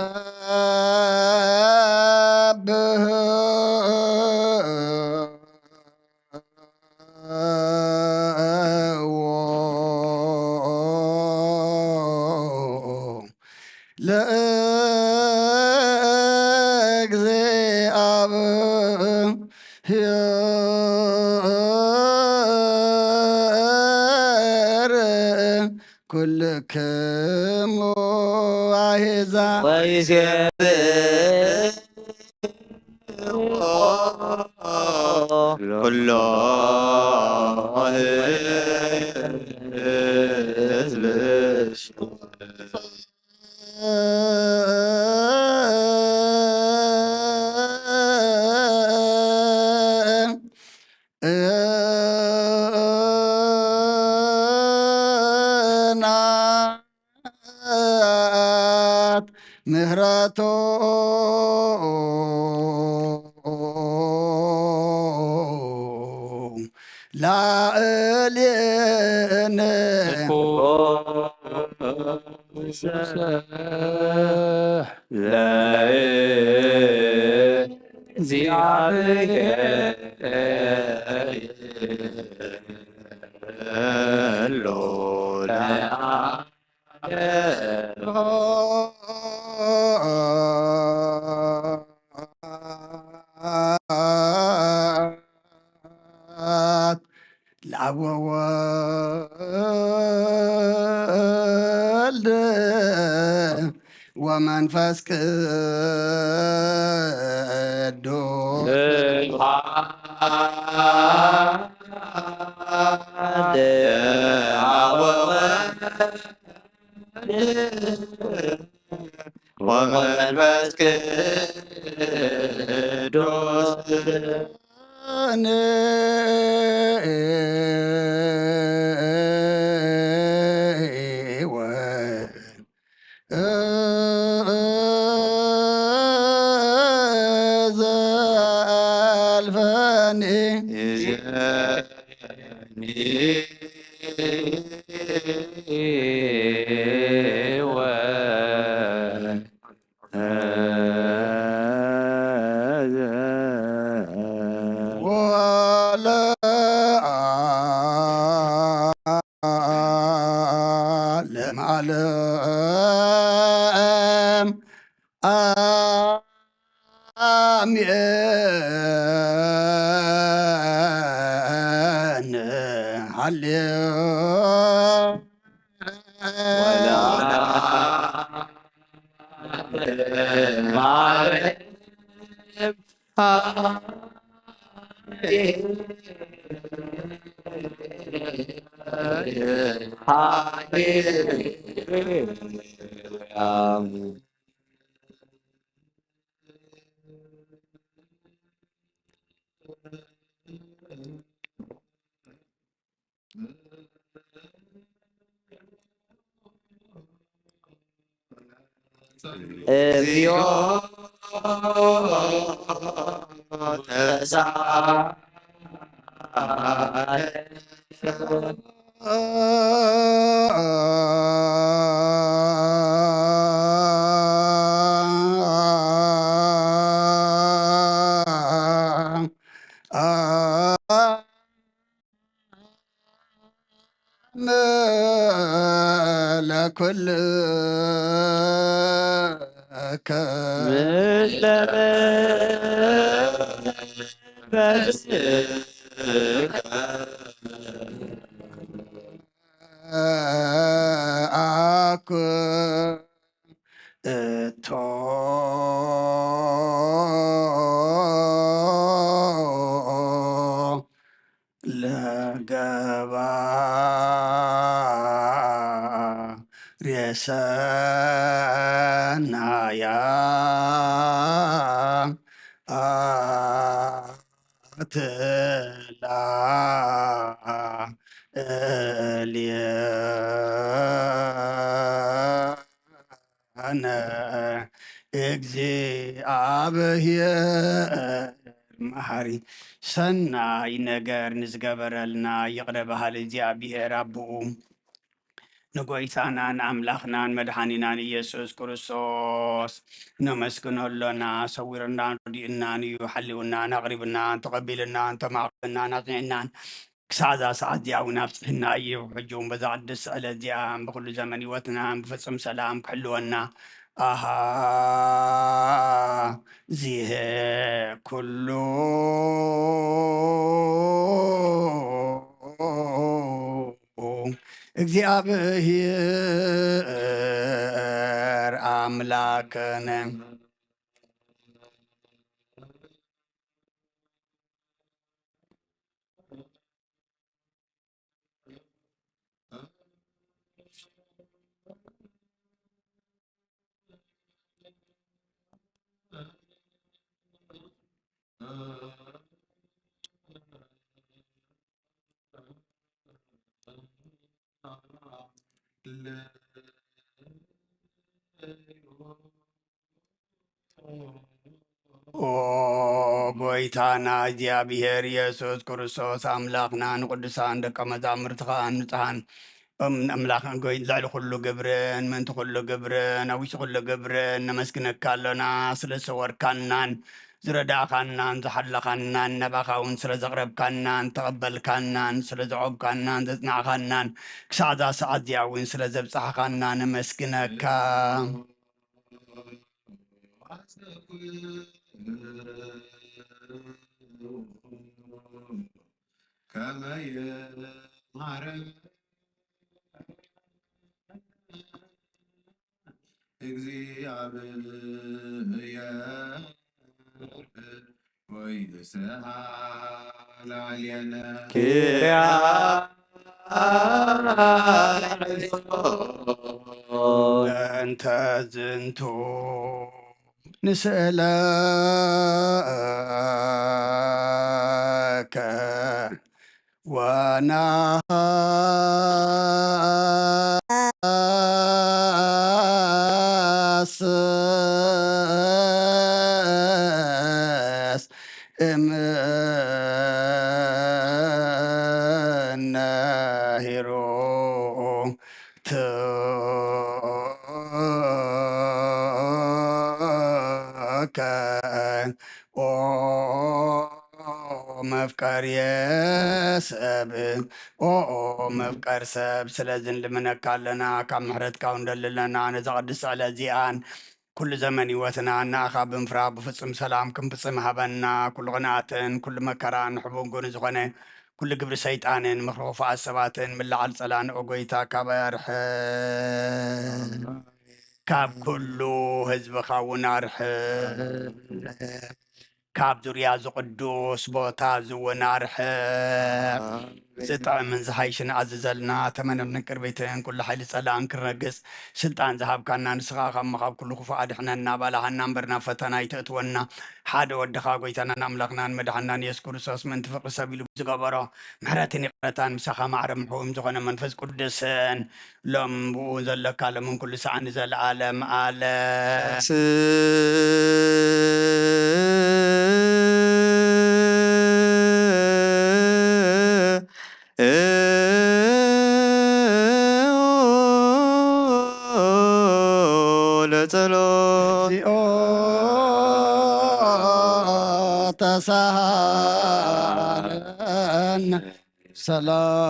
ኩልክሙ አሕዛብ ኩሎ ምህረቶ ላዕሌነ ለአብ ወወልድ ወመንፈስ ቅዱስ ወመንፈስ ቅዱስ ለዓለም አሜን እግዚኦ ለኩልከ ምስለ መንፈስህ አኩ እቶ ለገባ ሬሰናያ አትላ እልየነ እግዚአብሔር መሐሪ ሰናይ ነገር ንዝገበረልና ይቅረ ባህል እግዚአብሔር አብኡ ንጎይታናን አምላኽናን መድኃኒናን ኢየሱስ ክርስቶስ ነመስግነሎና ሰዊርናን ረዲእናን እዩ ሓሊውናን ኣቕሪብናን ተቐቢልናን ተማዕበናን ኣፅኒዕናን ክሳብ ሰዓት እዚኣ እውን ኣብፅሕና እዩ ሕጂ እውን በዛ ቅድስ ስእለት እዚኣ ብኩሉ ዘመን ሂወትናን ብፍፅም ሰላም ክሕልወና ኣሃ ዚሄ ኩሉ እግዚአብሔር አምላክነ ኦ ጎይታና እግዚአብሔር ኢየሱስ ክርስቶስ አምላክና ንቅዱሳን ደቀ መዛሙርትኻ ንጹሓን ኣምላኽን ጎይ ልዕሊ ኩሉ ግብርን ምንቲ ኩሉ ግብርን ኣብ ውሽጢ ኩሉ ግብርን ነመስግነካ ኣሎና ስለ ዝሰወርካናን ዝረዳእካናን ዝሓለኻናን ነባኻ እውን ስለ ዘቕረብካናን ተቐበልካናን ስለ ዘዖብካናን ዘፅናዕካናን ክሳብ እዛ ሰዓት እዚኣ እውን ስለ ዘብፅሓኻና ነመስግነካ كما يعرف እግዚአብሔር ወይስሐል አልየነ ኪርያ እንተ ዝንቱ ንስእለከ ወናሐስስ እምነሂሮ ትከ ኦ መፍቀር የሰብ ኦ መፍቀር ሰብ ስለዝን ልምነካ ኣለና ካብ ምሕረትካ እንደልለና ነዛ ቅድስ ስዕለት እዚኣን ኩሉ ዘመን ሂወትና ናኻ ብምፍራ ብፍፁም ሰላም ክንፍፅም ሃበና ኩሉ ቅንኣትን ኩሉ መከራን ሕቡንጉን ዝኾነ ኩሉ ግብሪ ሰይጣንን ምክሪ ክፉኣት ሰባትን ምልዓል ፀላንኦ ጎይታ ካብ ኣርሕ ካብ ኩሉ ህዝብኻ እውን ኣርሕ ካብ ዙርያ ዝቅዱስ ቦታ ዝውን ኣርሕ ዝጥዕምን ዝሃይሽን ኣዝዘልና ተመነብ ንቅርቤትን ኩሉ ሓይሊ ፀላም ክረግፅ ስልጣን ዝሃብካና ንስኻ ካብ ምኻብ ኩሉ ክፉእ ኣድሕነና ባላሃና እምበርና ፈተና ይተእትወና ሓደ ወድኻ ጎይታናን ኣምላኽናን መድሓናን ኢየሱስ ክርስቶስ ምንቲ ፍቅሪ ሰብ ኢሉ ዝገበሮ ምሕረትን ይቕረታን ምሳኻ ማዕረ ምሕቡም ዝኾነ መንፈስ ቅዱስን ሎም ብኡ ዘለካ ሎምን ኩሉ ሰዓት ንዘለኣለም ኣለ ለጸሎት እግዚኦ ተሳሃለነ ሰላም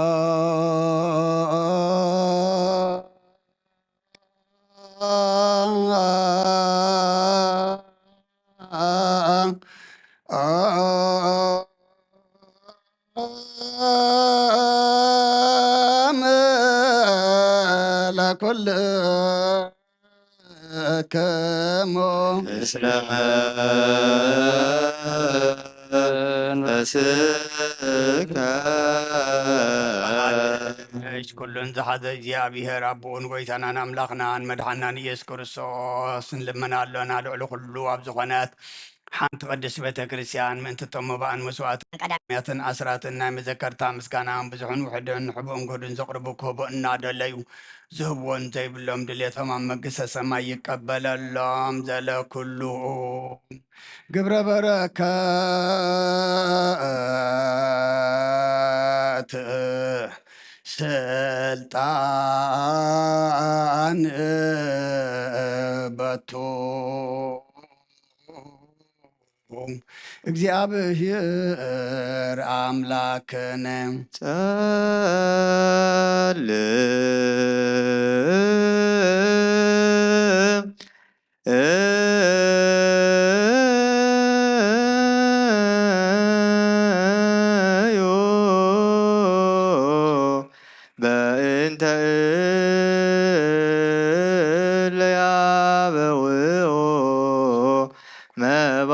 ለኩልክሙ ምስለ መንፈስከ እሽ ኩሉን ዝሓዘ እግዚኣብሔር አቦን ጎይታናን አምላኽናን መድሓናን ኢየሱስ ክርስቶስ ንልመናሎና ልዕሊ ኩሉ ኣብ ዝኾነት ሓንቲ ቅድስቲ ቤተ ክርስቲያን ምእንቲ እቶም መባእን መስዋዕት ቀዳምያትን ኣስራትን ናይ መዘከርታ ምስጋናን ብዙሕን ውሕድን ሕቡእን ጎድን ዘቕርቡ ክህቦ እናደለዩ ዝህብዎን ዘይብሎም ድሌቶም ኣብ መንግስተ ሰማይ ይቀበለሎም ዘለኩሉ ግብረ በረከት ስልጣን በቱ እግዚአብሔር አምላክነ ጸልም ዮ በእንተ እለ ያበውኦ መባ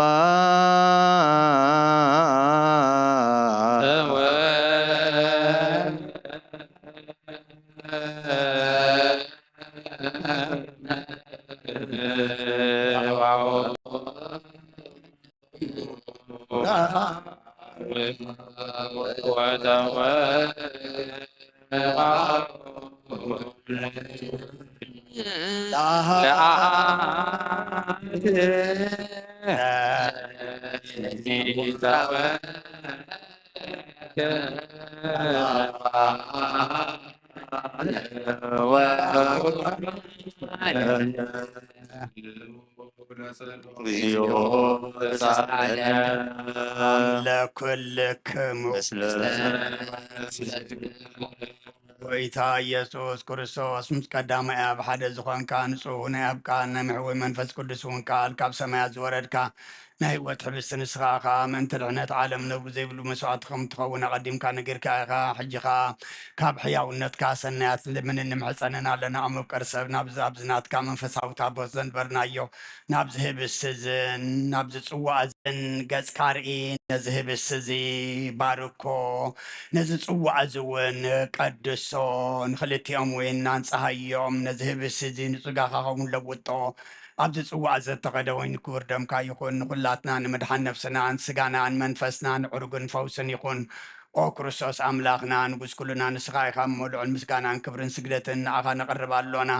ለኩልክሙ ጎይታ ኢየሱስ ክርስቶስ ምስ ቀዳማይ ኣብ ሓደ ዝኾንካ ንጹህ ናይ ኣብ ቃል ናይ ምሕወይ መንፈስ ቅዱስ እውን ቃል ካብ ሰማያት ዝወረድካ ናይ ህይወት ሕብስቲ ንስኻ ኻ ምእንቲ ድሕነት ዓለም ነብሩ ዘይብሉ መስዋዕቲ ከም ትኸውን ኣቐዲምካ ነገርካ ኢኻ ሕጂኻ ካብ ሕያውነትካ ሰናያት ልምንን ንምሕፀንን ኣለና ኣመቀር ሰብ ናብዚ ኣብዝናትካ መንፈሳዊ ታቦት ዘንበርናዮ ናብዚ ህብስቲ እዝን ናብዚ ፅዋዕ እዝን ገጽካ ርኢ ነዚ ህብስቲ እዚ ባርኮ ነዚ ፅዋዕ እዚ እውን ቀድሶ ንክልቲኦም እውን ናንፀሃዮም ነዚ ህብስቲ እዚ ንፅጋኻ ኸውን ለውጦ ኣብዚ ፅዋዕ ዘተኸደ ወይኒ ክቡር ደምካ ይኹን ንኩላትና ንምድሓን ነፍስናን ስጋናን መንፈስናን ዕርጉን ፈውስን ይኹን ኦ ክርስቶስ ኣምላኽና ንጉስ ኩሉና ንስኻ ኢኻ መልዑን ምስጋናን ክብርን ስግደትን ንዓኻ ነቐርብ ኣሎና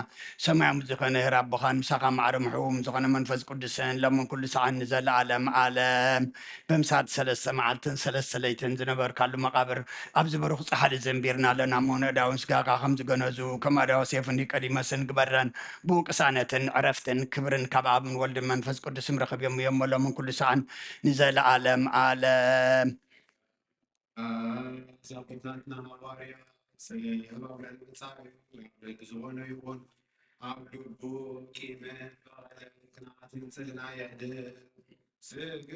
ሰማያዊ ዝኾነ ራብኻን ምሳኻ ማዕረ ምሕቡም ዝኾነ መንፈስ ቅዱስን ለሞን ኩሉ ሰዓን ንዘለዓለም ዓለም ብምሳድ 3 መዓልትን 3 ለይትን ዝነበርካሉ መቃብር ኣብዚ በሩኽ ፃሓሊ ዘንቢርና ኣለና ሞነዳውን ስጋኻ ከም ዝገነዙ ከማዳዊ ሴፍን ቀዲመስን ግበረን ብቅሳነትን ዕረፍትን ክብርን ካብ ኣብን ወልድን መንፈስ ቅዱስን ረኸብዮም እዮም ለሞን ኩሉ ሰዓን ንዘለዓለም ዓለም ዛቁታትና ሐዋርያ ስለ የባብረን መጻዩ ዝሆነ ይሆን አብዱቡ ቂምን ክናትን ጽና ያድ ስግ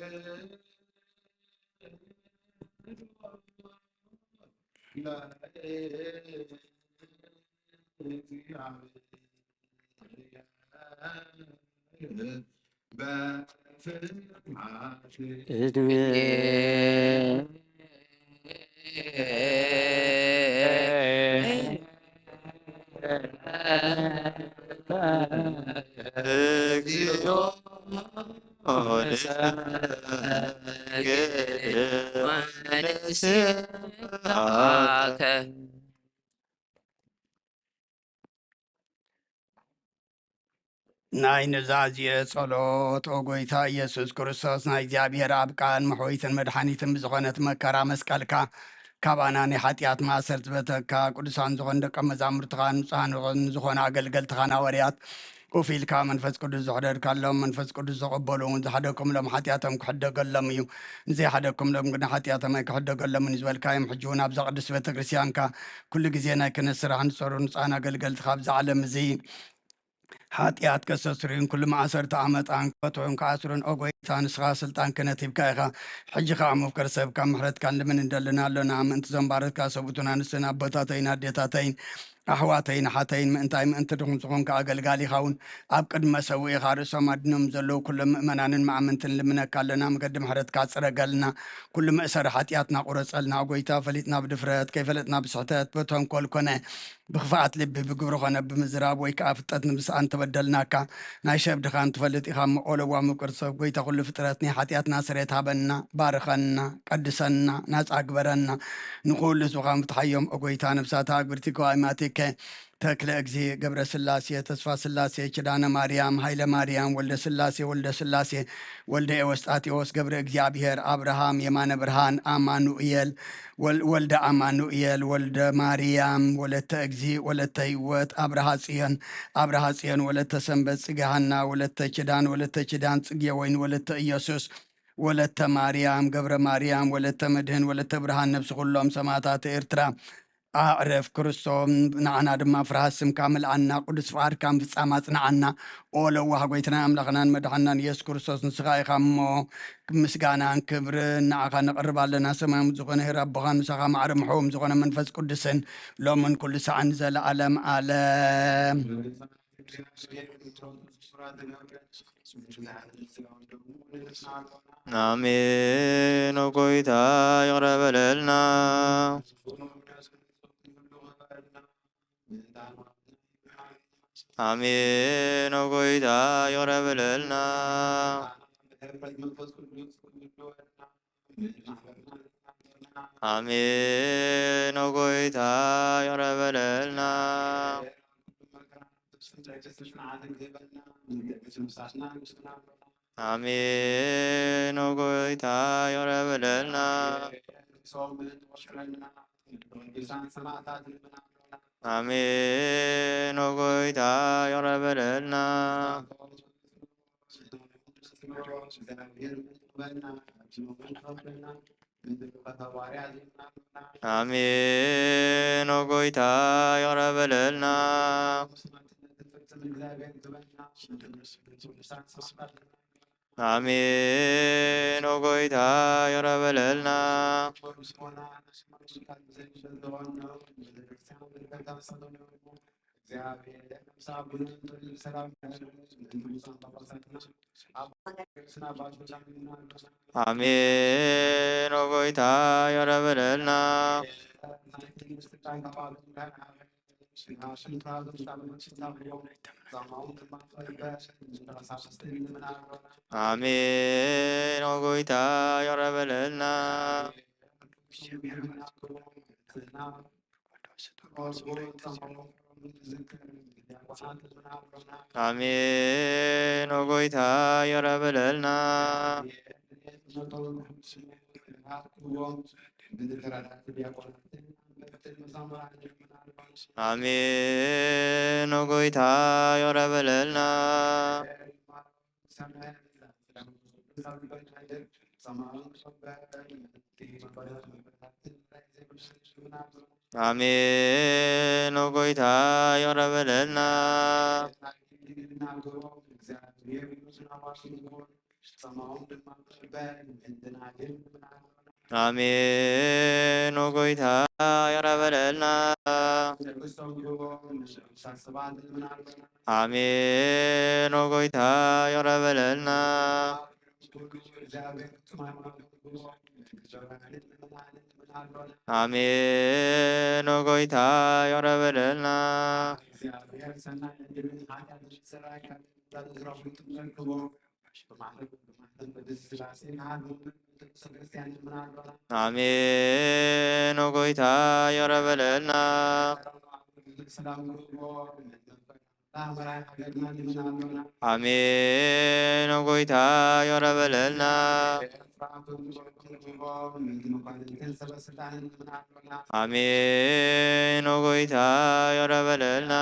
እድሜ እግዚኦ ናይ ንዛዝየ ጸሎት ኦ ጎይታ ኢየሱስ ክርስቶስ ናይ እግዚኣብሔር ኣብ ቃል መሕወይትን መድሓኒትን ብዝኾነት መከራ መስቀልካ ካባና ናይ ሓጢኣት ማእሰር ዝበተካ ቅዱሳን ዝኾኑ ደቀ መዛሙርትኻ ንጹሃን ዝኾነ ኣገልገልትኻ ናወርያት ኮፍ ኢልካ መንፈስ ቅዱስ ዘሕደድካሎም መንፈስ ቅዱስ ዘቐበሉ እውን ዝሓደኩምሎም ሓጢኣቶም ክሕደገሎም እዩ ንዘይሓደኩምሎም ግን ሓጢኣቶም ኣይክሕደገሎምን እዩ ዝበልካዮም ሕጂ እውን ኣብዛ ቅዱስ ቤተ ክርስቲያንካ ኩሉ ግዜ ናይ ክነት ስራሕ ንፀሩ ንጹሃን ኣገልገልትካ ኣብዛ ዓለም እዚ ሓጢኣት ከሰስርዩን ኩሉ ማእሰርቲ ዓመፃን ክፈትሑን ክዓስሩን ኦጎይታ ንስኻ ስልጣን ክህነት ሂብካ ኢኻ ሕጂ ከዓ ምፍቅር ሰብካ ምሕረትካን ልምን እንደልና ኣሎና ምእንቲ ዘንባረትካ ሰቡቱን ኣንስትን ኣቦታተይን ኣዴታተይን ኣሕዋተይን ሓተይን ምእንታይ ምእንቲ ድኹም ዝኾንካ ኣገልጋሊ ኢኻ እውን ኣብ ቅድመ ሰው ኢኻ ርእሶም ኣድኖም ዘለዉ ኩሎም ምእመናንን ማእምንትን ልምነካ ኣለና መገዲ ምሕረትካ ፅረገልና ኩሉ መእሰሪ ሓጢኣትና ቁረፀልና ጎይታ ፈሊጥና ብድፍረት ከይፈለጥና ብስሕተት ብተንኮል ኮነ ብክፍኣት ልቢ ብግብሪ ኮነ ብምዝራብ ወይ ከዓ ፍጠት ንምስኣን ተበደልናካ ናይ ሸብድኻ እንትፈልጥ ኢኻ መቆለዋ ምቁር ሰብ ጎይታ ኩሉ ፍጥረት ናይ ሓጢኣትና ስሬት ሃበና ባርኸና ቀድሰና ናፃ ግበረና ንኩሉ ህዝብኻ ምትሓዮም ጎይታ ነብሳታ ግብርቲ ከዋይማቲከ ተክለ እግዚ ገብረ ስላሴ ተስፋ ስላሴ ኪዳነ ማርያም ሃይለ ማርያም ወልደ ስላሴ ወልደ ኤዎስጣቴዎስ ገብረ እግዚአብሔር አብርሃም የማነ ብርሃን አማኑኤል ወልደ አማኑኤል ወልደ ማርያም ወለተ እግዚ ወለተ ህይወት አብርሃ ጽዮን ወለተ ሰንበት ጽጌሃና ወለተ ኪዳን ጽጌ ወይን ወለተ ኢየሱስ ወለተ ማርያም ገብረ ማርያም ወለተ መድህን ወለተ ብርሃን ነብሲ ኩሎም ሰማዕታት ኤርትራ ኣዕረፍ ክርስቶስ ንዓና ድማ ፍርሃት ስምካ ምልኣና ቅዱስ ፍቃድካ ምፍፃም ኣፅንዓና ኦለዋህ ጎይትና ኣምላኽናን መድሓናን ኢየሱስ ክርስቶስ ንስኻ ኢኻ እሞ ምስጋናን ክብርን ንዓኻ ነቕርብ ኣለና ሰማያዊ ዝኾነ ሄር ኣቦኻን ምሳኻ ማዕረ ምሕዎም ዝኾነ መንፈስ ቅዱስን ሎምን ኩሉ ሰዓን ዘለዓለም ኣለም አሜን። ጎይታ ይቅር በለልና አሜን። ጎይታ ይቅር በለልና አሜን። ጎይታ ይቅር በለልና አሜን። ጎይታ ይቅር በለልና አሜን። ጎይታ ይቅር በለልና አሜን። ጎይታ ይቅር በለልና አሜን። ጎይታ ይቅር በለልና አሜን። ጎይታ ይቅር በለልና አሜን። ጎይታ ይቅር በለልና አሜን። ጎይታ ይቅር በለልና አሜን። ጎይታ ይቅር በለልና አሜን። ጎይታ ይቅር በለልና አሜን። ጎይታ ይቅር በለልና አሜን። ጎይታ ይቅር በለልና አሜን። ጎይታ ይቅር በለልና አሜን። ጎይታ ይቅር በለልና አሜን። ጎይታ ይቅር በለልና አሜን። ጎይታ ይቅር በለልና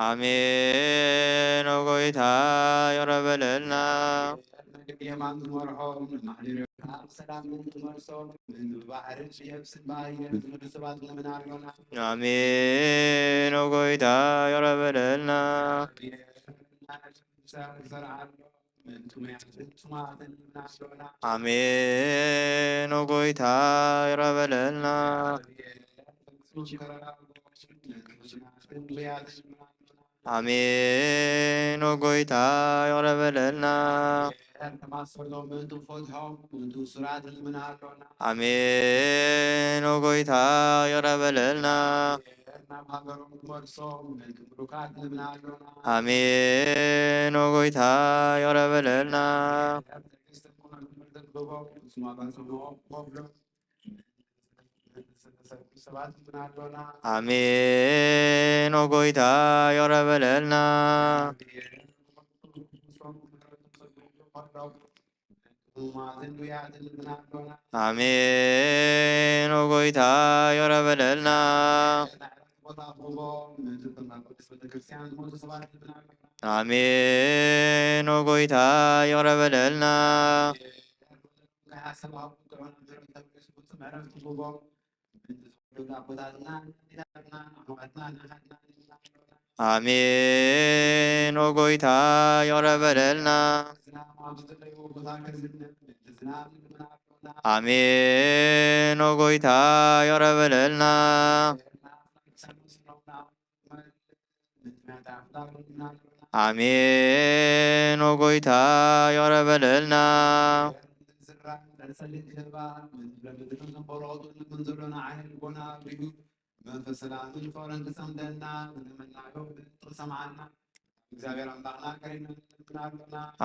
አሜን። ጎይታ ይቅር በለልና አሜን። ወጎይታ ይረበለልና አሜን። ወጎይታ ይረበለልና አሜን። ወጎይታ ይረበለልና አሜን። ወጎይታ ይረበለልና አሜን። ወጎይታ ይረበለልና አሜን። ወጎይታ ይረበለልና አሜን። ወጎይታ ይረበለልና አሜን። ወጎይታ ይረበለልና አሜን። ወጎይታ ይረበለልና አሜን። ወጎይታ ይረበለልና አሜን። ወጎይታ ይረበለልና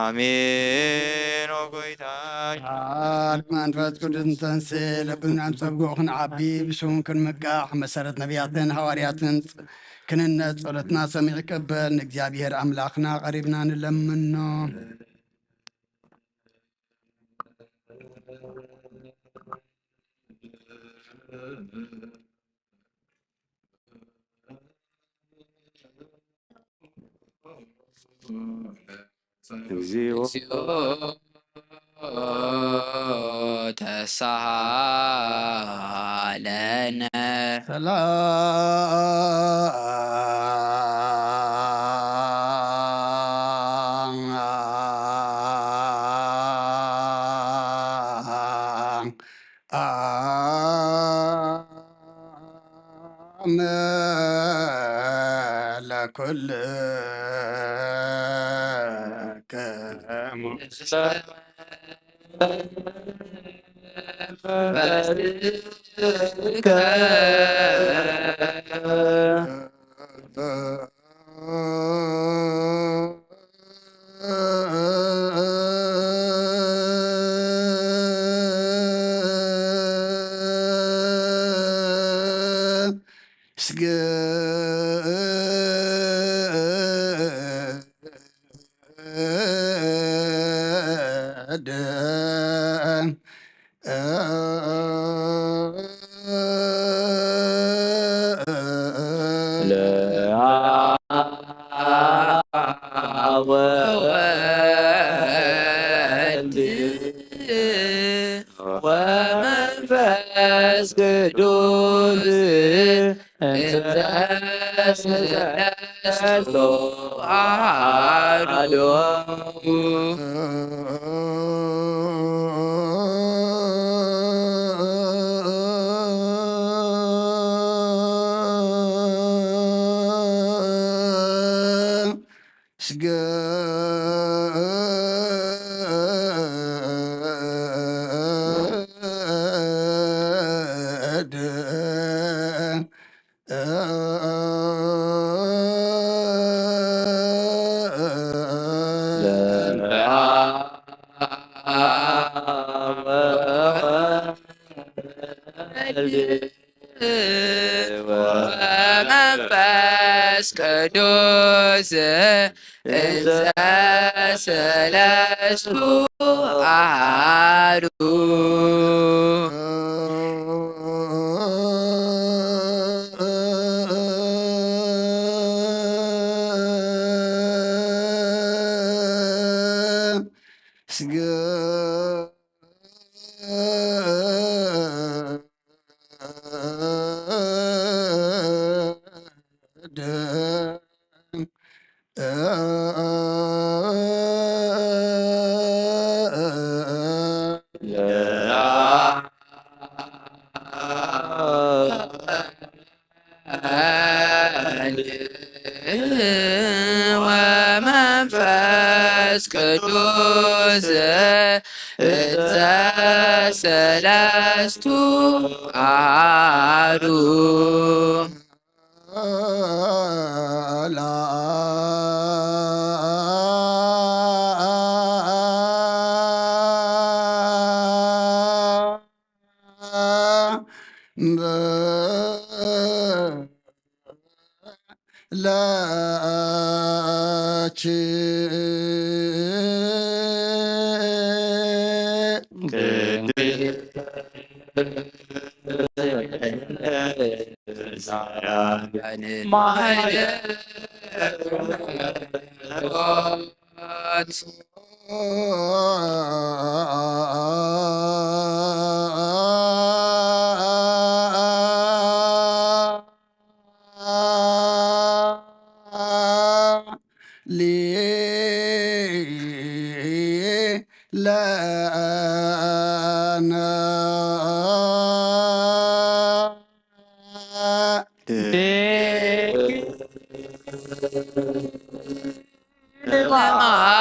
አሜን። ወጎይታ መንፈስ ቅዱስ ተንስ ልብናን ፀብጎ ክንዓቢ ብስም ክንምቃሕ መሰረት ነቢያትን ሐዋርያትን ክንነት ጸሎትና ሰሚዕ ይቀበል ንእግዚአብሔር አምላኽና ቀሪብና ንለምኖ እግዚኦ ተሳሃለነ ወወልድ ወመንፈስ ቅዱስ እንዘ ሰለስቱ አሐዱ ወመንፈስ ቅዱስ እንዘ ሰለስቱ አሐዱ ቅዱስ እንዘ ሰለስቱ አሐዱ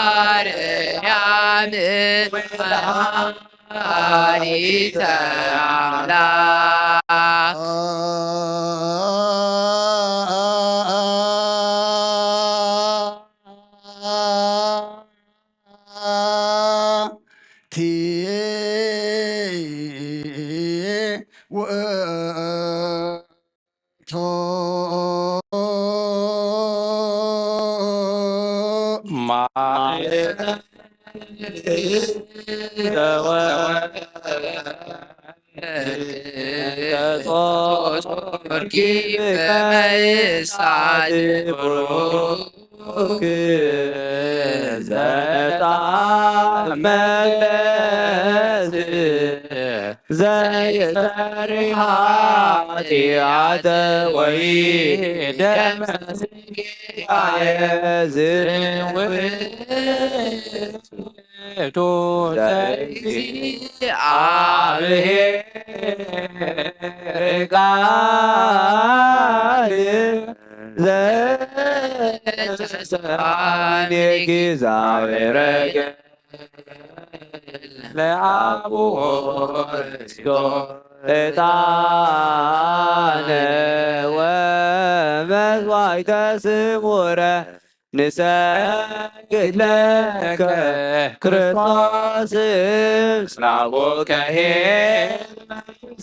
ማርያም ወላዲተ አምላክ ንሰግድ ለከ ክርስቶስ ምስላቦከ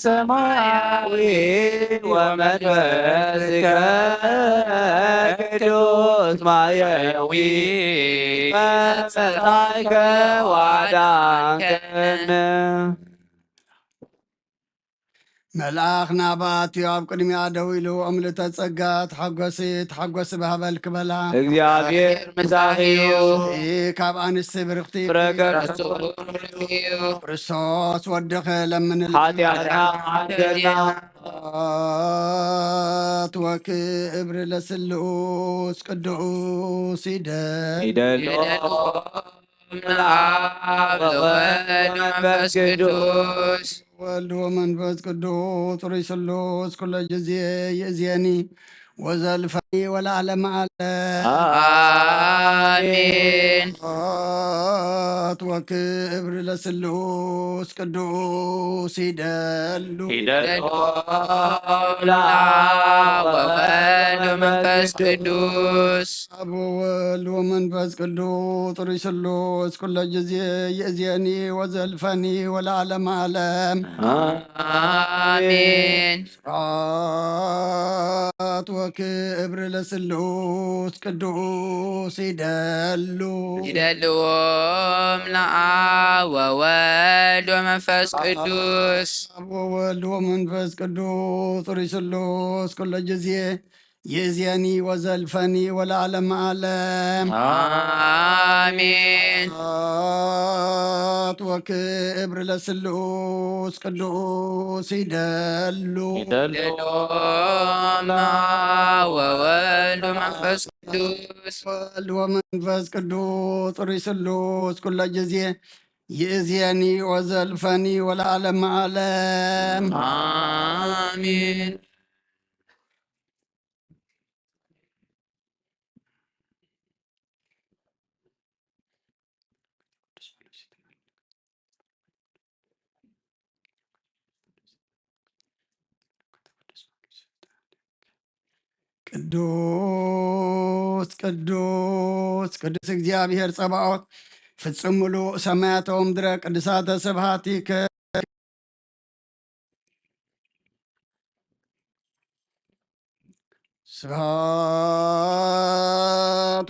ሰማያዊ ወመንፈስከ ቅዱስ ማየዊ መጽናዕከ ዋዳንከነ መልአኽ ናባት ዮአብ ቅድሚያ ደው ኢሉ እምልተ ጸጋ ተሓጐሲ ባህበል ክበላ እግዚአብሔር ምሳኺዩ ካብ አንስቲ ብርክቲ ፍረከርሱ ክርስቶስ ወድኸ ለምንል ኃጢአትና ዓደና ወክብር ለስሉስ ቅዱስ ይደሎ ለአብ ለወልድ መንፈስ ቅዱስ ወልድ ወመንፈስ ቅዱስ ሩይ ስሉስ ኩለ ጊዜ ይእዜኒ ወዘልፈኒ ወለዓለመ ዓለም አሜን። ወክብር ለስሉስ ቅዱስ ይደሉ ለአብ ወወልድ ወመንፈስ ቅዱስ አብ ወወልድ ወመንፈስ ቅዱስ ሩይ ስሉስ ኩለ ጊዜ ይእዜኒ ወዘልፈኒ ወለዓለመ ዓለም አሜን። ወክብር ለስሉስ ቅዱስ ይደሉ ይደልዎም ለአብ ወወልድ ወመንፈስ ቅዱስ አብ ወወልድ ወመንፈስ ቅዱስ ሩይ ስሉስ ኩለ ጊዜ ይእዜኒ ወዘልፈኒ ወለዓለመ ዓለም አሜን። ወክብር ለስሉስ ቅዱስ ይደሉ ይደልዎም ለአብ ወወልድ ወመንፈስ ቅዱስ ወልድ ወመንፈስ ቅዱስ ሩይ ስሉስ ኩለ ጊዜ ይእዜኒ ወዘልፈኒ ወለዓለመ ዓለም አሜን። ቅዱስ ቅዱስ ቅዱስ እግዚአብሔር ጸባኦት ፍጹም ሙሉእ ሰማያተ ወምድረ ቅዱሳተ ስብሐቲከ ስብሐት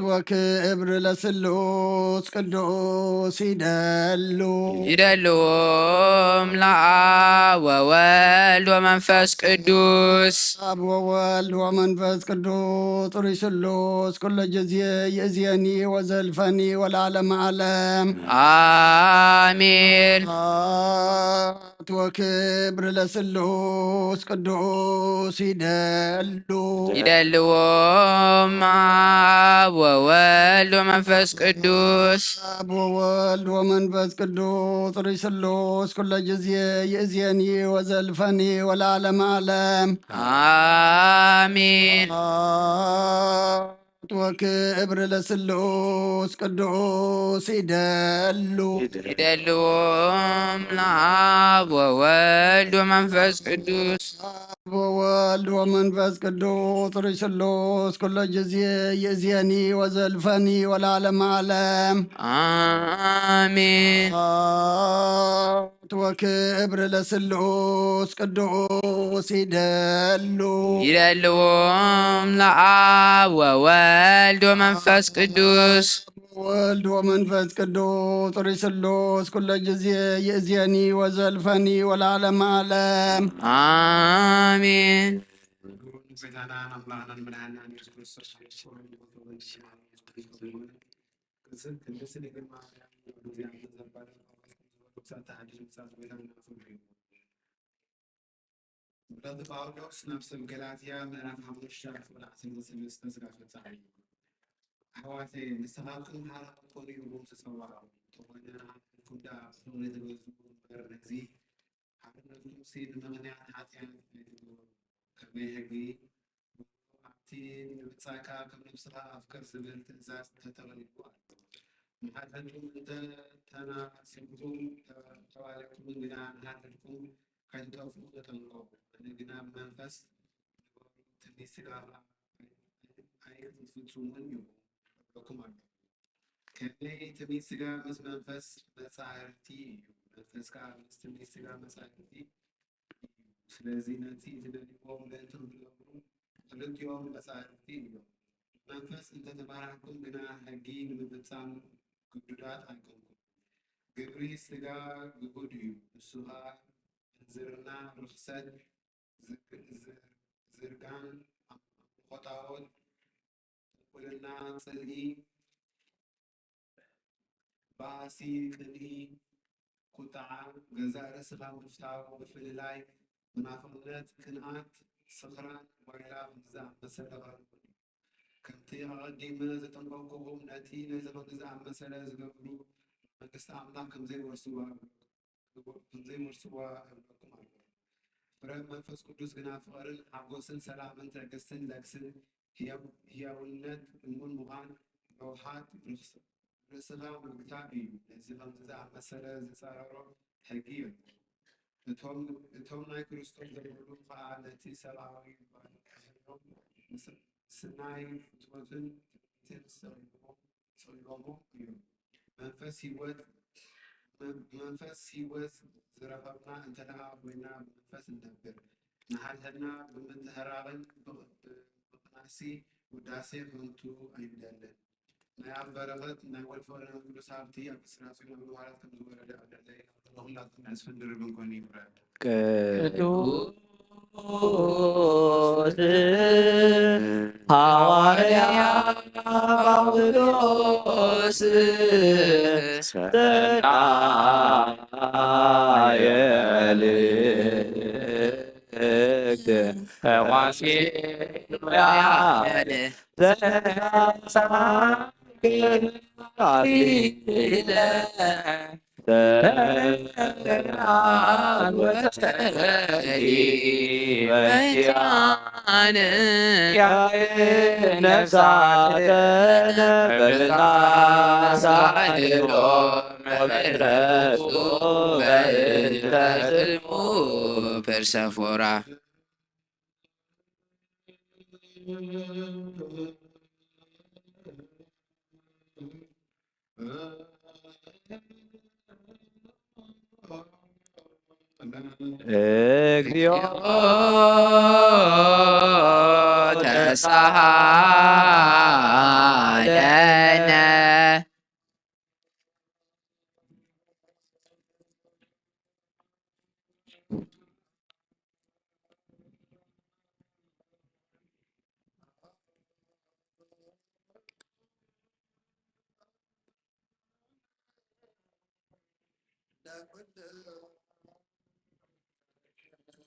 ወክብር ለስሉስ ቅዱስ ይደሉ ይደልዎም ለአብ ወወልድ ወመንፈስ ቅዱስ አብ ወወልድ ወመንፈስ ቅዱስ ጥሩይ ስሉስ ኩለ ጊዜ ይእዜኒ ወዘልፈኒ ወለዓለመ ዓለም አሜን። ስብሐት ወክብር ለስሉስ ቅዱስ ይደሉ ይደልዎም አብ ወወልድ ወመንፈስ ቅዱስ አብ ወወልድ ወመንፈስ ቅዱስ ጥሩይ ስሉስ ኩለ ጊዜ ይእዜኒ ወዘልፈኒ ወለዓለመ ዓለም አሜን። ስብሐት ወክብር ለስሉስ ቅዱስ ይደሉ ይደልዎም ለአብ ወወልድ ወመንፈስ ቅዱስ አብ ወወልድ ወመንፈስ ቅዱስ ጥሩይ ስሉስ ኩለ ጊዜ ይእዜኒ ወዘልፈኒ ወለዓለመ ዓለም አሜን። ስብሐት ወክብር ለስሉስ ቅዱስ ይደሉ ይደልዎም ለአብ ወወልድ ወመንፈስ ቅዱስ ወልድ ወመንፈስ ቅዱስ ጥሩይ ስሉስ ኩለ ጊዜ ይእዜኒ ወዘልፈኒ ወለዓለመ ዓለም አሜን። ጌታናን አምላክናን መድኃኒዓን ኢየሱስ ክርስቶስ ቅድስት ድንግል ማርያም እግዚአብሔር ዘባለ ሁለት ጳውሎስ ነፍሰ ገላትያ ምዕራፍ 5 ቁጥር 16 እስከ 19 አዋቴ ንስኻትኩም ሓላቕ ኮኑ ኢሎም ዝፀዋዕ ተኾነ ኩዳ ብፍቕሪ ዝገዝኡ እምበር ነዚ ሓርነትኩም ንምኽንያት ሓጢኣት ኣይትገብሩ ከመይ ሕጊ ኣብቲ ንምብፃዕካ ከም ነብስኻ ኣፍቅር ዝብል ትእዛዝ ተተቐሪቡ ኣሎ ንሓደኩም እንተተናሲብኩም ተባልዕኩም ግና ንሓደኩም ከይትጠፍኡ ተጠንቀቁ ኣነ ግና ብመንፈስ ትንቢት ስጋ ኣይትፍፅሙን እዩ ለኩም ኣሎ ከመይ ትንቢት ስጋ ምስ መንፈስ መጻሕፍቲ እዩ መንፈስ ከዓ ምስ ትንቢት ስጋ መጻሕፍቲ እዩ ስለዚ ነቲ ዝደልይዎም ለእንቲ ንትገብሩ ክልቲኦም መጻሕፍቲ እዮም መንፈስ እንተተባርሕኩም ግና ሕጊ ንምፍፃም ግዱዳት ኣይኮንኩም ግብሪ ስጋ ግቡድ እዩ ንሱ ከዓ እንዝርና ርክሰት ዝርጋን ቆጣወት ጥንቁልና ፅልኢ ባእሲ ቅንኢ ቁጣዓ ገዛእ ርእስኻ ምፍታው ብፍልላይ መናፍቅነት ቅንዓት ስኽራን ዋይላ ዝኣመሰለ ቐርቡ ከምቲ ኣቐዲመ ዘጠንቀቅኩም ነቲ ነዚ ዝኣመሰለ ዝገብሩ መንግስቲ ኣምላክ ከምዘይወርስዋ እብለኩም ኣሎ ፍረ መንፈስ ቅዱስ ግና ፍቕርን ሓጎስን ሰላምን ትዕግስትን ለግስን ህያውነት እሙን ምዃን ረውሓት ርእስኻ ምግታእ እዩ ነዚ ከምዚ ዝኣመሰለ ዝፀረሮ ሕጊ እዩ እቶም ናይ ክርስቶስ ዘብሉ ከዓ ነቲ ሰብኣዊ ባህሎም ስናይ ፍትወትን ሰሊሞሞ እዮም መንፈስ ሂወት ዝረኸብና እንተደኣ ኮይና ብመንፈስ ንነብር ንሓድሕድና ብምትህራቕን ብቕናሲ ውዳሴ ከንቱ ኣይብደልን ናይ ኣብ በረኸት ናይ ወልፈቅርና ቅዱስ ሃብቲ ኣብ ስራጽና ምዋላት ከም ዝወረደ ኣለለይ ኩላትኩም ያስፈንድርብን ኮኒ ይብራል ቅዱስ ሐዋርያ ጳውሎስ ሰቃየ ልእክት ሕዋሴያለ ዘሳሳኪለ ፐርሰፎራ እግዚኦ ተሳሃለነ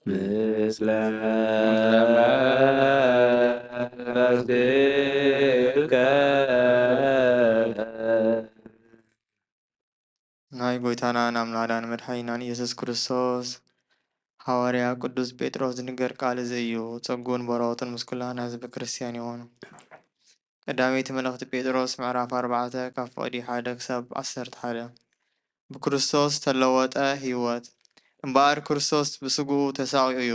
ምስለ መላእክትከ ናይ ጎይታና ናምላዳን መድሓኒናን ኢየሱስ ክርስቶስ ሐዋርያ ቅዱስ ጴጥሮስ ዝንገር ቃል እዚ እዩ። ጸጉን በረኸቱን ምስ ኩላና ህዝቢ ክርስቲያን ይሆኑ። ቀዳመይቲ መልእኽቲ ጴጥሮስ ምዕራፍ 4 ካብ ፍቕዲ 1 ክሳብ 11 ብክርስቶስ ተለወጠ ህይወት እምበኣር ክርስቶስ ብስጉኡ ተሳቂዩ እዩ።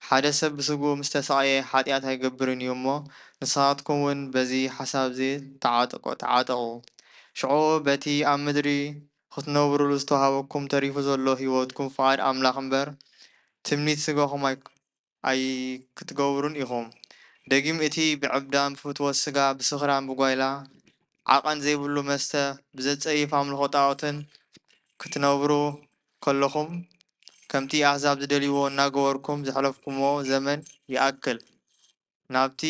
ሓደ ሰብ ብስጉኡ ምስ ተሳቀየ ሓጢኣት ኣይገብርን እዩ እሞ ንስኻትኩም እውን በዚ ሓሳብ እዚ ተዓጠቑ። ሽዑ በቲ ኣብ ምድሪ ክትነብሩሉ ዝተዋሃበኩም ተሪፉ ዘሎ ህይወትኩም ፍቓድ ኣምላኽ እምበር ትምኒት ስጋኹም ኣይ ክትገብሩን ኢኹም። ደጊም እቲ ብዕብዳን ብፍትወት ስጋ ብስኽራን ብጓይላ ዓቐን ዘይብሉ መስተ ብዘጸይፍ ኣምልኾ ጣዖትን ክትነብሩ ከለኹም ከምቲ ኣሕዛብ ዝደልይዎ እናገበርኩም ዘሕለፍኩምዎ ዘመን ይኣክል። ናብቲ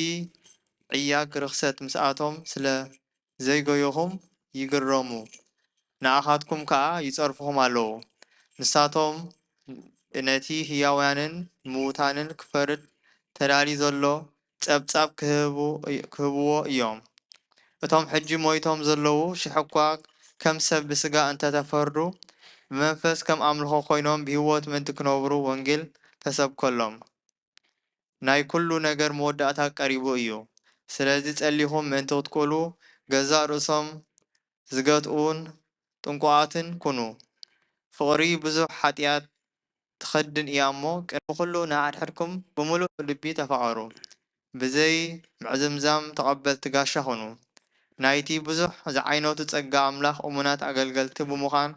ዕያግ ርኽሰት ምስኣቶም ስለ ዘይጎየኹም ይግረሙ፣ ንኣኻትኩም ከዓ ይጸርፍኹም ኣለዉ። ንሳቶም ነቲ ህያውያንን ምዉታንን ክፈርድ ተዳልዩ ዘሎ ጸብጻብ ክህብዎ እዮም። እቶም ሕጂ ሞይቶም ዘለዉ ሽሕ እኳ ከም ሰብ ብስጋ እንተተፈርዱ ብመንፈስ ከም ኣምልኾ ኮይኖም ብህይወት ምእንቲ ክነብሩ ወንጌል ተሰብከሎም። ናይ ኩሉ ነገር መወዳእታ ቀሪቡ እዩ። ስለዚ ጸሊኹም ምእንቲ ክትቆሉ ገዛእ ርእሶም ዝገትኡን ጥንቁቓትን ኩኑ። ፍቕሪ ብዙሕ ሓጢኣት ትኸድን እያ እሞ ቅድሚ ኩሉ ንሓድሕድኩም ብምሉእ ልቢ ተፋቐሩ። ብዘይ ምዕዝምዛም ተቐበልቲ ጋሻ ኹኑ። ናይቲ ብዙሕ ዝዓይነቱ ጸጋ ኣምላኽ እሙናት ኣገልገልቲ ብምዃን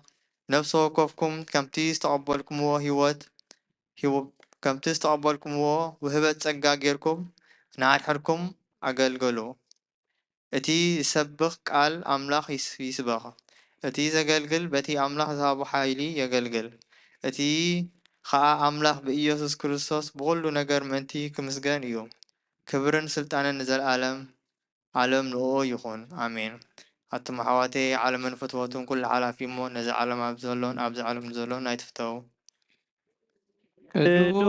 ነፍሲ ወከፍኩም ከምቲ ዝተቐበልኩምዎ ውህበት ጸጋ ጌርኩም ንሓድሕድኩም ኣገልግሉ። እቲ ዝሰብኽ ቃል ኣምላኽ ይስበኽ። እቲ ዘገልግል በቲ ኣምላኽ ዝሃቦ ሓይሊ የገልግል። እቲ ኸኣ ኣምላኽ ብኢየሱስ ክርስቶስ ብኹሉ ነገር ምእንቲ ክምስገን እዩ። ክብርን ስልጣንን ንዘለኣለም ዓለም ንኦ ይኹን ኣሜን። ኣቱም ኣሕዋተይ ዓለምን ፍትወቱን ኩሉ ሓላፊ እሞ ነዚ ዓለም ኣብዚ ዓለም ዘሎን ኣይትፍተው። ቅዱስ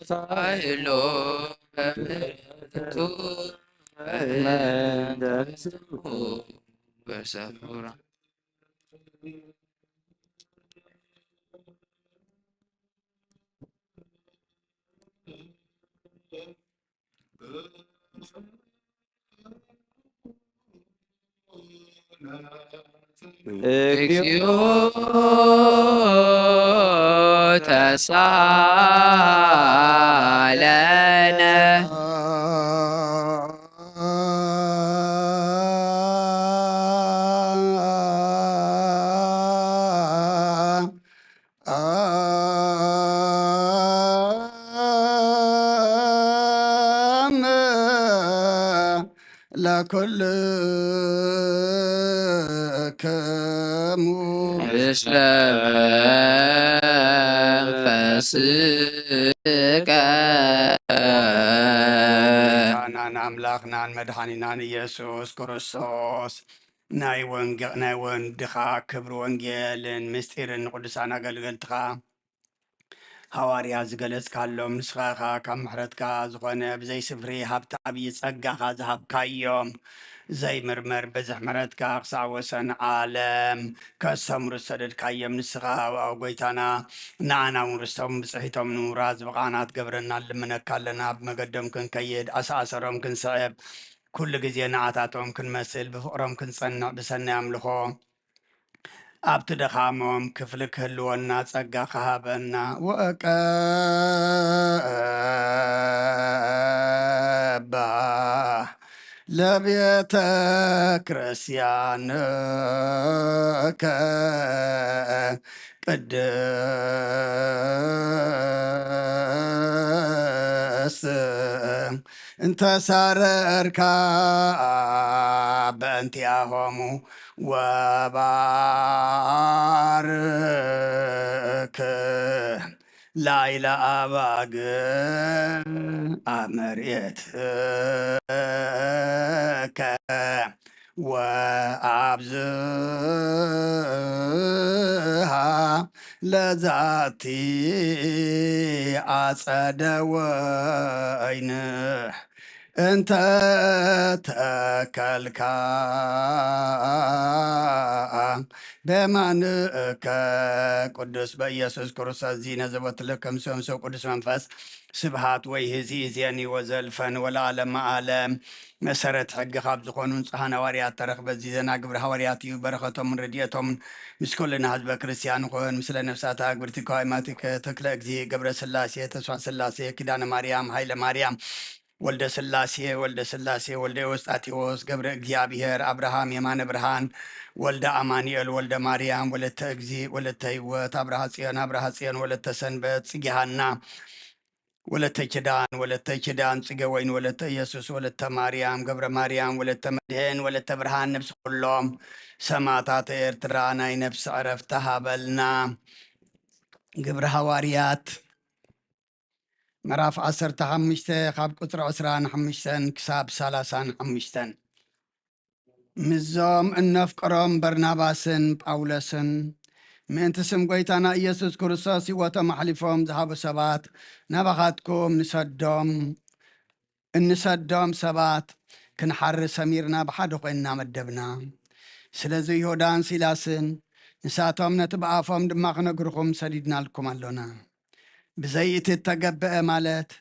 ሳህሎ በምሕረቱ በሰፉራ እግዚኦ ተሳሃለነ ለኩልክሙ ምስለ መንፈስከ ጌታናን አምላክናን መድኃኒናን ኢየሱስ ክርስቶስ ናይ ወንድኻ ክብሪ ወንጌልን ምስጢርን ንቅዱሳን ኣገልገልትኻ ሐዋርያ ዝገለጽካሎም ንስኻኻ ካብ ምሕረትካ ዝኾነ ብዘይ ስፍሪ ሃብቲ ዓብዪ ጸጋኻ ዝሃብካዮም زي مرمر بزح مرتك أقصى وسن عالم كسمر السدد كايم نسخة أو قيتانا نعنا ورستهم بصحيتهم نوراز بقانات قبرنا اللي منكالنا بمقدم كن كيد أساسرهم كن صعب كل جزية نعاتاتهم كن مسل بفقرهم كن صنع بسنة يملخو أبت دخامهم كفلك هلونا تصقا خهابنا وأكابا لبيت كريستيانك قدس انت ساررك بانتياهم وبارك لا إلى أباق أمريتك وأبزها لذاتي أصد وينه انت تكلكا بمعنك قدس بإيسوس كرسوس زينة زبط لكم سومسو قدس منفس سبحات ويهزي زيني وزلفن والعالم عالم مسرت حق خابز قانون صحانا واريات ترخ بزيزنا قبر حوارياتي وبرختهم من رديتهم مش كلنا حزب كريستيان قوين مثل نفساتها قبرتي قائماتك تكلك زي قبر سلاسي تسوع سلاسي كدان مريم هايل مريم ولد سلاسي ولد سلاسي ولد وسطاتيوس قبر እግዚአብሔር أبراهام يمان برهان ولد أمانيل ولد مريم ولد تأجزي ولد تيوت أبراها صيان ولد تسنبت صقيهانا ولد تجدان ولد تجدان صقوين ولد يسوس ولد مريم قبر مريم ولد مدهن ولد برهان نفس كلهم سماتات إرترانا نفس عرفتها بلنا قبر حواريات مراف 15 خاب قطر 15 كساب 35 مزوم النفقرم برناباسن باولسن من تسم قيتانا إيسوس كرسوس وتمحلفهم ذهب سبات نبغاتكم نسدوم سبات كنحر سميرنا بحدو قينا مدبنا سلزي يهودان سلاسن نساتهم نتبعافهم دماغنا قرخم سديدنا لكم اللونا بزيت التقبأ مالت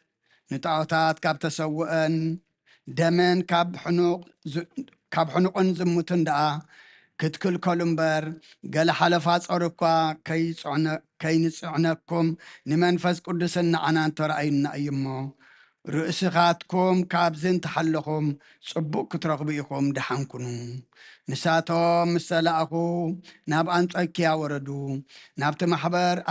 نتعوتات كاب تسوئن دمن كاب حنوق زموتن دعا كتكل كولمبر قال حلفات أوروكا كي نسعنكم نمنفس قدسن عنان ترأينا أيمو رؤسخاتكم كابزن تحلكم صبوك ترغبيكم دحنكنو نساتهم مسلاقو ناب أنطاكيا وردو نابت محبر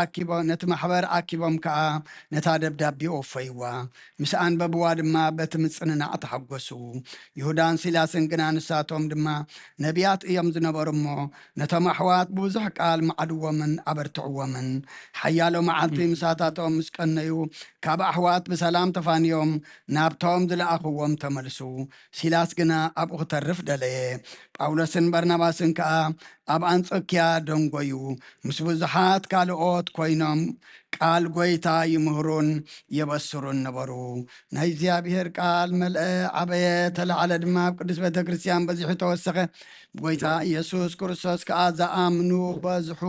أكيبهم كا نتادب دابي أوفيوا مسان ببواد ما بتمسننا أتحقسو يهودان سلاسن قنا نساتهم دما نبيات إيام زنبرمو نتمحوات بوزحك آل معدو من أبرتعو من حيالو معالتي مساتاتهم مسكنيو كاب أحوات بسلام تفانيوم نابتهم دلأخوهم تملسو سلاس قنا أبو ترف دليه ጳውሎስን በርናባስን ከዓ ኣብ አንጾኪያ ደንጎዩ ምስ ብዙሓት ካልኦት ኮይኖም ቃል ጎይታ ይምህሩን የበስሩን ነበሩ ናይ እግዚአብሔር ቃል መልአ ዓበየ ተላዕለ ድማ ኣብ ቅዱስ ቤተ ክርስቲያን በዚሑ ተወሰኸ ጎይታ ኢየሱስ ክርስቶስ ከዓ ዝኣምኑ በዝሑ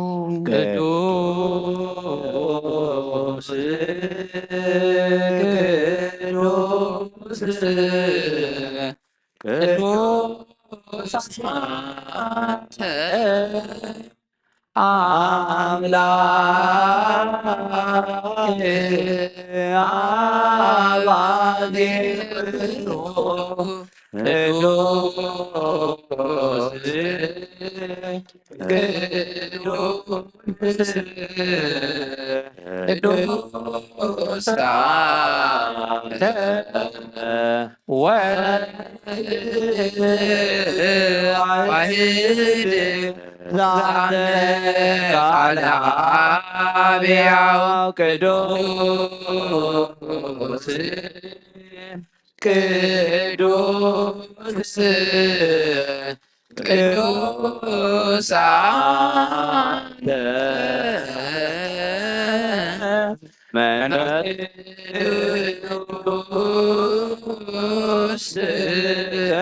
ቅዱስ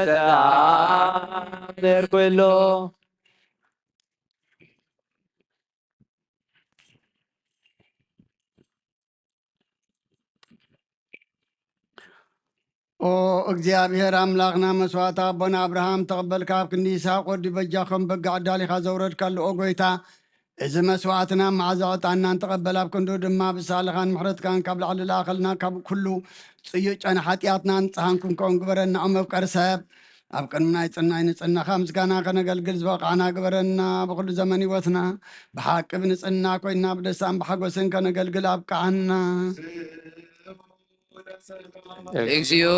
ተአምር ኩሎ ኦ እግዚአብሔር አምላክና መስዋዕት አቦና አብርሃም ተቐበልካ ኣብ ክንዲ ይስሐቅ ወዲ በጃ ከም በጊ ዓዳሊኻ ዘውረድካሉ ኦ ጎይታ እዚ መስዋዕትና መዓዛ ዕጣናን ተቐበል ኣብ ክንዱ ድማ ብሳልኻን ምሕረትካን ካብ ላዕሊ ላኸልና ካብ ኩሉ ፅዩቅ ጨና ሓጢኣትናን ፀሃንኩም ከውን ግበረና ኦ መፍቀሪ ሰብ ኣብ ቅድሚ ናይ ፅናይ ንፅናኻ ምስጋና ከነገልግል ዝበቃዕና ግበረና ብኩሉ ዘመን ሂወትና ብሓቂ ብንፅና ኮይና ብደስታን ብሓጎስን ከነገልግል ኣብቃዓና እግዚኦ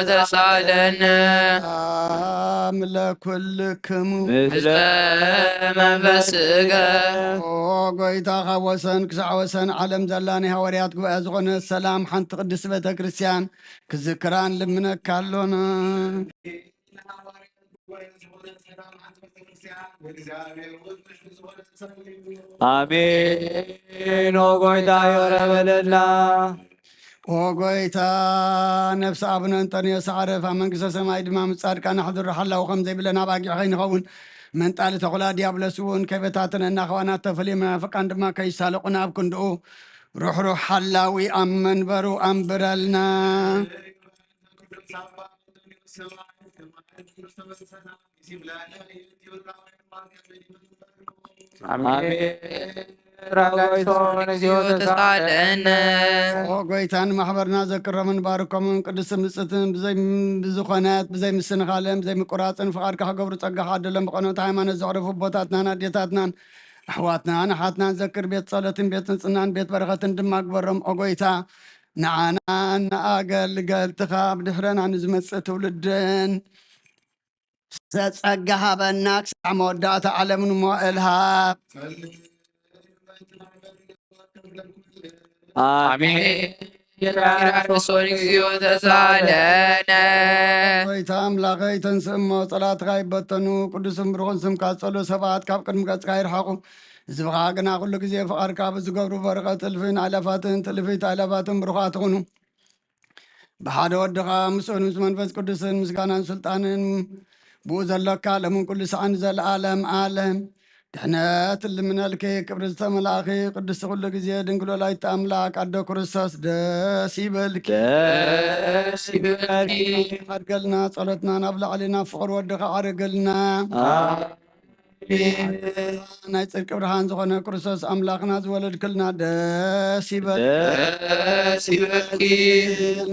ተሳለነ ለኩልክሙ ምስለ መንፈስከ ኦ ጎይታ ካብ ወሰን ክሳዕ ወሰን ዓለም ዘላ ናይ ሃዋርያት ጉባኤ ዝኾነ ሰላም ሓንቲ ቅድስቲ ቤተ ክርስቲያን ክዝክራን ልምነካ ኣሎና አሜን። ኦ ጎይታ ይረበለና ኦ ጎይታ ነፍሲ ኣቡነ እንጦንዮስ ዓረፍ ኣብ መንግስተ ሰማይ ድማ ምጻድቃን ኣሕድሩ ሓላው ከም ዘይብለና ባጊዕ ከይንኸውን መንጣሊ ተኹላ ዲያብሎስ እውን ከይበታትነና ኸዋናት ተፈልየ መናፍቃን ድማ ከይሳለቁና ኣብ ክንድኡ ሩሕሩሕ ሓላዊ ኣብ መንበሩ ኣንብረልና ተሳለነ ኦ ጎይታን ማሕበርና ዘቅረምን ባርኮምን ቅዱስ ምፅትን ብዝኾነት ብዘይ ምስንኻለን ብዘይ ምቁራፅን ፍቓድካ ክገብሩ ፀጋኻ ኣደሎም ብቐኖት ሃይማኖት ዘዕረፉ ቦታትናን ኣዴታትናን ኣሕዋትናን ኣሓትናን ዘክር ቤት ጸሎትን ቤት ንፅናን ቤት በረኸትን ድማ ግበሮም ኦ ጎይታ ንዓና ንኣገልገልትኻ ብድሕረና ንዝመፅእ ትውልድን ፀጋ ሃበና ክሳዕ መወዳእታ ዓለምን ሞእል ሃብ አሜን። የራሶን እግዚኦ ተሳለነ ጎይታ ኣምላኸይ ተንስእሞ ጸላትካ ይበተኑ ቅዱስን ብሩኽን ስምካ ዝጸሉ ሰባት ካብ ቅድሚ ገጽካ ይርሓቑ ህዝብኻ ግና ኩሉ ግዜ ፍቓድካ ብዝገብሩ በረኸት እልፍን ኣእላፋትን ትልፊት ኣእላፋትን ብሩኻት ይኹኑ ብሓደ ወድኻ ምስኡን ምስ መንፈስ ቅዱስን ምስጋናን ስልጣንን ብኡ ዘለካ ለምን ኩሉ ሰዓን ዘለዓለም ዓለም ድሕነት ልምነልኪ ክብሪ ዝተመላእኺ ቅዱስ ኩሉ ግዜ ድንግሎ ላይተ ኣምላክ ኣዶ ክርስቶስ ደስ ይበልኪ ደስ ይበልኪ ኣድገልና ጸሎትና ናብ ላዕሊ ናብ ፍቕሪ ወድኻ ዓርግልና ናይ ጽድቂ ብርሃን ዝኾነ ክርስቶስ ኣምላኽና ዝወለድክልና ደስ ይበልኪ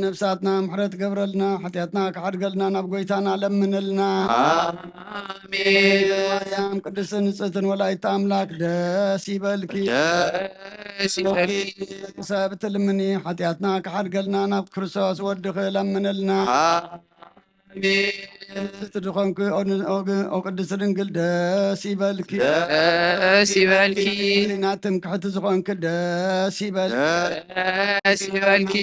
ነብሳትና ምሕረት ገብረልና ሓጢኣትና ክሓድገልና ናብ ጎይታና ለምንልና አሜን። ማርያም ቅድስትን ንጽሕትን ወላዲተ ኣምላክ ደስ ይበልኪ ሰብ ትልምኒ ሓጢኣትና ክሓድገልና ናብ ክርስቶስ ወድኺ ለምንልና ድኾንኩ ኦ ቅድስቲ ድንግል ደስ ይበልኪ ናትምክሕቲ ዝኾንክ ደስ ይበልኪ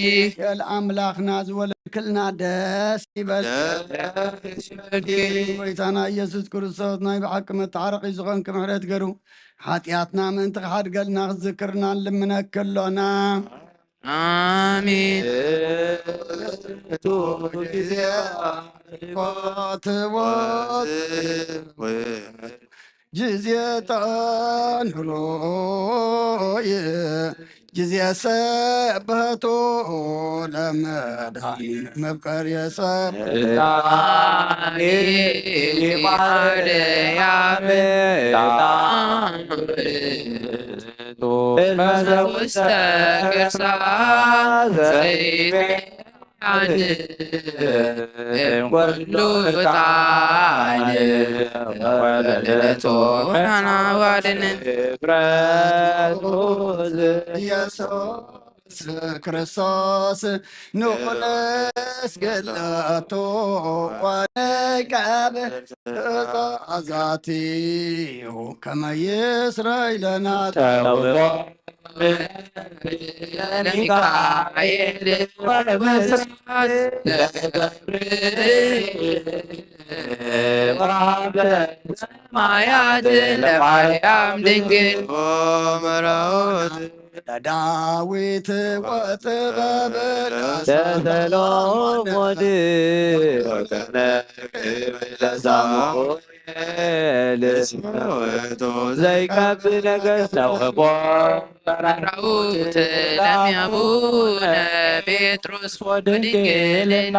የል ኣምላኽና ዝወለድክልና ደስ ይበልኪ ጎይታና ኢየሱስ ክርስቶስ ናይ ብሓቂ መተዓረቂ ዝኾንክ ምሕረት ገሩ ሓጢኣትና ምእንቲ ክሓድገልና ክዝክርና ልምነክ ኣሎና አሜን። ጅዜጣን ህሎይ ጅዜ ሰበቶ ለመድኃኒት መፍቀር የሰብ ውስተ ገርሳ ኩሉ ጣን ወለደቶና ዋልን ኢየሱስ ክርስቶስ ንቁነስገለቶ ወነቃብ ትእዛዛቲሁ ከመ ይስረይ ለና ሚካኤል ወበስራት ሰማያት ለማርያም ድንግል መራወት ለዳዊት ወጥበብ ለሰሎሞን ለሳሙኤል ዘይቀብ ነገሥት ተውህቦ ራውት ለሚያቡነ ጴጥሮስ ወድንግልና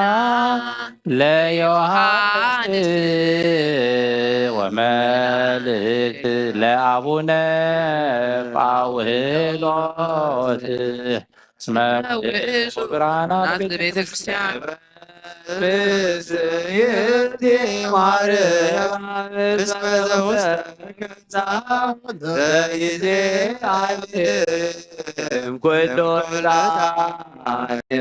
ለዮሐንስ ወመልእክት ለአቡነ ጳውሎስ እስመ ውእቱ ብርሃናት ቤተ ክርስቲያን ብስይእቲ ማርያም እስመ ዘውስተ ዘይዜ ዓለም ኩሎ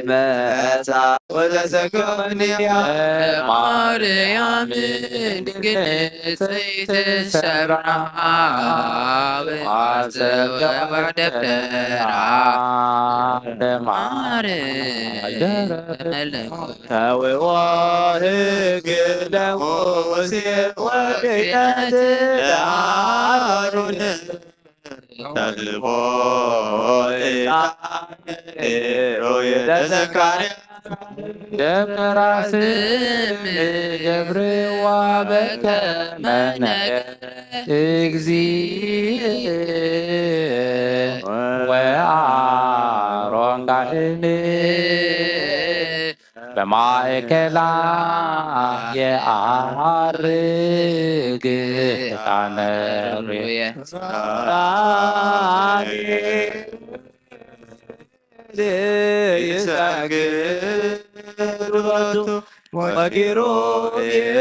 መጻ ወተሰከመንያ ማርያም ድንግል ዘይትሰብራ ወደብተራ ተውዎ ሕግ ለሙሴ ወክህነት ለአሮን ተልቦ ለዘካርያስ ደብተራስም ገብርዋ በከመ እግዚእ ወአሮን ካህን በማእከላ የዐርግ ዕጣነ ይሰግዱ ወኪሩቤል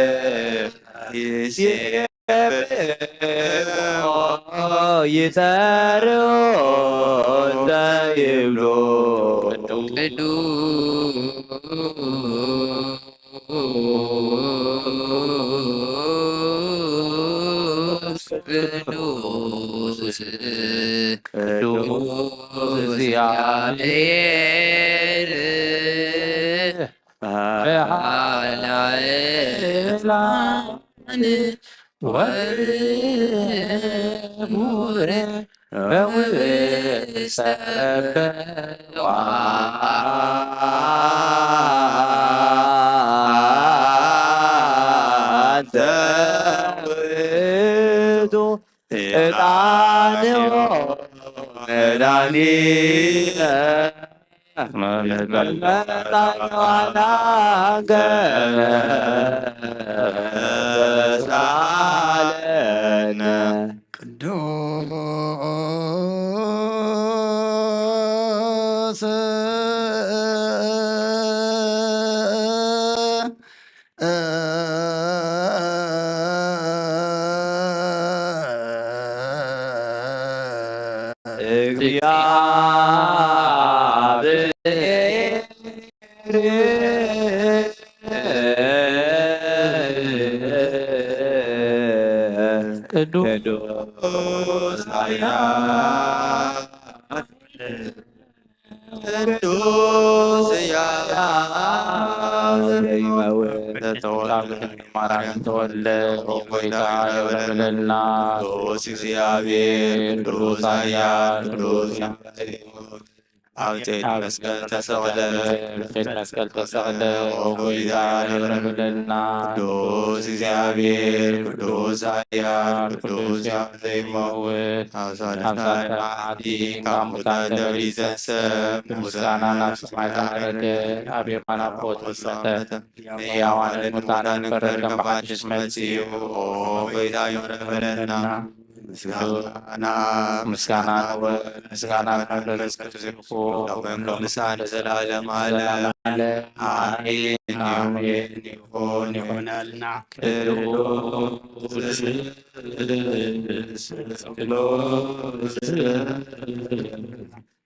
ይጸርዩ ዘይብሉ ቅዱስ እግዚአብሔር በኃይላን ወቡረ በውስተ ውእቱ ዕጣንዮ መድኃኒነ ሳለነ ቅዱስ ቅዱስ ቅዱስ ማርያም ተወልደ ሆይታ የበለልና ቅዱስ እግዚአብሔር ቅዱስ ኃያል ቅዱስ አብቴት መስቀል ተሰቅለ መስቀል ተሰቅለ ሆይታ የበለልና ቅዱስ እግዚአብሔር ቅዱስ ኃያል ቅዱስ ዘይመውት አብሳለ ማዕዲ ካሙታን ደብሪዘሰብ ምስጋናና ሰማይ ታረደ አቤማና ፎት ወሰተ ሕያዋንን ሙታንን ፈረድ ከመሐድስ መጽኡ ሆይታ የበለና ምስጋና ምስጋና ለመንፈስ ቅዱስ ለዘላለም ለዘላለም ዓለም አሜን ይሁን ይሆናልና ቅዱስ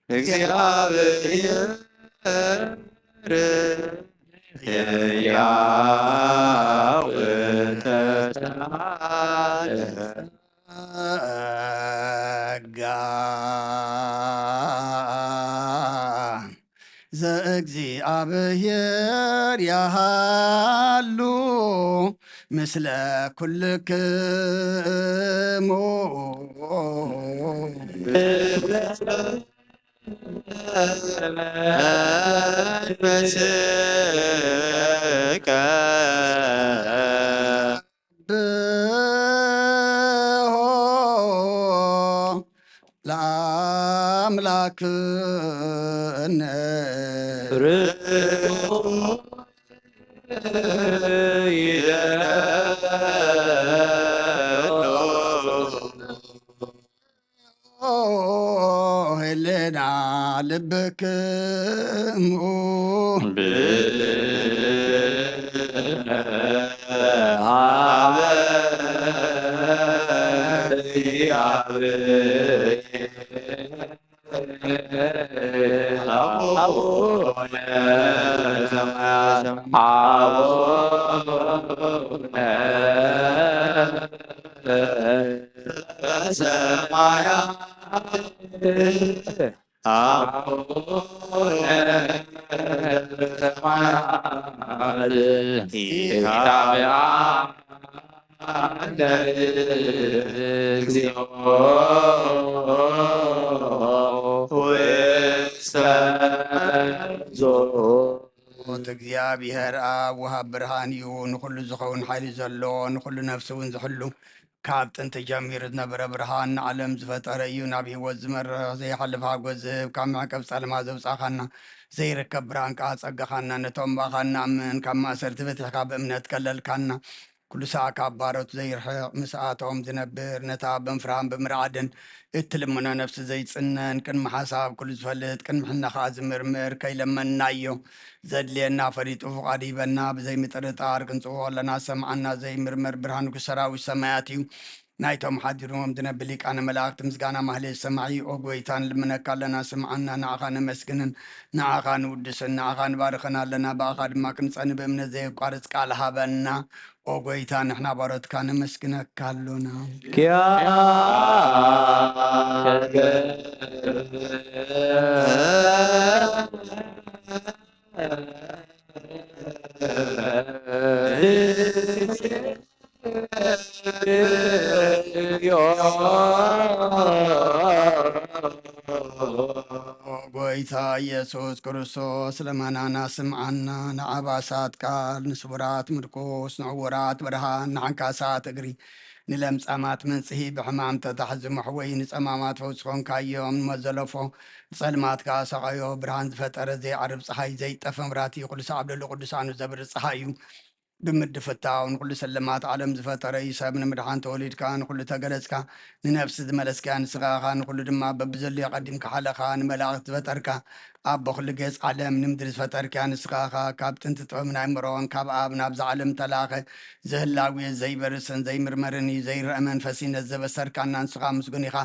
እግዚአብሔር ሕያው ተሳለ ዘእግዚአብሔር ያሃሉ ምስለ ኩልክሙ መንፈስከ ብሆ ለአምላክነ ህልና ልብክሙ እግዚአብሔር ኣብ ወሃብ ብርሃን እዩ ንኩሉ ዝኸውን ሓይሊ ዘለዎ ንኩሉ ነፍሲ እውን ዝሕሉ ካብ ጥንቲ ጀሚሩ ዝነበረ ብርሃን ንዓለም ዝፈጠረ እዩ ናብ ሂወት ዝመርሕ ዘይሓልፍ ሃጎስ ዝህብ ካብ መዕቀብ ጸልማ ዘውፃእኻና ዘይርከብ ብርሃን ከዓ ፀጋኻና ነቶም ባኻ ንኣምን ካብ ማእሰርቲ ፈቲሕካ ብእምነት ከለልካና ኩሉ ሰዓት ካብ ባሮት ዘይርሕቕ ምስኣቶም ዝነብር ነታ ብምፍራን ብምርዓድን እትልሙና ነፍሲ ዘይፅነን ቅድሚ ሓሳብ ኩሉ ዝፈልጥ ቅድሚ ሕና ከዓ ዝምርምር ከይለመናዮ ዘድልየና ፈሪጡ ፍቓድ ሂበና ብዘይ ምጥርጣር ክንፅዎ ኣለና ሰምዓና ዘይምርመር ብርሃን ንጉስ ሰራዊት ሰማያት እዩ ናይቶም ሓዲሮም ዝነብር ሊቃነ መላእክቲ ምስጋና ማህሌት ሰማዒ ኦ ጎይታ ንልምነካ ኣለና ስምዓና ንዓኻ ነመስግንን ንዓኻ ንውድስን ንዓኻ ንባርኽን ኣለና ብኣኻ ድማ ክንፀኒ ብእምነት ዘየቋርፅ ቃል ሃበና ኦ ጎይታ ንሕና ባሮትካ ነመስግነካ ኣሎና ጎይታ ኢየሱስ ክርስቶስ ለመናና ስምዓና ንዓባሳት ቃል ንስቡራት ምርኮስ ንዕውራት ብርሃን ንሓንካሳት እግሪ ንለምፃማት መንጽሂ ብሕማም ተታሕዚ መሕወይ ንፀማማት ፈውስኾንካዮም ንመዘለፎ ንጸልማትካ ሰቐዮ ብርሃን ዝፈጠረ ዘይዓርብ ፀሓይ ዘይጠፈ ምራቲ ኩሉ ሰዓብ ደሎ ቅዱሳኑ ዘብር ፀሓይ እዩ ብምድፍታው ንኩሉ ሰለማት ዓለም ዝፈጠረ እዩ ሰብ ንምድሓን ተወሊድካ ንኩሉ ተገለጽካ ንነፍሲ ዝመለስካ ንስኻኻ ንኩሉ ድማ በብዘልዮ ቀዲምካ ሓለኻ ንመላእክት ዝፈጠርካ ኣብ በኩሉ ገጽ ዓለም ንምድሪ ዝፈጠርካ ንስኻኻ ካብ ጥንቲ ጥበብን ኣእምሮን ካብ ኣብ ናብዚ ዓለም ተላኸ ዝህላዊ ዘይበርስን ዘይምርመርን እዩ ዘይርአ መንፈሲነት ዘበሰርካና ንስኻ ምስጉን ኢኻ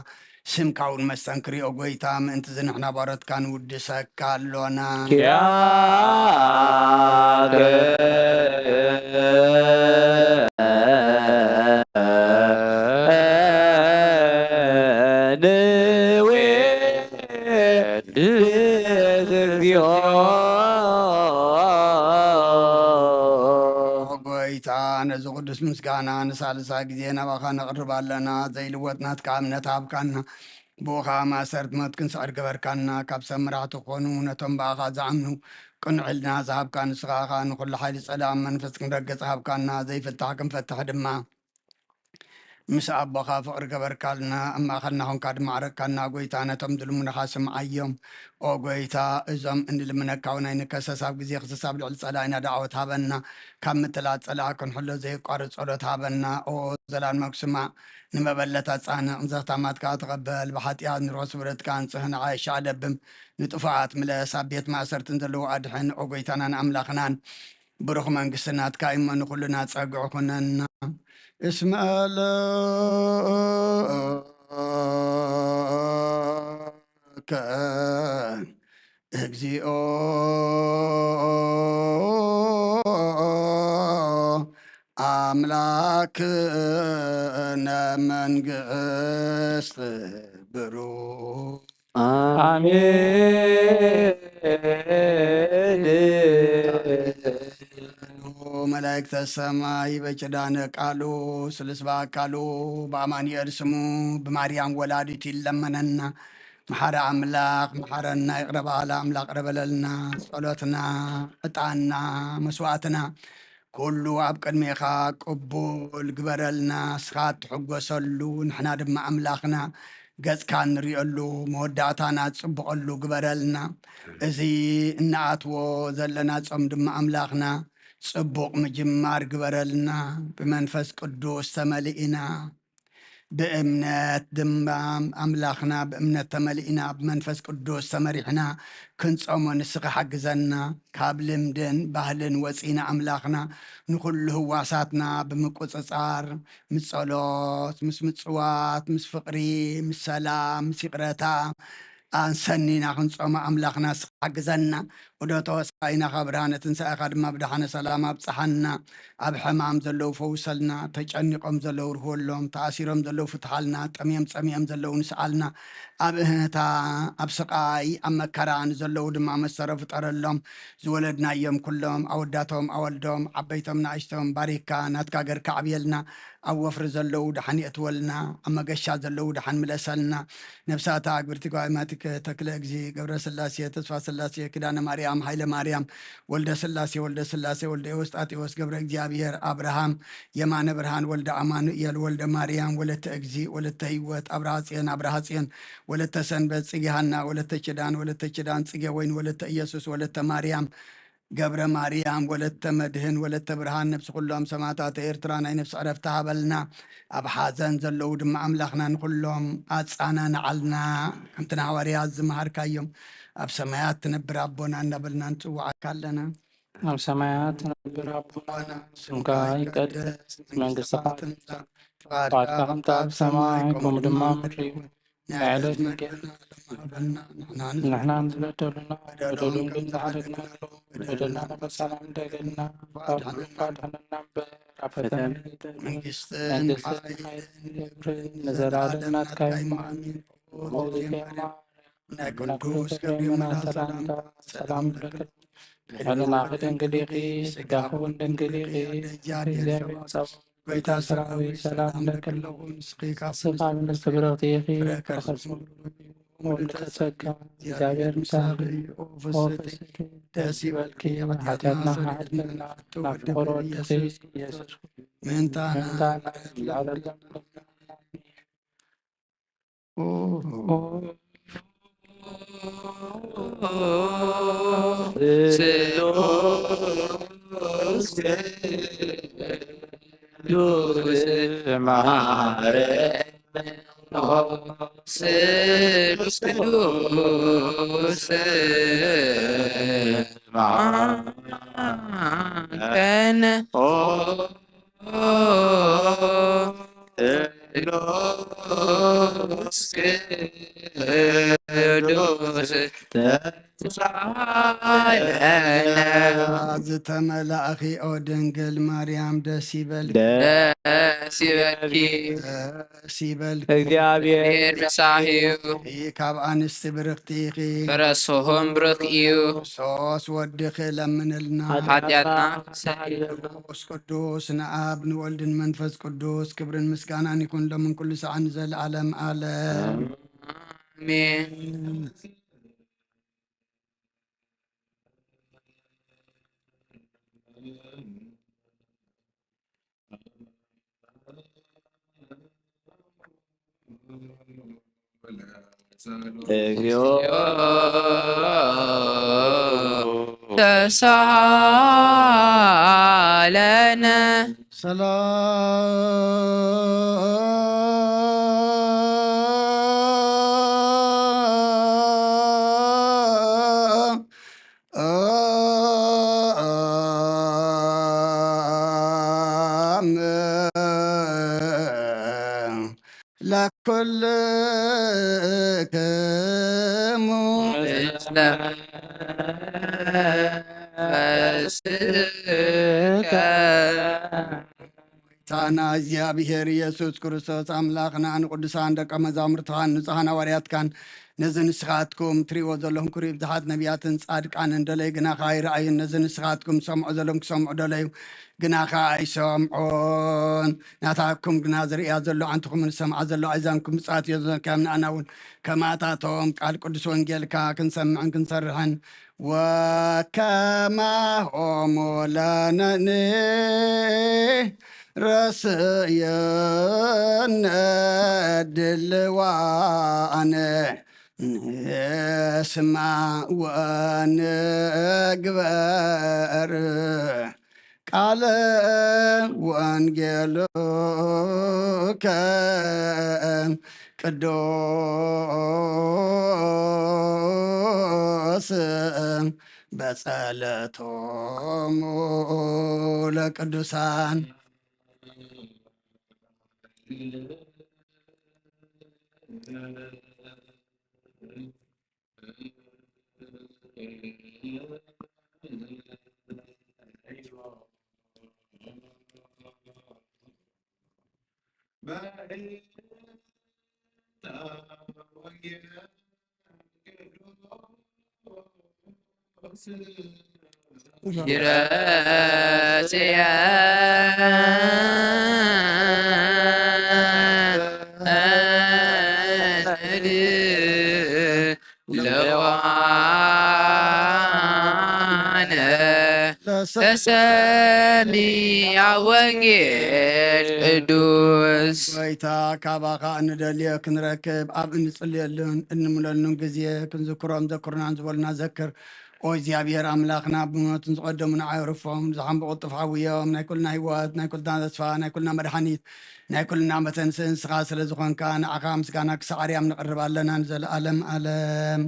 ስምካ እውን መስተንክሪኦ ጎይታ ምእንቲ ዝንሕና ባሮትካ ንውድሰካ ኣሎና ጎይታ ነዚ ቅዱስ ምስጋና ንሳልሳ ግዜ ናባኻ ነቕርብ ኣለና ዘይልወጥ ናትካ እምነት ሃብካና ብኡኻ ማእሰርቲ ሞት ክንስዕር ገበርካና ካብ ሰብ መራሕቲ ክኾኑ ነቶም ብኣኻ ዝኣምኑ ቅንዕልና ዝሃብካ ንስኻኻ ንኩሉ ሓይሊ ፀላም መንፈስ ክንረገፅ ሃብካና ዘይፍታሕ ክንፈትሕ ድማ ምስ ኣቦኻ ፍቅሪ ገበርካልና ኣብ ማእኸልና ኾንካ ድማ ዓረቅካና ጎይታ ነቶም ዝልሙነኻ ስምዓዮም ኦ ጎይታ እዞም እንልምነካ ውናይ ንከሰስ ኣብ ግዜ ክስሳብ ልዕሊ ፀላኢና ዳዕወት ሃበና ካብ ምትላት ፀላእ ክንሕሎ ዘይቋርፅ ጸሎት ሃበና ኦ ዘላልማ ክስማዕ ንመበለታት ፃንዕ ዘኽታማትካ ተቐበል ብሓጢኣት ንርሆስ ስብረትካ ንፅህ ንዓይሻ ኣለብም ንጥፉዓት ምለስ ኣብ ቤት ማእሰርትን ዘለዎ ኣድሕን ኦ ጎይታናን ኣምላኽናን ብሩኽ መንግስትናትካ እሞ ንኩሉና ፀግዑ ኩነና اسم لك እግዚኦ አምላክነ መንግስት ብሩክ አሜን። መላእክተ ሰማይ በጭዳነ ቃሉ ስልስባ አካሉ በአማኑኤል ስሙ በማርያም ወላዲት ይለመነና መሓረ ኣምላኽ መሓረና ይቕረባላ ኣምላኽ ቅረበለልና ጸሎትና ዕጣንና መስዋዕትና ኩሉ ኣብ ቅድሜኻ ቅቡል ግበረልና ስኻ ትሕጐሰሉ ንሕና ድማ ኣምላኽና ገጽካ ንሪኦሉ መወዳእታና ጽቡቐሉ ግበረልና እዚ እናኣትዎ ዘለና ጾም ድማ ኣምላኽና ጽቡቕ ምጅማር ግበረልና ብመንፈስ ቅዱስ ተመሊእና ብእምነት ድማ ኣምላኽና ብእምነት ተመሊእና ብመንፈስ ቅዱስ ተመሪሕና ክንጾሞ ንስኻ ሓግዘና ካብ ልምድን ባህልን ወፂና ኣምላኽና ንኩሉ ህዋሳትና ብምቁፅጻር ምስ ጸሎት ምስ ምጽዋት ምስ ፍቕሪ ምስ ሰላም ምስ ይቕረታ ኣንሰኒና ክንጾሞ ኣምላኽና ስኻ ሓግዘና ወደቶ ወሳኢና ካብ ብርሃነ ትንሣኤኻ ድማ ብድሓነ ሰላም ኣብፅሓና ኣብ ሕማም ዘለዉ ፈውሰልና ተጨኒቆም ዘለዉ ርህወሎም ተኣሲሮም ዘለዉ ፍትሓልና ጠምዮም ፀሚኦም ዘለዉ ንስኣልና ኣብ እህታ ኣብ ስቃይ ኣብ መከራ ንዘለዉ ድማ መሰረ ፍጠረሎም ዝወለድናዮም ኩሎም ኣወዳቶም ኣወልዶም ዓበይቶም ንኣሽቶም ባሪካ ናትካ ገርካ ዕብየልና ኣብ ወፍሪ ዘለዉ ድሓን የእትወልና ኣብ መገሻ ዘለዉ ድሓን ምለሰልና ነብሳታ ኣግብርቲ ጓይማቲከ ተክለ እግዚ ገብረ ስላሴ ተስፋ ስላሴ ኪዳነ ማርያም ሃይለ ማርያም ወልደ ስላሴ ወልደ ኤዎስጣቴዎስ ገብረ እግዚአብሔር አብርሃም የማነ ብርሃን ወልደ አማኑኤል ወልደ ማርያም ወለተ እግዚ ወለተ ህይወት አብርሃ ጽዮን ወለተ ሰንበት ጽጌ ሃና ወለተ ኪዳን ጽጌ ወይን ወለተ ኢየሱስ ወለተ ማርያም ገብረ ማርያም ወለተ መድህን ወለተ ብርሃን ነብሲ ኩሎም ሰማዕታት ኤርትራ ናይ ነብሲ ዕረፍቲ ሃበልና ኣብ ሓዘን ዘለዉ ድማ ኣምላኽና ንኩሎም ኣጻናንዓልና ከምቲ ንሃዋርያት ዝመሃርካዮም ኣብ ሰማያት ትነብር ኣቦና እናበልና ንጽዋዓካ ኣለና ኣብ ሰማያት ትነብር ኣቦና ስምካ ይቀደስ መንግሥትኻ ትምጻእ ፈቃድካ ከምቲ ኣብ ሰማይ ከምኡ ድማ ምድሪ ንዕለት ምግብና ንሕና ንዝበደሉና በደሉን ግን ዝሓደግና በደልና ንበሳላም እንደገልና ካድሕነና እምበር ኣብ ፈተና መንግሥትን ኃይልን ንዘላለም ናትካ ናይ ቅዱስ ገብርኤል ሰላምታ ሰላም ብለክል ሕልና ክደንግሊኺ ስጋኽውን ደንግሊኺ እግዚአብሔር ጸብ ጎይታ ሰራዊት ሰላም ለከለኹ ንስኺ ስኻ ምንስተብረኽቲ ኢኺ ወልተጸጋ እግዚአብሔር ምሳኺ ወፈስኪ ደስ ይበልኪ ኃጢአትና ሓድልና ናብ ፍቕሮ ወድኺ ኢየሱስ ምንታና ላዕለለም ዝተመላእኺ ኦ ድንግል ማርያም ደስ ይበልኪ እግዚአብሔር ምሳኺዩ ካብ አንስቲ ብርክቲ ኢኺ ፍረስኹም ብርክ እዩ ሶስ ወድኺ ለምንልና ኃጢአትና ቅዱስ ቅዱስ ንአብ ንወልድን መንፈስ ቅዱስ ክብርን ምስጋናን ይኩን ለምን ኩሉ ሰዓት ንዘለዓለም ዓለም አሜን። እግዚኦ ተሳሃለነ ሰላም ለኩልክሙ ታና እግዚአብሔር ኢየሱስ ክርስቶስ አምላኽና ንቅዱሳን ደቀ መዛሙርትኻን ንጹሓን ሐዋርያትካን ነዚ ንስኻትኩም ትሪእዎ ዘለኹም ክሪኡ ብዙሓት ነቢያትን ጻድቃንን ደለይ ግና ኸ ኣይረኣዩን ነዚ ንስኻትኩም ሰምዑ ዘለኹም ክሰምዑ ደለዩ ግና ኸ ኣይሰምዖን ናታኩም ግና ዝርእያ ዘሎ ዓንትኹምን ሰምዓ ዘሎ ኣይዛንኩም ብፅዋት እዮ ከም ንኣና እውን ከማታቶም ቃል ቅዱስ ወንጌልካ ክንሰምዕን ክንሰርሐን ወከማሆሙ ለነኒ ረስየነ ድልዋነ ንስማዕ ወንግበር ቃለ ወንጌልከ ቅዱስ በጸለቶሙ ለቅዱሳን ለሰሚዐ ወንጌል ቅዱስ ጎይታ ካባኻ እንደልዮ ክንረክብ ኣብ እንጽልየሉን እንምለሉን ግዜ ክንዝክሮም ዘክሩናን ዝበሉና ዘክር ኦ እግዚኣብሔር ኣምላኽና ብሞትን ዝቐደሙን ዓይርፎም ዝሓን ብቕልጡፍ ሓውዮም ናይ ኩልና ህይወት ናይ ኩልና ተስፋ ናይ ኩልና መድሓኒት ናይ ኩልና መተንስእ ንስኻ ስለ ዝኾንካ ንዓኻ ምስጋና ክሳብ ኣርያም ንቕርብ ኣለና ንዘለኣለም ኣለም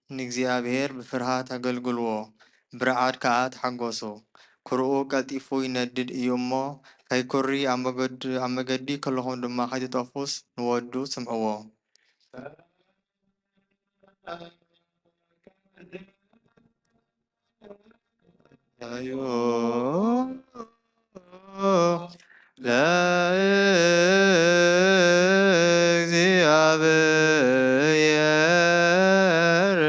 ንእግዚአብሔር ብፍርሃት ኣገልግልዎ ብርዓድ ከዓ ተሓጐሱ ክርኡ ቀልጢፉ ይነድድ እዩ እሞ ከይኩሪ ኣብ መገዲ ከለኹም ድማ ከይትጠፉስ ንወዱ ስምዕዎ ለእግዚአብሔር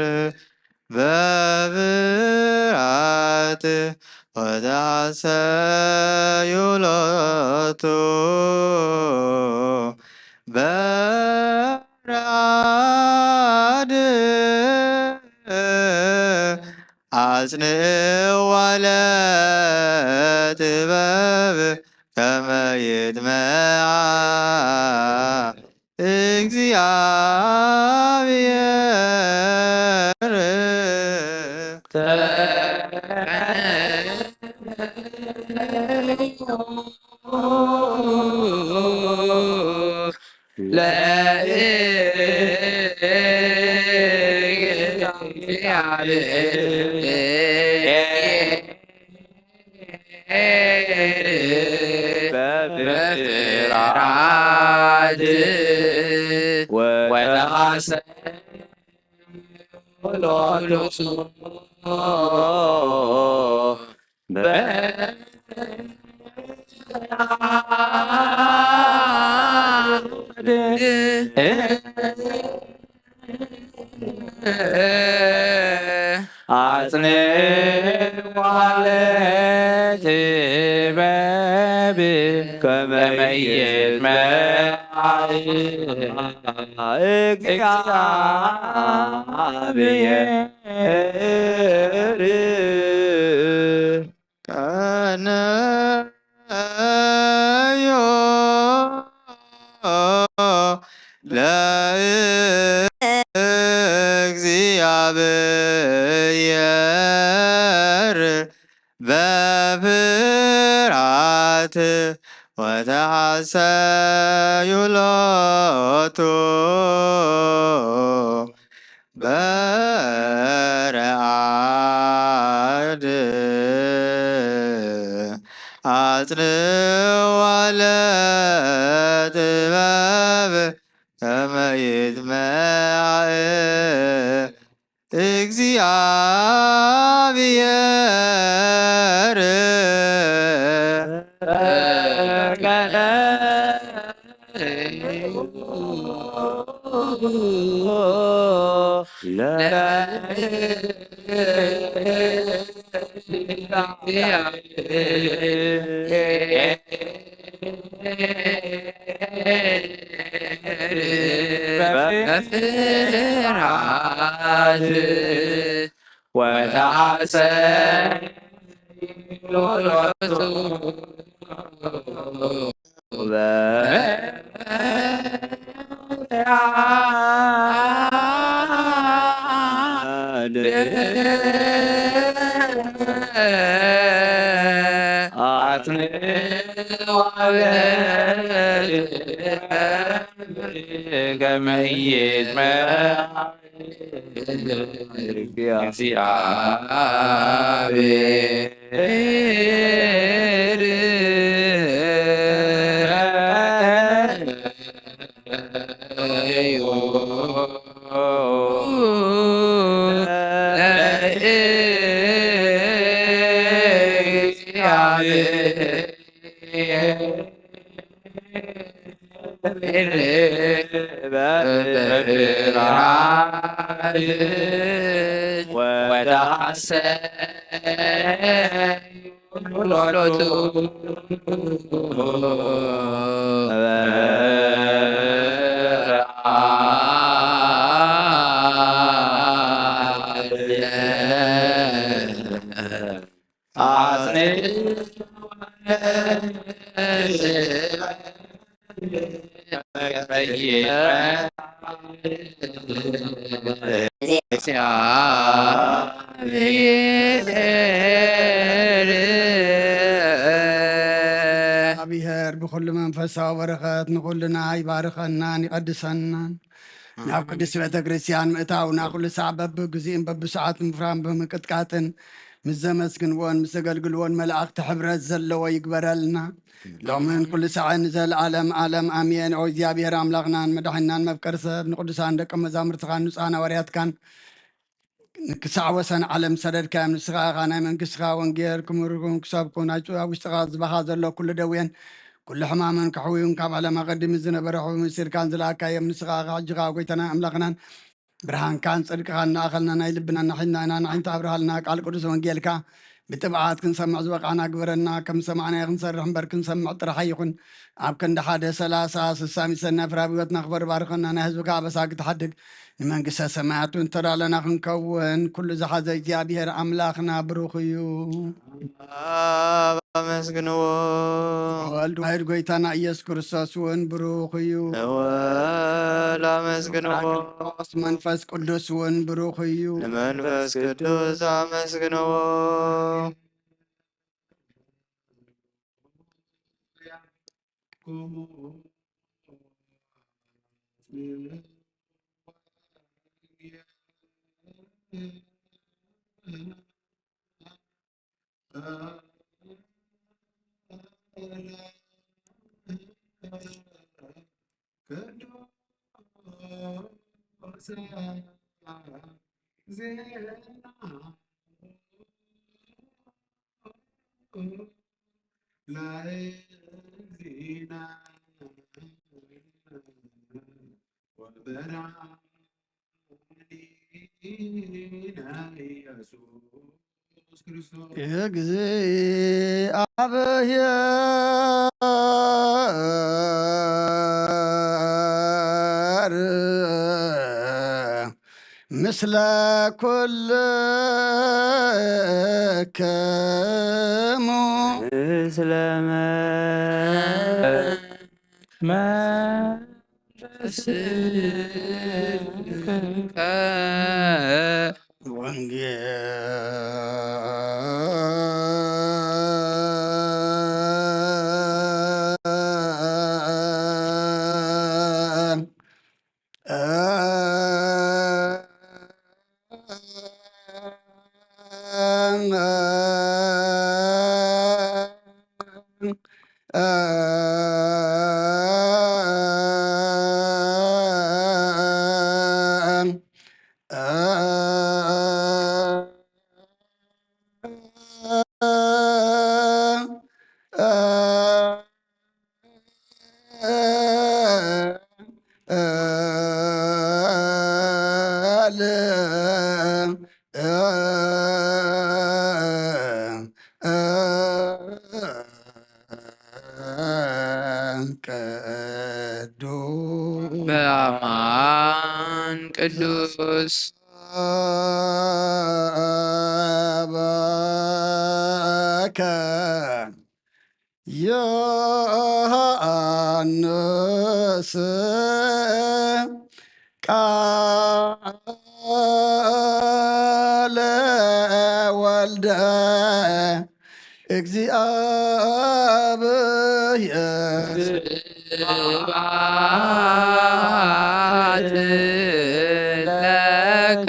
በብርዓት ወተሐሰዩ ሎቱ በረዓድ አጽንዕዋ ለጥበብ ከመ ይጥመዓ እግዚአብሔር በፍርሃት ወተሐሰዩ ሎቱ አጽንዕዋ ለጥበብ ከመ ይጥመዓ እግዚአብሔር ቀነዮ ለእግዚአብሔር በፍርሃት ወተሐሰዩ ሎቱ በረዓድ አጽንዕዋ ለጥበብ ከመ ይጥመዓ እግዚአብሔር بفرعات وتعسى كميت ما وتعسى እግዚአብሔር ብኩሉ መንፈሳዊ በረኸት ንኩልና ይባርከናን ይቀድሰናን ናብ ቅድስት ቤተ ክርስቲያን ምእታውና ኩሉ ሰዓት በብግዚእን በብሰዓት ምፍራን ብምቅጥቃጥን ምስ ዘመስግንዎን ምስ ዘገልግልዎን መላእክቲ ሕብረት ዘለዎ ይግበረልና ሎምን ኩሉ ሰዓት ንዘለዓለም ዓለም ኣሜን። ኦ እግዚኣብሔር ኣምላኽናን መድሓኒናን መፍቀሪ ሰብ ንቅዱሳን ደቀ መዛሙርትካን ንጹሓን ሃዋርያትካን ክሳዕ ወሰን ዓለም ሰደድካዮም ንስኻ ኢኻ ናይ መንግስትኻ ወንጌል ክምርኩም ክሰብኩን ኣብ ውሽጥኻ ዝባኻ ዘሎ ኩሉ ደዌን ኩሉ ሕማምን ክሕውዩን ካብ ዓለም ኣቐዲሙ ዝነበረ ምስልካን ዝለኣካዮም ንስኻ ኢኻ ሕጂኻ ጎይታና ኣምላኽናን ብርሃንካን ፅድቅኻን እናኣኸልና ናይ ልብና ናሒና ኢና ናሒንታ ኣብርሃልና ቃል ቅዱስ ወንጌልካ ብጥብዓት ክንሰምዕ ዝበቃና ግበረና ከም ሰማዕናይ ክንሰርሕ እምበር ክንሰምዕ ጥራሕ ይኹን ኣብ ክንዲ 1:30 ሰናይ ፍራብ ህይወትና ክበር ባርኸና ናይ ህዝብካ ኣበሳ ክትሓድግ ንመንግስተ ሰማያት እንተዳለና ክንከውን ኩሉ ዝሓዘ እግዚኣብሔር ኣምላኽና ብሩኽ እዩ። ኣመስግንዎ ወልድ ዋሕድ ጎይታና ኢየሱስ ክርስቶስ እውን ብሩኽ እዩ። ወል ኣመስግንዎ መንፈስ ቅዱስ እውን ብሩኽ እዩ። ንመንፈስ ቅዱስ ኣመስግንዎ እግዚአብሔር ምስለ ኩልክሙ ምስለ ቅዱስ በአማን ቅዱስ በከ ዮሐንስ ቃለ ወልደ እግዚአብሔር ስብሐት ለከ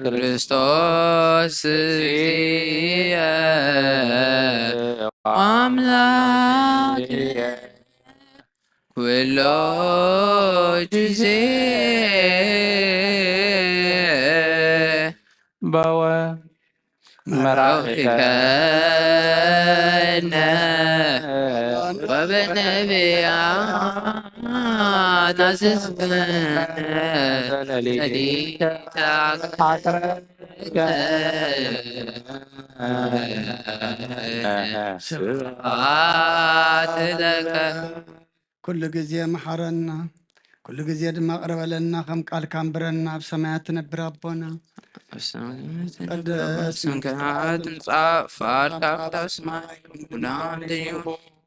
ክርስቶስ እግዚእየ አምላክየ ኩሎ ጊዜ በወ መራዊከነ ወበነቢያት አዘዝከነ ሌሊተ ስብሐት ለከ ኩሉ ግዜ መሐረና ኩሉ ግዜ ድማ ቅረበለና ከም ቃል ካንብረና ኣብ ሰማያት ትነብር ኣቦና ስምከ ትምጻእ ፈቃድካ ኣብ ሰማይ ሙላን እዩ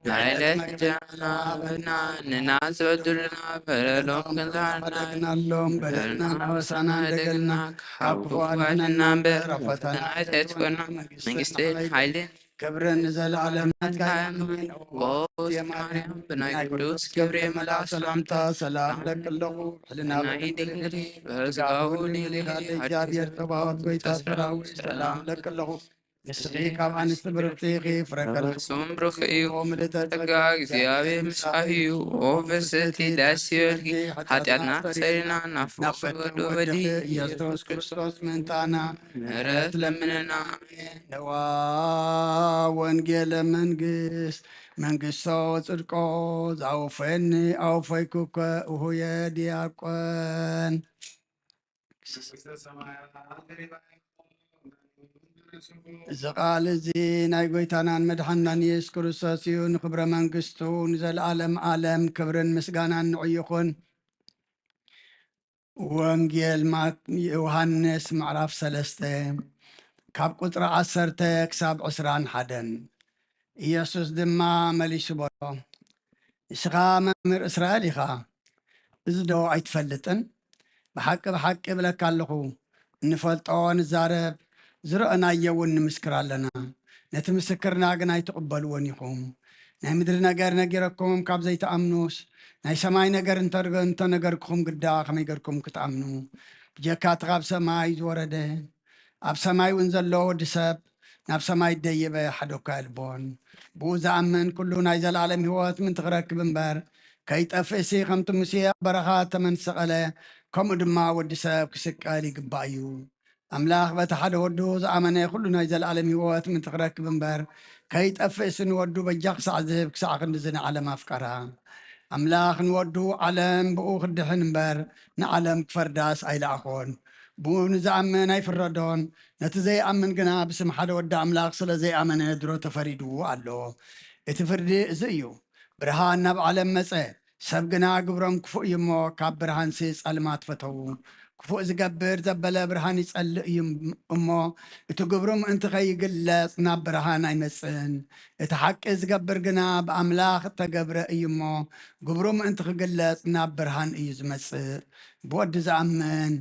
ናይለት እንጀራና ሃበና ንሕና ዝበድሉና በደሎም ገንዘብናሎም በደልና ናወሳና ደገልና ካብ ክፉ አድነና እምበር ኣብ ፈተና ኣይተትኮና መንግስትን ሓይልን ክብርን ንዘለዓለም ማርያም ብናይ ቅዱስ ገብርኤል መልአክ ሰላምታ ሰላም ለቅ ኣለኹ ሕልና ድንግል በስጋሁ እግዚኣብሔር ተባሃት ጎይታ ሰራዊት ሰላም ለቅ ኣለኹ ንስኺ ካብ ኣንስቲ ብርክቲ ኢኺ ፍረ እርሱም ብሩኽ እዩ ጸጋ እግዚኣብሔር ምስኻ እዩ ኦ ፍስሕቲ ደስ ይበልኪ ኃጢአትና ሰሪና ናፉ ወዱ ወዲ ኢየሱስ ክርስቶስ ምንታና ምሕረት ለምንና ነዋ ወንጌለ መንግስት መንግስቶ ጽድቆ ዝኣውፈየኒ ኣውፈይኩከ እሁየ ዲያቆን እዚ ቃል እዚ ናይ ጎይታናን መድሓናን ኢየሱስ ክርስቶስ እዩ ንክብረ መንግስቱ ንዘለዓለም ዓለም ክብርን ምስጋናን ንዑ ይኹን ወንጌል ዮሃንስ ምዕራፍ 3 ካብ ቁጥሪ 10 ክሳብ 21 ኢየሱስ ድማ መሊሱ በሎ ንስኻ መምህር እስራኤል ኢኻ እዚ ዶ ኣይትፈልጥን ብሓቂ ብሓቂ እብለካ ኣለኹ እንፈልጦ ንዛረብ ዝረአናዮ እውን ንምስክር ኣለና ነቲ ምስክርና ግን ኣይትቕበልዎን ኢኹም ናይ ምድሪ ነገር ነጊረኩም ካብ ዘይተኣምኑስ ናይ ሰማይ ነገር እንተነገርክኹም ግዳ ከመይ ገርኩም ክትኣምኑ ብጀካቲ ካብ ሰማይ ዝወረደ ኣብ ሰማይ እውን ዘሎ ወዲ ሰብ ናብ ሰማይ ደይበ ሓደኳ የልቦን ብኡ ዝኣምን ኩሉ ናይ ዘለዓለም ህይወት ምንቲ ክረክብ እምበር ከይጠፍእሲ ከምቲ ሙሴ ኣብ በረኻ ተመንሰቐለ ከምኡ ድማ ወዲ ሰብ ክስቀል ይግባእ እዩ ኣምላኽ በቲ ሓደ ወዱ ዝኣመነ ኩሉ ናይ ዘለዓለም ህይወት ምንቲ ክረክብ እምበር ከይጠፍእሲ ንወዱ በጃ ክሳዕ ዝህብ ክሳዕ ክንዲ ዝንዓለም ኣፍቀራ ኣምላኽ ንወዱ ዓለም ብኡ ክድሕን እምበር ንዓለም ክፈርዳስ ኣይለኣኾን ብኡ ንዝኣምን ኣይፍረዶን ነቲ ዘይኣምን ግና ብስም ሓደ ወዲ ኣምላኽ ስለ ዘይኣመነ ድሮ ተፈሪዱ ኣሎ እቲ ፍርዲ እዚ እዩ ብርሃን ናብ ዓለም መፀ ሰብ ግና ግብሮም ክፉእ እዩ እሞ ካብ ብርሃንሲ ጸልማት ፈተው ክፉእ ዝገብር ዘበለ ብርሃን ይጸልእ እዩ እሞ እቲ ግብሩ ምእንቲ ከይግለጽ ናብ ብርሃን ኣይመጽእን እቲ ሓቂ ዝገብር ግና ብኣምላኽ እተገብረ እዩ እሞ ግብሩ ምእንቲ ክግለጽ ናብ ብርሃን እዩ ዝመጽእ ብወዲ ዝኣምን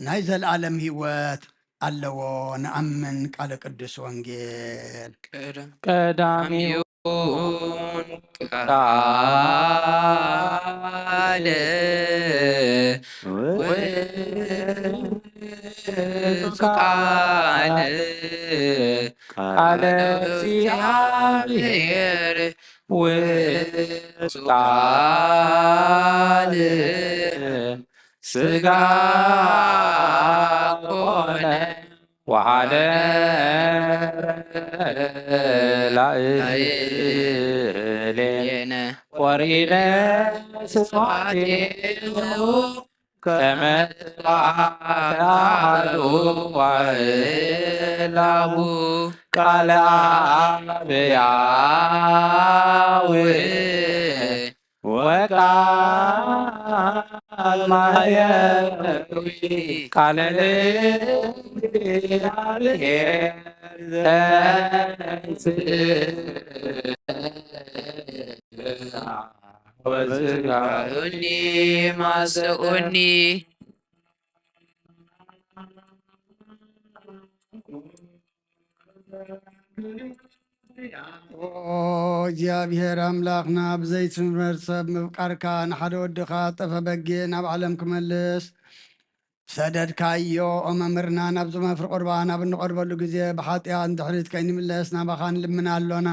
ናይ ዘለዓለም ህይወት ኣለዎ ንኣምን ቃለ ቅዱስ ወንጌል ቀዳሚኡ ቃል ቃለ እግዚአብሔር ቃል ሥጋ ኮነ ላዕሌነ ወሪደ ስብሐቲሁ ከመ ተባዕሉ ወእላሁ ቃለ አብ ያው ወቃል ማየዊ ቃለ እግዚአብሔር ወዝጋኡኒ ማሰኡኒ እግዚአብሔር አምላክና ብዘይት ሰብ ምብቃርካ ንሓደ ወድኻ ጠፈ በጊዕ ናብ ዓለም ክመልስ ሰደድካዮ ኦ መምህርና ናብ ዝመፍሪ ቁርባን ኣብ እንቐርበሉ ግዜ ብሓጢኣት ድሕሪት ከይንምለስ ናባኻ ንልምና ኣሎና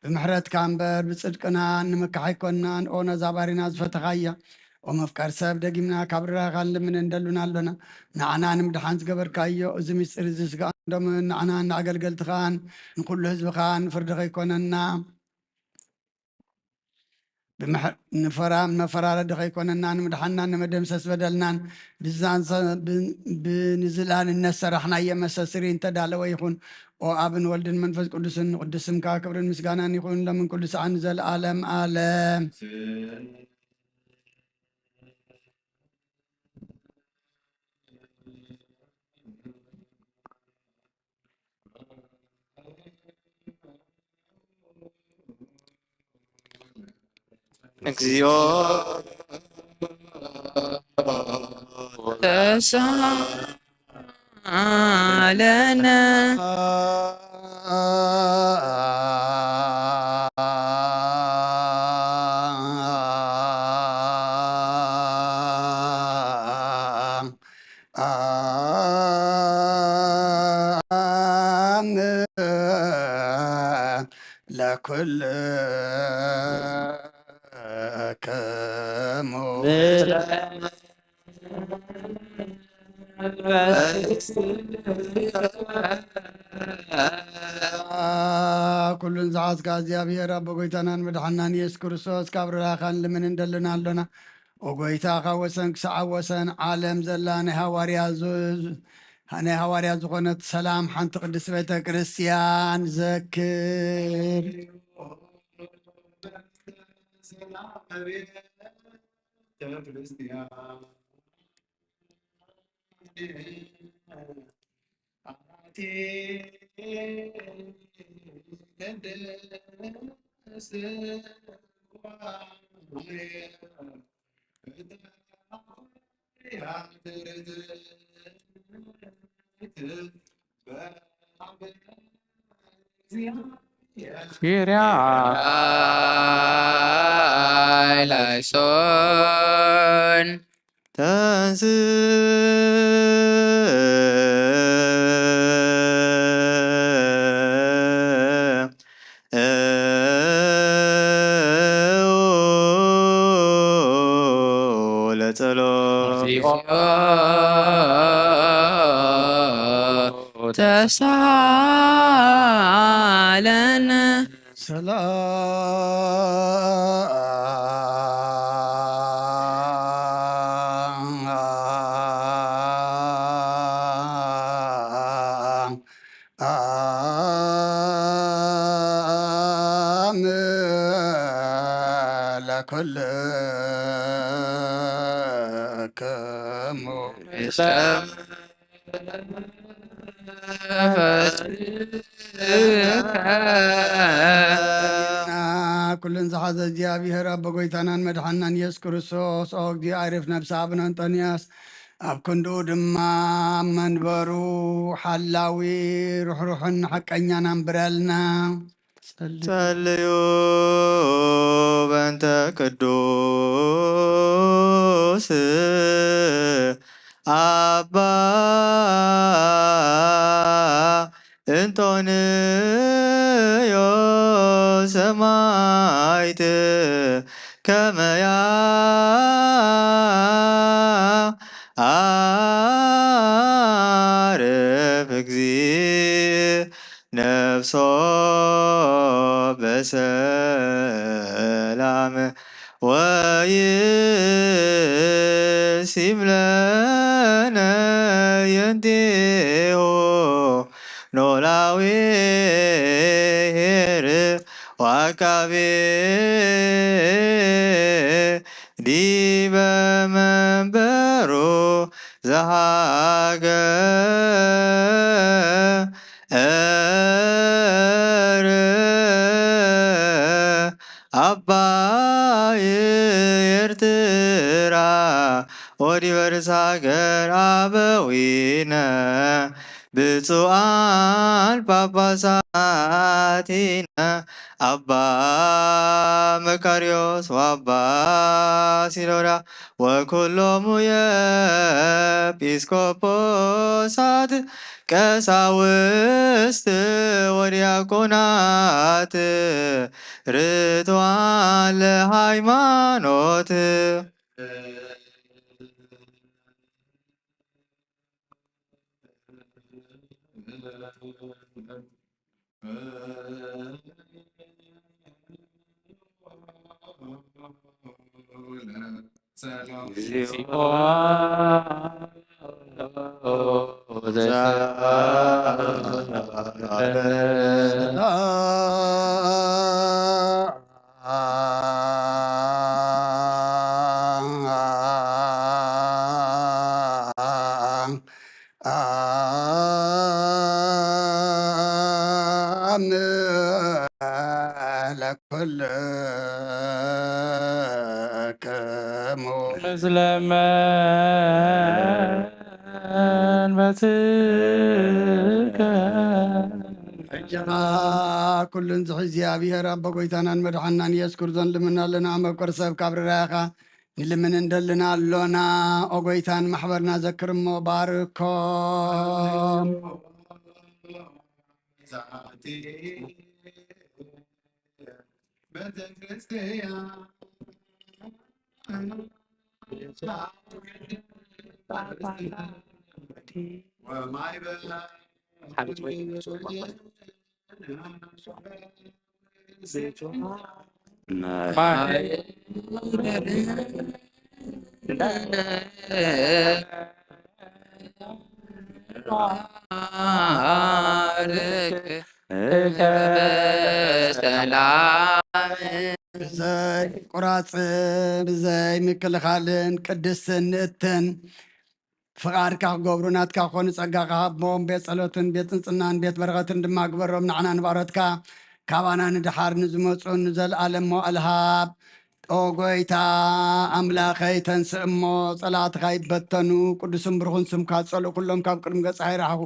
ብምሕረትካ እምበር ብፅድቅና ንምካሕ ኣይኮንናን ኦ ነዛ ባሪና ዝፈተኻያ ኦ መፍቃር ሰብ ደጊምና ካብ ርራኻ ንልምን እንደሉና ኣሎና ንዓና ንምድሓን ዝገበርካዮ እዚ ምስጢር እዚ ስጋ ደምን ንዓና ንኣገልገልትኻን ንኩሉ ህዝብኻን ፍርዲ ከይኮነና መፈራረዲ ከይኮነና ንምድሓና ንመደምሰስ በደልናን ብንዝላልነት ሰራሕናየ መሰስሪ እንተዳለወ ይኹን ኦ ኣብን ወልድን መንፈስ ቅዱስን ቅዱስ ስምካ ክብርን ምስጋናን ይኹን ለምን ኩሉ ሰዓን ዘለኣለም ኣለም እግዚኦ ተሳለነ ለኩል ከሞ ኩሉን ዝሓዝካ እግዚኣብሔር ኣቦ ጎይታናን መድሓናን ኢየሱስ ክርስቶስ ካብ ርራኻን ልምን እንደልና ኣሎና ኦ ጎይታ ካብ ወሰን ክሳብ ወሰን ዓለም ዘላ ናይ ሃዋርያ ዝኾነት ሰላም ሓንቲ ቅድስት ቤተ ክርስቲያን ዘክር ላይሶን ተንስ ተሳለነ ኩልን ዝሓዘ እግዚኣብሔር ኣቦ ጎይታናን መድሓናን ኢየሱስ ክርስቶስ ኦ እግዚኦ ኣዕርፍ ነብሲ ኣብነ አንጦንያስ ኣብ ክንዱ ድማ መንበሩ ሓላዊ ሩሕሩሕን ሓቀኛን አንብረልና ጸልዩ በእንተ ቅዱስ አባ እንጦንዮስ ሰማዕት ከመ ያዕርፍ እግዚእ ነፍሶ በሰላም ወይሲም ለነ የንቲሆ ኖላዊ ኄር ወአቃቤ ዲበ መንበሮ ዘሃገረ አባይ ኤርትራ ወዲበ ርእሰ ሀገር አበዊነ ብፁዓን ጳጳሳቲነ አባ መቃርዮስ ወአባ ሲኖዳ ወኩሎሙ የኤጲስቆጶሳት ቀሳውስት ወዲያቆናት ርቱዓን ለሃይማኖት ለኩልክሙ ስለመንበትከ ሕጅኻ ኩሉን እግዚኣብሔር ኣቦ ጎይታናን መድሓናን ኢየሱስ ክርስቶስ ልምና ኣለና መቆር ሰብ ካብ ርራያኻ ንልምን እንደልና ኣሎና ኦ ጎይታን ማሕበርና ዘክር እሞ ባርኮም ብዘይ ቁራፅ ብዘይ ምክልኻልን ቅድስትን ንእትን ፍቃድካ ክገብሩ ናትካ ክኾኑ ፀጋኻ ሃቦም ቤት ፀሎትን ቤት ፅንፅናን ቤት በረኸትን ድማ ግበሮም ንዓና ንባሮትካ ካባና ንድሓር ንዝመፁን ንዘለኣለም ሞኣልሃብ ኦ ጎይታ ኣምላኸይ ተንስእ እሞ ፀላእትካ ይበተኑ ቅዱስን ብርኹን ስምካ ፀልኡ ኩሎም ካብ ቅድሚ ገፅኻ ይረሓኹ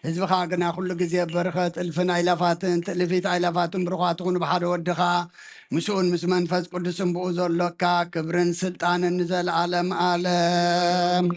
ህዝብኻ ግና ኩሉ ግዜ በረኸት እልፍን ኣይላፋትን ትእልፊት ኣይላፋትን ብርኳት ትኹኑ ብሓደ ወድኻ ምስኡን ምስ መንፈስ ቅዱስን ብኡ ዘሎካ ክብርን ስልጣንን ንዘለኣለም ኣለም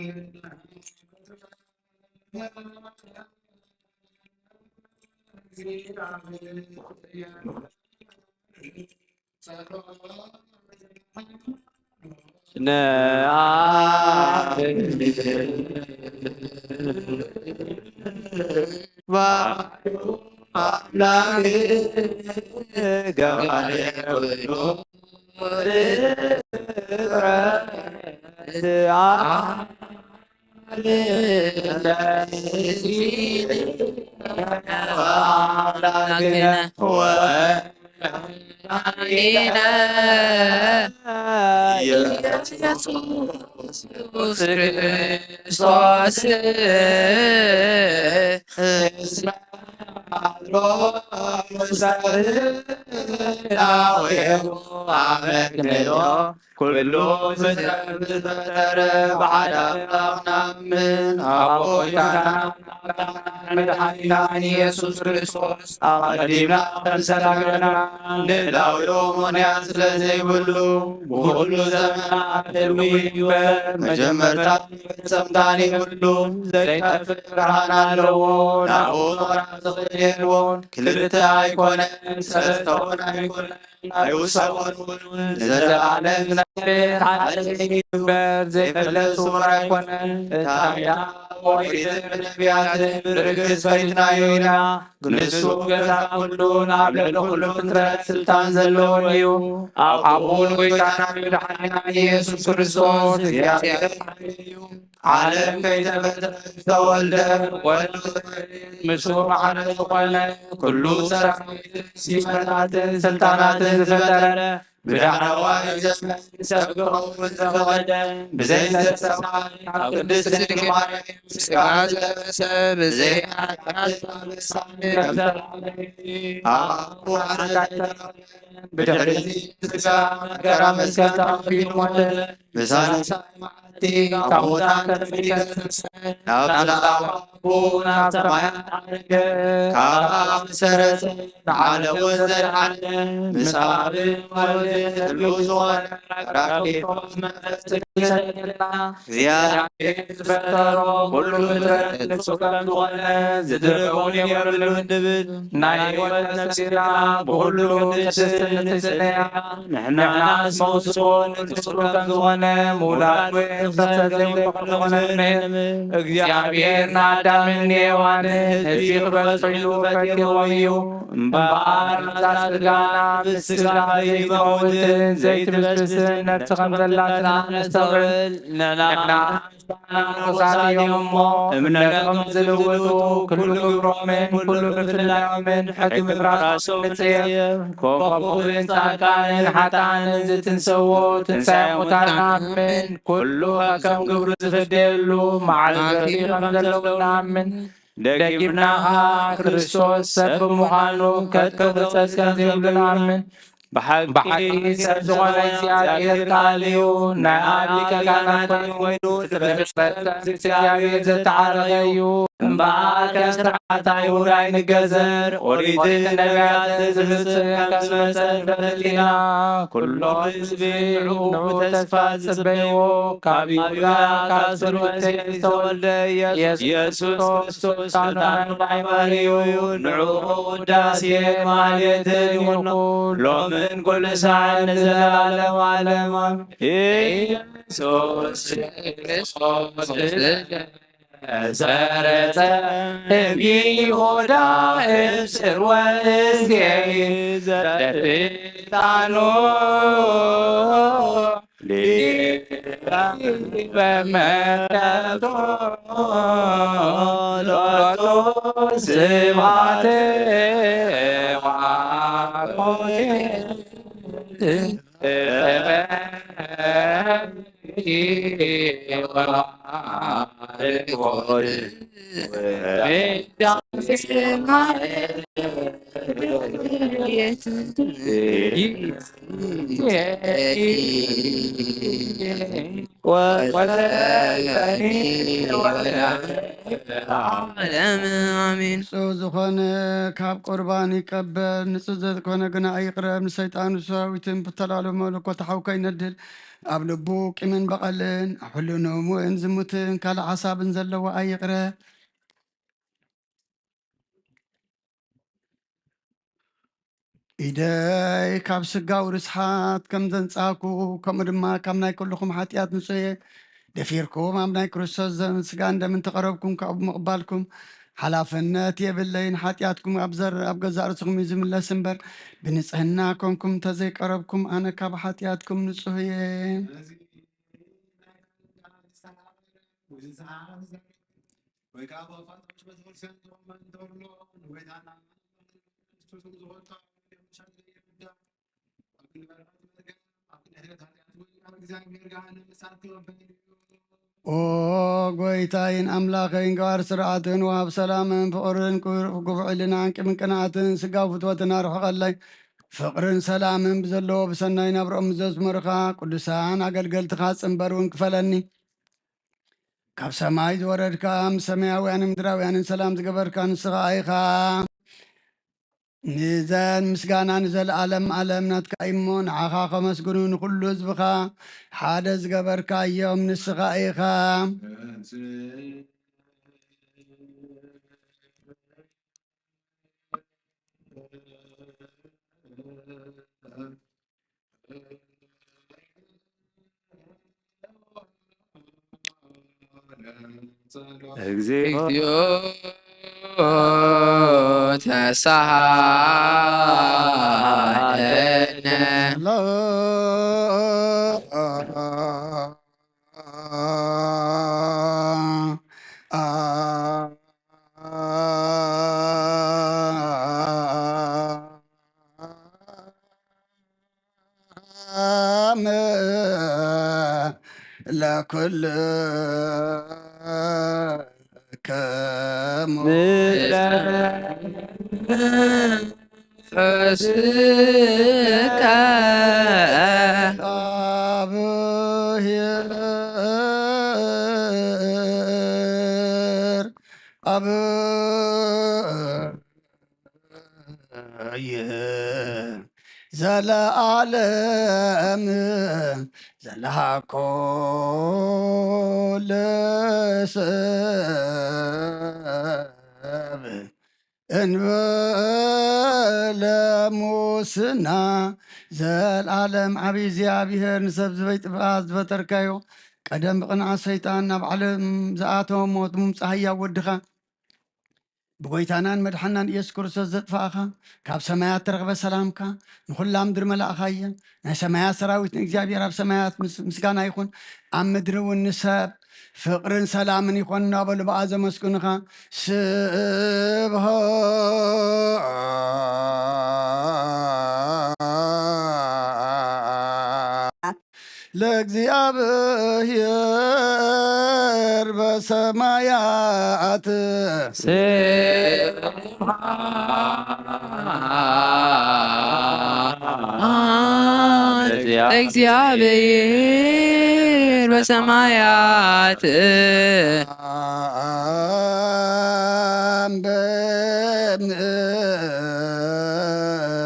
ኩሉ ዝተፈጠረ ብሓደ ኣምላኽ ናምን ኣቦይታና መድሓኒና ኢየሱስ ክርስቶስ ኣቐዲምና ተሰናግረና ንላውዮ ሞንያ ስለ ዘይብሉ ብኩሉ ዘመናት ሕልዊ ይበር መጀመርታ ፍጸምታን ይብሉ ዘይጠፍእ ብርሃን ኣለዎ ናብኡ ምቕራብ ዝኽእል የልዎን ክልተ ኣይኮነን ሰለስተ እውን ኣይኮነን ኣይውሰኮን እውን ዘለዓለም ነገር ሓደ ይግበር ዘይፈለጥ ስውር ኣይኮነን እታያ ኦሪትን ብነቢያትን ብርግጽ ፈሊጥናዮ ኢና ንሱ ገዛ ኩሉን ኣብ ልዕሊ ኩሉ ፍጥረት ስልጣን ዘለዎ እዩ ኣብኡን ጎይታና መድሓኒና ኢየሱስ ክርስቶስ እግዚኣብሔር እዩ ዓለም ከይተፈጠረ ዝተወልደ ወልዱ ምስኡ መዓረ ዝኾነ ኩሉ ሰራዊትን ሲመታትን ስልጣናትን ዝፈጠረ بدعوى زمن سبقه وزغدا بزي السماء قدس الجمار سكاز لبسب زي بدرزي سكا كرام سكا في موت بسانا سايماتي كموتا كرفيك نبلا بونا سمايا كام سرس على وزر على مسابي ولد اللوزوان راكي فوز زيادة فترة كل فترة سكان وانا زدروني قبل الدبل ناي ولا نفسنا بقول تسنى نحن ناس موسون سكان وانا مولاد وفترة وانا እግዚአብሔር ናዳምን የዋነ እዚህ በጽሉ ፈትወዩ እምባር ዛስጋና ምስጋ ዘይመውትን ዘይትበስብስን ነፍስ ከምዘላትና ነስተውዕል ነናና ዛሬዮሞ እምነቶም ዝልውጡ ኩሉ ግብሮምን ኩሉ ምፍላዮምን ሕክም ራሱ ንጽየብ ኮከቡን ጻድቃንን ሓጥኣንን ዝትንሰዎ ትንሣኤ ሙታን ኣምን ኩሉ ከም ግብሩ ዝፍደሉ መዓልቲ ከም ዘለዎ ንኣምን ደጊምናኻ ክርስቶስ ሰብ ብምዃኑ ከትከብፀስ ከም ዘይብሉ ንኣምን ብሓቂ ሰብ ዝኾነ እግዚኣብሔር ቃል እዩ ናይ ኣብ ሊቀ ካህናት ኮይኑ ፍጥረት እግዚኣብሔር ዘተዓረኸ እዩ እምበኣር ከም ስርዓት ኣይሁድ ኣይንገዘር ኦሪትን ነቢያትን ዝፍጽም ከም ዝመፀን ፈለጢና ኩሎ ህዝቢ ንዑ ተስፋ ዝጽበይዎ ካብ ይሁዳ ካብ ስሩተይ ዝተወልደ ኢየሱስ ክርስቶስ ካህናት ባሕባርዩ ንዑ ውዳሴን ማህሌትን ይኹን ሎምን ኩሉ ሰዓት ንዘላለሙ ዓለም ኢየሱስ ክርስቶስ ዘረፀ ይሁዳ እስር ወእስቴይ ዘደፍጣኑ በመረቶ ሎቶ ስብሐት አሜን። ዝኾነ ካብ ቁርባን ይቀበል ንጽህ ዘኮነ ግና ኣይቅረብ ንሰይጣን ሰራዊትን ብተላሎ መለኮት ሓውካ ይነድል ኣብ ልቡ ቂምን በቐልን ኣብ ሕልኖም እውን ዝሙትን ካልእ ሓሳብን ዘለዎ ኣይቅረብ ኢደይ ካብ ስጋው ርስሓት ከም ዘንጻኩ ከምኡ ድማ ካብ ናይ ኩልኹም ሓጢኣት ንጽየ ደፊርኩም ኣብ ናይ ክርስቶስ ስጋ እንደምን ተቐረብኩም ካብኡ ምቕባልኩም ሓላፍነት የብለይን ሓጢኣትኩም ኣብ ገዛ ርእስኩም እዩ ዝምለስ እምበር ብንጽህና ኮንኩም እንተዘይቀረብኩም ኣነ ካብ ሓጢኣትኩም ንጹህ እየ ኦ ጎይታይን ኣምላኸይን ገባር ስርዓትን ዋሃብ ሰላምን ፍቕርን ጉብዕልናን ቅምን ቅንኣትን ስጋው ፍትወትን ኣርሕቐላይ ፍቕርን ሰላምን ብዘለዎ ብሰናይ ናብሮኦም ዘዝመርኻ ቅዱሳን ኣገልገልትኻ ጽንበር እውን ክፈለኒ ካብ ሰማይ ዝወረድካ ሰማያውያንን ምድራውያንን ሰላም ዝገበርካ ንስኻ ኢኻ ንዘን ምስጋና ንዘለዓለም ዓለም ናትካ እሞ ንዓኻ ከመስግኑ ንኩሉ ህዝብኻ ሓደ ዝገበርካ እዮም ንስኻ ኢኻ እግዚኦ ተሳሃለነ ለኩል ከሙ ፈስከ አብሔር አብየ ዘለዓለም ዘለሃኮ ለሰብ እንበለ ሙስና ዘለዓለም ዓብዪ እግዚኣብሔር ንሰብ ዝበይ ጥፍኣት ዝፈጠርካዮ ቀደም ብቕንዓት ሰይጣን ናብ ዓለም ዝኣተወ ሞት ምምፃእ ህያው ወድኻ ብጎይታናን መድሓናን ኢየሱስ ክርስቶስ ዘጥፋእኻ ካብ ሰማያት ተረኽበ ሰላምካ ንኩላ ምድሪ መላእኻ እየ ናይ ሰማያት ሰራዊት ንእግዚኣብሔር ኣብ ሰማያት ምስጋና ይኹን ኣብ ምድሪ እውን ንሰብ ፍቅርን ሰላምን ይኮን እናበሉ በኣ ዘመስግኑኻ ስብሖ ለእግዚአብሔር በሰማያት እግዚአብሔር በሰማያት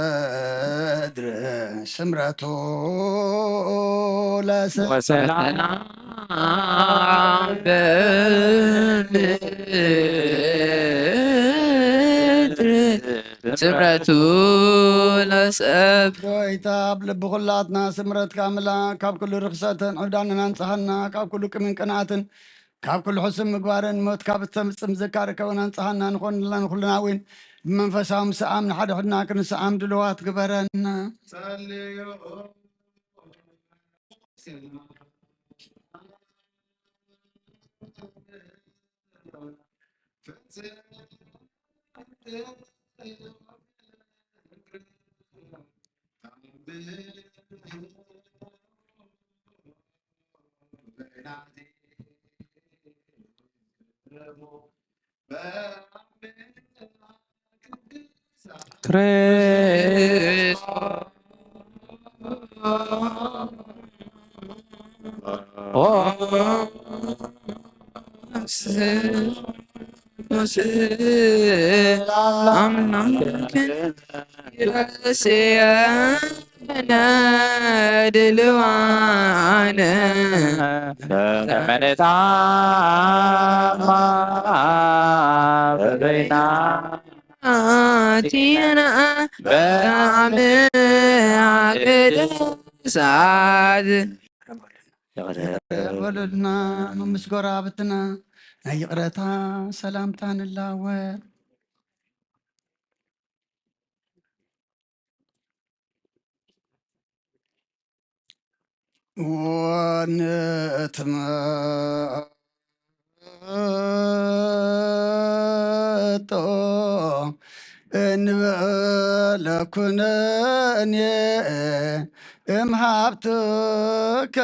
በምድር ስምረቱ ወሰላም ስምረቱ ለሰብ ጎይታ ኣብ ልቢ ኩላትና ስምረትካ ምላክ ካብ ኩሉ ርክሰትን ዕዳንን አንፅሓና ካብ ኩሉ ቅምን ቅንዓትን ካብ ኩሉ ሕሱም ምግባርን ሞት ካብ እተምፅም ዘካርከውን አንፅሓና ንኾንላ ንኩልና እውን ብመንፈሳዊ ምስኣም ንሓደ ሕድና ክንስኣም ድልዋት ግበረና ድልዋነ ተመነታ በበይና ቲና በአምአቅድሳት በለልና መምስጎራ ብትና ናይ ይቕረታ ሰላምታ ንላወር ወንትመጦ እንበለ ኩነኔ እምሃብትከ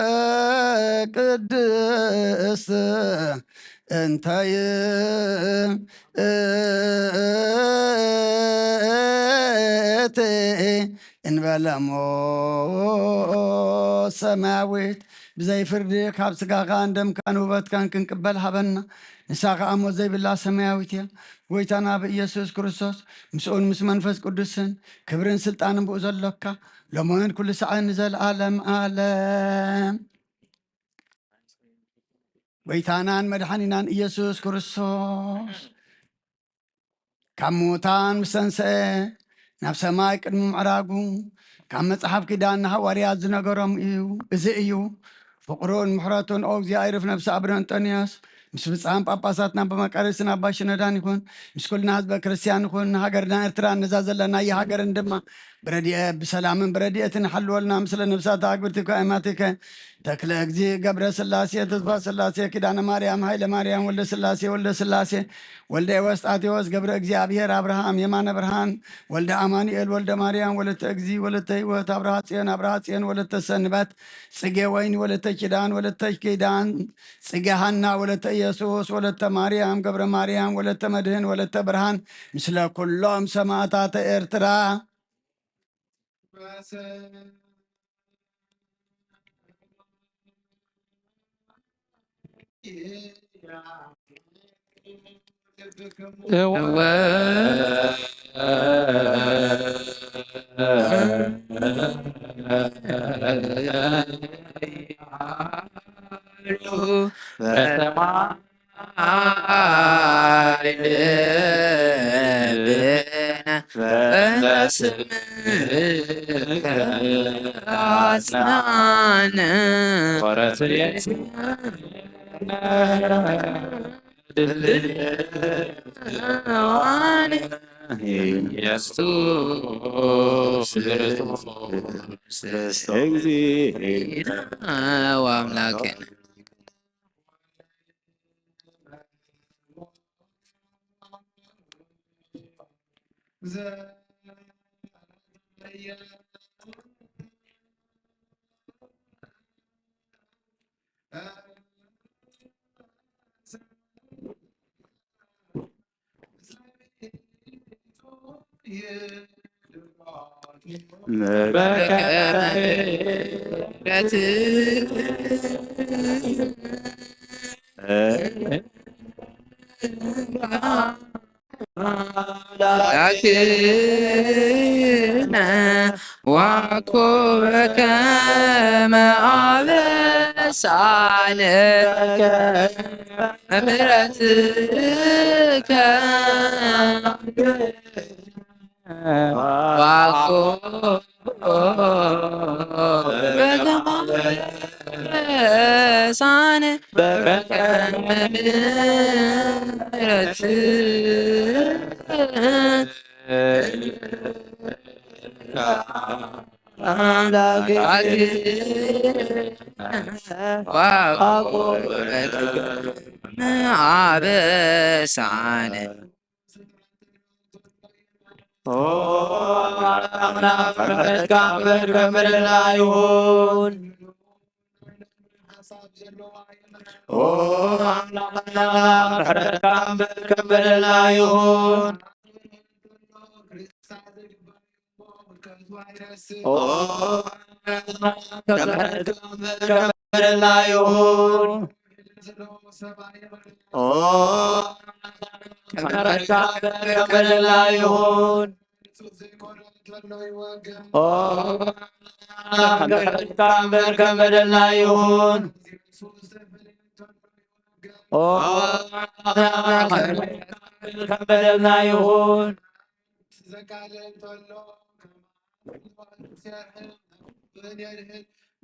ቅድስት እንታይ እቲ እንበለሞ ሰማያዊት ብዘይ ፍርዲ ካብ ስጋኻ እንደምካን ውበትካን ክንቅበል ሃበና ንሳኻ ሞት ዘይብላ ሰማያዊት እያ ጎይታና ብኢየሱስ ክርስቶስ ምስኡን ምስ መንፈስ ቅዱስን ክብርን ስልጣንን ብኡ ዘሎካ ሎሞን ኩሉ ሰዓት ንዘለዓለም ዓለም ጎይታናን መድሓኒናን ኢየሱስ ክርስቶስ ካብ ሙታን ምስ ተንስአ ናብ ሰማይ ቅድሚ ምዕራጉ ካብ መፅሓፍ ኪዳን ንሃዋርያት ዝነገሮም እዩ እዚ እዩ ፍቅሩን ምሕረቱን ኦ እግዚኣብሔር ነብሲ አቡነ አንጦንያስ ምስ ፍፃም ጳጳሳትና በመቃርስን አባ ሽነዳን ይኹን ምስ ኩልና ህዝበ ክርስቲያን ይኹን ሃገርና ኤርትራ ነዛ ዘለና የሃገርን ድማ بسلام برديئة حلولنا مثل نفسات أكبرتك وأيماتك تكل أجزي قبر سلاسي تزفى سلاسي كدانا مريم هايل مريم ولد سلاسي ولد وسطاتي وس قبر أجزي أبيهر أبراهام يمان أبراهام ولد أمانيئيل ولد مريم ولد أجزي ولد هيوت أبراهاتين ولد سنبات سجى وين ولد كدان ولد كيدان سجى هنا ولد يسوس ولد مريم قبر مريم ولد مدهن ولد برهان مثل كلهم سماعات إرترا وأملاكنا لكن وعكوبك ما أعلس عنك أمرتك عبس عنه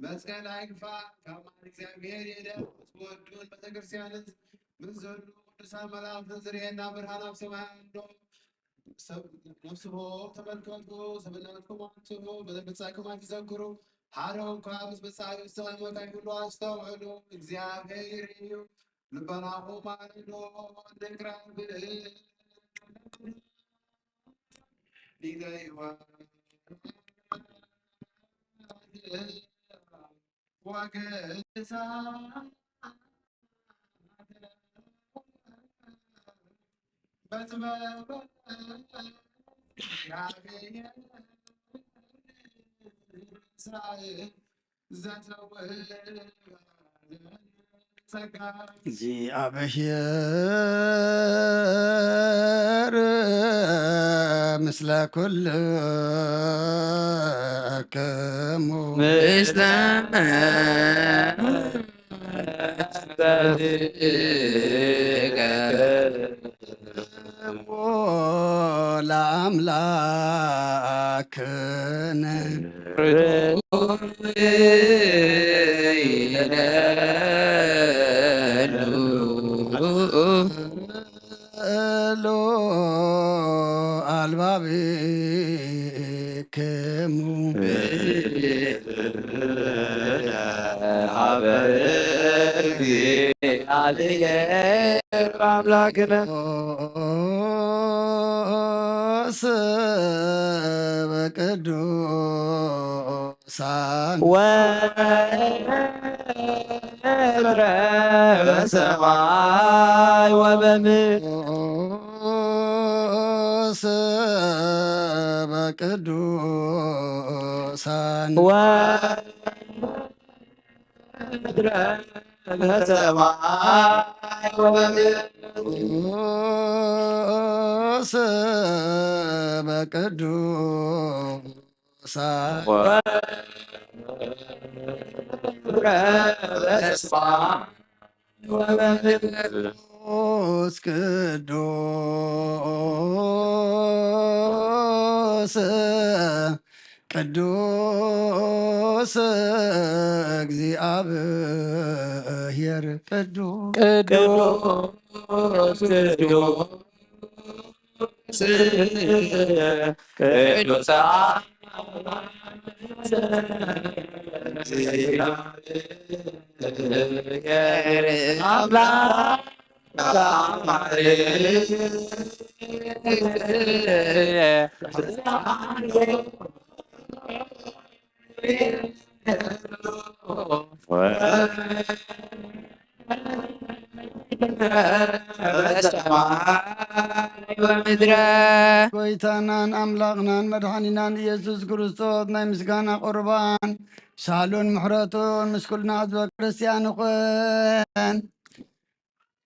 መስቀል አይግፋ ከማን እግዚአብሔር ሄደ ወዱን ቤተክርስቲያን ምን ዘሉ ቅዱሳን መላእክት ዝርኤና ብርሃን አብሰማያንዶ ነፍስቦ ተመልከቱ ሰበላትኩም አንትሁ በጸጋኩም አትዘክሩ ሀረው ካብስ በጻዩ ሰማይ ሁሉ አስተውሉ እግዚአብሔር እዩ ልበናሁ ማልዶ ንቅራብ ሊገይዋ እግዚአብሔር ምስለ ኩልክሙ ምስለ ለአምላክነ ሎ አልባቢክሙ እግዚአብሔር አምላክነ በቅዱሳን ወምድረ በሰማይ ወበምድር በቅዱሳን ወምድረ በሰማይ ወበምድር በቅዱሳን ወምድረ በሰማይ ወበምድር ቅዱስ ቅዱስ እግዚአብሔር ቅዱስ ጎይታናን አምላክናን መድኃኒናን ኢየሱስ ክርስቶስ ናይ ምስጋና ቁርባን ሳሉን ምሕረቱን ምስ ኩልና ህዝበ ክርስቲያን ይኹን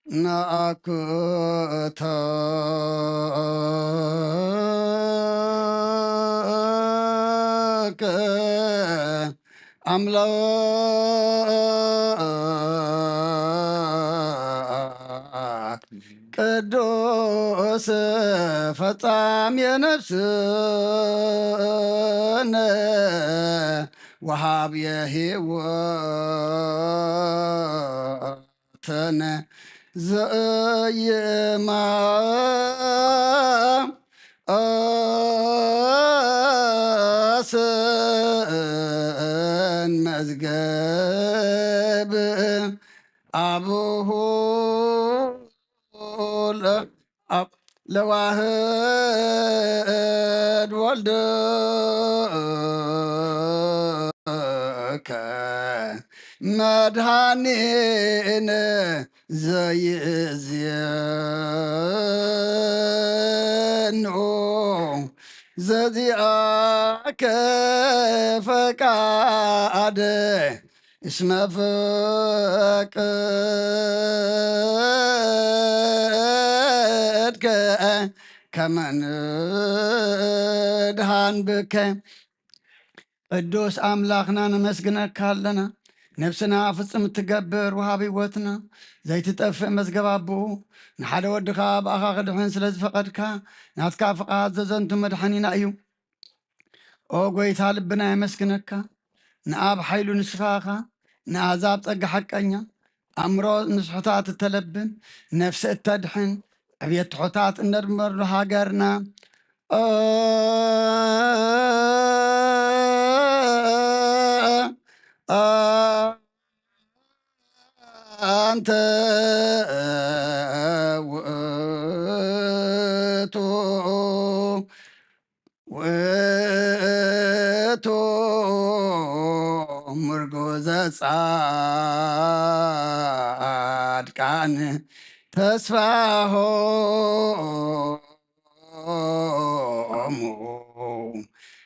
ንኣኩቶ አምላክ ቅዱስ ፈጻሜ ነፍስነ ወሃብየ ሕይወትነ ዘየማስን መዝገብ አቡሁ ለዋህድ ወልድከ መድኃኒነ ዘይእዝየኑ ዘዚአከ ፈቃደ እስመ ፈቀድከ ከመ ንድኃን ብከ ቅዱስ አምላክና ነመስግነካ ኣለና ነፍስና ፍፅም ትገብር ወሃብ ህይወትና ዘይትጠፍእ መዝገብ ኣቦኡ ንሓደ ወድኻ ብኣኻ ክድሕን ስለ ዝፈቐድካ ናትካ ፍቓድ ዘዘንቱ መድሓኒና እዩ ኦ ጎይታ ልብና የመስግነካ ንኣብ ሓይሉ ንስኻኻ ንኣዛብ ፀጋ ሓቀኛ ኣእምሮ ንስሑታት እተለብን ነፍሲ እተድሕን ዕብየት ትሑታት እነድመርሉ ሃገርና አንተ ውእቱ ምርጉዘ ጻድቃን ተስፋሆሙ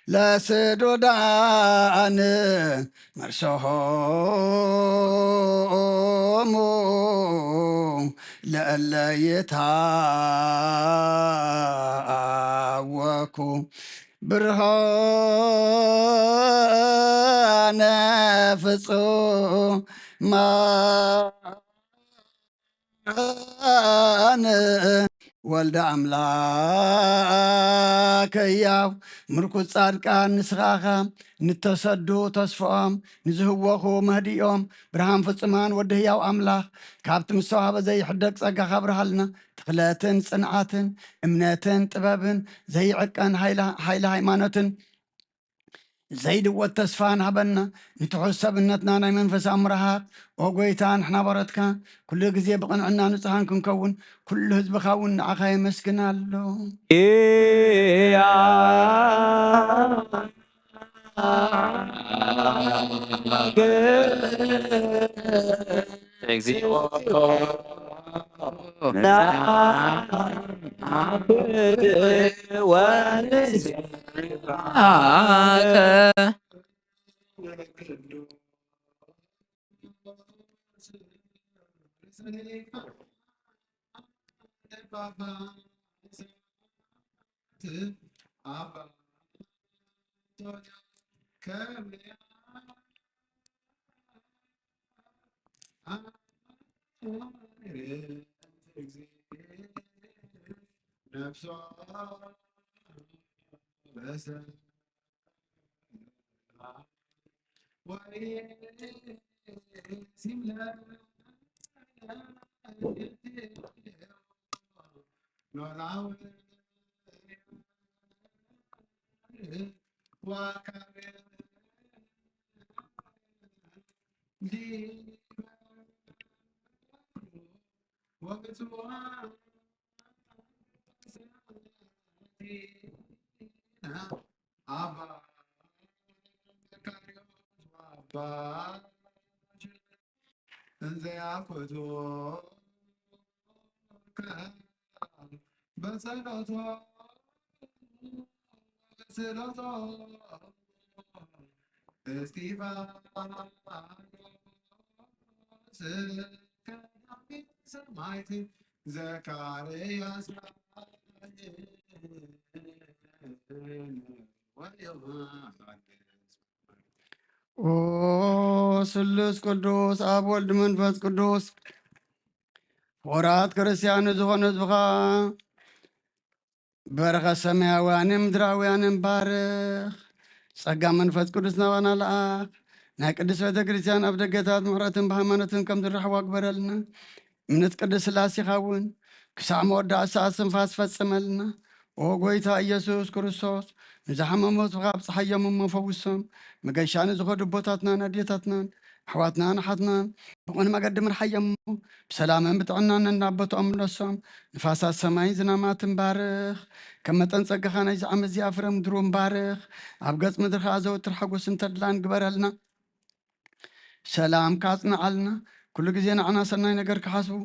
ለስዱዳን መርሶሆሙ ለእለ የታወኩ ብርሃነ ፍጹማን ወልደ አምላክ ሕያው ምርኩዝ ጻድቃን ንስኻኻ ንተሰዱ ተስፍኦም ንዝህወኹ መህዲኦም ብርሃን ፍጹማን ወዲ ሕያው ኣምላኽ ካብቲ ምስተዋህበ ዘይሕደግ ጸጋኻ ብርሃልና ትኽለትን ጽንዓትን እምነትን ጥበብን ዘይዕቀን ሃይሊ ሃይማኖትን ዘይድወት ተስፋ ንሃበና ንትሑዝ ሰብነትና ናይ መንፈስ ኣምራሃት ኦ ጎይታ ንሕና በረትካ ኩሉ ግዜ ብቕንዕና ንጹሃን ክንከውን ኩሉ ህዝብኻ እውን ንዓኻ የመስግን ኣሎ ኦ ስሉስ ቅዱስ ኣብ ወልድ መንፈስ ቅዱስ ወራት ክርስቲያን ዝኾነ ህዝብኻ በረኸት ሰማያውያንን ምድራውያንን ባርኽ ጸጋ መንፈስ ቅዱስ ናባና ለኣኽ ናይ ቅዱስ ቤተ ክርስቲያን ኣብ ደገታት ምሕረትን ብሃይማኖትን ከም ዝረሕቦ ኣግበረልና እምነት ቅዱስ ስላሴኻ እውን ክሳዕ መወዳእ ሰዓት ስንፋስ ፈጽመልና ኦ ጎይታ ኢየሱስ ክርስቶስ ንዝሓመሙ ህዝብኻ ብፀሓዮም መፈውሶም መገሻ ንዝኸዱ ቦታትናን ኣዴታትናን ኣሕዋትናን ኣሓትናን ብቑን መገዲ ምርሓዮም ብሰላምን ብጥዕናን እናበቶኦም ነሶም ንፋሳት ሰማይን ዝናማትን ባርኽ ከም መጠን ፀጋኻ ናይ ዝዓመት እዚኣ ፍረ ምድሩን ባርኽ ኣብ ገፅ ምድርካ ዘወትር ሓጎስን ተድላን ግበረልና ሰላም ካጽንዓልና ኩሉ ግዜ ንዓና ሰናይ ነገር ክሓስቡ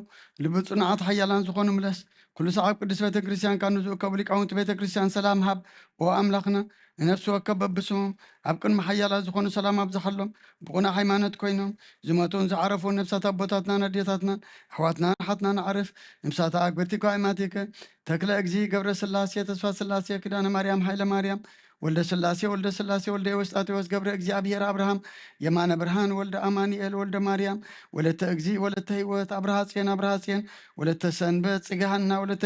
ልብፁናዓት ሓያላን ዝኾኑ ምለስ ኩሉ ሰዓብ ቅዱስ ቤተ ክርስቲያን ካብ ንዝእከቡ ሊቃውንቲ ቤተ ክርስቲያን ሰላም ሃብ ኦ ኣምላኽና ንነፍሲ ወከብ በብስሞም ኣብ ቅድሚ ሓያላት ዝኾኑ ሰላም ኣብዝሓሎም ብቑና ሃይማኖት ኮይኖም ዝመቱን ዝዓረፉን ነብሳት ኣቦታትናን ኣዴታትናን ኣሕዋትናን ሓትናን ዓርፍ ነብሳት ኣግብርቲ ኳይማቲከ ተክለ እግዚ ገብረ ስላሴ ተስፋ ስላሴ ክዳነ ማርያም ሃይለ ማርያም ወልደ ስላሴ ወልደ ኤዎስጣቴዎስ ገብረ እግዚአብሔር አብርሃም የማነ ብርሃን ወልደ አማኒኤል ወልደ ማርያም ወለተ እግዚ ወለተ ህይወት አብርሃ ጽዮን ወለተ ሰንበት ጽጋሃና ወለተ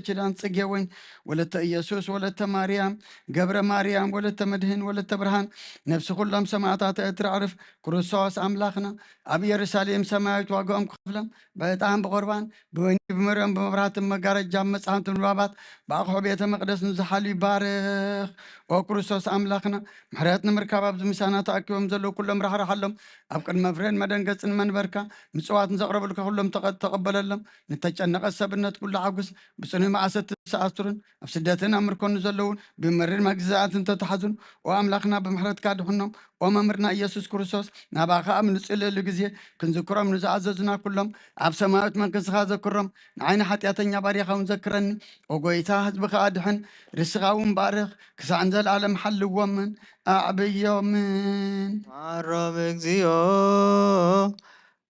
ኪዳን ጽጌ ወይን ወለተ ኢየሱስ ወለተ ማርያም ገብረ ማርያም ወለተ መድህን ወለተ ብርሃን ነፍሲ ኩሎም ሰማዕታት ኤርትራ ዓርፍ ክርስቶስ አምላኽና ኣብ ኢየሩሳሌም ሰማያዊት ዋጋኦም ክፍሎም በጣም በቁርባን በወይኒ በመርያም በመብራህትን መጋረጃ መጽሐፍትን ንባባት በአቅሖ ቤተ መቅደስ ንዝሓሉ ይባርኽ ኦ ክርስቶስ አምላኽና ምሕረት ንምርካብ ኣብዚ ምሳና ተኣኪቦም ዘለው ኩሎም ራሕራሓሎም ኣብ ቅድመ ፍሬን መደንገፅን መንበርካ ምፅዋት ንዘቕረበልካ ኩሎም ተቐበለሎም ንተጨነቐት ሰብነት ኩሉ ሓጉስ ብፅኑይ መዓሰት ዝሰኣስሩን ኣብ ስደትን ኣብ ምርኮኑ ዘለውን ብመሪር መግዛእትን ተተሓዙን ኦ ኣምላኽና ብምሕረትካ ድሕኖም ኦ መምህርና ኢየሱስ ክርስቶስ ናባኻ ኣብ ንፅልሉ ግዜ ክንዝክሮም ንዝኣዘዙና ኩሎም ኣብ ሰማያዊት መንግስትኻ ዘክሮም ንዓይኒ ሓጢኣተኛ ባሪኻ እውን ዘክረኒ ኦ ጎይታ ህዝብኻ ኣድሕን ርስኻ እውን ባርኽ ክሳዕ ዘለዓለም ሓልዎምን ኣዕብዮምን ማሮም እግዚኦ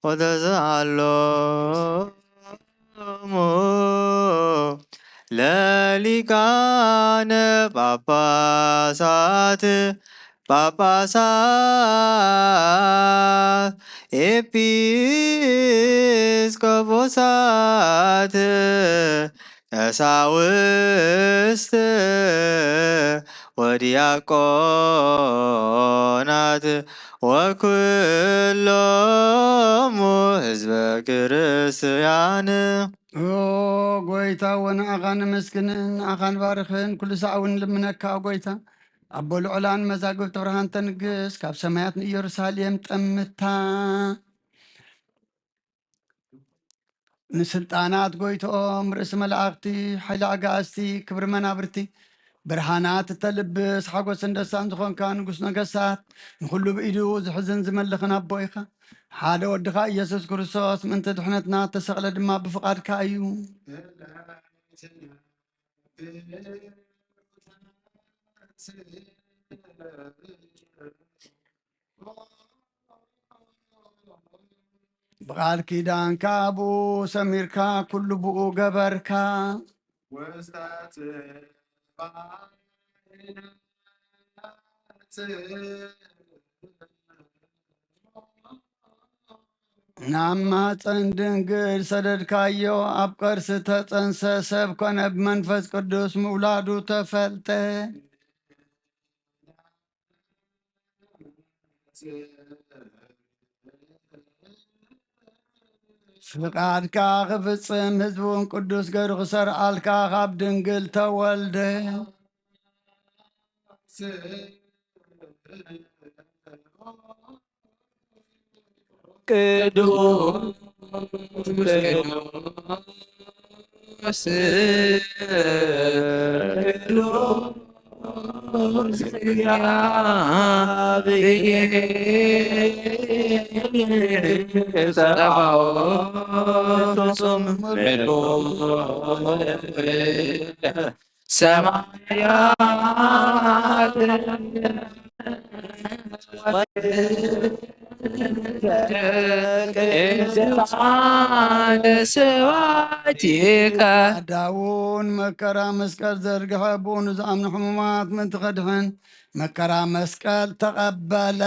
ወተዝሃሎሙ ለሊቃነ ጳጳሳት ኤጲስቆጶሳት ቀሳውስት ወዲያቆናት ወኩሎሙ ህዝበ ክርስቲያን ኦ ጎይታ ወንዓኻ ንመስግንን ንዓኻ ንባርኽን ኩሉ ሰዕ እውን ልምነካ ጎይታ أبو العلان مزاقب تبرهان تنقس كاب سمايات يروساليم تمتا نسلطانات قويتهم رئيس ملاقتي حيل عقاستي كبر منابرتي برهانات تلبس حقوس اندسان زخون كان نقص نقصات نخلو بإيدو زحزن زملخنا بويخا حاله ودخا يسوس كريستوس من تدحنتنا تسغل دما بفقاد كايو بقال كيدان كابو سميركا كل بو قبركا نعم تندنقل سدد كايو أبقر ستتنسى سب كون بمنفس قدوس مولادو تفلته فقادكا غفصم هزبون قدوس غير غسر آلكا غاب دنقل تولده داون مكرا مسكال زرقها بونز أمن حمومات من تخدحن مكرا مسكال تقبل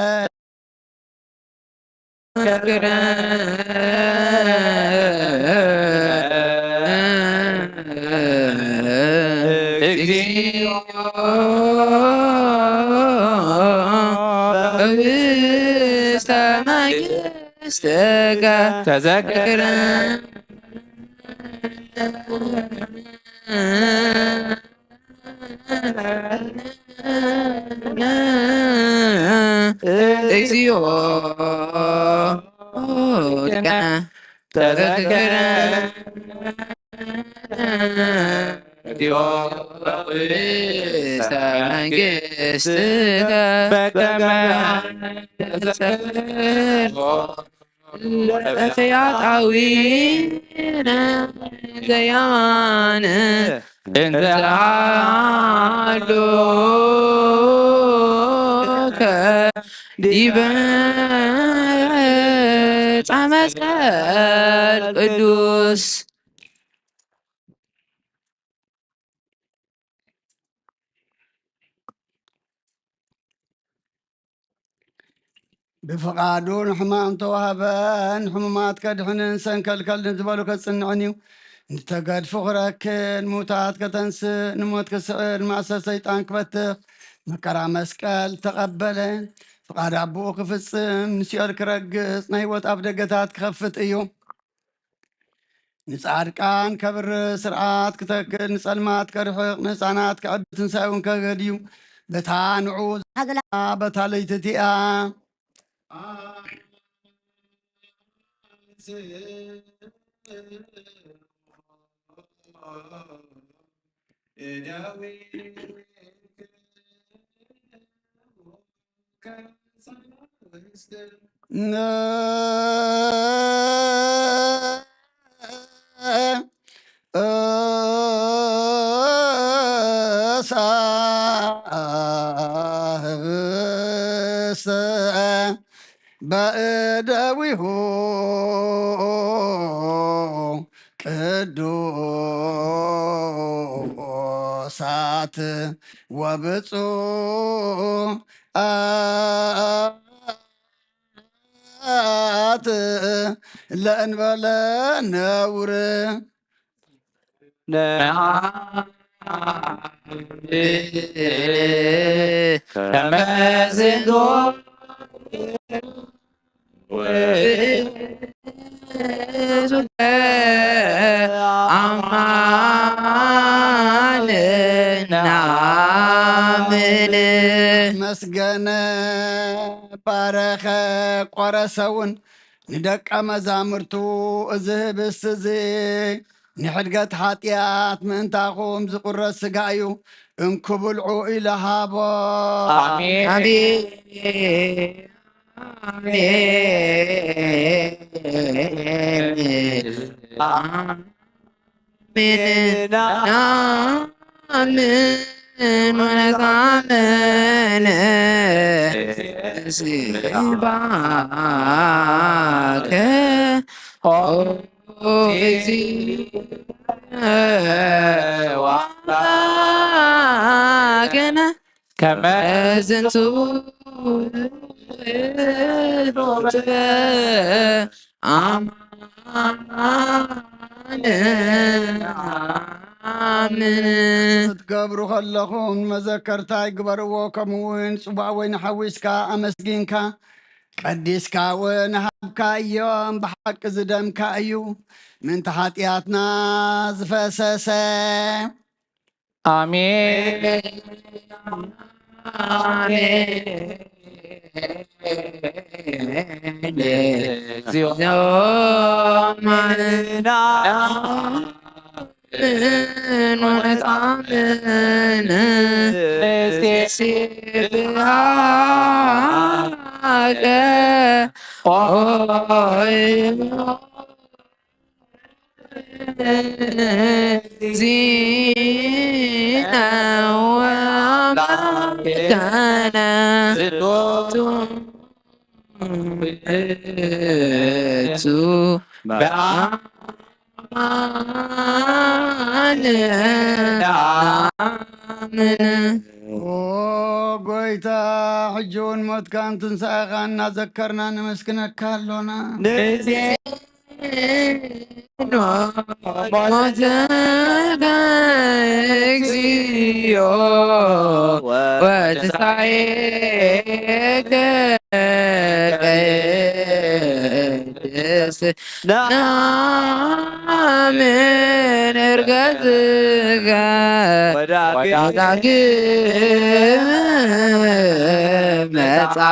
قدوس بفقادون حمام توهبان حمامات كدحن انسان كالكال نزبالو كتصنعنيو نتقاد فخرك الموتات كتنس نموت كسعر معسى سيطان كبتخ مكرا مسكال تقبلن فقاد أبوك في السم نسيار كرقص نايوات أبدقتات كخفت إيو نسعركان كبر سرعات كتكل نسألمات كرحق نسعنات كعب تنساون كغديو بتانعوز بتاليتتئا بأدويه قدوسات وبصوات لأنبل نور كما زدوا أمان نعمل ሰውን ንደቀ መዛሙርቱ እዚ ህብስት እዚ ንሕድገት ሓጢኣት ምእንታኹም ዝቁረስ ስጋ እዩ እንክብልዑ ኢለ ሃቦ። አሜን አሜን ወነታመነ ሲባከ ዋገነ ከመዝንቱ ትገብሩ ከለኹም መዘከርታ ይግበርዎ። ከምኡውን ጽዋዕ ወይኒ ሓዊስካ ኣመስጊንካ ቀዲስካ ወንሃብካ እዮም። ብሓቂ ዝደምካ እዩ ምንቲ ሓጢኣትና ዝፈሰሰ። አሜን እግዚኦ ማረና ወነጻምነ እስቴሲብሃገ ዚና ወአምላከነ ቱ ጎይታ ሕጂውን ሞትካን ትንሣኤኻ እናዘከርና ንመስክነካ ኣሎና። ሞትከ እግዚኦ ወትንሣኤከ ቅድስ ናምን ዕርገትከ ወዳግም መጻእከ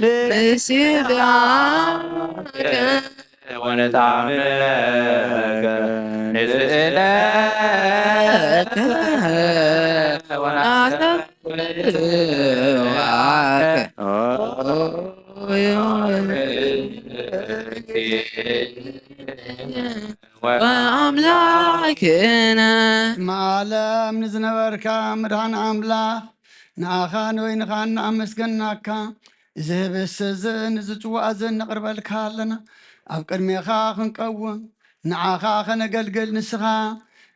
ንስጋከ ወነጣምነከ ንስእለከ ወናተዋከ ወአምላክነ ማለም ንዝነበርካ ምድሃን ኣምላኽ ንኣኻ ንወይንኻ ንኣመስገናካ እዚ ህብስት እዚ ንዝፅዋዕ እዚ ነቕርበልካ ኣለና። ኣብ ቅድሜኻ ክንቀውም ንዓኻ ኸነገልግል ንስኻ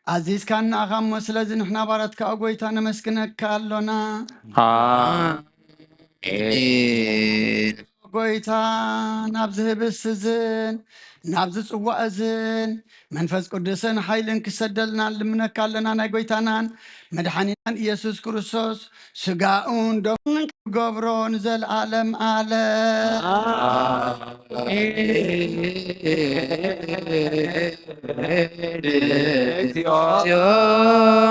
ኣዚዝካ ንኣኻ እሞ ስለዚ ንሕና ባረትካ ጎይታ ነመስግነካ ኣሎና። አሜን ጎይታ ናብዚ ህብስት እዝን ናብዚ ፅዋዕ እዝን መንፈስ ቅዱስን ሓይልን ክሰደልና ልምነካ ኣለና። ናይ ጎይታናን መድሓኒናን ኢየሱስ ክርስቶስ ስጋኡን ደሙን ክገብሮ ንዘለዓለም ኣለ እግዚኦ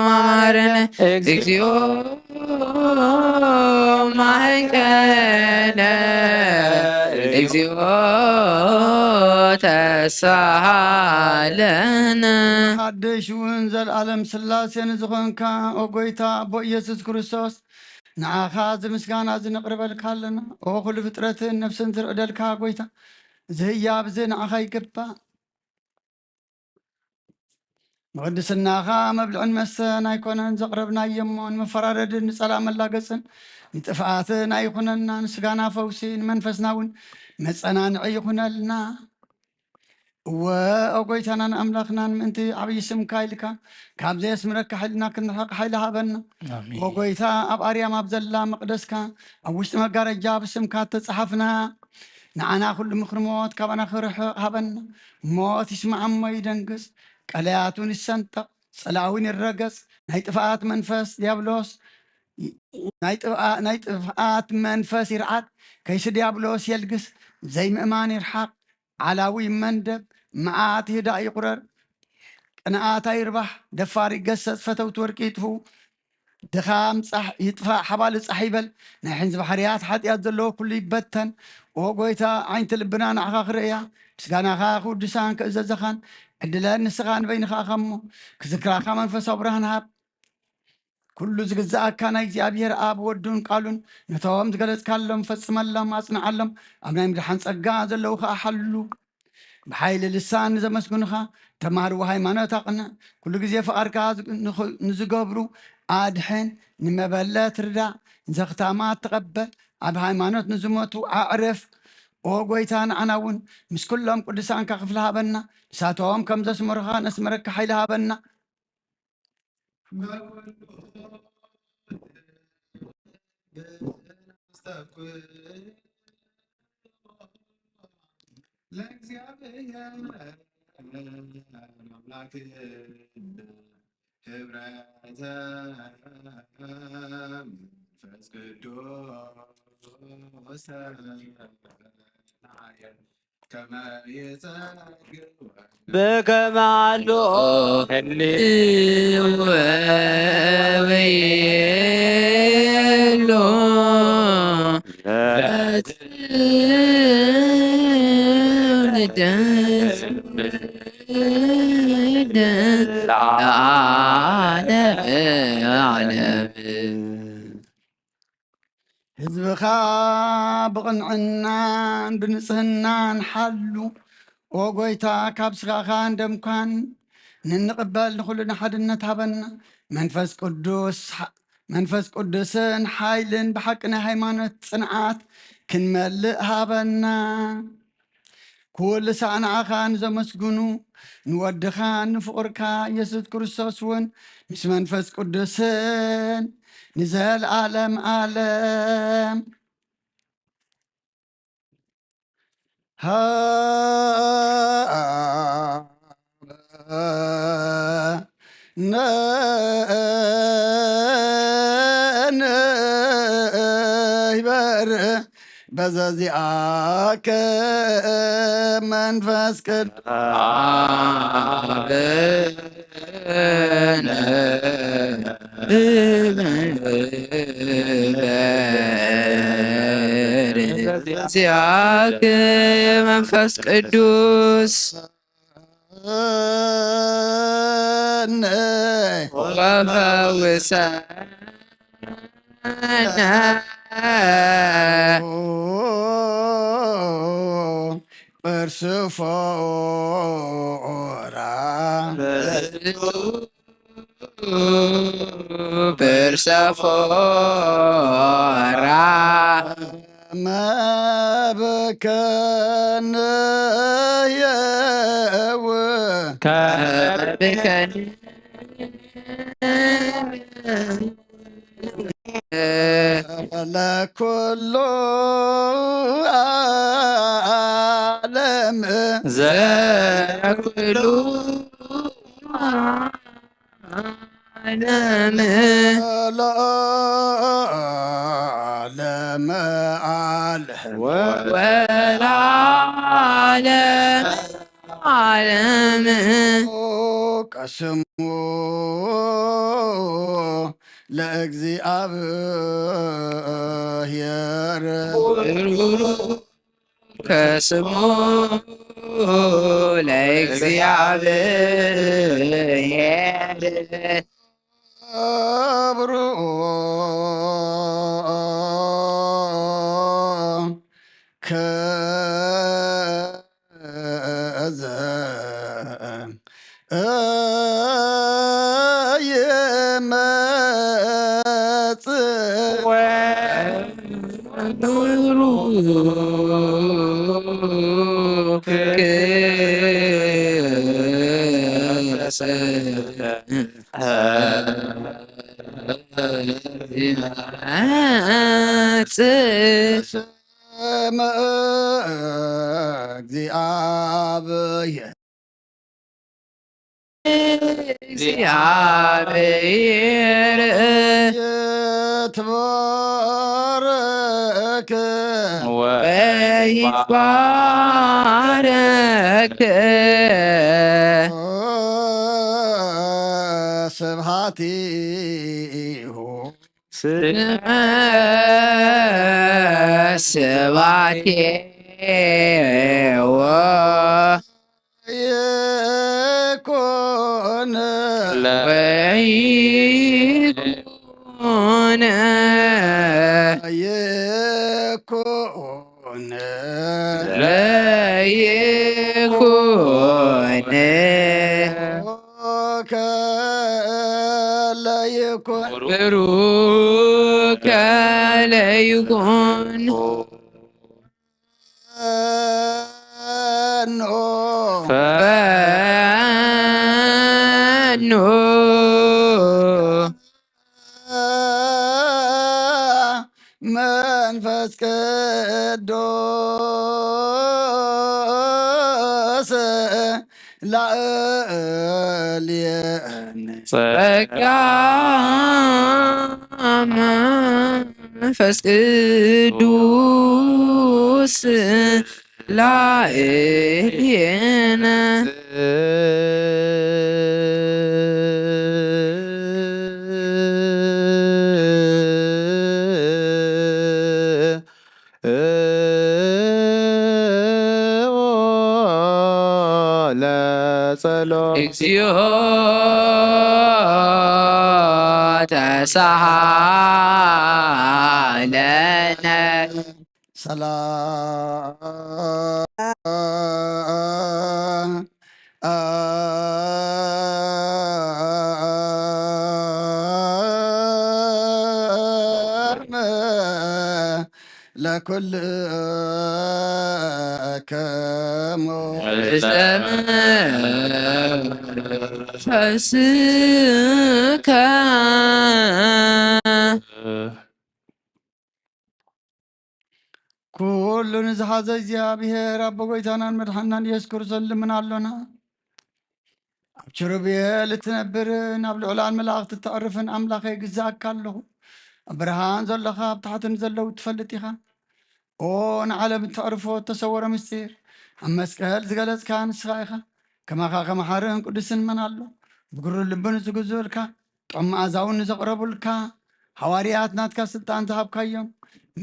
ማረነ እግዚኦ ማሕከነ እግዚኦ ተሳሃለነ ሓድሽ እውን ዘለዓለም ስላሴ ንዝኾንካ ኦ ጎይታ ኣቦ ኢየሱስ ክርስቶስ ንዓኻ ዝምስጋና ዝነቕርበልካ ኣለና። ኦ ኩሉ ፍጥረትን ነፍስን ዝርዕደልካ ጎይታ ዝህያብ እዚ ንዓኻ ይግባእ። ብቅድስናኻ መብልዕን መስተን ኣይኮነን ዘቕረብናዮ እሞ ንመፈራረድን ንጸላእ መላገፅን ንጥፍኣትን ኣይኹነና። ንስጋና ፈውሲ ንመንፈስና እውን መፀናንዒ ይኹነልና። እወ ኦ ጎይታናን ኣምላኽናን ምእንቲ ዓብዪ ስምካ ኢልካ ካብ ዘየስምረካ ሓይልና ክንርሕቕ ሓይሊ ሃበና። ኦ ጎይታ ኣብ ኣርያም ኣብ ዘላ መቕደስካ ኣብ ውሽጢ መጋረጃ ብስምካ ተፀሓፍና ንዓና ኩሉ ምኽሪ ሞት ካብና ክርሕቕ ሃበና። ሞት ይስማዕ እሞ ይደንግፅ፣ ቀለያቱን ይሰንጠቕ፣ ፀላእውን ይረገፅ። ናይ ጥፍኣት መንፈስ ዲያብሎስ ናይ ጥፍኣት መንፈስ ይርዓድ፣ ከይሲ ዲያብሎስ የልግስ፣ ዘይምእማን ይርሓቕ፣ ዓላዊ ይመንደብ፣ መዓት ይህዳእ ይቁረር፣ ቅንኣታ ይርባሕ፣ ደፋር ይገሰፅ፣ ፈተውቲ ወርቂ ይጥፉ፣ ድኻም ይጥፋእ ሓባል ፃሕ ይበል ናይ ሕንዚ ባሕርያት ሓጢኣት ዘለዎ ኩሉ ይበተን ኦ ጎይታ ዓይንቲ ልብና ንዓኻ ክርእያ ምስጋናኻ ክውድሳን ክእዘዘኻን ዕድለን ንስኻ ንበይንኻ ኸሞ ክዝክራኻ መንፈሳዊ ብርሃን ሃብ ኩሉ ዝግዛእካ ናይ እግዚኣብሔር ኣብ ወዱን ቃሉን ነቶም ዝገለጽካሎም ፈጽመሎም ኣጽንዓሎም ኣብ ናይ ምድሓን ጸጋ ዘለዉ ከዓ ሓሉ ብሓይሊ ልሳን ንዘመስግኑኻ ተማሃርዎ ሃይማኖት ኣቕንዕ ኩሉ ግዜ ፍቓድካ ንዝገብሩ ኣድሕን ንመበለት ርዳእ ንዘኽታማት ተቐበል ኣብ ሃይማኖት ንዝሞቱ ኣዕርፍ ኦ ጎይታ ንዓና እውን ምስ ኩሎም ቅዱሳንካ ክፍሊ ሃበና ንሳቶም ከም ዘስመሩኻ ነስመረካ ሓይሊ ሃበና በከማሉ ወበየሎ ህዝብኻ ብቕንዕናን ብንጽህናን ሓሉ ኦ ጎይታ ካብ ስኻኻን ደምኳን ንንቕበል ንኹሉ ንሓድነት ሃበና መንፈስ ቅዱስን ሓይልን ብሓቂ ናይ ሃይማኖት ጽንዓት ክንመልእ ሃበና ኩሉ ሳዕናዓኻ ንዘመስግኑ ንወድኻ ንፍቕርካ ኢየሱስ ክርስቶስ እውን ምስ መንፈስ ቅዱስን ንዘለዓለም ዓለም ይበር በዘዚአከ መንፈስ ዚአከ መንፈስ ቅዱስ ወፈውሰና ፐርሱፎራ ፐርሰፎራ መብከን የው ከብከን ለኩሉ ዓለም ዘኩሉ ዓለም ለዓለም ዓለም ወለዓለም ዓለም ቀስሙ ለእግዚአብሔር ከስሙ ለእግዚአብሔር አብሮ ከዘ ስመ እግዚአብሔር እግዚአብሔር ይትባረክ ወይትባረክ ስብሐቲሁ ስባቴዎ يكون ወይኩን يكون ለይኩን كلا يكون ብሩከ ለይኩን فانه ፈኖ መንፈስ ቅዱስ ላዕሌነ ጸጋ መንፈስ ቅዱስ ላዕሌነ ለጸሎት እግዚኦ ተሳሃለነ ሰላም ለኩልከሙ ፈስከ ኩሉን ዝሓዘ እግዚአብሔር አቦ ጎይታናን መድሓናን ኢየሱስ ክርስቶስ ልምናሎና ኣብ ኪሩቤል እትነብር ናብ ልዑላን መላእኽቲ እተቕርፍን ኣምላኸ ግዛእካ ኣለኹ ኣብ ብርሃን ዘለኻ ኣብ ታሕትን ዘለው ትፈልጥ ኢኻ ኦ ንዓለም እተቕርፎ እተሰወረ ምስጢር ኣብ መስቀል ዝገለጽካ ንስኻ ኢኻ ከማኻ ከመሓርን ቅዱስን መን ኣሎ ብግሩን ልብን ዝግዝኡልካ ጥዑም መኣዛውን ንዘቕረቡልካ ሓዋርያት ናትካ ስልጣን ዝሃብካዮም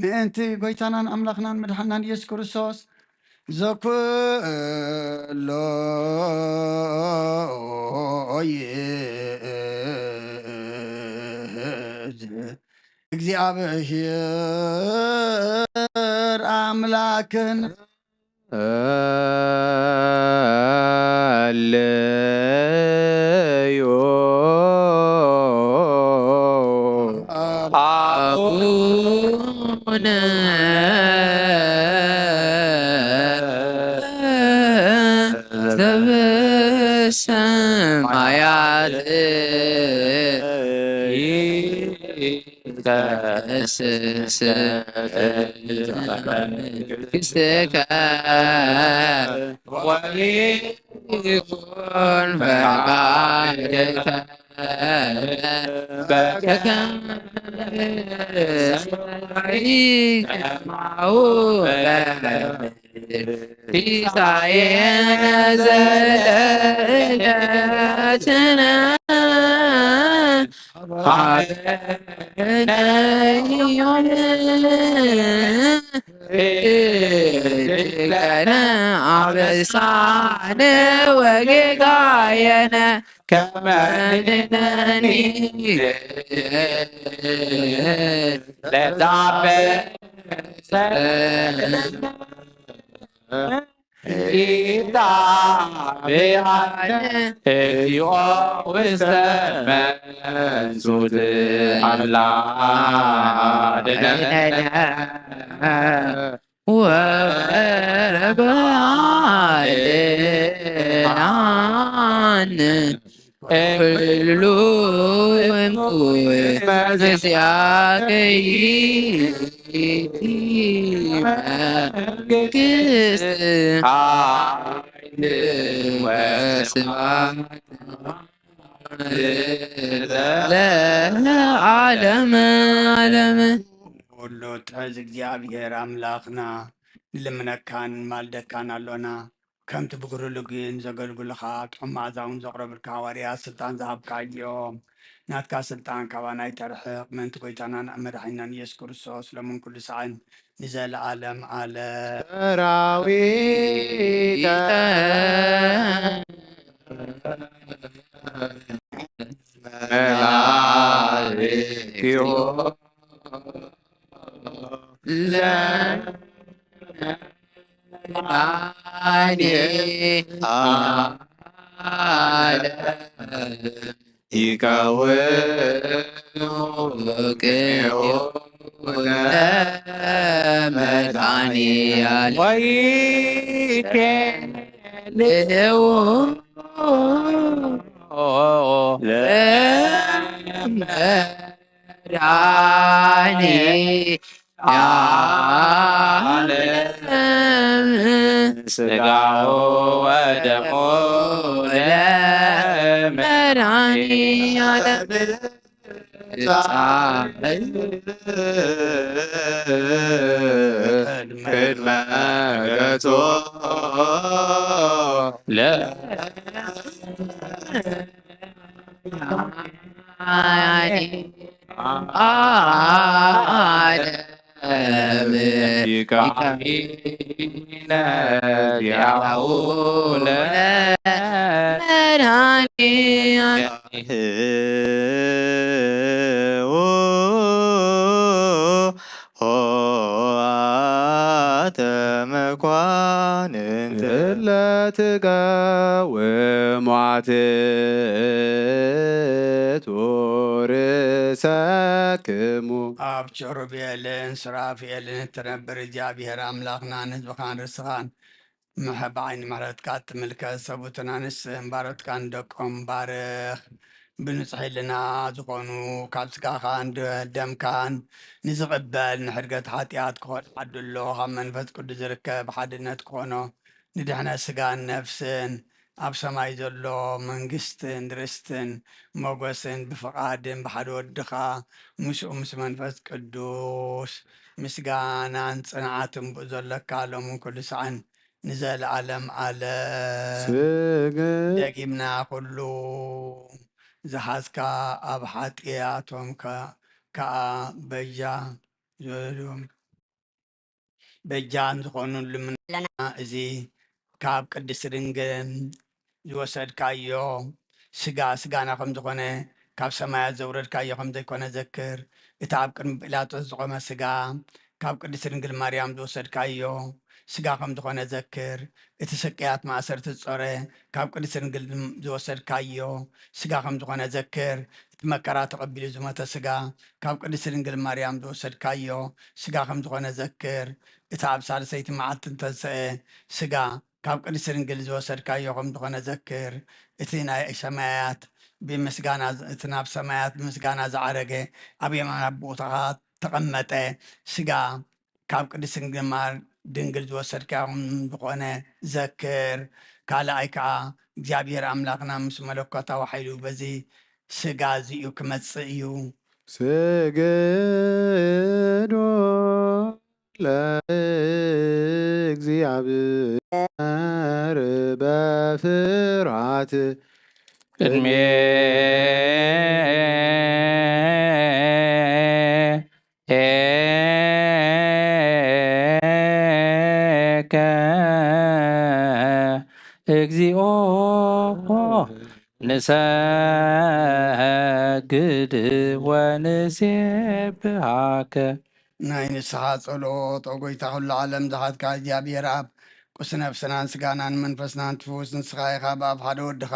ምእንቲ ጎይታናን ኣምላኽናን መድሓናን ኢየሱስ ክርስቶስ ዘኩሎ እግዚአብሔር አምላክን አለዮ አቡነ ዘበሰማያት መንግሥትከ ወይኩን ፈቃድከ በከመ በሰማይ ከማሁ በምድር ሲሳየነ ዘለለዕለትነ ሀበነ ዮም ርድእከነ አበሳነ ወጌጋየነ ከመ ንሕነኒ እግዚኦ ውስተ መንሱት አምላድነነ ወበዓልናን ኩሉ መዚአከይ መንግሥት ኃይል ወስብሐት ለዓለመ ዓለም ሁሉ ጥሕዝ እግዚአብሔር አምላኽና ልምነካን ማልደካን ኣሎና ከምቲ ብግሩልግን ዘገልግሉኻ ጥዑም መዓዛውን ዘቕረብልካ ሃዋርያት ስልጣን ዝሃብካዮም ናትካ ስልጣን ካባናይ ተርሕቕ ምንቲ ጎይታናን መድሓኒናን ኢየሱስ ክርስቶስ ሎምን ኩሉ ሰዓን ንዘለዓለም ኣለ ሰራዊተ መላእክቲሁ ለዓኒ ዓለም ይቀውሙ ለመድኃኒዓለም ወይኬልው ለመድኃኒዓለም ሥጋው ወደሙ ለመድኃኒዓለም ቅድመ ገጾ ዓለም ይቃሚነ ዚአሁ ሆአተ መኳንንት ለትቀውሟት ርእሰክሙ ኣብ ቸሩቤልን ሱራፌልን እትነብር እግዚአብሔር ኣምላኽና ንህዝብኻን ርስኻን بعين مرتكات ملكة سبوتنا نسهم بارتكان دقم بارخ بنصحي لنا زقونو كابسكا خان دم كان نزغبال نحرقت حاتيات كون حد الله منفذ كل زركب حدنا تكونو ندحنا سقان نفسن أب سماي زلو منقستن درستن موقسن بفقادن بحد ودخا مش منفذ قدوس مسقانا صنعاتم بزلك كالو كل سعن نزل علم على دقيمنا كله زحزكا أبحاتياتهم كا بيجا زورهم بيجان زخونون لمن زي كاب قدس رنجن يوسد كايو سقانا خم زخونة كاب سمايا زورد كايو خم زيكونا ذكر اتعاب كرم بلاتو زخوما سقا كاب قدس رنجل مريم زوسد كايو ስጋ ከም ዝኾነ ዘክር እቲ ስቅያት ማእሰር ትፀረ ካብ ቅድስት ድንግል ዝወሰድካዮ ስጋ ከም ዝኾነ ዘክር እቲ መከራ ተቐቢሉ ዝሞተ ስጋ ካብ ቅድስት ድንግል ማርያም ዝወሰድካዮ ስጋ ከም ዝኾነ ዘክር እቲ ኣብ ሳልሰይቲ መዓልቲ እንተንስአ ስጋ ካብ ቅድስት ድንግል ዝወሰድካዮ ከም ዝኾነ ዘክር እቲ ናይ ሰማያት ብምስጋና እቲ ናብ ሰማያት ብምስጋና ዝዓረገ ኣብ የማን ቦታኻ ተቐመጠ ስጋ ካብ ቅድስት ድንግል ዝወሰድካዮም ዝኾነ ዘክር ካልኣይ ከዓ እግዚኣብሔር ኣምላኽና ምስ መለኮታዊ ሓይሉ በዚ ስጋ እዚኡ ክመፅእ እዩ ስግዶ ለእግዚአብሔር በፍርሃት ቅድሜ እግዚኦ ንሰግድ ወንሴብሐከ ናይ ንስሓ ጸሎት ኦጎይታ ኩሉ ዓለም ዝሓትካ እግዚኣብሔር ኣብ ቁስ ነፍስናን ስጋናን መንፈስናን ትፍውስ ንስኻ ኢኻ ብኣብ ሓደ ወድኻ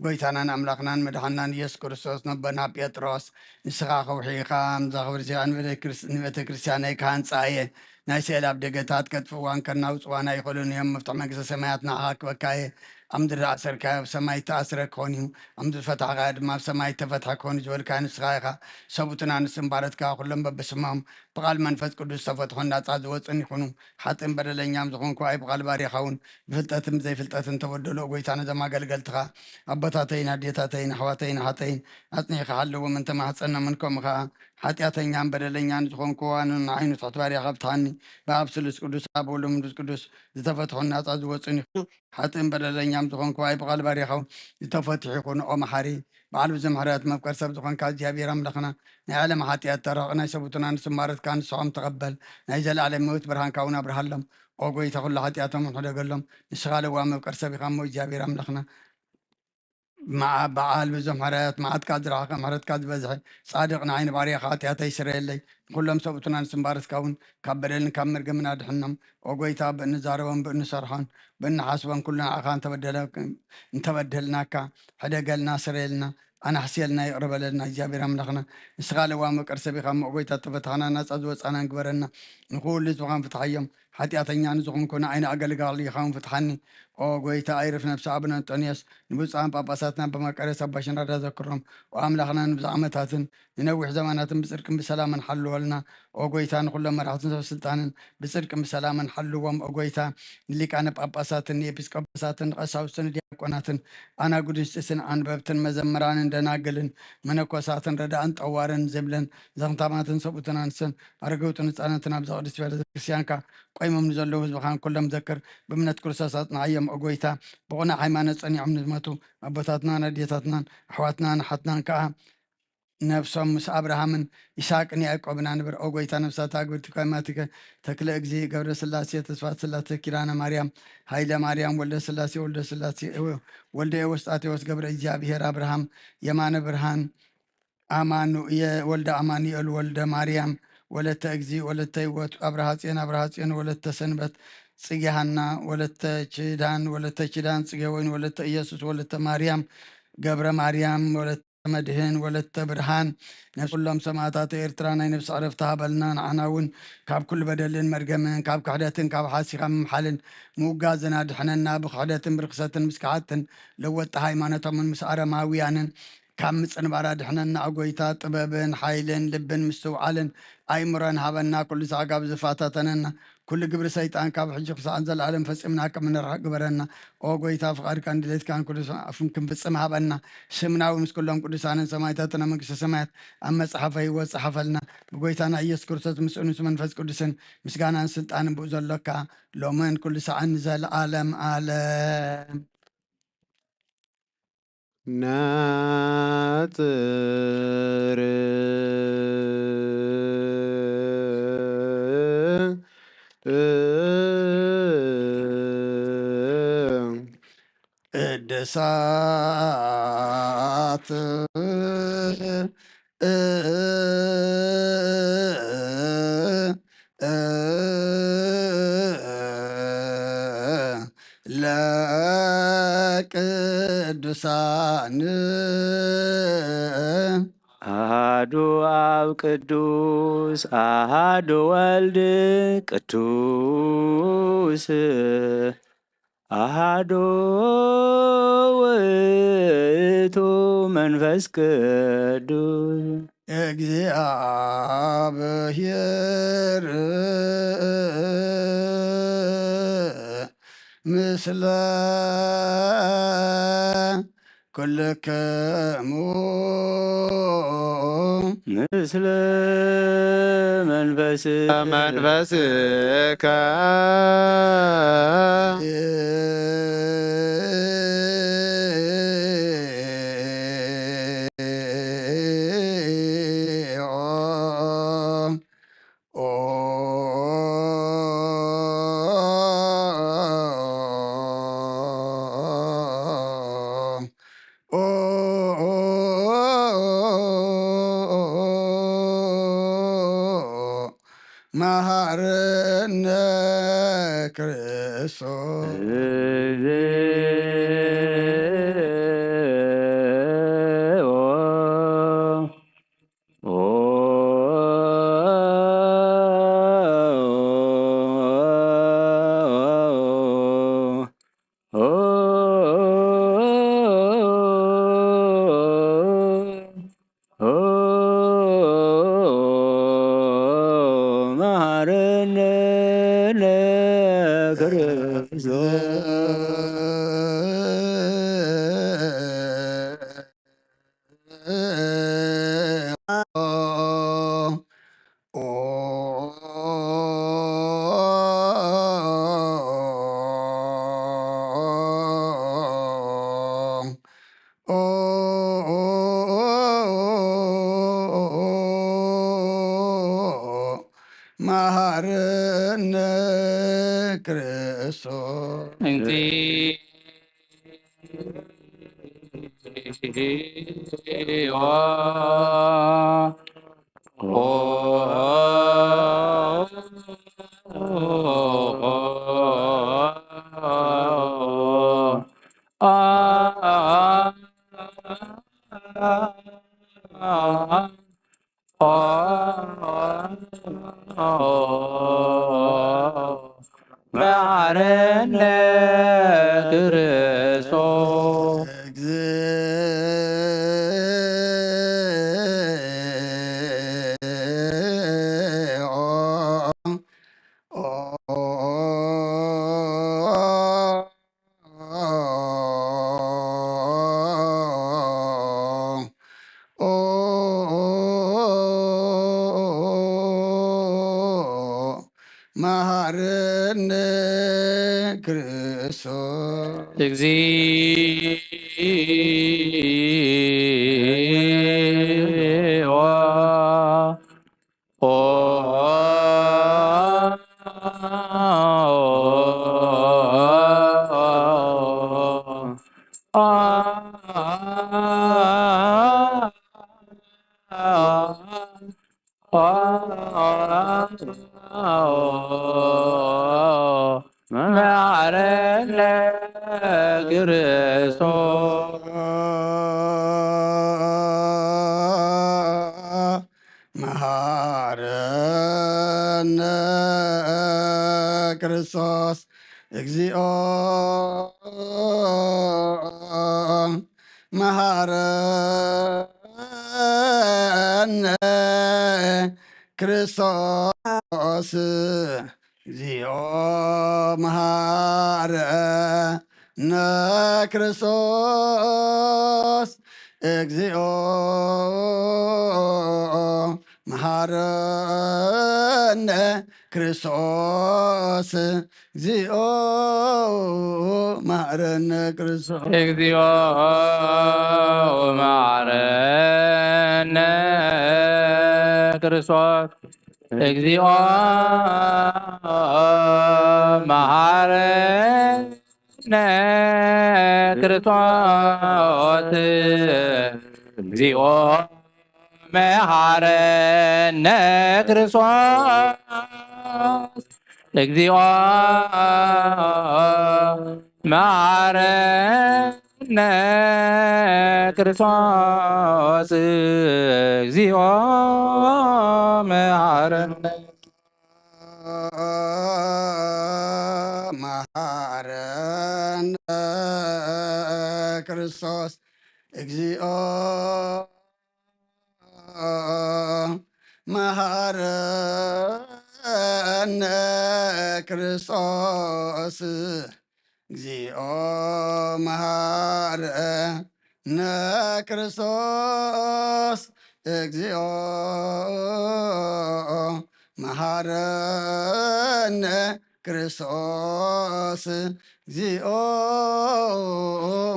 ጎይታናን ኣምላኽናን መድሓናን ኢየሱስ ክርስቶስ ነቦና ጴጥሮስ ንስኻ ከውሒኻ ምዛኽብር ሲኻን ንቤተ ክርስቲያነይ ካህንፃየ ናይ ስእሊ ኣብ ደገታት ከጥፍዋን ከናውፅዋን ኣይኽእሉን እዮም መፍትሒ መንግስቲ ሰማያት ንዓኻ ክበካየ ኣብ ምድሪ ኣሰርካዮ ኣብ ሰማይ ተኣስረ ክኾን እዩ ኣብ ምድሪ ፈታሕካዮ ድማ ኣብ ሰማይ ተፈትሐ ክኾን ዝበልካ ንስኻ ኢኻ ሰቡትን ኣንስትን ባረትካ ኩሎም በብስሞም بقال منفس قدس تفتحون ناس وصن يكونوا حتى بدل نيام زخون كواي بقال باري خون فلتاتم زي فلتاتن تودلو قويتانا زما قلقلتها أبطاتين هديتاتين حواتين هاتين أتني خحلو ومن تما حصلنا منكم خا حتياتين نيام بدل نيام زخون كوان عينو تعتباري خبتاني باب سلس قدس أبو لمدس قدس تفتحون ناس وصن حتى بدل نيام زخون كواي بقال باري خون تفتح يكون أو محاري بعد بزمهرات مفكر سب زخون كاجي أبي رملخنا نعلم حتيات ترى أنا سبتنا نسمارت كان صوم تقبل نجل على موت برهان كونا برهلم أوجي تقول لحتياتهم حدا قال لهم نشغال وام كرسبي خمو جابي رملخنا مع بعال بزمهرات مع كاد راقة مرات كاد بزح صادق نعين باري خاتيات يسري لي كلهم سبتنا نسمارت كون كبرين كمر قمنا دحنم أوجي تاب نزارهم بنسرحان بنحاسبهم كلنا عخان تبدلناك حدا قال ناصر لنا أنا حسيلنا يقرب لنا جابر أملخنا إسغال وامك أرسبي خام أقويت تفتحنا ناس أزوج أنا نكبرنا نقول لزوغان فتحيم حتى أتني أنا زوغان كنا عين أقل قال لي خام فتحني أقويت أعرف نفس عبنا أنطونيوس نبص عن باباساتنا بمكاري سباشنا رزقرهم وأملخنا نبزعمتاتن ننوح زماناتن بسركم بسلام حلوا لنا أقويتا نقول مرحتنا سلطانا بسركم بسلام حلوا أقويتا اللي كان باباساتن يبسكوباساتن قساوسن دياقوناتن أنا قدس سن عن بابتن مزمران دناقلن منكوساتن ردان طوارن زبلن زغطاماتن سبوتن انسن أرقوتن سانتنا بزغدس في كريستيانكا قيم من زلو بخان كلهم ذكر بمنت كرساساتنا عيم أقويتا بغنا حيمانة أني عم نزمتو أبوتاتنا نديتاتنا أحواتنا نحتنا كا نفسهم مس أبراهام إسحاق إني أقبنا نبر أوجيتا نفسها تقبل تقيماتك تكل أجزي قبر سلاسية تصفات سلاسية كيرانا مريم هايدا مريم ولد سلاسية ولد وسطاتي وس قبر إجابه أبراهام يمان برهان أمان ولد أمانيل ولد مريم ولد تأجزي ولد تيوت أبراهاتين ولد تسنبت صجهنا ولد تشدان صجوين ولد يسوع ولد مريم قبر مريم ولد مدهن ولدت برهان نفس كلهم سماعات إيرترانا نفس عرفتها بلنا عناون كاب كل بدل مرقمن كاب كحدتن كاب حاسي خم حلن مو غازنا دحننا بخدتن برخصة مسكعتن لوت هايمانتهم من مسعر ماويانن كم صنبارا دحننا أقويتا طببن حيلن لبن مستوعلن أيمرن هبنا كل ساقاب زفاتاتنا كل قبر سيطان كاب حجق سعنزل العالم فسمنا كم من رح قبرنا أقويتا فقار كان دليت كان كل فمكن بسمها بنا سمنا ومس كلهم قدسان سمايتاتنا من قصة سمايت أما صحفة وصحفة لنا بقويتانا أيس كرسات مسؤول من فز قدسن مسقانا سلطان بوزل لك لو من كل ساعة نزل عالم عالم ناطر الدسات ለቅዱሳን አሃዱ አብ ቅዱስ አሃዱ ወልድ ቅዱስ አሃዱ ውእቱ መንፈስ ቅዱስ እግዚአብሔር ምስለ ኩልክሙ ምስለ መንፈስከ መሐረነ ክርስቶስ መሐረነ ክርስቶስ እንቲ መሐረነ ክርስቶስ መሐረነ ክርስቶስ እግዚኦ መሐረነ ክርስቶስ መሐረነ ክርስቶስ እግዚኦ መሐረነ ክርስቶስ እግዚኦ መሐረነ ክርስቶስ እግዚኦ መሐረነ ክርስቶስ እግዚኦ መሐረነ ክርስቶስ እግዚኦ መሐረነ ክርስቶስ እግዚኦ መሐረነ ክርስቶስ እግዚኦ መሐረነ ክርስቶስ እግዚኦ መሐረነ ክርስቶስ እግዚኦ መሐረነ መሐረነ ክርስቶስ እግዚኦ መሐረነ ክርስቶስ እግዚኦ መሐረነ ክርስቶስ እግዚኦ መሐረነ ክርስቶስ እግዚኦ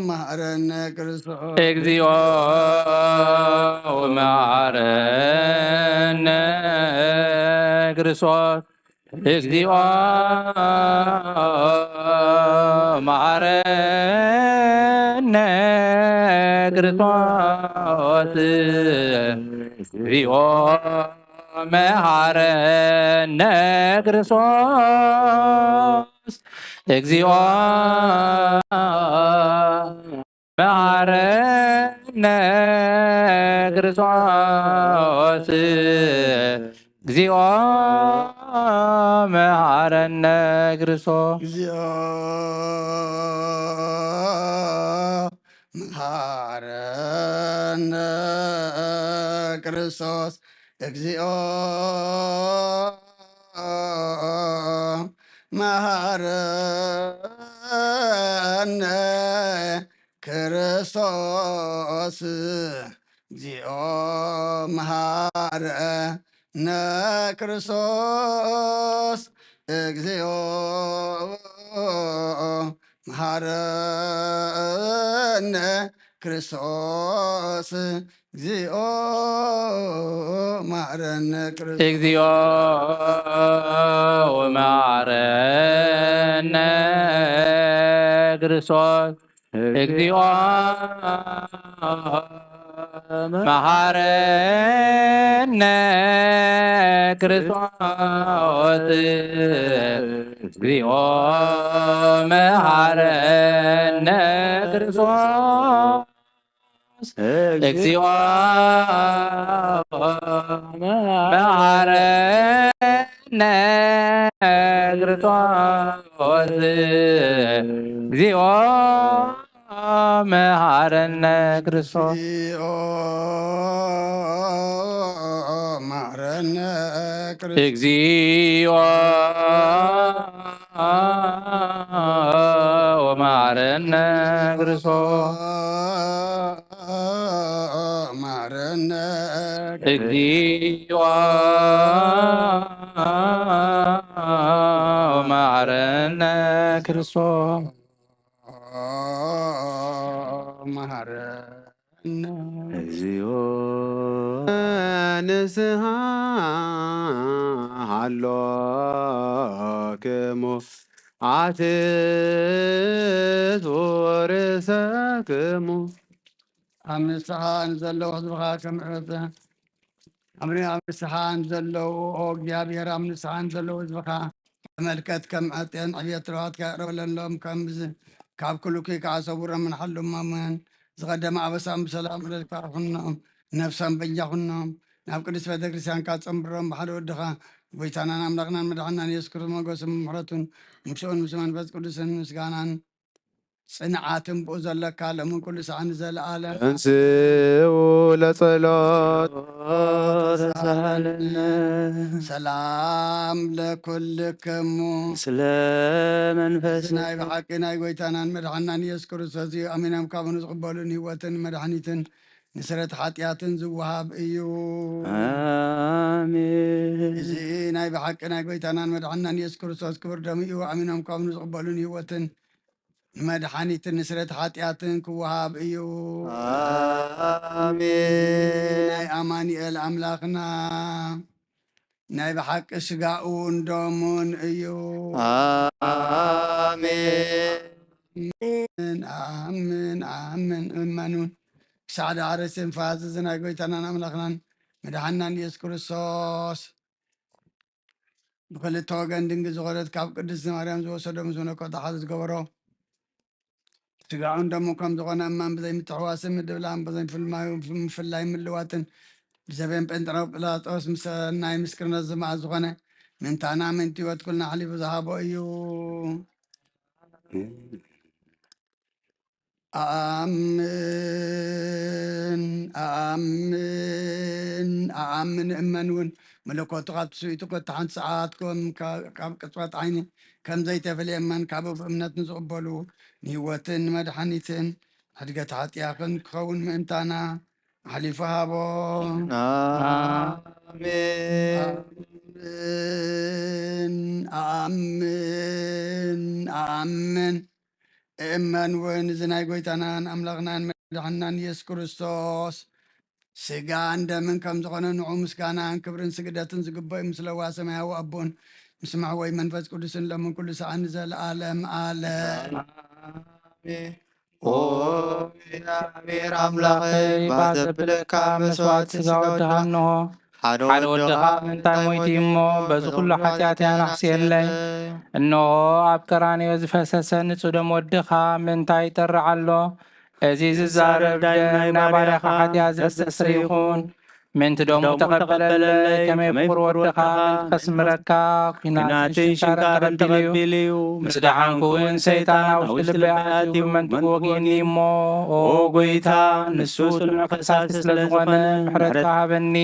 መሐረነ ክርስቶስ እግዚኦ መሐረነ ክርስቶስ እግዚኦ መሐረነ ክርስቶስ እግዚኦ መሐረነ ክርስቶስ እግዚኦ መሐረነ ክርስቶስ እግዚኦ መሐረነ ክርስቶስ እግዚኦ መሐረነ ክርስቶስ እግዚኦ መሐረነ ክርስቶስ እግዚኦ መሐረነ ክርስቶስ እግዚኦ መሐረነ ክርስቶስ እግዚኦ ማረነ ክርስቶስ እግዚኦ ወመሐረነ ክርስቶስ እግዚኦ መሐረነ ክርስቶስ እግዚኦ መሐረነ ክርስቶስ እግዚኦ መሐረነ ክርስቶስ እግዚኦ መሐረነ ክርስቶስ እግዚኦ ማረነ ክርስቶስ እግዚኦ ወመሐረነ ክርስቶስ ማረነ እግዚኦ ወመሐረነ ክርስቶስ ማረነ እግዚኦ ንስሐ ሃሎክሙ አትቱ ርእሰክሙ ኣብ ንስሓ ንዘለዉ ህዝብኻ ከምዕተ ኣምሪ ኣብ ንስሓ ንዘለዉ እግዚኣብሔር ኣብ ንስሓ ንዘለዉ ህዝብኻ ተመልከት ከም ዕጥን ዕብየት ረባትካ ይቕረበለሎም ከምዝ ካብ ክልኩ ከዓ ሰውሮም ንሓሎም ኣመን ዝቐደመ ኣበሳም ብሰላም ዕለልካ ኩኖም ነፍሶም በኛ ኩኖም ናብ ቅዱስ ቤተ ክርስቲያንካ ፀምብሮም ብሓደ ወድኻ ጎይታናን ኣምላኽናን መድሓናን ኢየሱስ ክርስቶስ ሞገስን ምሕረቱን ምሽኡን ምስ መንፈስ ቅዱስን ምስጋናን ጽንዓትን ብኡ ዘለካ ለምን ኩሉ ሰዓን ዘለኣለም እንስኡ ለጸሎት ተሳሃለነ ሰላም ለኩልክሙ ስለ መንፈስ ናይ ብሓቂ ናይ ጎይታናን መድሓናን ኢየሱስ ክርስቶስ እዩ ኣሚኖም ካብኑ ዝቕበሉን ህይወትን መድሓኒትን ንስረት ሓጢኣትን ዝወሃብ እዩ አሜን። እዚ ናይ ብሓቂ ናይ ጎይታናን መድሓናን ኢየሱስ ክርስቶስ ክብር ደሙ እዩ ኣሚኖም ካብኑ ዝቕበሉን ህይወትን መድሓኒትን ንስረት ሓጢኣትን ክወሃብ እዩ አሜን ናይ ኣማኒኤል ኣምላኽና ናይ ብሓቂ ስጋኡን ደሙን እዩ አሜን ኣምን ኣምን እመኑን ክሳዕ ዳዕረ ስንፋስ እዚ ናይ ጎይታናን ኣምላኽናን መድሓናን ኢየሱስ ክርስቶስ ብክልተ ወገን ድንጊ ዝኾነት ካብ ቅድስቲ ማርያም ዝወሰዶ ምስ መነኮታ ሓደ ዝገበሮ ስጋኡን ደሙ ከም ዝኾነ እማን ብዘይምትሕዋስን ምድብላን ብዘይምፍላይ ምልዋትን ብሰበን ጴንጤሮጵላጦስ ምስ ናይ ምስክርነት ዝመኣ ዝኾነ ምንታና ምንቲ ህይወት ኩልና ሓሊፉ ዝሃቦ እዩ ኣምን ኣምን ኣምን እመን እውን መለኮቱ ካብ ትስኢቱ ኮታ ሓንቲ ሰዓት ካብ ቅፅበት ዓይኒ ከም ዘይተፈለየ እመን ካብ ብእምነት ንዝቕበሉ ንህይወትን ንመድሓኒትን ሕድገት ሓጢኣኽን ክኸውን ምእንታና ሓሊፉ ሃቦ ኣምን ኣምን እመን እውን እዚ ናይ ጎይታናን ኣምላኽናን መድሓናን ኢየሱስ ክርስቶስ ስጋን ደምን ከም ዝኾነ ንዑ ምስጋናን ክብርን ስግደትን ዝግበእ ምስለዋ ሰማያዊ ኣቦን ምስ ማሕወይ መንፈስ ቅዱስን ለምን ኩሉ ሰዓን ዘለኣለም ኣለም ኦ እግዚአብሔር አምላኸይ ባዘብለካ መስዋዕት ስጋ ወድኻ እንሆ ሓደ ወድኻ ምንታይ ሞይቲ እሞ በዚ ኩሉ ሓጢኣትያ ናሕስየለይ እንሆ ኣብ ቀራንዮ ዝፈሰሰ ንጹህ ደም ወድኻ ምንታይ ይጠርዕ ኣሎ እዚ ዝዛረብ ደም ናይ ባርያኻ ሓጢኣት ዘስተስሪ ይኹን ምንቲ ደሙ ተቐበለለይ ከመይ ፍቁር ወድኻ ምንቲ ከስምረካ ኩናትን ሽንካርን ተቐቢል እዩ ምስ ደሓንኩ እውን ሰይጣን ኣብ ውሽጢ ልበይ ኣትዩ ምንቲ ወጊእኒ እሞ ኦ ጎይታ ንሱ ጥኑዕ ክሳት ስለ ዝኾነ ምሕረትካ ሃበኒ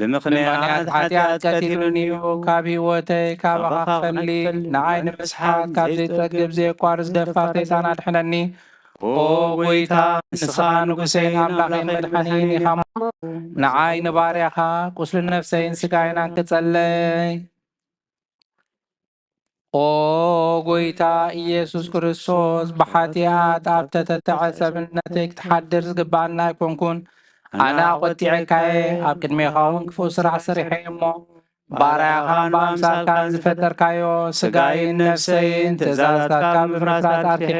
ብምኽንያት ሓጢኣት ቀቲሉኒ እዩ ካብ ህይወተይ ካባኻ ክፈልይ ንዓይ ንምስሓት ካብ ዘይጠግብ ዘየቋርፅ ደፋር ሰይጣን ኣድሕነኒ ኦ ጎይታ ንስኻ ንጉሰይን ኣምላኸይን መድሓኒን ኢኻ ንዓይ ንባርያኻ ቁስሊ ነፍሰይን ስጋይናን ክጸለይ ኦ ጎይታ ኢየሱስ ክርስቶስ ብሓጢኣት ኣብ ተተትዐ ሰብነተይ ክትሓድር ዝግባአና ኣይኮንኩን أنا ቆጢዕካየ ኣብ ቅድሜኻ እውን ክፉእ ስራሕ ሰሪሐ እሞ ባርያኻን ብኣምሳልካን ዝፈጠርካዮ ስጋይን ነፍሰይን ትእዛዛትካ ብምፍራት ኣርቲሐ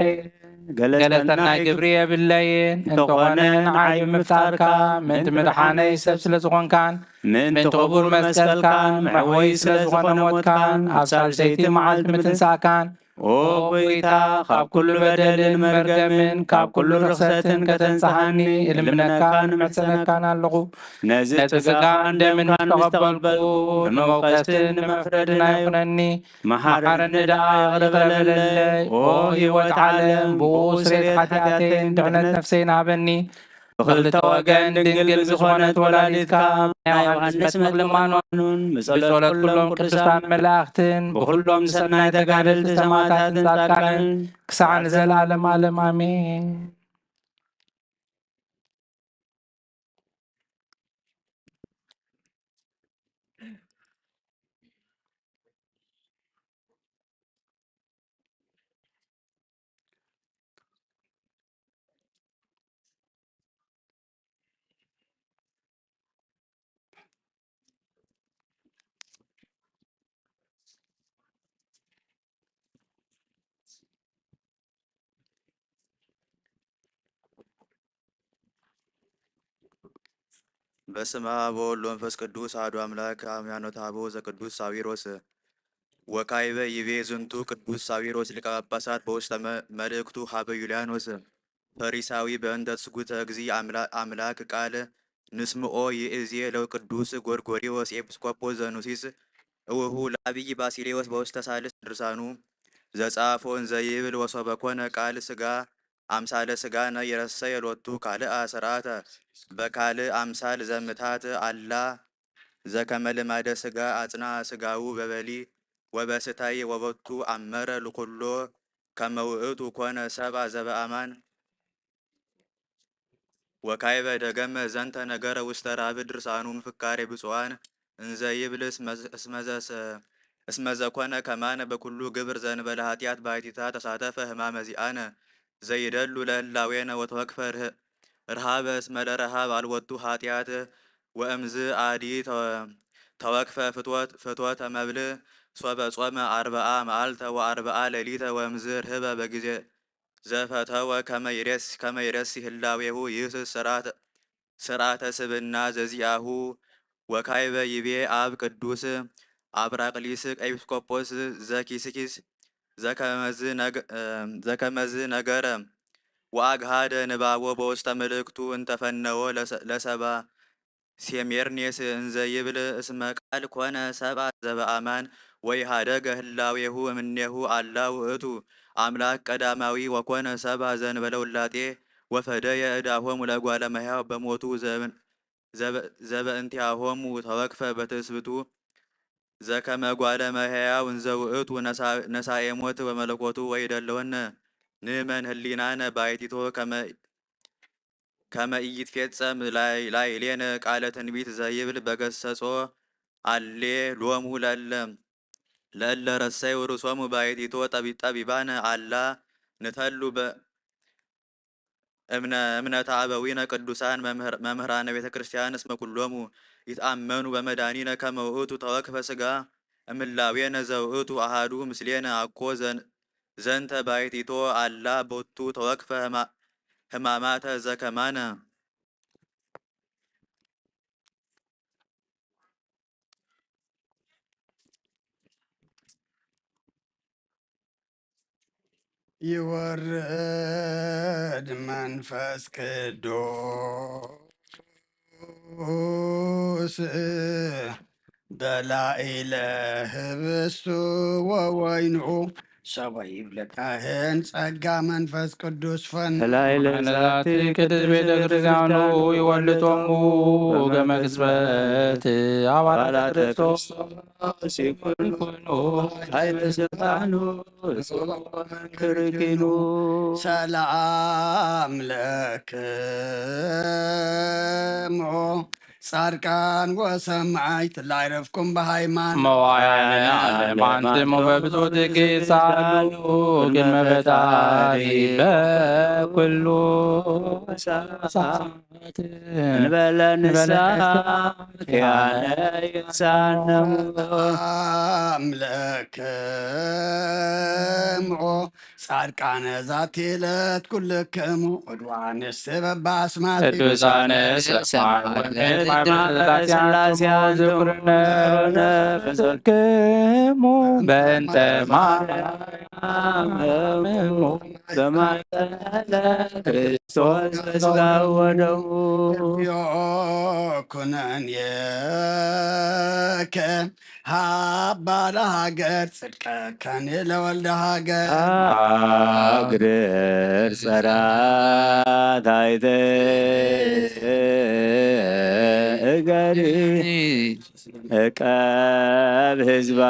ገለጸናይ ግብሪ የብለይን እንተኾነ ንዓይ ብምፍጣርካ ምእንቲ ምድሓነይ ሰብ ስለ ዝኾንካን ምእንቲ ክቡር መስቀልካን መዕወይ ስለ ዝኾነ ሞትካን ኣብ ሳልሰይቲ መዓልቲ ምትንሳእካን ኦ ጎይታ ካብ ኩሉ በደልን መርገምን ካብ ኩሉ ርክሰትን ከተንጽሓኒ እልምነካን ምዕፀነካን ኣለኹ ነዚ ስጋን ደምን ተቐበልኩ ንመውቀስትን ንመፍረድን ኣይኹነኒ መሓረኒ ደኣ ይቕር በለለይ ኦ ህይወት ዓለም ብኡ ስርየት ሓጢኣተይን ድሕነት ነፍሰይን ሃበኒ ብክልተ ወገን ድንግል ዝኾነት ወላዲትካ ናይ ዮሃንስ መግልማኖን ብጸሎት ኩሎም ቅዱሳን መላእኽትን ብኩሎም ሰናይ ተጋደልቲ ሰማዕታትን ጻድቃንን ክሳዕ ንዘለዓለም ዓለም ኣሜን። በስመ አብ ወወልድ ወመንፈስ ቅዱስ አሐዱ አምላክ አምያኖተ አበው ዘቅዱስ ሳዊሮስ ወካይበ ይቤ ዝንቱ ቅዱስ ሳዊሮስ ሊቀ ጳጳሳት በውስተ መልእክቱ ሀበ ዩልያኖስ ፈሪሳዊ በእንተ ስጉተ እግዚ አምላክ ቃል ንስምኦ ይእዜ ለው ቅዱስ ጎርጎሪዎስ ኤጲስቆጶስ ዘኑሲስ እውሁ ለአብይ ባሲሌዎስ በውስተ ሳልስ ድርሳኑ ዘጻፎን ዘይብል ወሶበ ኮነ ቃል ስጋ አምሳለ ስጋነ የረሰየ ሎቱ ካልአ ስርዓተ በካልእ አምሳል ዘምታት አላ ዘከመ ልማደ ስጋ አጽና ስጋው በበሊ ወበስታይ ወበቱ አመረ ልኩሎ ከመ ውእቱ ኮነ ሰብአ ዘበአማን ወካይበ ደገመ ዘንተ ነገረ ውስተ ራብዕ ድርሳኑ ምፍካሬ ብፁዓን እንዘ ይብል እስመ ዘኮነ ከማነ በኩሉ ግብር ዘንበለ ኃጢአት ባሕቲታ ተሳተፈ ሕማመ ዚአነ ዘይደሉ ለህላዌነ ወተወክፈ ርሃበ እስመ ለረሃብ አልወቱ ኃጢአት ወእምዝ አዲ ተወክፈ ፍትወተ መብልዕ ሶበ ጾመ 40 መዓልተ ወ40 ሌሊተ ወእምዝ ርህበ በጊዜ ዘፈተወ ከመ ይሬሲ ህላዌሁ ይህ ስርዓተ ስብና ዘዚአሁ ወካይበ ይቤ አብ ቅዱስ አብራቅሊስ ኤጲስቆጶስ ዘኪስኪስ ዘከመዝ ነገረ ወአግሃደ ንባቦ በውስተ መልእክቱ እንተፈነወ ለሰባ ሴሜርኔስ እንዘ ይብል እስመ ቃል ኮነ ሰብአ ዘበአማን ወይሃደገ ህላዌሁ እምኔሁ አላ ውእቱ አምላክ ቀዳማዊ ወኮነ ሰብአ ዘእንበለ ውላጤ ወፈደየ ዕዳሆሙ ለእጓለ እመሕያው በሞቱ ዘበእንቲአሆሙ ተወክፈ በትስብእቱ ዘከመ እጓለ እመሕያው እንዘ ውእቱ ነሳኤ ሞት በመለኮቱ ወይደለወነ ንእመን ህሊናነ ባሕቲቶ ከመ ኢይትፌጸም ላዕሌነ ቃለ ትንቢት ዘይብል በገሰጾ አሌ ሎሙ ለእለ ረሰዩ ርእሶሙ ባሕቲቶ ጠቢባነ አላ ንተሉ እምነተ አበዊነ ቅዱሳን መምህራነ ቤተ ክርስቲያን እስመ ኩሎሙ ይትአመኑ በመድኃኒነ ከመ ውእቱ ተወክፈ ሥጋ እምላዌነ ዘውእቱ አሐዱ ምስሌነ አኮ ዘንተ ባሕቲቶ አላ ቦቱ ተወክፈ ሕማማተ ዘከማነ ይወርድ መንፈስ ቅዱስ በላዕለ ህብስቱ ወወይኑ ሰብአ ይብለካህን ጸጋ መንፈስ ቅዱስ መላእክት ቅድስት ቤተ ክርስቲያኑ ይወልጦሙ ገመ ቅጽበት አባላተ ክርስቶስ ሲኩኑ ኃይለ ስልጣኑ ክርኪኑ ሰላም ለክሙ ጻድቃን ወሰማዕት ላዕረፍኩም በሃይማኖት መዋዕያነ ዓለም አንትሙ በብዙ ጥቂት ሳሉ ቅድመ ፈጣሪ በኩሉ ሰዓት እንበለ ንስሐ ኪያነ ይሳነሙ አምለክምኦ ጻድቃነ ዛቲ ዕለት ኩልክሙ ዕድዋንስ በባስማት ቅዱሳነ ዝኩርነ ፈዘክሙ በእንተ ማርያም በማይጠለ ክርስቶስ በሥጋው ወደሙ ኩነኔከ ሃባ ለሃገር ጽድቀከኒ ለወልደ ሃገር አግድር ጸራታይተ እገሪ እቀብ ህዝባ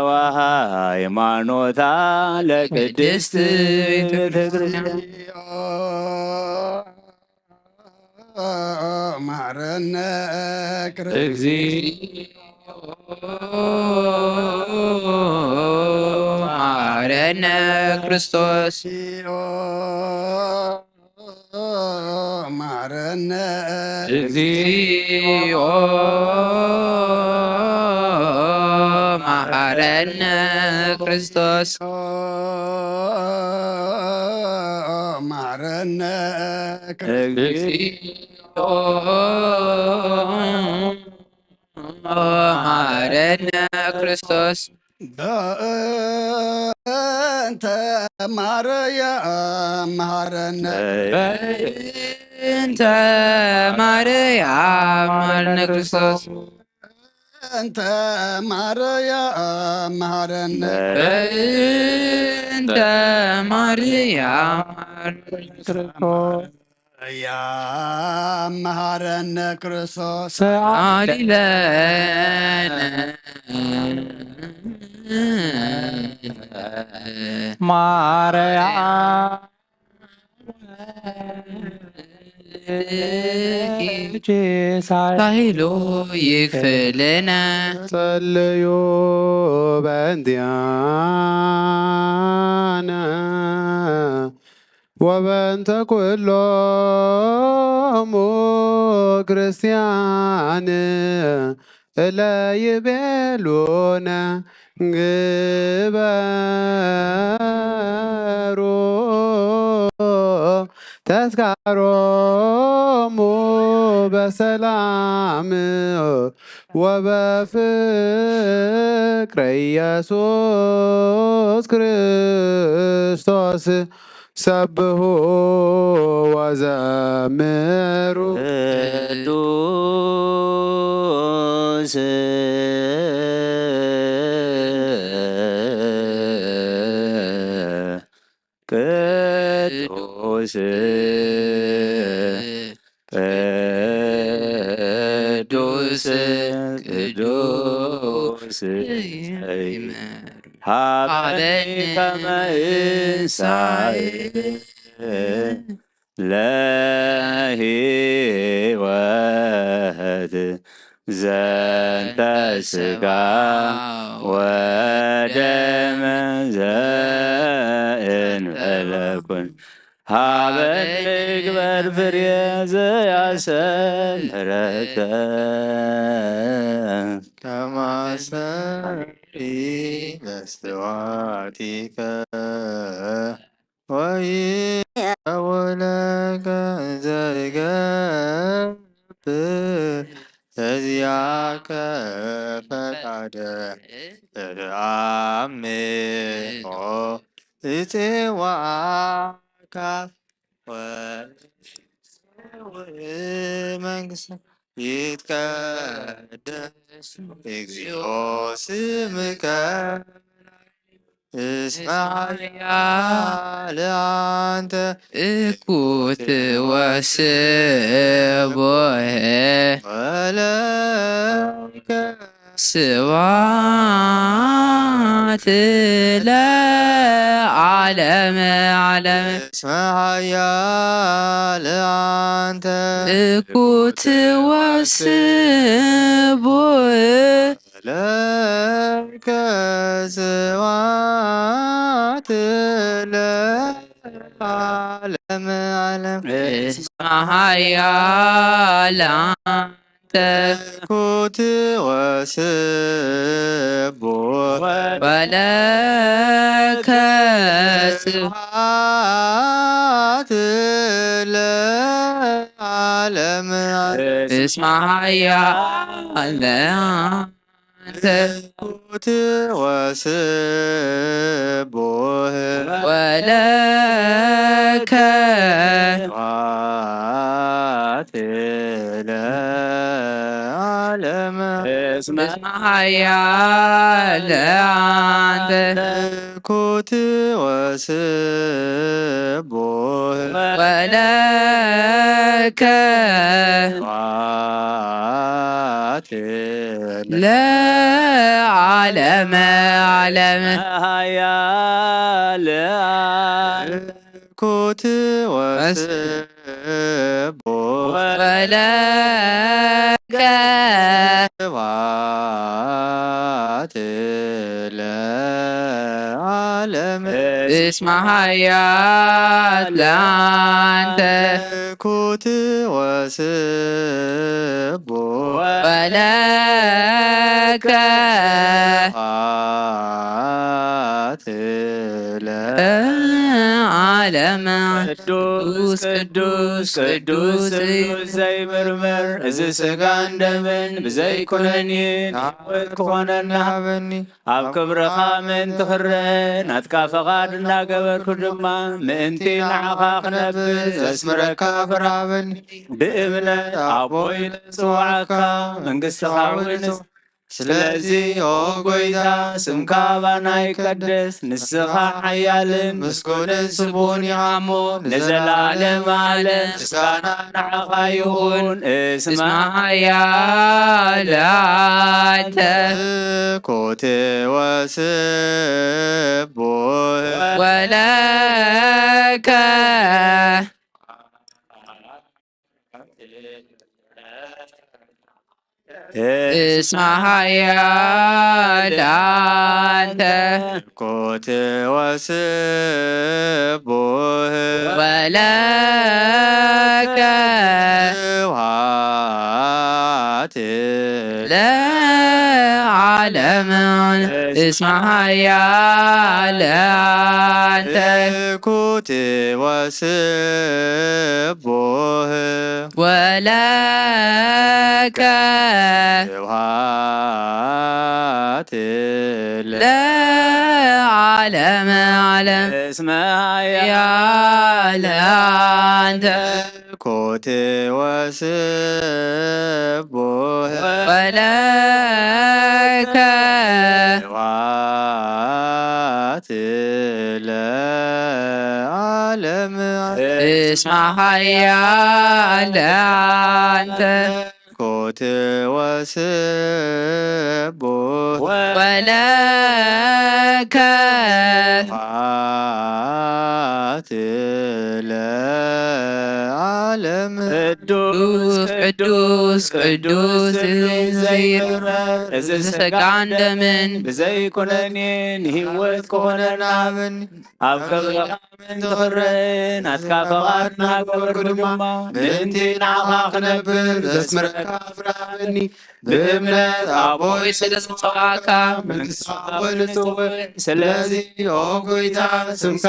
ወሃይማኖታ ለቅድስት ቤተ ክርስቲያን ማረነ ማረነ ክርስቶስ ማረነ እግዚኦ ማረነ ክርስቶስ ማረነ እግዚኦ ማረነ ክርስቶስ በእንተ ማርያም ማረነ በእንተ ማርያም ማረነ ክርስቶስ በእንተ ማርያም ማረነ በእንተ ማርያም ማረነ ክርስቶስ ያመሃረነ ክርስቶስ አሊለነ ማርያም ሳይሎ ይክፍልነ ጸልዩ በእንቲአነ ወበእንተ ኩሎሙ ክርስቲያን እለ ይቤሉነ ግበሩ ተዝካሮሙ በሰላም ወበፍቅረ ኢየሱስ ክርስቶስ ሰብሑ ወዘምሩ ቅዱስ ቅዱስ ቅዱስ ቅዱስ ሀበኒ ከመ እንሣእ ለሕይወት ዘንተ ሥጋ ወደም ዘእንበለ ኩን ሀበኒ ግበር ፍሬ ዘያሰምረከ ከማሰሪ መስተዋቲከ ወይወለከ ዘይገብር ተዚያከ ፈቃደ ተአምኦ እፄዋካ መንግሥት ይትቀደስ እግዚኦ ስምከ እስማያ ለአንተ እኩት ወስቦሄ ወለከ ስብሐት ለዓለመ ዓለም እስማያ ለአንተ እኩት ኩት ወስቡህ ለከ ስብሐት ለዓለመ ዓለም እስመ ኃያል አንተ ኩት ወስቡህ ወለከ ስብሐት ለዓለመ ዓለም እስመ ኃያል አንተ ኩት ወስቡህ ወለከ ስብሐት ለዓለመ እስመ ኃያል አንተ ኩት ወስቡህ ወለከ ስብሐት ለዓለመ ዓለም ኃያል ኩት ወስቡህ ወለከ ስብሐት ለዓለመ እስመ ኃያል አንተ ኩት ወስቡህ ወለከ ስብሐት ለዓለመ ቅዱስ ቅዱስ ቅዱስ ዘይምርምር እዚ ስጋን ደምን ብዘይኩነኒ ናወት ክኾነና ሃበኒ ኣብ ክብርኻ ምእንቲ ክርአ ናትካ ፈቓድ እናገበርኩ ድማ ምእንቲ ንዓኻ ክነብር ዘስምረካ ፍራበኒ ብእምነት ኣቦይ ንፅዋዓካ መንግሥትኻ ውንስ ስለዚ ኦ ጎይታ ስምካ ባና ይቀደስ ንስኻ ሓያልን ምስጉንን ስቡን ይሃሞ ንዘላለም ዓለም ምስጋና ንዓኻ ይኹን እስመ ኃያል አንተ ኩት ወስቡህ ወለከ እስመ ኃያል አንተ ኩት ወስቡህ ወለከ ስብሐት ለዓለመ እስመ ኃያል አንተ ኩት ወስቡህ ወለከ ስብሐት ለዓለመ ዓለም እስመ ኃያል አንተ ኩት ወስቡህ ወለከ ስብሐት ለዓለመ እስመ ኃያል አንተ ኩት ወስቡህ ወለከ ስብሐት ለዓለመ ቅዱስ ቅዱስ ቅዱስ ዘይምርምር እዚ ስጋን ደምን ብዘይኩነኒ ንህይወት ክኾነና ሃበኒ ኣብ ክብርኻ ምእንቲ ክርአ ናትካ ፈቓድ እናገበርኩ ድማ ምእንቲ ንዓኻ ክነብር ዘስምረካ ፍራበኒ ብእምነት ኣቦይ ስለ ዝፅዋዕካ መንግሥትኻ ወንፅውዕ ስለዚ ኦ ጎይታ ስምካ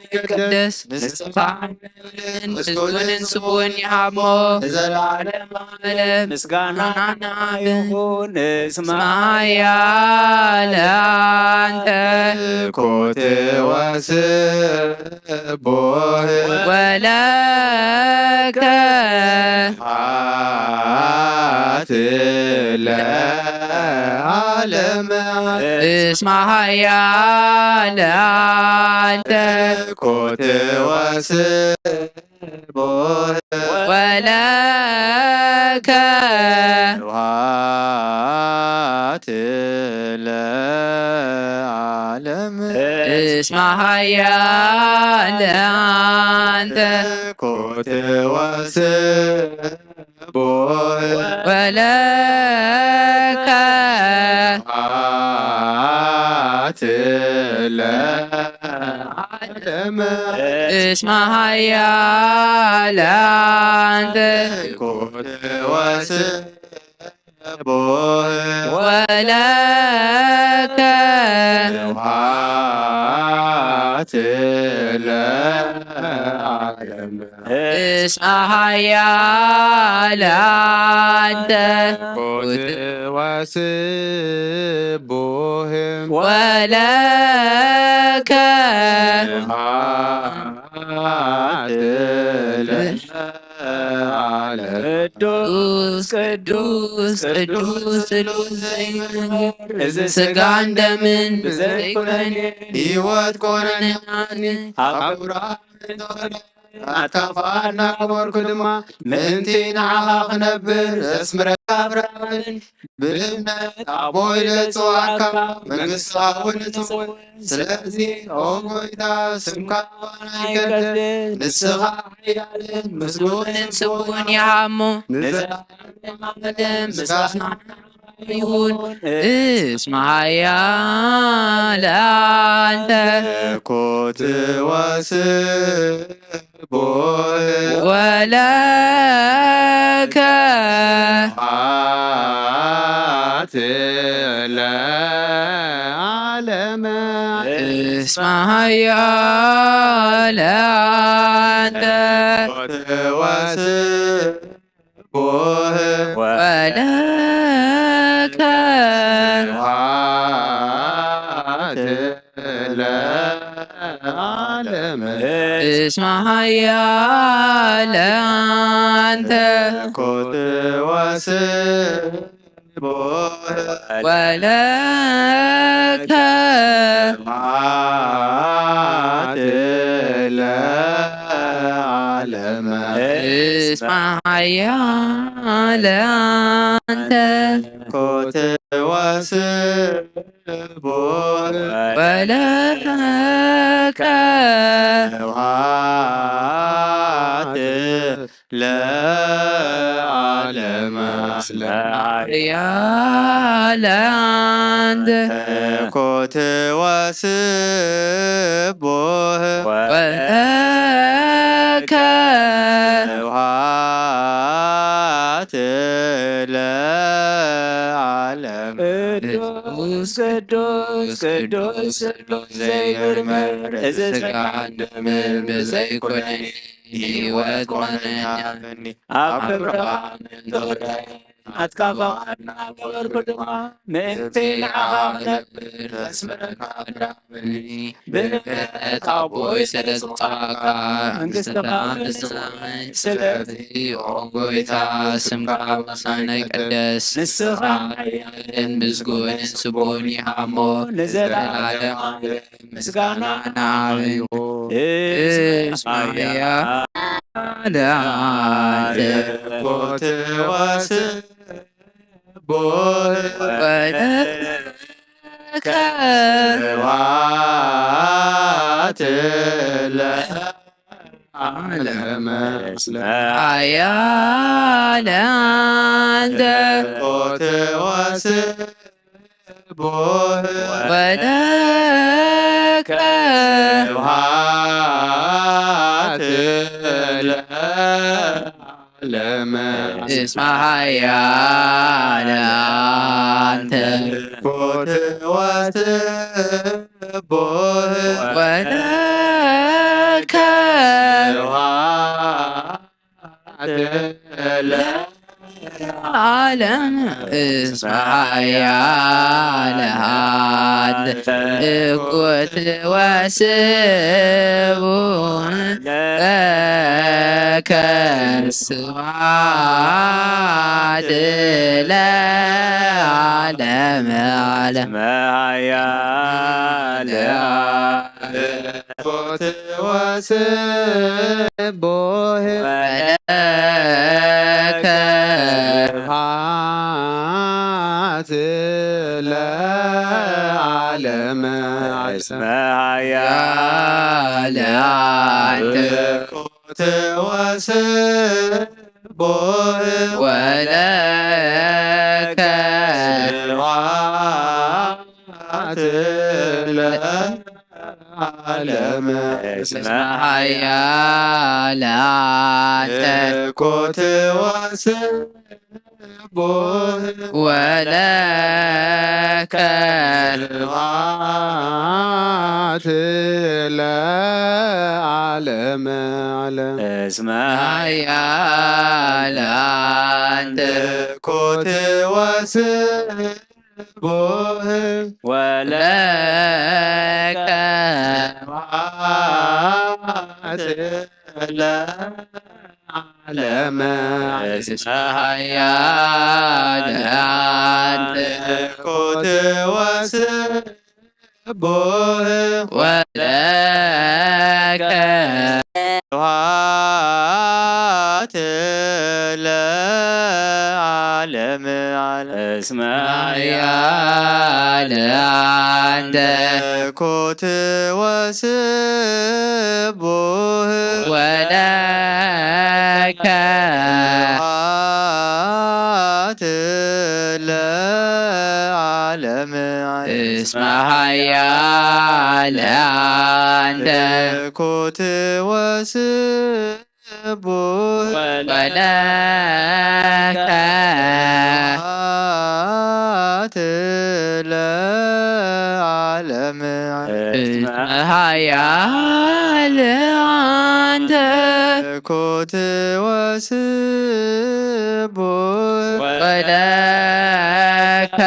ይቀደስ ንስኻ ሓያልን ምስጉንን ስቡን ይሃሞ ንዘላለም ዓለም ምስጋና ይኹን እስመ ኃያል አንተ ኩት ወስቡህ ወለከ ስብሐት ለዓለመ እስመ ኃያል አንተ ኩት ወስቡህ ወለከ ስብሐት ለዓለመ እስመ ኃያል አንተ ኮት ወስቡህ ወለከ ስብሐት ለዓለመ እስመ ኃያል አንተ ኮት ወስቡህ ወለከ ስብሐት ለዓለመ እስመ ኃያል አንተ ኮት ወስቡህ ወለከ ስብሐት ለዓለመ ቅዱስ ቅዱስ ቅዱስ ቅዱስ ሥጋን ደምን ዘይኮነን ሕይወት ኮነን አብርሃም ኣካፋና ነበርኩ ድማ ምእንቲ ንዓኻ ክነብር ዘስምረካ ብርሃንን ብእምነት ኣቦይ ለፅዋዕካ መንግሥትኻ እውን እትውን ስለዚ ኦ ጎይታ ስምካ ኣይገድል ንስኻ ሓያልን ምስጉንን ስቡን ይሃሞ ንዘለዓለም ምስጋና ይሁን እስመ ኃያል አንተ ኮት ወስቡህ ወለከ ስብሐት ለዓለመ እስመ ኃያል አንተ ኮት ወስቡህ ወለከ ስብሐት ለዓለመ እስመ ኃያል አንተ ኮት ወስቡህ ወለከ ስብሐት ለዓለመ እስመ ኃያል አንተ ኮት ወስቡህ ወለከ ስብሐት ለዓለመ ኃያል አንተ ኮት ወስቡህ ወለከ ስብሐት ለዓለመ ቅዱስ ቅዱስ ቅዱስ ዘይምርመር ሥጋን ደምን በዘይኮነኒ ሕይወት ኮነኛኒ ኣብ አብርሃም እንተወዳይ ኣትካፋና ገበርኩ ድማ ምእንቲ ንዓኻ ክነብር መስመረካ ድራብኒ ብእምነት ኣቦይ ስለ ዝወዓካ መንግሥትኻ ንስኻይ ስለዚ ኦ ጎይታ ስምካ ወሳነ ይቀደስ ንስኻ ሓያልን ምስጉንን ስቡን ይሃሞ ንዘለዓለም ምስጋና ናበዩ እስመ ኃያል አንተ ኮት ወስቡህ ወለከ ስብሐት ለዓለመ ኃያል አንተ ኮት ወስቡህ ወለከ ስብሐት ለዓለመ እስመ ኃያል አንተ ኮት ወስቡህ ወለከ ስብሐት ለዓለም እስመ ኃያል አንተ እኩት ወስቡህ ለከ ስብሐት ለዓለመ ዓለም ኃያል ኮት ወስቡህ ወለከ ስብሐት ለዓለመ እስመ ኃያል ኃያል አንተ ኮት ወስቡህ ወለከ ስብሐት ለዓለመ እስመ ኃያል አንተ ኮት ወስቡህ ወለከ ስብሐት ለዓለመ ዓለም እስመ ኃያል አንተ ኮት ወስቡህ ወለከ ስብሐት ለዓለመ እስመ ኃያል አንተ ኮት ወስቡህ ወለከ ስብሐት ለዓለመ እስመ ኃያል አንተ ኮት ወስቡህ ወለከ ስብሐት ለዓለመ እስመ ኃያል አንተ ኮት ወስቡህ ወለከ ስብሐት ለዓለመ እስመ ኃያል አንተ ኮት ወስቡህ ወለከ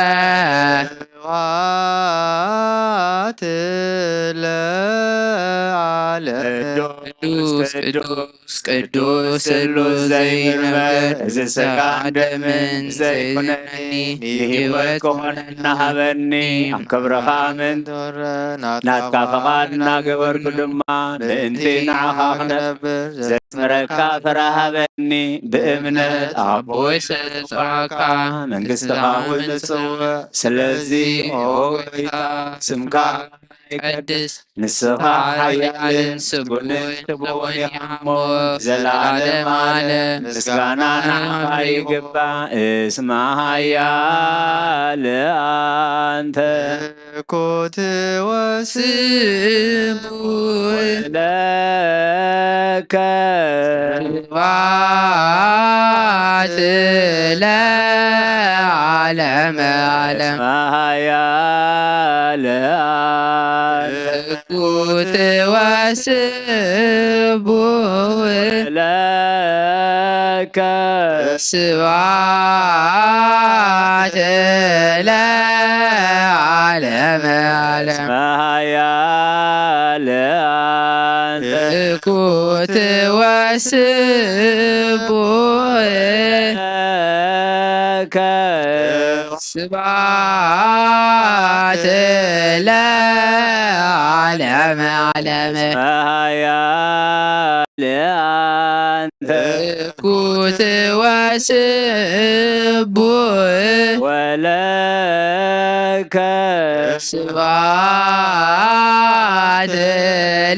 ስብሐት ለዓለመ ቅዱስ ቅዱስ ቅዱስ ስሉስ ዘይንበር ዝስጋ ደምን ዘይኩነኒ ሕይወት ከሆነና ሃበኒ ኣብ ክብረኻ ምንት ናትካ ፈቓድና ገበርኩ ድማ ምእንቲ ንዓኻ ክነብር ዘስመረካ ፍረሃበኒ ብእምነት ኣቦይ ሰጽዋካ መንግሥትኻ እውን ንጽውዕ ስለዚ ኦ ጐይታ ስምካ ቅድስ ንስኻ ሓያልን ስጉንን ክቡርን እሞ ዘለዓለም ዓለም ምስጋና ንዓኻ ይግባእ እስመ ኃያል አንተ ኮት ስቡሕ ለከ ስብሐት ለዓለመ ዓለም እስመ ኃያል ኩት ወስቡሕ ለከ ስብሐት ለዓለመ ዓለም እስመ ኃያል አንተ ኩት ወስቡሕ ለከ ስብሐት ለዓለመ ዓለም እስመ ኃያል አንተ ኩት ወስቡሕ ወለከ ስብሐት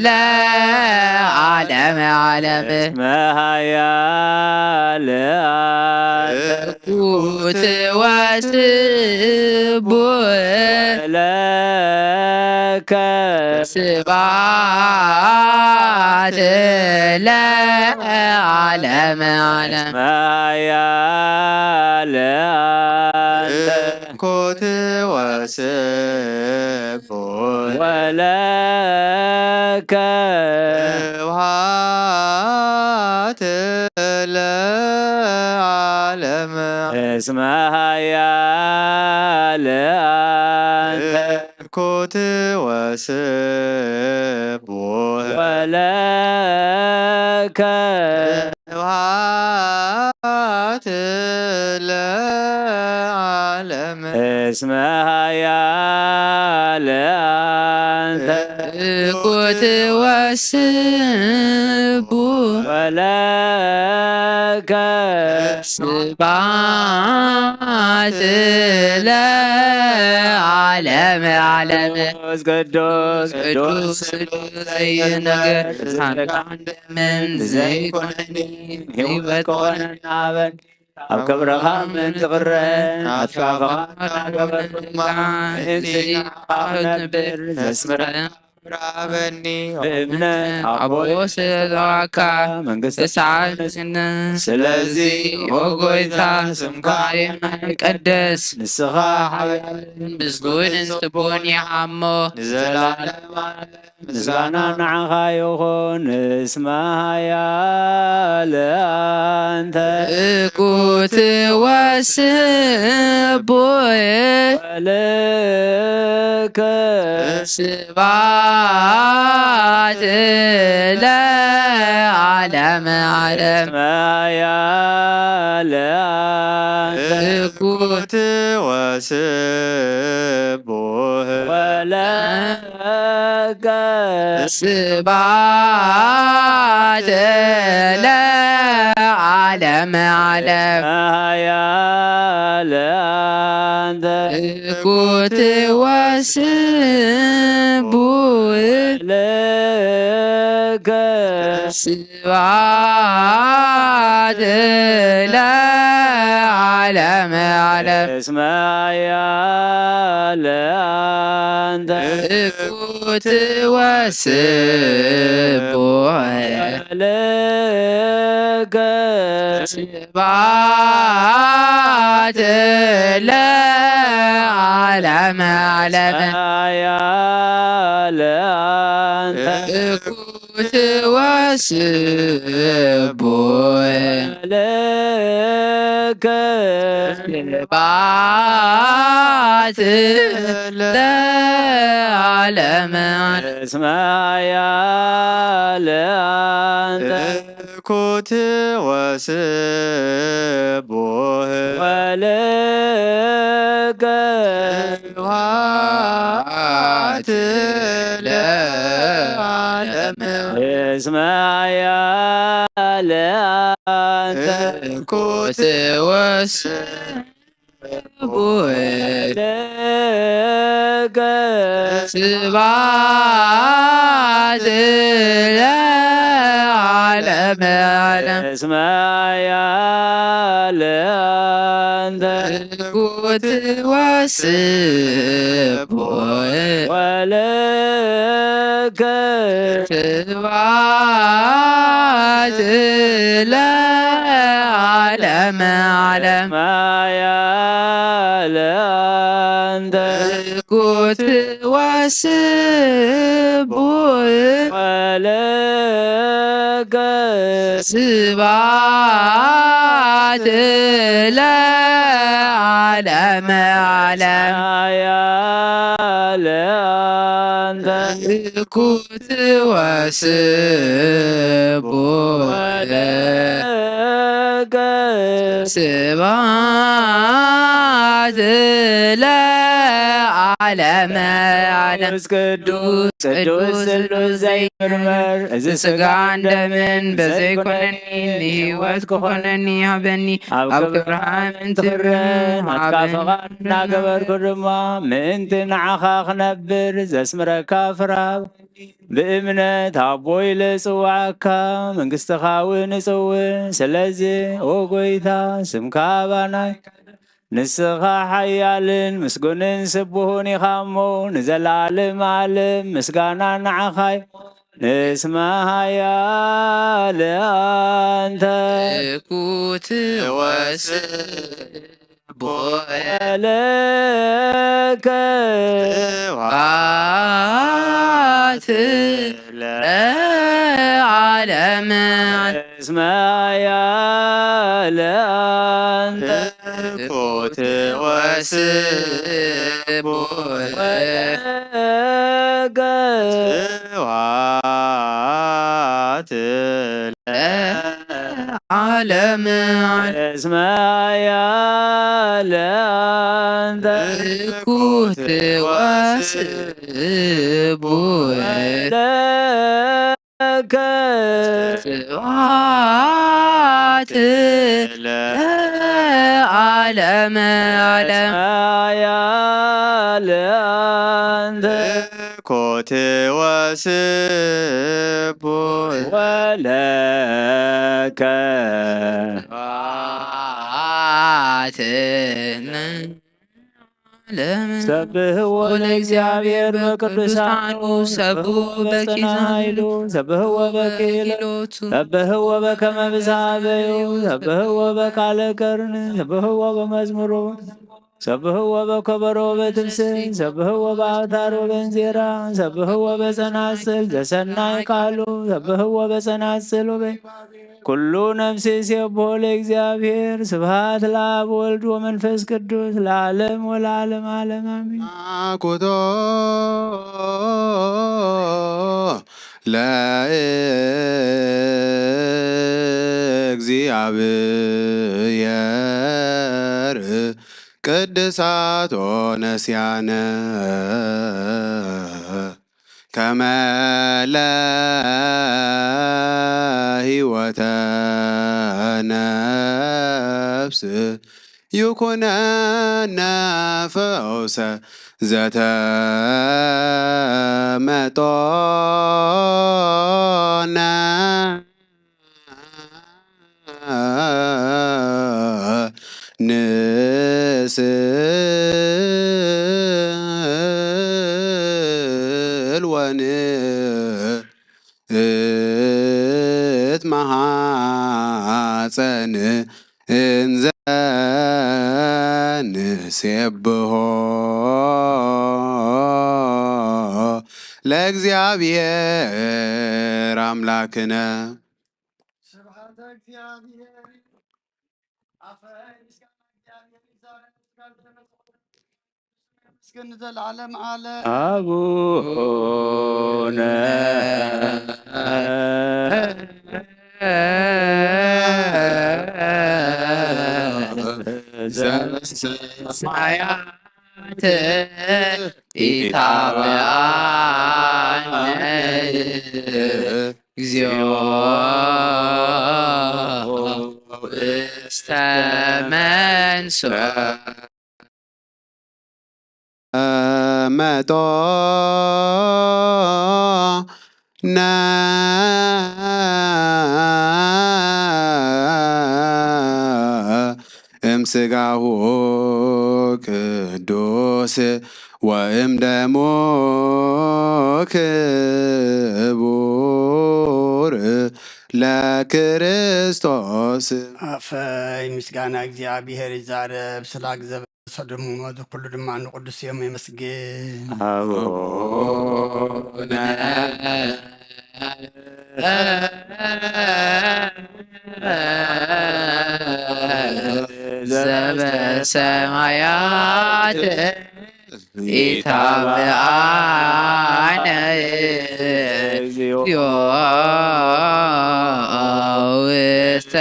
ለዓለመ ዓለም እስመ ኃያል አንተ ኩት ወስቡሕ ለከ ስብሐት ለዓለመ ዓለም እስመ ኃያል አንተ ኮት ወስቡሕ ወለከ ስብሐት ለዓለመ እስመ ኃያል አንተ ኮት ወስቡሕ ወለከ ስብሐት ለዓለመ እስመ ኃያል አንተ ኩት ወስቡሕ ወለከ ስብሐት ለዓለመ ዓለም ቅዱስ ቅዱስ ዘይነገር ምን ዘይኮነኒ ሕይወት ኮነና በን ኣብ ክብረኻ ምን ዝቕረን ኣትካኸ ናገበርካ ንብር ዘስምረን ራበኒ በእምነት አቦ ስለዋካ መንግሥተ ሰዓትን ስለዚ ወጎይታ ስምካ የማይቀደስ ንስኻ ሓያልን ምስጉንን ስቡን ይሓሞ ንዘላለም ምስጋና ንዓኻ ይኹን እስመ ሃያል አንተ እኩት ወስቡእ ወልከ ስብሐት ለዓለመ ዓለም ሃያል አንተ እኩት ወስቡህ ወለከ ስብሐት ለዓለመ ዓለም ሃያል አንተ እኩት ወስቡህ ለከ ስብሐት ለዓለመ ዓለም እስመ ሃያል አንተ እኩት ወስቡህ ለከ ስብሐት ለዓለመ ዓለም ሃያል አንተ እኩት ወስቡህ ለከ ስብሐት ለዓለመ እስመ ሃያል አንተ እኩት ወስቡህ ወለከ ስብሐት ለዓለመ እስመ ሃያል አንተ እኩት ወስቡህ ለከ ስብሐት ለዓለመ ዓለም እስመ ሃያል አንተ እኩት ወስቡህ ወለከ ስብሐት ለዓለመ ዓለም ሃያል አንተ እኩት ወስቡህ ወለከ ስብሐት ለዓለመ ዓለም ሃያል አንተ እኩት ወስቡህ ወለከ ስብሐት ለዓለመ ዓለም ቅዱስ ቅዱስ ስሉስ ዘይምርመር እዚ ስጋን ደምን በዘይኮነኒ ንህይወት ክኾነኒ ሃበኒ ኣብ ክብርሃን እንትርን ሃበኒ እናገበርኩ ድማ ምእንቲ ንዓኻ ክነብር ዘስምረካ ፍራብ ብእምነት ኣቦይ ልጽዋዓካ መንግሥትኻ እውን እጽውዕ ስለዚ ኦ ጐይታ ስምካ ባናይ ንስኻ ሓያልን ምስጉንን ስቡህን ኢኻ እሞ ንዘላለም ዓለም ምስጋና ንዓኻይ እስመ ሃያል አንተ እኩት ወስቡህ ለከ ስብሐት ለዓለመ እስመ ሃያል አንተ እኩት ወስቡህ ወለከ ስብሐት ለዓለመ እስመ ሃያል አንተ እኩት ወስቡህ ወለከ ስብሐት ወስቡ ወለከ ሰብህዎ ለእግዚአብሔር በቅዱሳኑ ሰብህዎ በጽና ኃይሉ ሰብህዎ በክህሎቱ ሰብህዎ በከመ ብዝሃበዩ ሰብህዎ በቃለ ቀርን ሰብህዎ በመዝሙሩ ሰብህዎ በከበሮ በትብስን ሰብህዎ በአውታሮ በእንዜራ ሰብህዎ በጸናጽል ዘሰናይ ቃሉ ሰብህዎ በጸናጽል ኩሉ ነፍሴ ሲብሖ ለእግዚአብሔር ስብሐት ለአብ ወልድ ወመንፈስ ቅዱስ ለዓለም ወለዓለም ዓለም አሜን። አኩቶ ለእግዚአብሔር ቅድሳቶ ነስያነ ከመ ለሕይወተ ነፍስ ይኩነነ ፈውሰ ዘተመጦነ ንስእል ወንእትመሐፀን እንዘ ንሴብሖ ለእግዚአብሔር አምላክነ ስብሐተ እግዚአብሔር አፈይ ምስጋና እግዚአብሔር ይመስገን ዘላለም ዓለም አቡነ ዘበሰማያት ኢታብአነ እግዚኦ ውስተ መንሱት መጦነ እምሥጋሁ ቅዱስ ወእምደሙ ክቡር ለክርስቶስ አፈይ ምስጋና እግዚአብሔር ይዛረብ ስላግዘበ ሰደሙ ወደ ኩሉ ድማ ንቅዱስ የሙ ይመስገን አቡነ ዘበሰማያት ኢታብአነ እግዚኦ ውስተ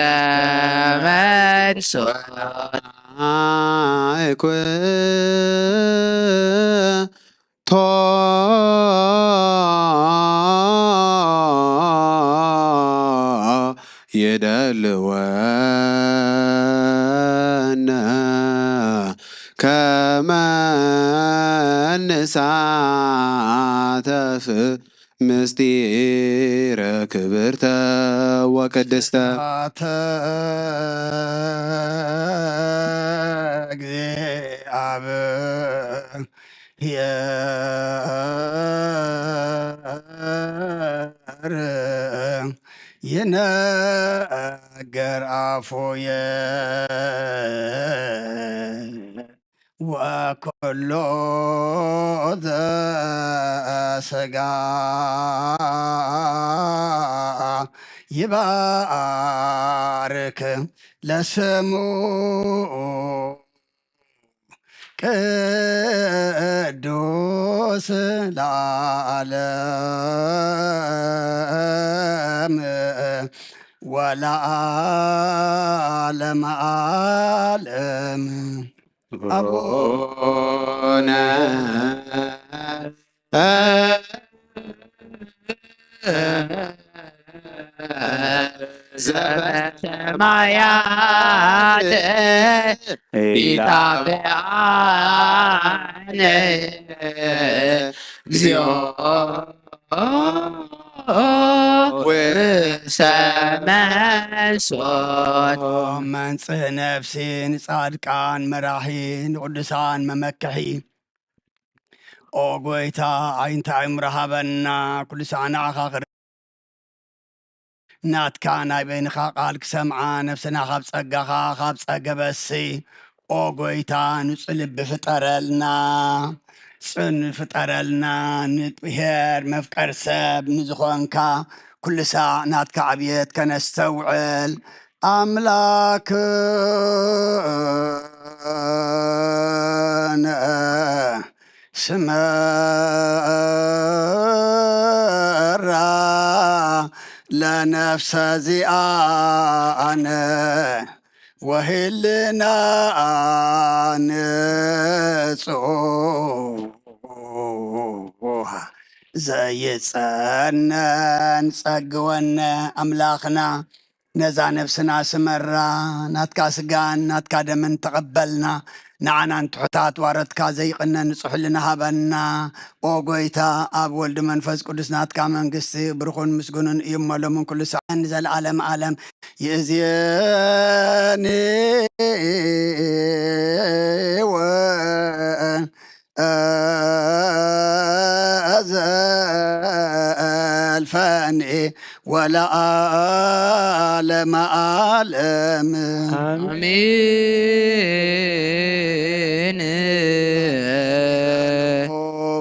መንሱት አእኩቶ የደልወነ ከመ ንሳተፍ ምስጢረ ክብርተ ወቅድስተ እግዚአብሔር ይነገር አፎየ ወኩሎ ዘሥጋ ይባርክ ለስሙ ቅዱስ ለዓለም ወለዓለመ ዓለም አቡነ ሰማያት ኢታብአነ እግዚኦ ወሰመስዖት መንጽህ ነፍሲ ንጻድቃን መራሒ ንቅዱሳን መመክሒ ኦ ጎይታ ዓይንታ ኣእምሮ ሃበና ኩሉ ሰዓት ንዓኻ ናትካ ናይ በይንኻ ቃል ክሰምዓ ነፍስና ካብ ፀጋኻ ካብ ፀገበሲ ኦ ጎይታ ንፁህ ልቢ ፍጠረልና ፅን ፍጠረልና ንጥሄር መፍቀር ሰብ ንዝኾንካ ኩሉ ሳዕ ናትካ ዕብየት ከነስተውዕል ኣምላክነ ስመራ ለነፍሰ ዚኣነ ወህልና ንጹህ ዘይጸነን ጸግወነ ኣምላኽና ነዛ ነፍስና ስመራ ናትካ ስጋን ናትካ ደምን ተቐበልና ንዓናን ትሑታት ዋረትካ ዘይቕነ ንጹሕልና ሃበና ኦ ጎይታ ኣብ ወልዲ መንፈስ ቅዱስ ናትካ መንግስቲ ብርኹን ምስጉንን እዩ እመሎምን ኩሉ ሰዓን ዘለዓለም ዓለም ይእዝየኒ ዘልፈኒ ወለዓለመ ዓለም አሜን።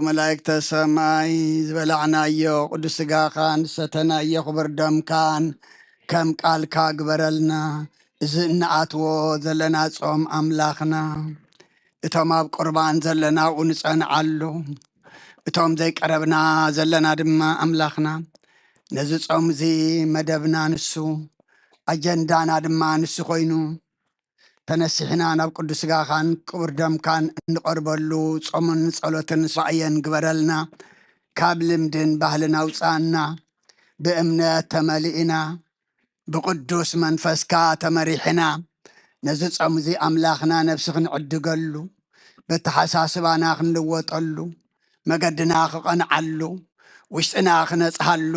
መላእክተ ሰማይ ዝበላዕናዮ ቅዱስ ስጋኻን ሰተናዮ ክቡር ደምካን ከም ቃልካ ግበረልና እዚ እናኣትዎ ዘለና ጾም ኣምላኽና እቶም ኣብ ቁርባን ዘለና ኣብኡ ንጸንዓሉ እቶም ዘይቀረብና ዘለና ድማ ኣምላኽና ነዚ ጾም እዚ መደብና ንሱ ኣጀንዳና ድማ ንሱ ኮይኑ ተነሲሕና ናብ ቅዱስ ስጋኻን ክቡር ደምካን እንቐርበሉ ጾምን ጸሎትን ራእየን ግበረልና ካብ ልምድን ባህልን ኣውፃእና ብእምነት ተመሊእና ብቅዱስ መንፈስካ ተመሪሕና ነዚ ጾም እዚ ኣምላኽና ነብሲ ክንዕድገሉ በተሓሳስባና ክንልወጠሉ መገድና ክቐንዓሉ ውሽጥና ክነጽሃሉ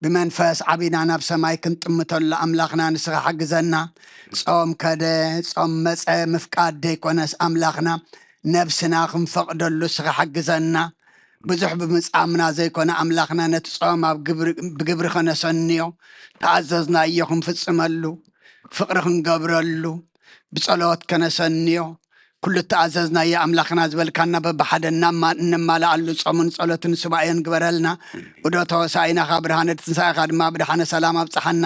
ብመንፈስ ዓቢና ናብ ሰማይ ክንጥምተሉ ኣምላኽና ንስኻ ሓግዘና ጾም ከደ ጾም መፀ ምፍቃድ ደይኮነስ ኣምላኽና ነብስና ክንፈቕደሉ ንስኻ ሓግዘና ብዙሕ ብምጻምና ዘይኮነ ኣምላኽና ነቲ ጾም ኣብ ብግብሪ ኸነሰንዮ ተኣዘዝናዮ ክንፍጽመሉ ፍቕሪ ክንገብረሉ ብጸሎት ከነሰንዮ ኩሉ ተኣዘዝናዮ ኣምላኽና ዝበልካና በብሓደ እነማልኣሉ ጾምን ጸሎትን ስባኤን ግበረልና ወዶ ተወሳኢናኻ ብርሃነ ትንሳኤኻ ድማ ብድሓነ ሰላም ኣብፅሓና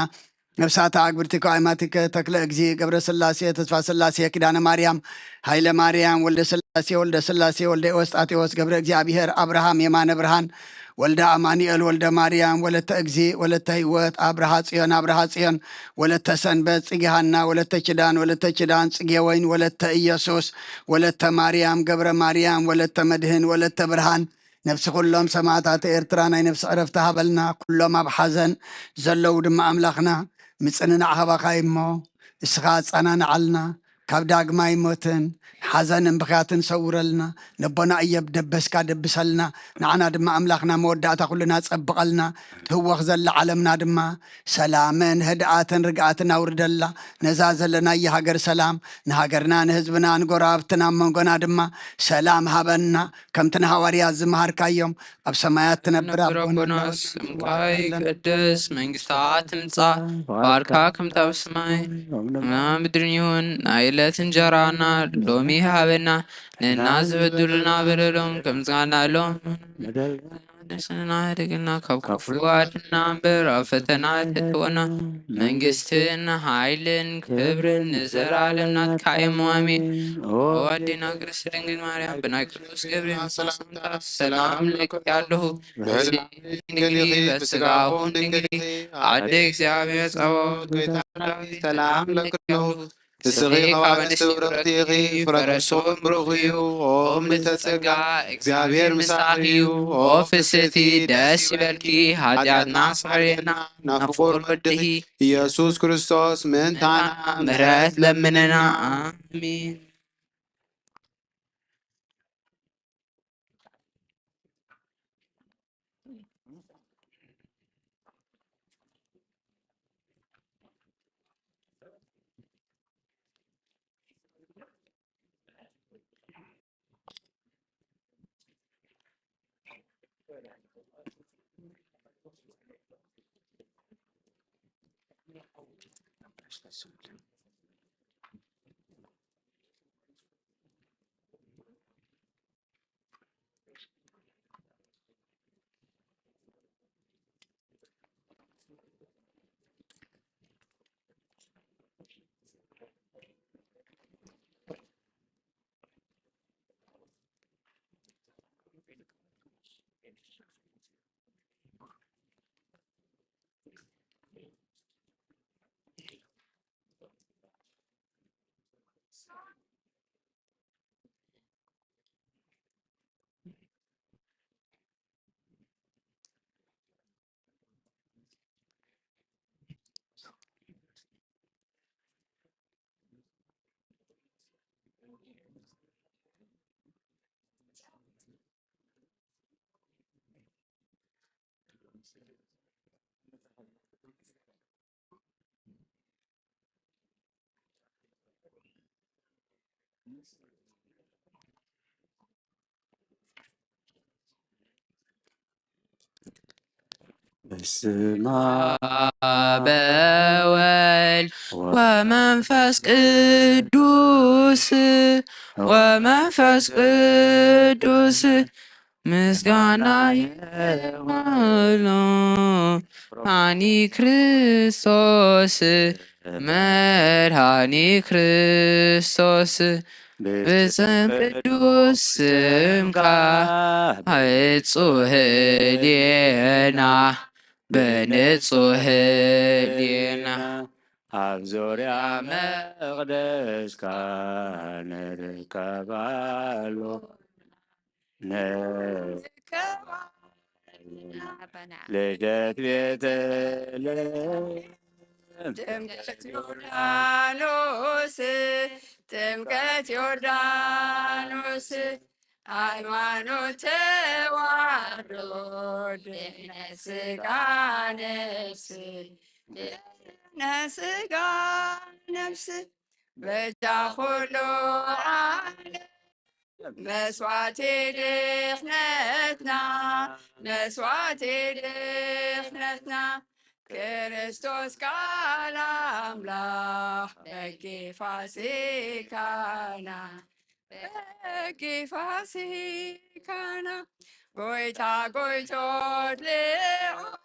ነብሳታ ኣግብርቲኮ ኣይማቲከ ተክለ እግዚ ገብረ ስላሴ ተስፋ ስላሴ ኪዳነ ማርያም ሃይለ ማርያም ወልደ ስላሴ ወልደ ኤዎስጣቴዎስ ገብረ እግዚአብሔር አብርሃም የማነ ብርሃን ወልደ አማኒኤል ወልደ ማርያም ወለተ እግዚ ወለተ ህይወት አብርሃ ጽዮን ወለተ ሰንበት ጽጌ ሐና ወለተ ኪዳን ጽጌ ወይን ወለተ ኢየሱስ ወለተ ማርያም ገብረ ማርያም ወለተ መድህን ወለተ ብርሃን ነፍሲ ኩሎም ሰማዕታት ኤርትራ ናይ ነፍሲ ዕረፍቲ ሃበልና ኩሎም ኣብ ሓዘን ዘለው ድማ ኣምላኽና ምጽንናዕ ሃባኻ እሞ እስኻ ጸናንዓልና ካብ ዳግማይ ሞትን ሓዘንን ብኽያትን ሰውረልና ነቦና እየብ ደበስካ ደብሰልና ንዓና ድማ ኣምላኽና መወዳእታ ኩልና ጸብቐልና ትህወኽ ዘላ ዓለምና ድማ ሰላምን ህድኣትን ርግኣትን ኣውርደላ ነዛ ዘለና የሃገር ሰላም ንሃገርና ንህዝብና ንጎራብትና መንጎና ድማ ሰላም ሃበና ከምቲ ንሃዋርያት ዝመሃርካዮም ኣብ ሰማያት ትነብር አቡና ስምካ ይቅደስ መንግሥትካ ትምጻእ ባርካ ከምቲ ኣብ ሰማይ ኣብ ምድርን ይሁን ናይ ዕለት እንጀራና ሎሚ ሃበና ንና ዝበድሉና በደሎም ከም ዝጋናሎም ደስና ደግና ካብ ክፉ አድና እምበር ኣብ ፈተና ተትወና መንግስትን ኃይልን ክብርን ንዘላለም ናትካ እዩ አሜን። ኦ አዴና ቅድስት ድንግል ማርያም ብናይ ቅዱስ ገብርኤል ሰላም ለኪያለሁ ድንግሊ በሥጋሁን ድንግሊ አደ እግዚአብሔር ጸባኦት ሰላም ለኪያለሁ ንስኺ ካብ ኣንስቲ ብርኽቲ ኢኺ ፍረቶም ብሩኽ እዩ ኦ ምልዕተ ጸጋ እግዚኣብሔር ምሳኺ እዩ ኦ ፍስቲ ደስ ይበልኪ ሃጢኣትና ስዕርየና ናብ ፍቁር ወድኺ ኢየሱስ ክርስቶስ ምእንታና ምሕረት ለምነና አሜን። በስመ አብ ወወልድ ወመንፈስ ቅዱስ ወመንፈስ ቅዱስ ምስጋና ይሁን መድኃኒ ክርስቶስ መድኃኒ ክርስቶስ ብስም ቅዱስ ስምካ እጹህ ህሊና በንጹህ ህሊና ኣብ ዙርያ መቅደስካ ንርከባሉ ልደት ቤተልሔም ጥምቀት ዮርዳኖስ ጥምቀት ዮርዳኖስ ሃይማኖት ተዋሕዶ ድኅነት ሥጋ ነፍስ ድኅነት ሥጋ ነፍስ በጃ ሁሉ ዓለም መስዋዕቴ ድኅነትና መስዋዕቴ ድኅነትና ክርስቶስ ቃል አምላክ በጌ ፋሲካና በጌ ፋሲካና ጎይታ ጎይቶት ልዑል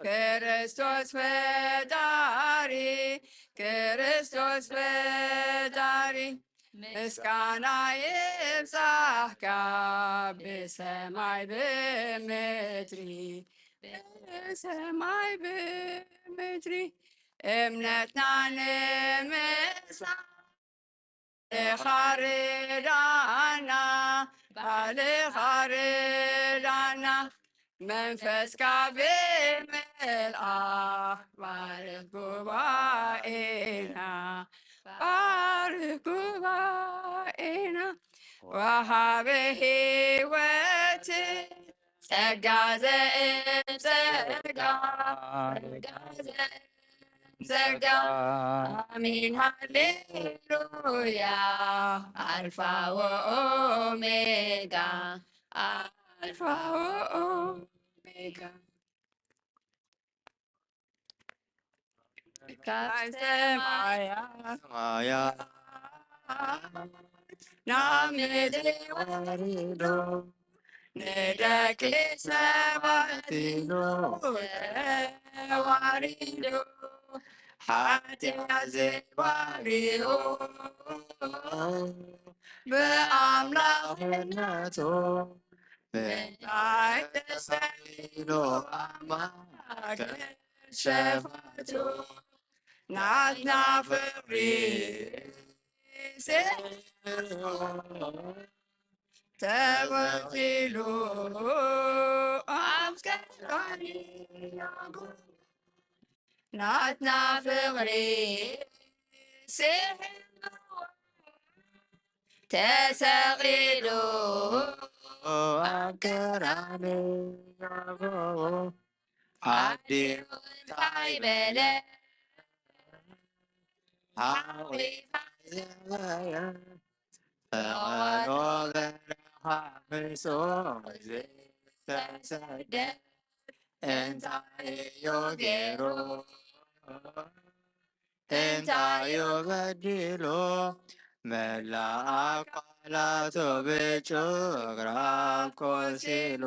ክርስቶስ ፈጣሪ ክርስቶስ ፈጣሪ ምስጋና ይብዛህ ካብ ብሰማይ ብምድሪ በሰማይ ብምድሪ እምነትና ንምስላም ልኻርዳና ባልኻርዳና መንፈስካ ብምልኣኽ ባርክ ጉባኤና ባርክ ጉባኤና ወሃበ ሕይወት ጸጋ ዘእምጸጋ ጸጋ አሜን ሃሌሉያ አልፋ ወኦሜጋ አልፋ ወኦሜጋ ሰማያት ናምድር ወርዶ ንደቂ ሰባት ተዋሪዶ ኃጢአት ዘይባሪዮ በአምላክነቱ በላይ ተሰይሎ አማከ ሸፋቱ ናትና ፍቅሪ ተወኪሉ አስቀራኒ ናትና ፍቅሪ ተሰቂሉ አቀራንዮ አዲው እንታይ በለ ሓዊኻ ዝበየ ፈቐዶ በረኻ ምሶ ዝተሰደ እንታይ እዩ ገይሩ እንታይ እዩ በዲሉ መላእ ኣካላቱ ብጭግራ ቆሲሉ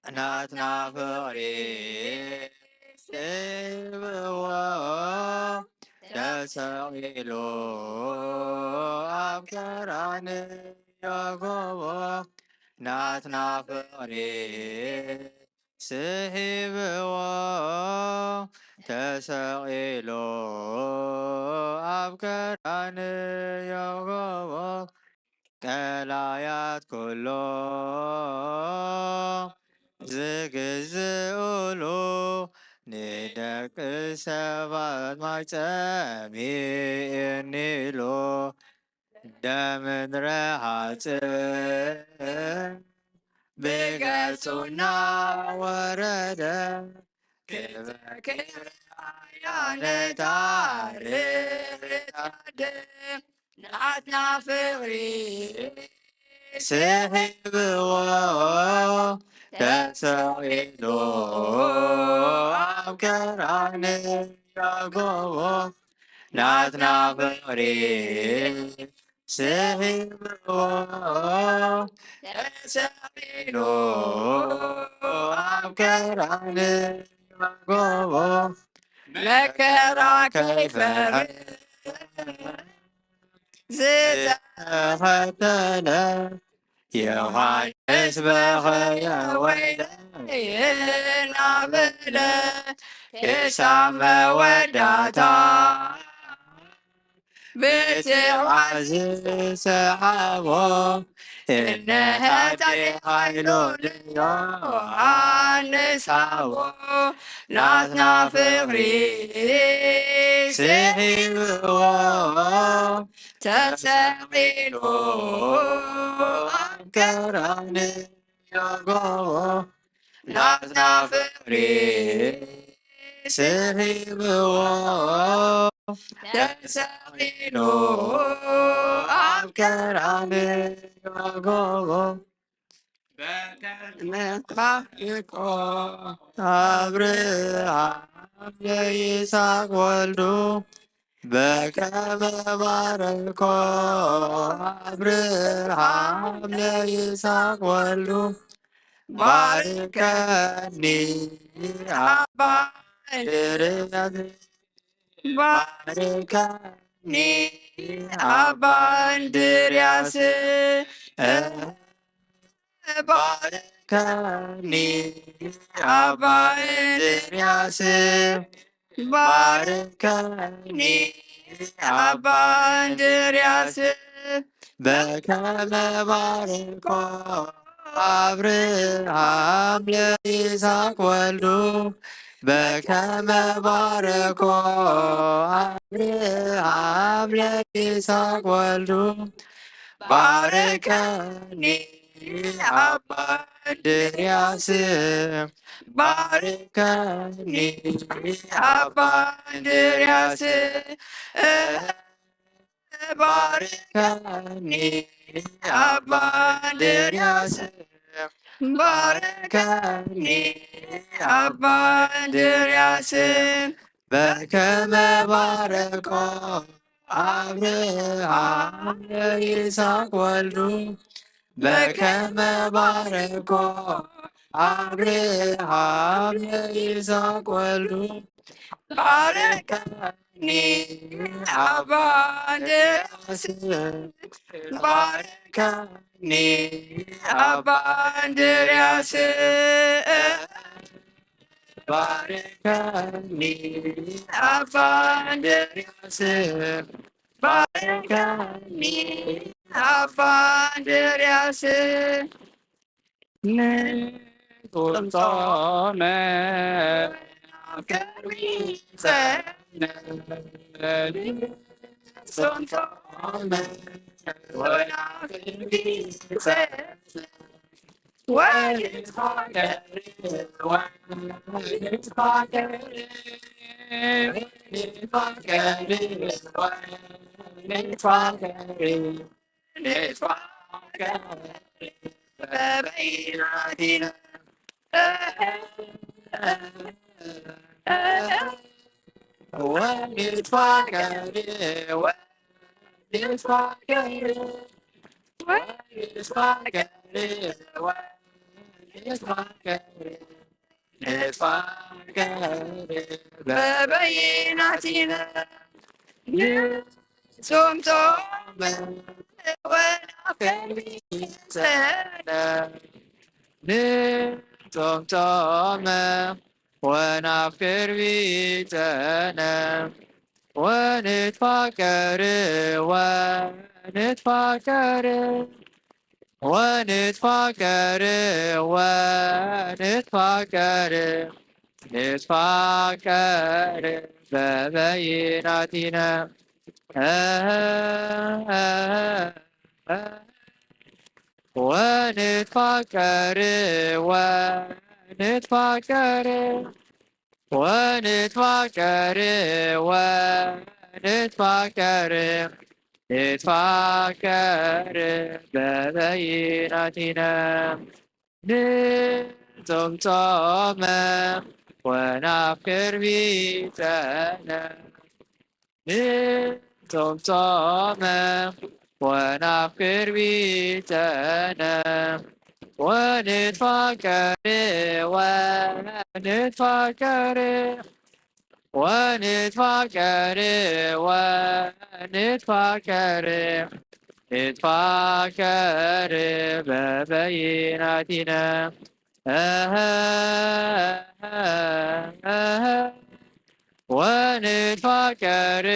ናትና ፍቕሪ ስብዎ ተሰቂሉ ኣብ ቀራንዮ ጎቦ ናትና ፍቕሪ ስሂብዎ ተሰቂሉ ኣብ ቀራንዮ ጎቦ ቀላያት ኩሎም ዝግዝኡሉ ንደቂ ሰባት ማይፀሚእኒሉ ደምድረ ሃፅን ብገጹና ወረደ ክበክር ያነታርታደ ናትና ፍቅሪ ስሂብዎ ተሰቂሉ ኣብ ቀራንዮ ጎቦ ናትና ፍቅሪ ስሂብዎ ተሰቂሉ ኣብ ቀራንዮ ጎቦ መከራ ከይፈርድ ዝተኸተለ ዮሐንስ በኸየ ወይለይና በለ ክሳብ መወዳእታ ብትዕዋዝ ሰሓቦ እነህቴ ሃይሎ ለዮሐንስ ሃቦ ናትና ፍቅሪ ስሂብዎ ተሰቂሉ ኣብ ቀራንዮ ጎቦ ናትና ፍቅሪ ስሂብዎ ተሰቂሉ ኣብ ቀራንዮ ጎቦ በከመባርኮ አብርሃም ለይስሐቅ ወልዱ በከመ ባረኮ አብርሃም ለይስሐቅ ወልዱ ባርከኒ አባ እንድርያስ ባርከኒ አባ እንድርያስ ባርከኒ አባ እንድርያስ ባርከኒ አባ እንድርያስ በከመ ባረኮ አብርሃም ለይስሐቅ ወልዱ በከመ ባረኮ አብርሃም ለይስሐቅ ወልዱ ባርከኒ አባ እንድርያስ ባርከኒ አባ እንድርያስ ባርከኒ አባ እንድርያስ ባርከኒ አባ እንድርያስ በከመ ባረኮ አብርሃም ለይስሐቅ ወልዱ በከመ ባረኮ አብርሃም ለይስሐቅ ወልዱ ባርከኒ አባ እንድርያስ ባርከኒ አባ እንድርያስ ባርከኒ አባ እንድርያስ ባርከኒ አባ እንድርያስ ንቁምጾመ ሶንጾመ በበይናቲነ ጾም ጾመ ወናፍቅር ጾም ጾመ ወናፍቅር ቢጸነ ወንትፋቀር ወንትፋቀር ወንትፋቀር ወንትፋቀር ንትፋቀር በበይናቲነ ወንትፋቀር ወንትፋቀር ወንትፋቀር ወንትፋቀር ንትፋቀር በበይናቲነ ንጾም ጾመ ወናፍቅር ቢጸነ ንጾም ጾመ ወናፍቅር ቢጸነ ወንትፋቀር ወንትፋቀር ወንትፋቀር ወንትፋቀር ንትፋቀር በበይናቲነ ወንትፋቀር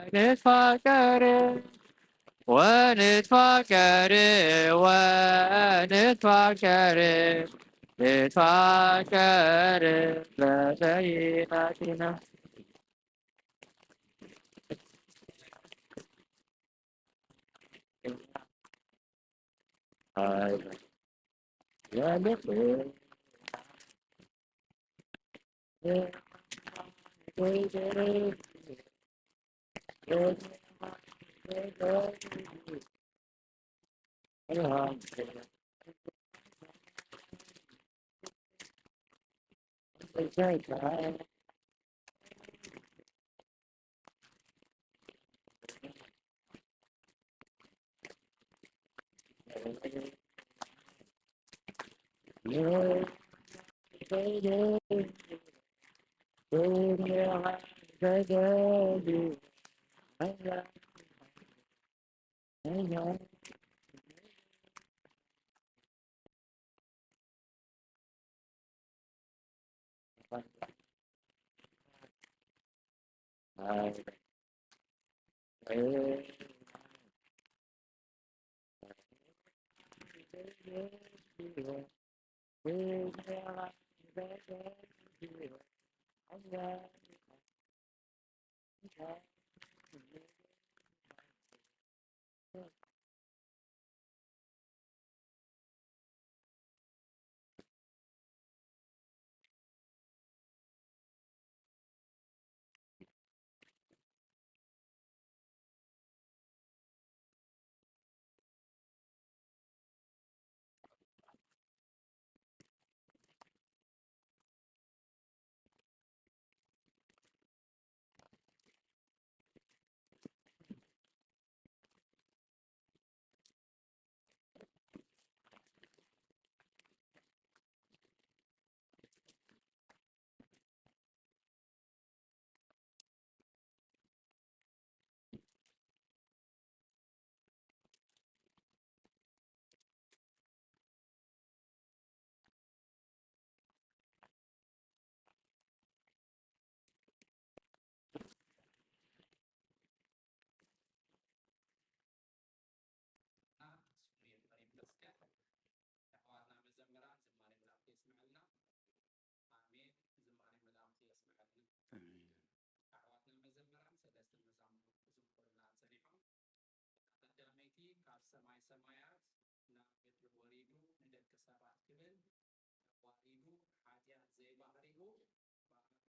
ወንትፋቀር ወንትፋቀር ወንትፋቀር ንትፋቀር በበይናቲነ ሰማያት ናብ ምድሪ ወሪዱ ንደቂ ሰባት ክብል ዋሪዱ ሓጢኣት ዘይባህሪኡ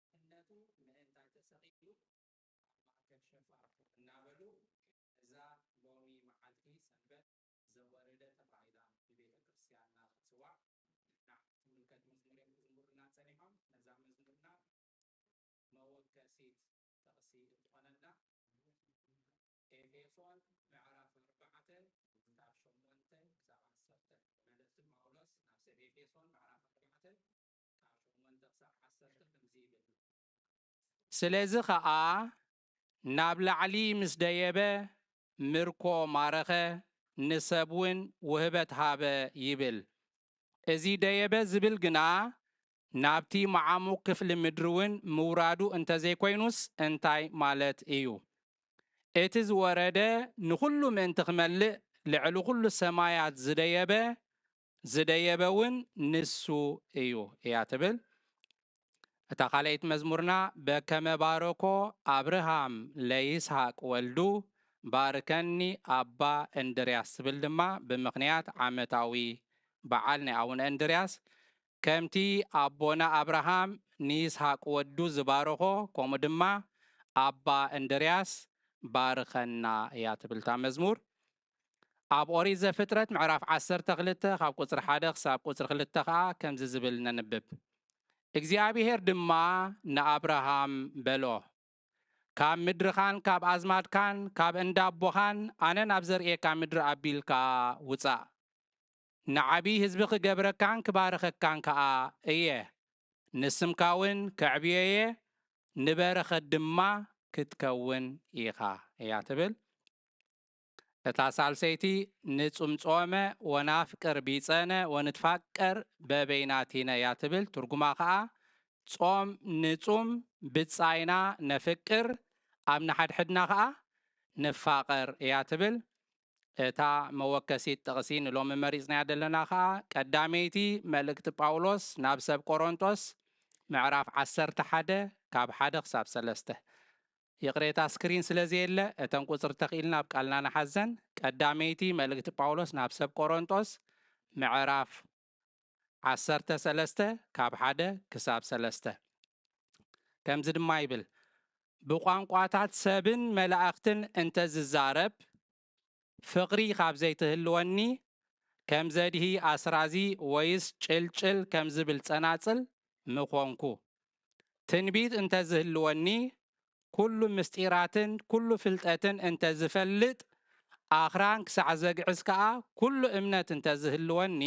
ብኣምላክነቱ ምእንታይ ተሰቂሉ ኣብ ማእከል ሸፋር እናበሉ እዛ ሎሚ መዓልቲ ሰንበት ዘወረደ ተባሂላ ብቤተ ክርስቲያንና ትፅዋዕ ትምልከት መዝሙር ክዝሙርና ፀኒሖም ነዛ መዝሙርና መወከሲት ጥቕሲ እንትኾነና ኤፌሶን ምዕራፍ 4 ካብ 8 ክሳብ 10 መልእክቲ ጳውሎስ ናብ ሰብ ኤፌሶን ምዕራፍ 4 ካብ 8 ክሳብ 10 ከምዚ ይብል ስለዚ ከዓ ናብ ላዕሊ ምስ ደየበ ምርኮ ማረኸ ንሰብ እውን ውህበት ሃበ ይብል እዚ ደየበ ዝብል ግና ናብቲ መዓሙቕ ክፍሊ ምድሪ እውን ምውራዱ እንተዘይኮይኑስ እንታይ ማለት እዩ እቲ ዝወረደ ንኩሉ ምእንቲ ክመልእ ልዕሊ ኩሉ ሰማያት ዝደየበ እውን ንሱ እዩ እያ ትብል እታ ካልአይቲ መዝሙርና በከመ ባረኮ አብርሃም ለይስሐቅ ወልዱ ባርከኒ አባ እንድርያስ ትብል ድማ ብምክንያት ዓመታዊ በዓል ናይ አቡነ እንድርያስ ከምቲ አቦና አብርሃም ንይስሐቅ ወዱ ዝባረኮ ከምኡ ድማ አባ እንድርያስ ባርከና እያ ትብልታ መዝሙር ኣብ ኦሪት ዘፍጥረት ምዕራፍ 12 ካብ ቁፅሪ 1 ክሳብ ቁፅሪ 2 ከዓ ከምዚ ዝብል ነንብብ እግዚአብሔር ድማ ንአብርሃም በሎ ካብ ምድርኻን ካብ አዝማድካን ካብ እንዳቦኻን ኣነ ናብ ዘርኤካ ምድሪ ኣቢልካ ውፃእ ንዓብይ ህዝቢ ክገብረካን ክባረኸካን ከዓ እየ ንስምካ እውን ከዕብየየ ንበረኸት ድማ ክትከውን ኢኻ እያ ትብል እታ ሳልሰይቲ ንፅምፆመ ወናፍቅር ቢፀነ ወንትፋቀር በበይናቲነ እያ ትብል ትርጉማ ከዓ ጾም ንጹም ብፃይና ነፍቅር ኣብ ንሓድሕድና ከዓ ንፋቀር እያ ትብል እታ መወከሲት ጥቕሲ ንሎሚ መሪፅናያ ዘለና ከዓ ቀዳመይቲ መልእክቲ ጳውሎስ ናብ ሰብ ቆሮንጦስ ምዕራፍ 11 ካብ 1 ክሳብ 3 የቅሬታ ስክሪን ስለዘየለ እተን ቁፅሪ ተኽኢልና ኣብ ቃልና ንሓዘን ቀዳመይቲ መልእክቲ ጳውሎስ ናብ ሰብ ቆሮንጦስ ምዕራፍ 13 ካብ 1 ክሳብ 3 ከምዚ ድማ ይብል ብቋንቋታት ሰብን መላእክትን እንተዝዛረብ ፍቅሪ ካብ ዘይትህልወኒ ከም ዘድሂ ኣስራዚ ወይስ ጭልጭል ከም ዝብል ፀናፅል ምኾንኩ ትንቢት እንተዝህልወኒ ኩሉ ምስጢራትን ኩሉ ፍልጠትን እንተዝፈልጥ ኣኽራን ክሳዕ ዘግዕዝ ከዓ ኩሉ እምነት እንተዝህልወኒ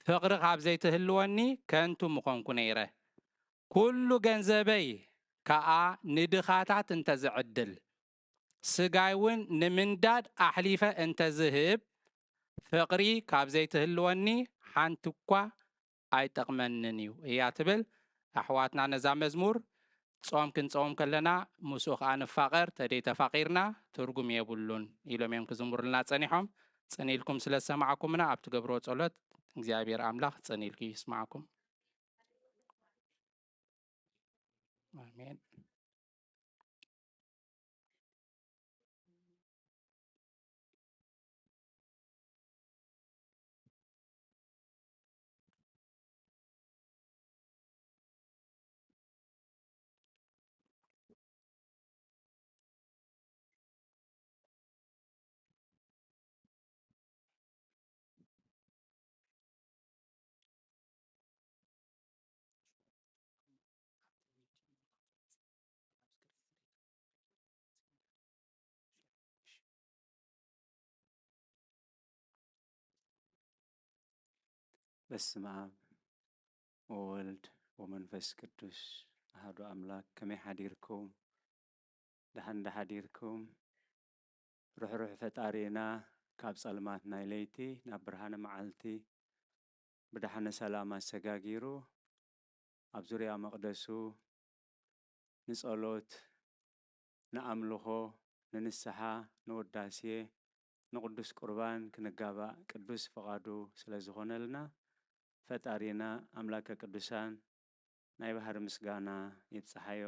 ፍቅሪ ካብ ዘይትህልወኒ ከንቱ ምኾንኩ ነይረ ኩሉ ገንዘበይ ከዓ ንድኻታት እንተዝዕድል ስጋይ እውን ንምንዳድ ኣሕሊፈ እንተዝህብ ፍቅሪ ካብ ዘይትህልወኒ ሓንቲ እኳ ኣይጠቕመንን እዩ እያ ትብል ኣሕዋትና ነዛ መዝሙር ጾም ክንጾም ከለና ምስኡ ከዓ ንፋቀር ተደይ ተፋቂርና ትርጉም የብሉን ኢሎም እዮም ክዝምሩልና ፀኒሖም ፀኒልኩም ስለ ዝሰማዕኩምና ኣብ ትገብሮ ጸሎት እግዚአብሔር አምላክ ፀኒልኩ ይስማዕኩም አሜን በስመ አብ ወወልድ ወመንፈስ ቅዱስ አሐዱ አምላክ ከመይ ሓዲርኩም ደሓን እንዳሓዲርኩም ርሕሩሕ ፈጣሪና ካብ ጸልማት ናይ ለይቲ ናብ ብርሃነ መዓልቲ ብድሓነ ሰላም አሰጋጊሩ ኣብ ዙርያ መቅደሱ ንጸሎት ንኣምልኾ ንንስሓ ንውዳሴ ንቅዱስ ቁርባን ክንጋባእ ቅዱስ ፈቃዱ ስለ ዝኾነልና ፈጣሪና አምላከ ቅዱሳን ናይ ባህር ምስጋና ይብጽሓዮ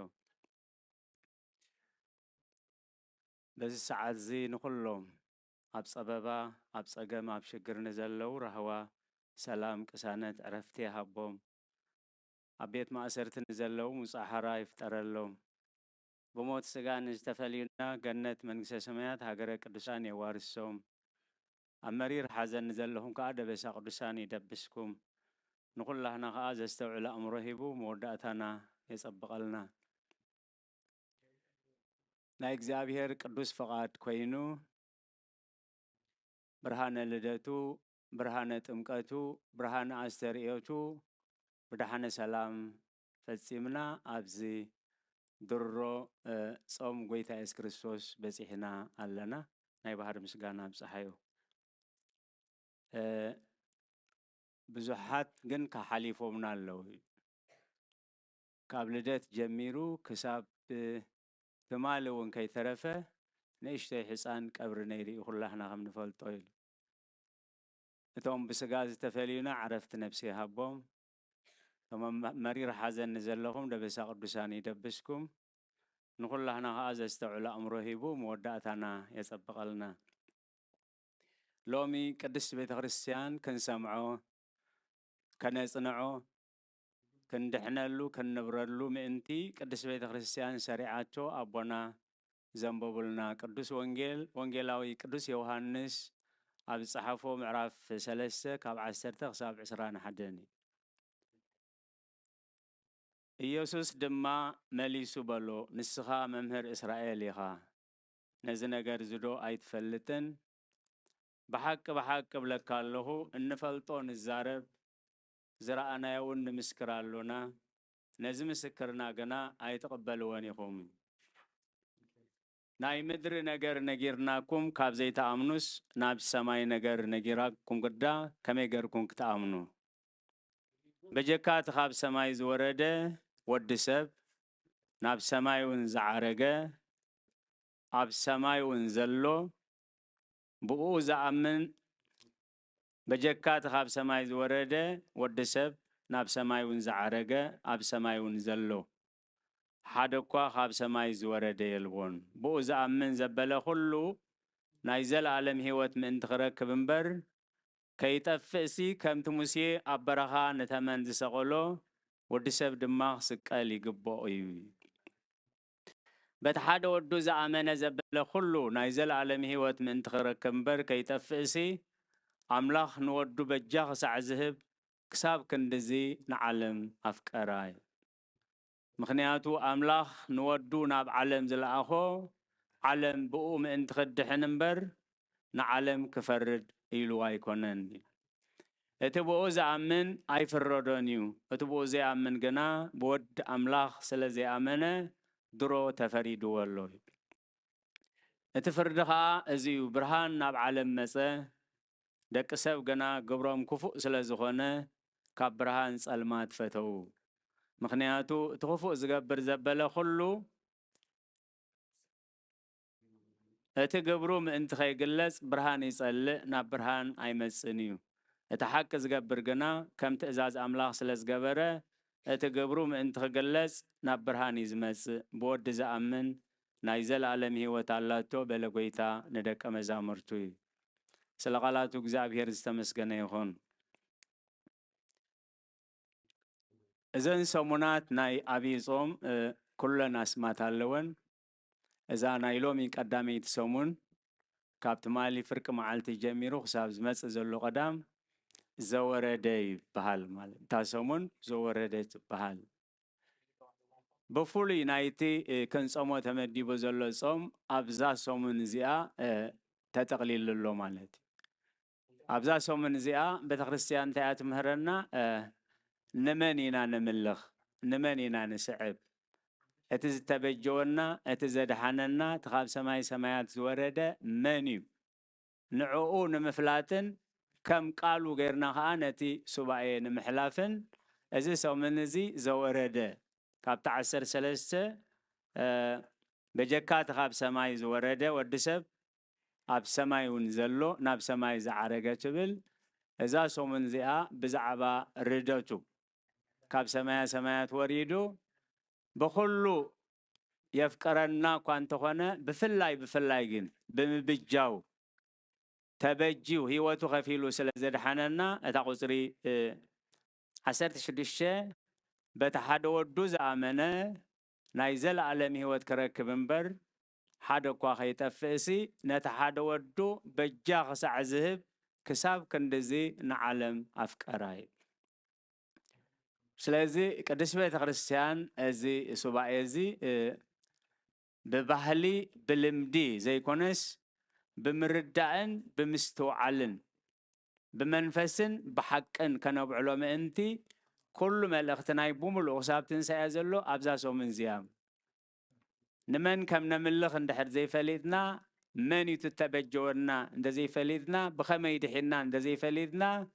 በዚ ሰዓት እዚ ንኩሎም ኣብ ፀበባ ኣብ ፀገም ኣብ ሽግር ንዘለው ራህዋ ሰላም ቅሳነት ዕረፍቲ ሃቦም ኣብ ቤት ማእሰርቲ ንዘለው ሙፃሓራ ይፍጠረሎም ብሞት ስጋ ንዝተፈልዩና ገነት መንግስተ ሰማያት ሃገረ ቅዱሳን የዋርሶም ኣብ መሪር ሓዘን ንዘለኹም ከዓ ደበሳ ቅዱሳን ይደብስኩም ንኩላህና ከዓ ዘስተውዕል ኣእምሮ ሂቡ መወዳእታና የጸብቀልና ናይ እግዚአብሔር ቅዱስ ፈቃድ ኮይኑ ብርሃነ ልደቱ ብርሃነ ጥምቀቱ ብርሃነ አስተርእዮቱ ብድሓነ ሰላም ፈጺምና ኣብዚ ድሮ ጾም ጎይታ ኢየሱስ ክርስቶስ በጺሕና ኣለና ናይ ባህር ምስጋና ብፀሓዩ ብዙሓት ግን ካሓሊፎምና ኣለው ካብ ልደት ጀሚሩ ክሳብ ትማል እውን ከይተረፈ ንእሽተይ ህፃን ቀብሪ ነይሪ ኩላህና ከም ንፈልጦ ኢሉ እቶም ብስጋ ዝተፈልዩና ዓረፍቲ ነፍሲ ሃቦም እቶም መሪር ሓዘን ንዘለኹም ደበሳ ቅዱሳን ይደብስኩም ንኩላህና ከዓ ዘስተውዕል ኣእምሮ ሂቡ መወዳእታና የጸብቀልና ሎሚ ቅድስት ቤተ ክርስቲያን ክንሰምዖ ከነጽንዖ ክንድሕነሉ ክንብረሉ ምእንቲ ቅድስት ቤተ ክርስቲያን ሰሪዓቶ ኣቦና ዘንበቡልና ቅዱስ ወንጌላዊ ቅዱስ ዮሐንስ ኣብ ዝጸሓፎ ምዕራፍ 3 ካብ 10 ክሳብ 21 ኢየሱስ ድማ መሊሱ በሎ ንስኻ መምህር እስራኤል ኢኻ ነዚ ነገር ዝዶ ኣይትፈልጥን ብሓቂ ብሓቂ ብለካ ኣለኹ እንፈልጦ ንዛረብ ዝረኣናዮ እውን ንምስክር ኣሎና ነዚ ምስክርና ገና ኣይተቐበልዎን ኢኹም ናይ ምድሪ ነገር ነጊርናኩም ካብ ዘይተኣምኑስ ናብ ሰማይ ነገር ነጊራኩም ግዳ ከመይ ገርኩም ክትኣምኑ በጀካት ካብ ሰማይ ዝወረደ ወዲ ሰብ ናብ ሰማይ እውን ዝዓረገ ኣብ ሰማይ እውን ዘሎ ብኡ ዝኣምን በጀካት ካብ ሰማይ ዝወረደ ወዲ ሰብ ናብ ሰማይ እውን ዝዓረገ ኣብ ሰማይ እውን ዘሎ ሓደ እኳ ካብ ሰማይ ዝወረደ የልቦን ብኡ ዝኣምን ዘበለ ኩሉ ናይ ዘለዓለም ህይወት ምእንቲ ክረክብ እምበር ከይጠፍእሲ ከምቲ ሙሴ ኣብ በረኻ ንተመን ዝሰቐሎ ወዲ ሰብ ድማ ክስቀል ይግብኦ እዩ በቲ ሓደ ወዱ ዝኣመነ ዘበለ ኩሉ ናይ ዘለዓለም ህይወት ምእንቲ ክረክብ እምበር ከይጠፍእሲ ኣምላኽ ንወዱ በጃ ክሳዕ ዝህብ ክሳብ ክንድዚ ንዓለም ኣፍቀራ ምክንያቱ ኣምላኽ ንወዱ ናብ ዓለም ዝለኣኾ ዓለም ብኡ ምእንቲ ክድሕን እምበር ንዓለም ክፈርድ ኢሉ ኣይኮነን እቲ ብኡ ዝኣምን ኣይፍረዶን እዩ እቲ ብኡ ዘይኣምን ግና ብወዲ ኣምላኽ ስለ ዘይኣመነ ድሮ ተፈሪድዎ ኣሎ እቲ ፍርዲ ከዓ እዚ እዩ ብርሃን ናብ ዓለም መፀ ደቂ ሰብ ገና ግብሮም ክፉእ ስለ ዝኾነ ካብ ብርሃን ጸልማት ፈተው ምክንያቱ እቲ ክፉእ ዝገብር ዘበለ ኩሉ እቲ ግብሩ ምእንቲ ከይግለጽ ብርሃን ይጸልእ ናብ ብርሃን ኣይመጽን እዩ እቲ ሓቂ ዝገብር ግና ከም ትእዛዝ ኣምላኽ ስለ ዝገበረ እቲ ግብሩ ምእንቲ ክግለጽ ናብ ብርሃን እዩ ዝመጽእ ብወዲ ዝኣምን ናይ ዘለዓለም ህይወት ኣላቶ በለ ጎይታ ንደቀ መዛሙርቱ እዩ ስለ ቃላቱ እግዚአብሔር ዝተመስገነ ይኹን እዘን ሰሙናት ናይ ዓብይ ጾም ኩለን ኣስማት ኣለወን እዛ ናይ ሎሚ ቀዳመይቲ ሰሙን ካብ ትማሊ ፍርቂ መዓልቲ ጀሚሩ ክሳብ ዝመጽእ ዘሎ ቀዳም ዘወረደ ይበሃል ማለት እታ ሰሙን ዘወረደት ይበሃል ብፍሉይ ናይቲ ክንጾሞ ተመዲቡ ዘሎ ጾም ኣብዛ ሰሙን እዚኣ ተጠቕሊሉ ኣሎ ማለት ኣብዛ ሰሙን እዚኣ ቤተ ክርስቲያን እንታይ እያ ትምህረና ንመን ኢና ንምልኽ ንመን ኢና ንስዕብ እቲ ዝተበጀወና እቲ ዘድሓነና እቲ ካብ ሰማይ ሰማያት ዝወረደ መን እዩ ንዕኡ ንምፍላጥን ከም ቃሉ ገይርና ከዓ ነቲ ሱባኤ ንምሕላፍን እዚ ሰሙን እዚ ዘወረደ ካብቲ 13 በጀካት ካብ ሰማይ ዝወረደ ወዲ ሰብ ኣብ ሰማይ እውን ዘሎ ናብ ሰማይ ዝዓረገ ትብል እዛ ሰሙን እዚኣ ብዛዕባ ርደቱ ካብ ሰማያት ወሪዱ ብኩሉ የፍቀረና እኳ እንተኾነ ብፍላይ ግን ብምብጃው تبجيو هيوتو خفيلو سلازد حننا اتاقصري عسرت شدشة بتحد ودوز آمنة نايزل عالم هيوت كركب بر حدا كوا خيتفسي نتحد ودو بجاغ سعزهب كساب كندزي نعلم أفكاراي سلازي قدس بيت خريستيان ازي سبع ازي ببحلي بلمدي زي كونس بمردعن بمستوعلن بمنفسن بحقن كنبعلو مأنتي كل ما الاختناي بوملو وسابتن سيازلو أبزاسو من زيام نمن كم نملخ اندحر زي فليدنا من يتتبجورنا اند زي فليدنا بخما يدحينا اند زي فليدنا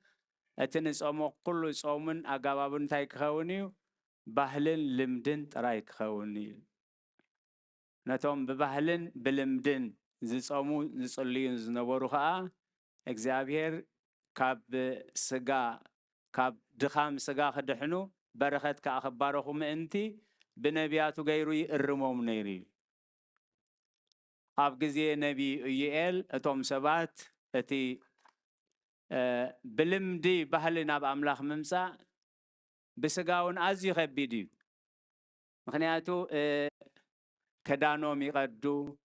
اتنس امو كل صومن اقابابن تايك خونيو بحلن لمدن ترايك خونيو نتوم ببحلن بلمدن زي صومو زي صليون زنبورو خاا اكزابير كاب سقا كاب دخام سقا خدحنو برخت كأخبارخو مأنتي بنبياتو غيروي الرموم نيري أب جزية نبي يقال أتوم سبات أتي بلمدي بحلنا بأملاخ ممسا بسقاون أزي خبيدي مخنياتو كدانو ميقدو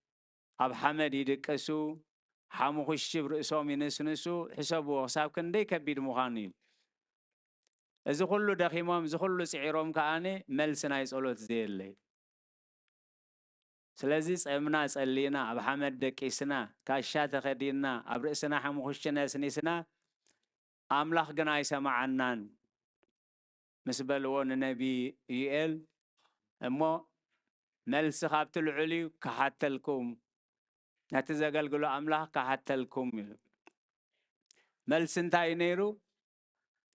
أب حمد يدكسو حامو خشب رئيسو مينسنسو حسابو وصاب كندي كبيد مخاني إذا كله دخيمهم إذا كله سعيرهم كأني ملسنا يسألوت زي اللي سلازي صيمنا صلينا أب حمد دكيسنا كاشات خدينا أب رئيسنا حمو خشنا سنيسنا أملاخ جنا يسمعنان مسبلون النبي يقل أما ملس خابت العلي كحتلكم نتزقل قلوا أملاخ كحتلكم ملس انتاي نيرو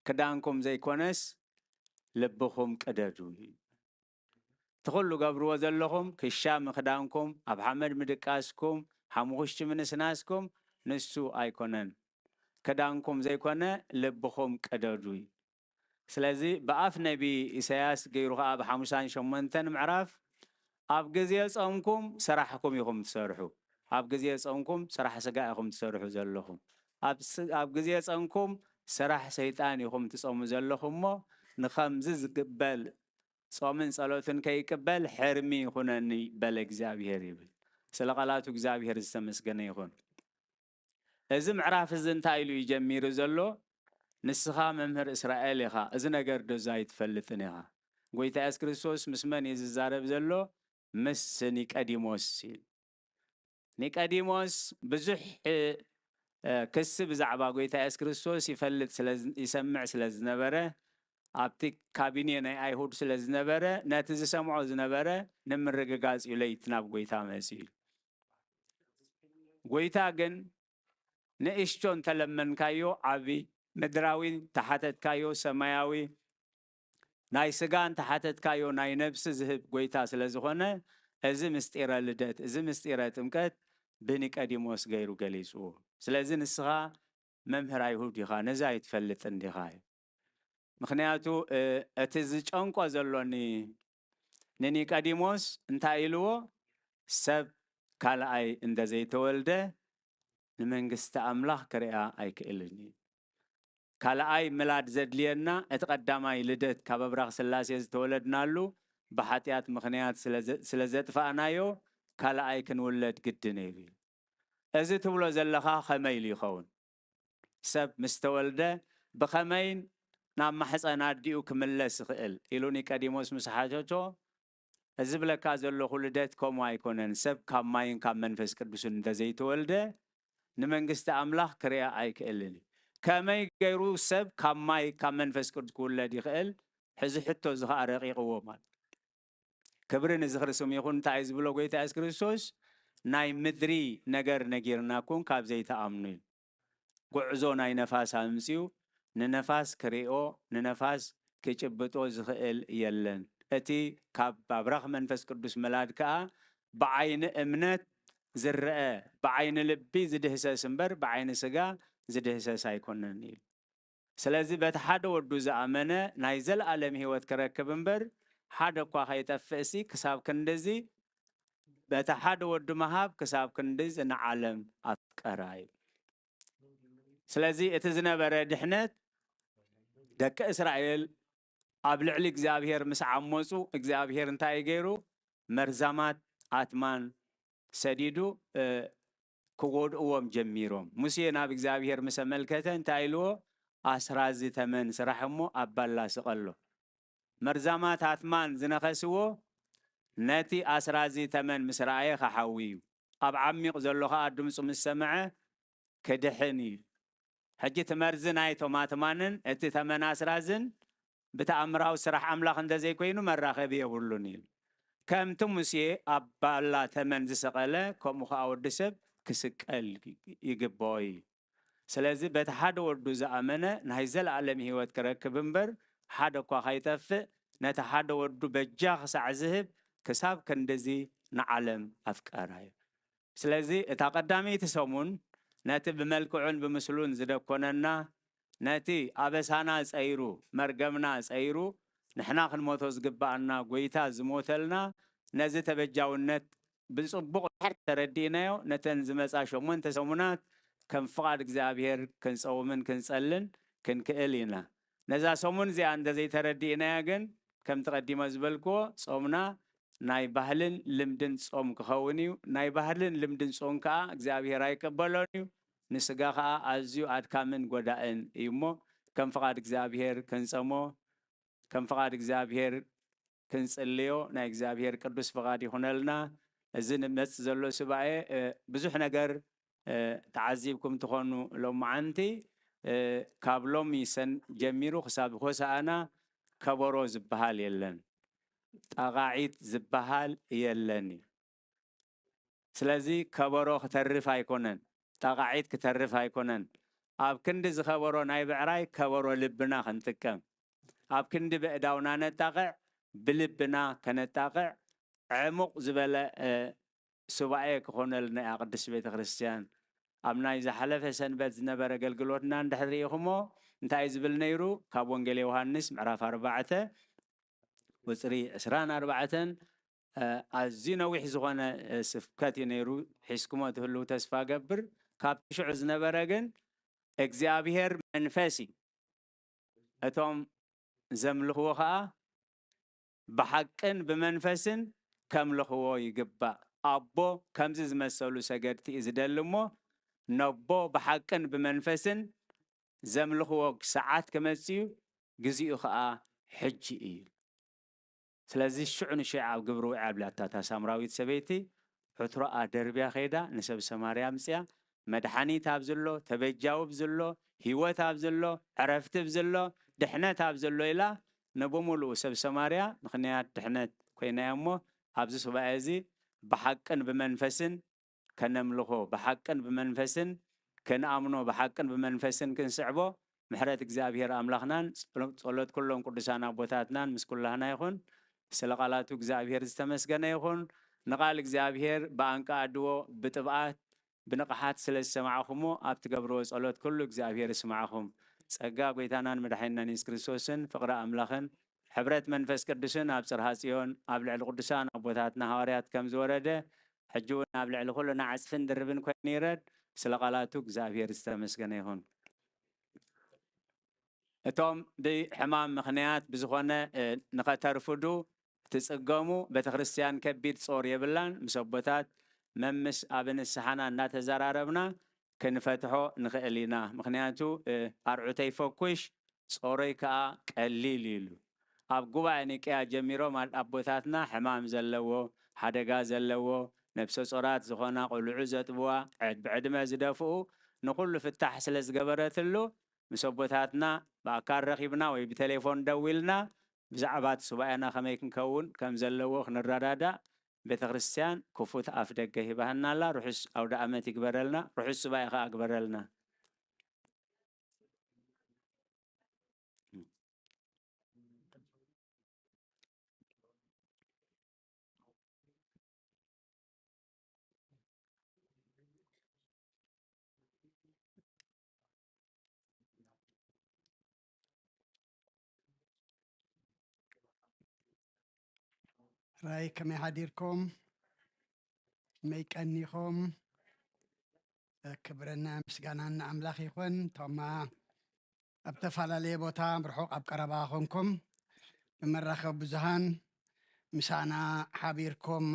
كدانكم زي كونس لبخم كدادوي تخلوا قبروا زلهم كشام خدانكم أب حمد مدكاسكم حموش من سناسكم نسو أيكونن كدانكم زي كونه لبخم كدادوي سلازي بقاف نبي إسياس غيروها أب حمسان شمنتن معرف أب جزيس أمكم سرحكم يخم تسرحوا أب جزيس أمكم سرح سجاءكم تسرحوا زلهم أب جزيس أمكم سرح سيطان يخم تسأم زلهم ما نخمزز قبل صامن صلاتن كي قبل حرمي خنني بل إجزابير يبل سلقالات إجزابير السمس جنيخون إذا معرف إذن تايلو يجمير زلو نسخة ممهر إسرائيل يخا إذن أجر دزايت فلتنيها قويت أس كريستوس مسمن يزارب زلو مس نيكاديموس نيكاديموس بزح كسب زعبا قويت أس كريستوس يفلت يسمع سلزنبره أبتك كابيني أيهود سلزنبره ناتز سمعو زنبره نمر رجاز يليت ناب قويتا مسيل قويتا جن نإشتون تلمن كايو عبي مدراوي تحتت كايو سماياوي ناي سجان تحتت كايو ناي نفس زهب قويتا سلزخونه ازم استيرا لدت ازم استيرا تمكت بنيك أديموس غيرو قليسو سلازن السغا ممهر أيهود يخا نزايد فلتن ديخاي مخنياتو اتزج انقو زلوني نيك أديموس انتايلو سب كالاي اند زي تولده نمنجست أملاخ كريا أي كإلني كالاي ميلاد زدلينا اتقدماي لدت كببرغ سلاسي تولدنا له بحاتيات مخنيات سلازت فانايو كالاي كنولد قدنيبي ازي تبلو زلخا خميلي خون سب مستولده بخمين نام محصنات ديو كملس خئل إلوني كاديموس مسحاجوتو ازي بلا كازلو خلدت كوم وايكونن سب كاماين كام منفس قدسون دزي تولده نمنجست أملاخ كريا أي كإلني كماي غيرو سب كماي كمن فسكرت كل دي خيل حزي حتى زها رقيق ومال كبرن زخر سم يكون تعز بلو قوي تعز كريستوس ناي مدري نجر نجيرنا كون كاب زي تأمنين قعزو ناي نفاس همسيو ننفاس كريو ننفاس كيشبتو زخيل يلن اتي كاب بابرخ من فسكرت ملاد كا بعين امنت زرقة بعين لبي زده سنبر بعين سجا زده سايكونن سلازي بتحد ودو زعمنا نايزل عالم هيوت كركبنبر حدا قا هيتفسي كساب كندزي بتحد ودو مهاب كساب كندز ان عالم اتقراي ስለዚህ እቲ ዝነበረ ድሕነት ደቂ እስራኤል ኣብ ልዕሊ እግዚኣብሔር ምስ ዓመፁ እግዚኣብሔር እንታይ ገይሩ መርዛማት ኣትማን ሰዲዱ ክጎድእዎም ጀሚሮም ሙሴ ናብ እግዚኣብሔር ምስ ኣመልከተ እንታይ ኢልዎ ኣስራዚ ተመን ስራሕ እሞ ኣብ ባላ ስቐሎ መርዛማት ኣትማን ዝነኸስዎ ነቲ ኣስራዚ ተመን ምስ ረኣየ ክሓዊ እዩ ኣብ ዓሚቕ ዘሎ ከዓ ድምፁ ምስ ሰምዐ ክድሕን እዩ ሕጂ እቲ መርዚ ናይቶም ኣትማንን እቲ ተመን ኣስራዝን ብተኣምራዊ ስራሕ ኣምላኽ እንተዘይኮይኑ መራኸቢ የብሉን እዩ ከምቲ ሙሴ ኣብ ባላ ተመን ዝሰቐለ ከምኡ ከዓ ወዲ ሰብ ክስቀል ይግብኦ እዩ ስለዚ በቲ ሓደ ወዱ ዝኣመነ ናይ ዘለኣለም ሂወት ክረክብ እምበር ሓደ እኳ ከይጠፍእ ነቲ ሓደ ወዱ በጃ ክሳዕ ዝህብ ክሳብ ክንደዚ ንዓለም ኣፍቀራ እዩ ስለዚ እታ ቀዳመይቲ ሰሙን ነቲ ብመልክዑን ብምስሉን ዝደኮነና ነቲ ኣበሳና ፀይሩ መርገምና ፀይሩ ንሕና ክንሞቶ ዝግባአና ጎይታ ዝሞተልና ነዚ ተበጃውነት ብፅቡቅ ተረዲእናዮ ነተን ዝመፃ 8 ሰሙናት ከም ፍቃድ እግዚኣብሔር ክንፀውምን ክንፀልን ክንክእል ኢና ነዛ ሰሙን እዚኣ እንተዘይተረዲእናያ ግን ከም ተቀዲመ ዝበልክዎ ፆምና ናይ ባህልን ልምድን ፆም ክኸውን እዩ ናይ ባህልን ልምድን ፆም ከዓ እግዚኣብሔር ኣይቀበሎን እዩ ንስጋ ከዓ ኣዝዩ ኣድካምን ጎዳእን እዩ እሞ ከም ፍቃድ እግዚኣብሔር ክንፀሞ ከም ፍቃድ እግዚኣብሔር ክንፅልዮ ናይ እግዚኣብሔር ቅዱስ ፍቃድ ይኹነልና እዚ ንመፅ ዘሎ ስባኤ ብዙሕ ነገር ተዓዚብኩም ትኾኑ ሎማዓንቲ ካብ ሎሚ ሰን ጀሚሩ ክሳብ ሆሳእና ከበሮ ዝበሃል የለን ጣቃዒት ዝበሃል የለን ስለዚ ከበሮ ክተርፍ ኣይኮነን ጣቃዒት ክተርፍ ኣይኮነን ኣብ ክንዲ ዝኸበሮ ናይ ብዕራይ ከበሮ ልብና ክንጥቀም ኣብ ክንዲ ብእዳውና ነጣቅዕ ብልብና ከነጣቅዕ ዕሙቕ ዝበለ ሱባኤ ክኾነልና ያ ቅዱስ ቤተ ክርስቲያን ኣብ ናይ ዝሓለፈ ሰንበት ዝነበረ ኣገልግሎትና እንድሕር ሪኢኹሞ እንታይ ዝብል ነይሩ ካብ ወንጌል ዮሃንስ ምዕራፍ 4 ቁፅሪ 24 ኣዝዩ ነዊሕ ዝኾነ ስብከት እዩ ነይሩ ሒዝኩሞ ትህልው ተስፋ ገብር ካብ ሽዑ ዝነበረ ግን እግዚኣብሔር መንፈስ እዩ እቶም ዘምልኽዎ ከዓ ብሓቅን ብመንፈስን ከምልኽዎ ይግባእ ኣቦ ከምዚ ዝመሰሉ ሰገድቲ እዩ ዝደሊ እሞ ነቦ ብሓቅን ብመንፈስን ዘምልኽዎ ሰዓት ክመፅኡ ግዜኡ ከዓ ሕጂ እዩ ስለዚ ሽዑ ንሽዕ ኣብ ግብሪ ውዒ ኣብላታ እታ ሳምራዊት ሰበይቲ ሕትሮኣ ደርብያ ኸይዳ ንሰብ ሰማርያ ምፅያ መድሓኒት ኣብ ዘሎ ተበጃው ብዘሎ ሂወት ኣብ ዘሎ ዕረፍቲ ብዘሎ ድሕነት ኣብ ዘሎ ኢላ ንብሙሉእ ሰብ ሰማርያ ምክንያት ድሕነት ኮይናያ እሞ ኣብዚ ሱባኤ እዚ ብሓቅን ብመንፈስን ከነምልኾ ብሓቅን ብመንፈስን ከነኣምኖ ብሓቅን ብመንፈስን ክንስዕቦ ምሕረት እግዚኣብሔር ኣምላኽናን ጸሎት ኩሎም ቅዱሳን ኣቦታትናን ምስ ኩላህና ይኹን ስለ ቃላቱ እግዚኣብሔር ዝተመስገነ ይኹን ንቃል እግዚኣብሔር ብኣንቃ ኣድዎ ብጥብኣት ብንቕሓት ስለ ዝሰማዕኹሞ ኣብ ትገብርዎ ጸሎት ኩሉ እግዚኣብሔር ይስማዓኹም ጸጋ ጎይታናን መድሓኒትናን ኢየሱስ ክርስቶስን ፍቅሪ ኣምላኽን ሕብረት መንፈስ ቅዱስን ኣብ ጽርሐ ጽዮን ኣብ ልዕሊ ቅዱሳን ኣቦታትና ሃዋርያት ከም ዝወረደ ሕጂ እውን ኣብ ልዕሊ ኩሉና ዓፅፍን ድርብን ኮይኑ ይረድ ስለ ቃላቱ እግዚኣብሔር ዝተመስገነ ይኹን እቶም ብሕማም ምክንያት ብዝኾነ ንኸተርፍዱ ትጽገሙ ቤተክርስቲያን ከቢድ ጾር የብላን ምስ ኣቦታት መምስ ኣብ ንስሓና እናተዘራረብና ክንፈትሖ ንኽእል ኢና ምክንያቱ ኣርዑተይ ፈኩሽ ጾረይ ከዓ ቀሊል ኢሉ ኣብ ጉባኤ ኒቅያ ጀሚሮም ኣቦታትና ሕማም ዘለዎ ሓደጋ ዘለዎ ነብሰ ጾራት ዝኾና ቆልዑ ዘጥብዋ ብዕድመ ዝደፍኡ ንኩሉ ፍታሕ ስለ ዝገበረትሉ ምስ ኣቦታትና ብኣካል ረኺብና ወይ ብቴሌፎን ደዊልና ብዛዕባ ሱባኤና ከመይ ክንከውን ከም ዘለዎ ክንረዳዳእ ቤተክርስቲያን ክፉት ኣፍ ደገ ሂባህና ኣላ ርሑስ ኣውደ ዓመት ይግበረልና ርሑስ ሱባኤ ከዓ ግበረልና راي كما حديركم ما يكنيكم ክብረና ምስጋናና ኣምላኽ ይኹን ቶማ ኣብ ተፈላለየ ቦታ ብርሑቕ ኣብ ቀረባ ኾንኩም ብመራኸብ ብዙሃን ምሳና ሓቢርኩም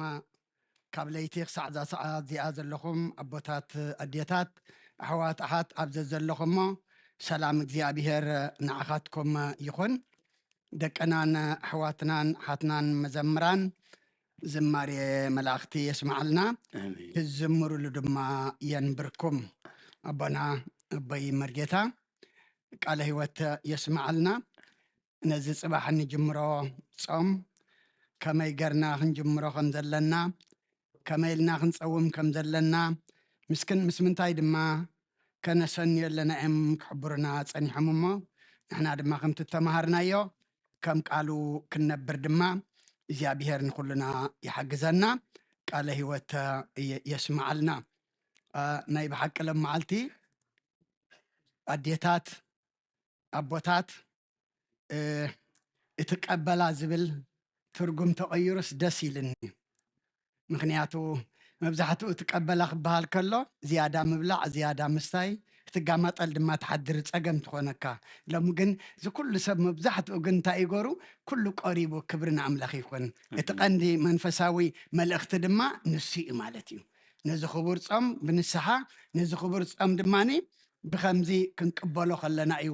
ካብ ለይቲ ክሳዕ ዛ ሰዓት እዚኣ ዘለኹም ኣቦታት ኣዴታት ኣሕዋት ኣሓት ኣብዘ ዘለኹሞ ሰላም እግዚኣብሔር ንዓኻትኩም ይኹን ደቀናን ኣሕዋትናን ኣሓትናን መዘምራን ዝማሬ መላእኽቲ የስማዓልና ትዝምሩሉ ድማ የንብርኩም ኣቦና ኣቦይ መርጌታ ቃለ ህይወት የስማዓልና ነዚ ጽባሕ እንጅምሮ ጾም ከመይ ገርና ክንጅምሮ ከም ዘለና ከመይ ኢልና ክንፀውም ከም ዘለና ምስ ምንታይ ድማ ከነሰንዮ ኣለና እዮም ክሕብሩና ፀኒሖም እሞ ንሕና ድማ ከምቲ ተማሃርናዮ ከም ቃሉ ክንነብር ድማ እግዚኣብሔር ንኩሉና ይሓግዘና ቃለ ህይወት የስማዓልና ናይ ብሓቂ መዓልቲ ኣዴታት ኣቦታት እትቀበላ ዝብል ትርጉም ተቐይሩስ ደስ ኢልኒ ምክንያቱ መብዛሕትኡ እትቀበላ ክበሃል ከሎ ዝያዳ ምብላዕ ዝያዳ ምስታይ ክትጋማጠል ድማ ተሓድር ፀገም ትኾነካ ሎሚ ግን ዝኩሉ ሰብ መብዛሕትኡ ግን እንታይ ይገሩ ኩሉ ቀሪቡ ክብሪ ንኣምላኽ ይኹን እቲ ቀንዲ መንፈሳዊ መልእኽቲ ድማ ንሱ እዩ ማለት እዩ ነዚ ክቡር ፆም ብንስሓ ነዚ ክቡር ፆም ድማኒ ብከምዚ ክንቅበሎ ከለና እዩ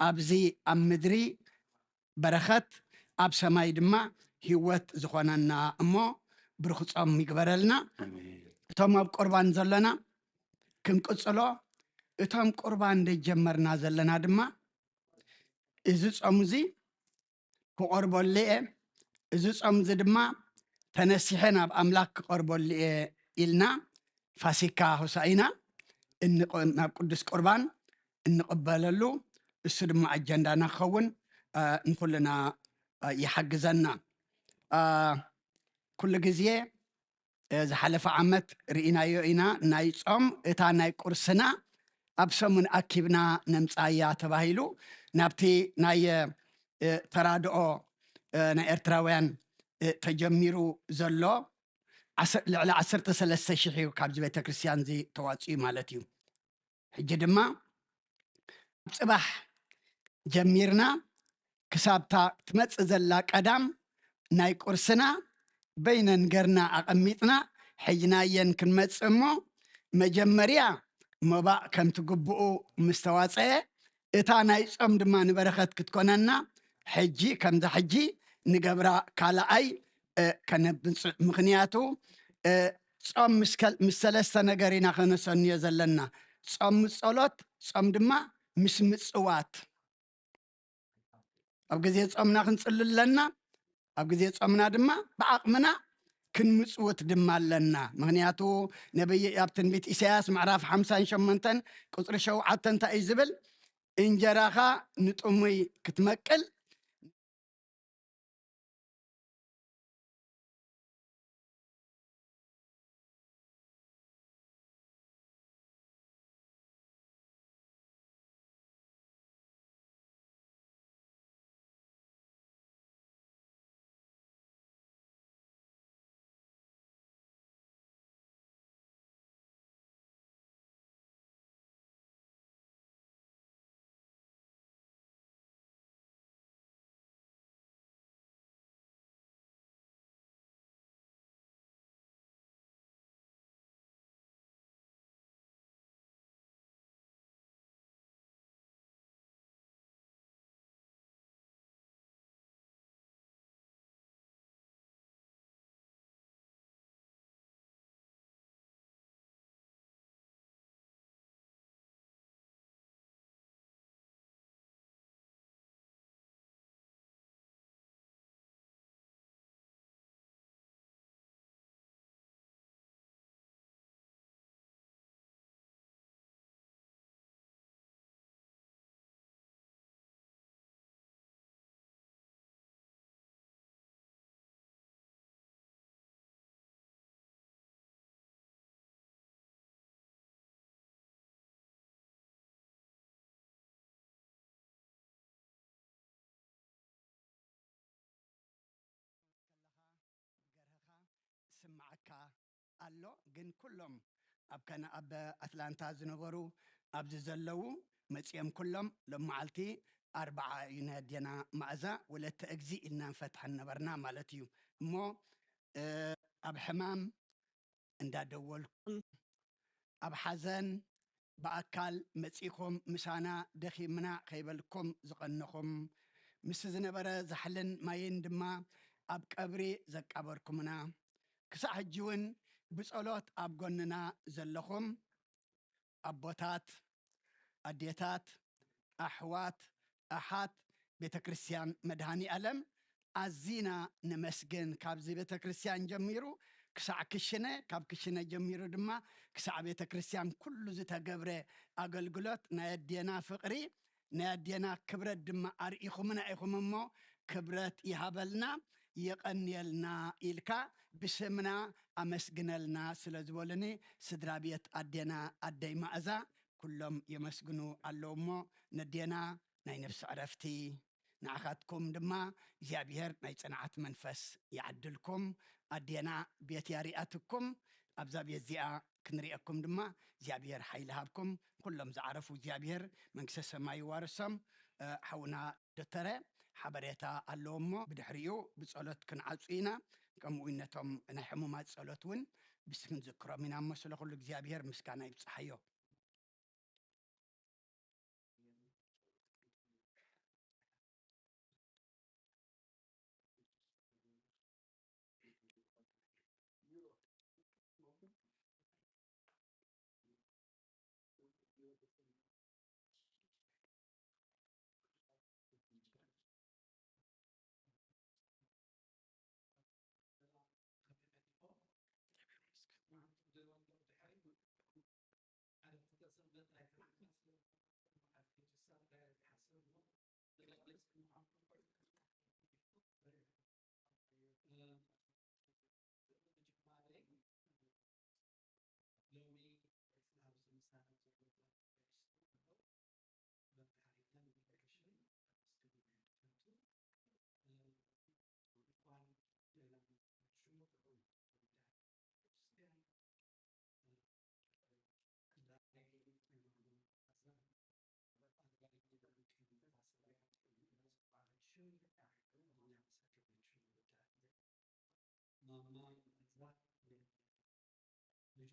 ኣብዚ ኣብ ምድሪ በረኸት ኣብ ሰማይ ድማ ህይወት ዝኾነና እሞ ብሩኽ ፆም ይግበረልና እቶም ኣብ ቁርባን ዘለና ክንቅፅሎ እቶም ቁርባን እንደጀመርና ዘለና ድማ እዚ ፆም እዚ ክቆርበሉ እየ እዚ ፆም እዚ ድማ ተነሲሐ ናብ ኣምላኽ ክቆርበሉ እየ ኢልና ፋሲካ ሆሳኢና ናብ ቅዱስ ቁርባን እንቅበለሉ እሱ ድማ ኣጀንዳና ክኸውን ንኩልና ይሓግዘና ኩሉ ግዜ ዝሓለፈ ዓመት ርኢናዮ ኢና ናይ ፆም እታ ናይ ቁርስና ኣብ ሰሙን ኣኪብና ነምፃያ ተባሂሉ ናብቲ ናይ ተራድኦ ናይ ኤርትራውያን ተጀሚሩ ዘሎ ልዕሊ 13,000 እዩ ካብዚ ቤተክርስትያን እዚ ተዋፅኡ ማለት እዩ ሕጂ ድማ ፅባሕ ጀሚርና ክሳብታ ትመፅእ ዘላ ቀዳም ናይ ቁርስና በይነን ገርና ኣቐሚጥና ሕጅናየን ክንመፅእ እሞ መጀመርያ መባእ ከምቲ ግቡኡ ምስ ተዋፀየ እታ ናይ ፆም ድማ ንበረኸት ክትኮነና ሕጂ ከምዛ ሕጂ ንገብራ ካልኣይ ከነብፅእ ምክንያቱ ፆም ምስ ሰለስተ ነገር ኢና ከነሰንዮ ዘለና ፆም ጸሎት ፆም ድማ ምስ ምፅዋት ኣብ ግዜ ፆምና ክንፅልል ኣለና ኣብ ግዜ ፆምና ድማ ብዓቕምና ክንምፅውት ድማ ኣለና ምክንያቱ ነብይ ኣብ ትንቢት ኢሳያስ ምዕራፍ 58 ቁፅሪ 7 እንታይ እዩ ዝብል እንጀራኻ ንጥሙይ ክትመቅል ስማዓካ ኣሎ ግን ኩሎም أب أتلانتا زنبرو أبز زلو متيم كلهم لما علتي 4 ينادينا مأزا ولا تأجزي إلنا نفتح النبرنا مالتيو مو أب حمام اندا دولكم أب حزن بأكل متيكم مشانا دخي منا خيبلكم زقنكم مس زنبرة زحلن ما يندما أب كبري زك أبركمنا كساح جون بصلوت أب قننا زلكم أبوتات أديتات أحوات أحات بيتكريستيان مدهاني ألم أزينا نمسجن كابزي بيتكريستيان جميرو كسع كشنة كاب كشنة جميرو دما كسع بيتكريستيان كل زيتا قبري أقلقلت نادينا فقري نادينا كبرت دما أرئيخمنا إيخممو كبرت يهابلنا يقنيلنا إلكا بسمنا أمسجنلنا سلزولني سدرابيت أدينا أدي مأزا كلهم يمسجنوا اللومو ندينا ناي نفس عرفتي نعخاتكم دما زيابير ناي صنعت منفس يعدلكم أدينا بيت يارياتكم أبزا بيت زيا كنريئكم دما زيابير حيلهابكم كلهم زعرفوا زيابير من كسس ما يوارسم حونا دترة حبريتا اللومو بدحريو بصلوت كنعصينا كموينتهم نحمومات صلوتون بسم ذكر من مسلو كل زيابير مسكانا يبصحيو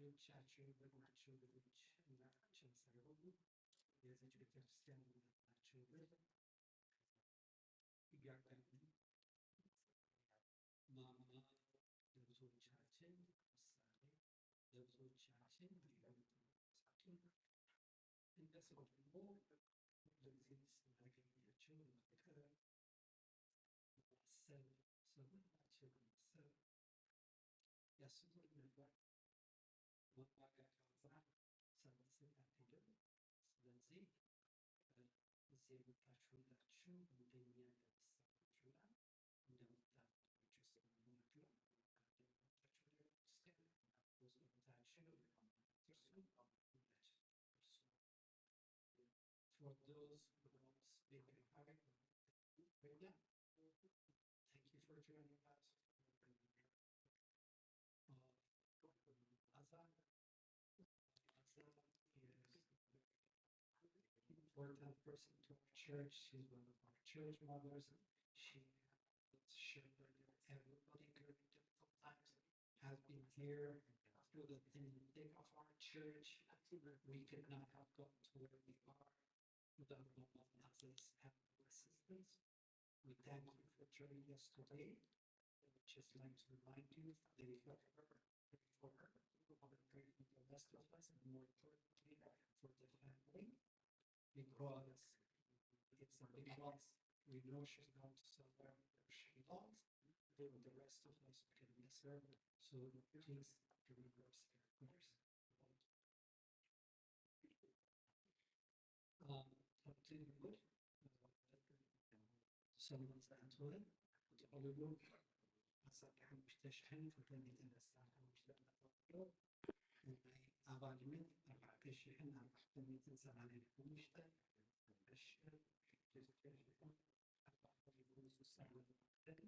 ልጆቻቸው በናቸው ልጆች እናታቸው ሳይሆኑ የዚች ቤተክርስቲያን ናቸው ብል ይጋጋሉ። ማማ ለብዙዎቻችን ምሳሌ ለብዙዎቻችን ሳቱን እንደ ሰው ደግሞ ለዚህ ስናገኛቸው ፍቅር ማሰብ ሰውናቸው ማሰብ ያስቡት ነበር። መማጋጋት ሰብስብ አትሄድም። ስለዚህ እዚህ የመጣችሁላችሁ እንደኛ እንደተሰራችሁና እንደምታደርጋችሁ ስለሆናችሁ እንደምታችሁ ለክርስቲያን ወስዶታችሁ እርሱ ሁላችን እርሱ for those who don't speak in Arabic right now, thank you for joining us. Azan is an important person to our church. She's one of our church mothers. She shepherded everybody during difficult times, has been here through the thick of our church. We could not have gotten to where we are without Mama Naza's help and assistance. We thank you for joining us today. I would just like to remind you that they love her, pray for her, pray for the rest of us, and more importantly, for the family, because it's a big loss. We know she's going to somewhere where she belongs, but the rest of us can miss her. So please remember us in your prayers. Continue with someone's answer. تقولوا أصبح مستشحن فكان يتنسى مجتمع أبغى من أربعة تشحن أربعة تنسى على المجتمع الشر تستشحن أربعة تنسى على المجتمع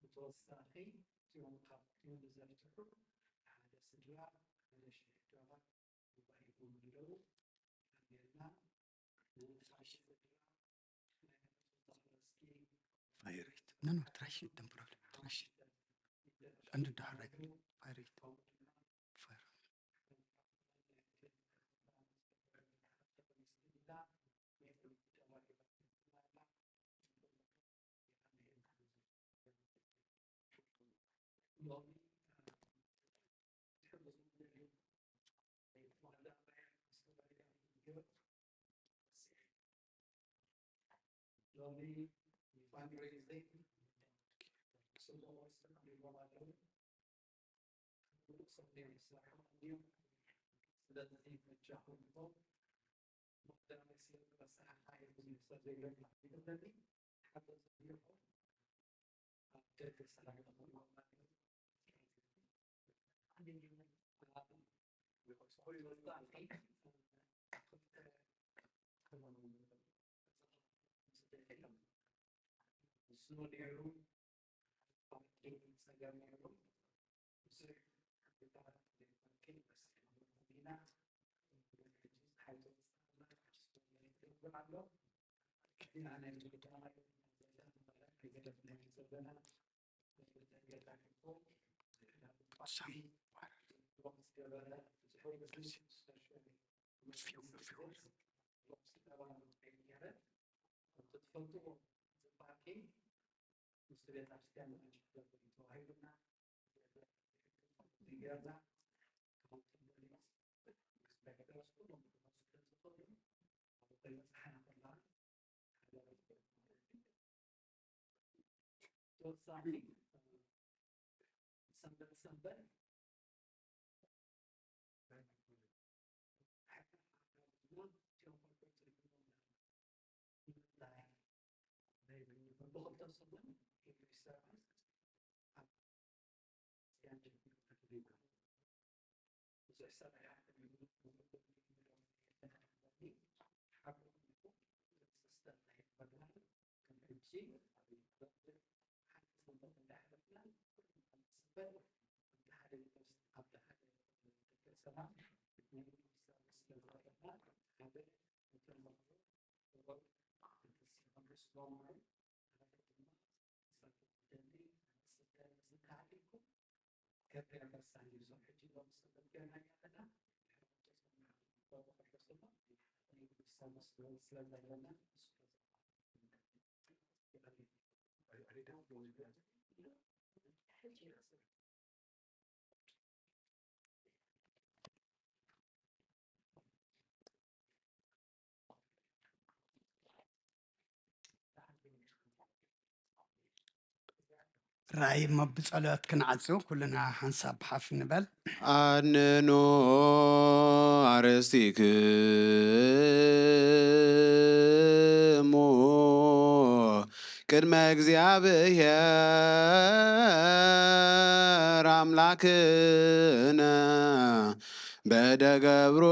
بتوثقي تيوم قابتون بزرتكم هذا سجوا هذا شهدوا وبايكم بلو عملنا نفعش فايريت نو تراشي دم بروبلم تراشي عند دحرك فايريت فاير Lobby fundraising, so what's the number something is new, so that the thing that Jacob involved, but then I see the high business that they learn particularly, happens to be after the salary of the woman. رأي ما بصلات كنعزو كلنا حنساب حف نبل أننو أرستيك مو ቅድመ እግዚአብሔር አምላክነ በደገብሮ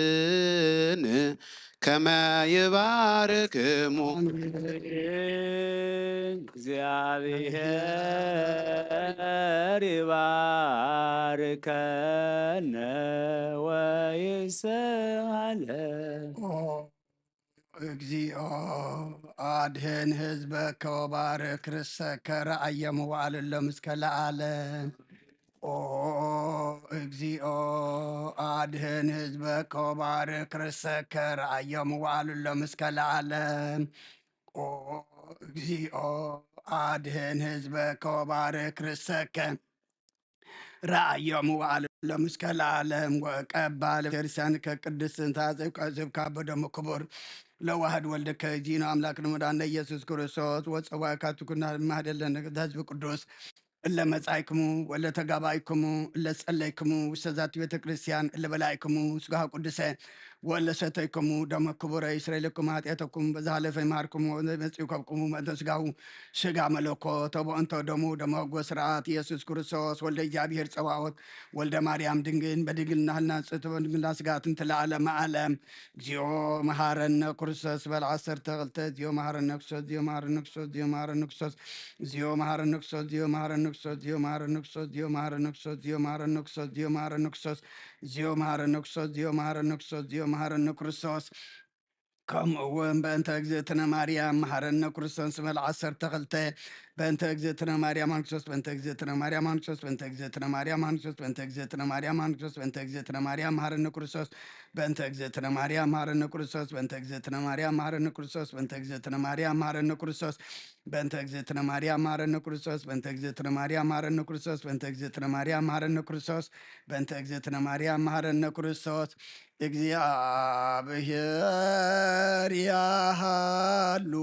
ካህን ከመ ይባርክሙ እግዚአብሔር ይባርከነ ወይስሐለን። እግዚኦ አድህን ህዝበከ ወባርክ ርሰከ ረአየ መዋዕልሎም እስከ ለዓለም። ኦ እግዚኦ አድህን ህዝበከ ወባርክ ርሰከ ረአየ መዋዕልሎም እስከ ለዓለም። ኦ እግዚኦ አድህን ህዝበከ ወባርክ ርሰከ ረአየ መዋዕልሎም እስከ ለዓለም። ወቀባ ለቤተክርስቲያን ከቅድስት ታዘብካ በደሙ ክቡር ለዋህድ ወልደከ ዚና አምላክ ለመድኃኒነ ኢየሱስ ክርስቶስ ወፀዋይ ካትኩና ማህደለን ህዝብ ቅዱስ እለ መጻይክሙ ወለ ተጋባይክሙ እለ ጸለይክሙ ውስተ ዛቲ ቤተ ክርስቲያን እለ በላይክሙ ስጋ ቅዱሰ ولا ستيكم دم كبر إسرائيلكم هاتيتكم بزهالة في ماركم ومسيوكم ومدسقاو شقع ملوكو تبو أنت دم وسرعات يسوس كرسوس ولد جابير سواوت ولد مريم دنجين بدقل نهلنا ستبن دقلنا سقات انت العالم عالم جيو مهارن كرسوس بالعصر تغلت جيو مهارن نكسوس جيو مهارن نكسوس جيو مهارن نكسوس جيو مهارن نكسوس جيو مهارن نكسوس جيو مهارن نكسوس جيو مهارن نكسوس جيو مهارن نكسوس جيو مهارن نكسوس جيو مهارن نكسوس جيو مهارن نكسوس جيو مهارن نكرسوس كم وين بنت اجزتنا مريم مهرنا كرسون سمال عصر تغلته بنت اجزتنا مريم انكسوس بنت اجزتنا مريم انكسوس بنت اجزتنا مريم انكسوس بنت اجزتنا مريم انكسوس بنت اجزتنا مريم مهرنا كرسوس بنت اجزتنا مريم مهرنا كرسوس بنت اجزتنا مريم مهرنا كرسوس بنت اجزتنا مريم مهرنا كرسوس بنت اجزتنا مريم مهرنا كرسوس بنت اجزتنا مريم مهرنا كرسوس بنت اجزتنا مريم مهرنا كرسوس بنت اجزتنا مريم مهرنا كرسوس እግዚአብሔር ያሃሉ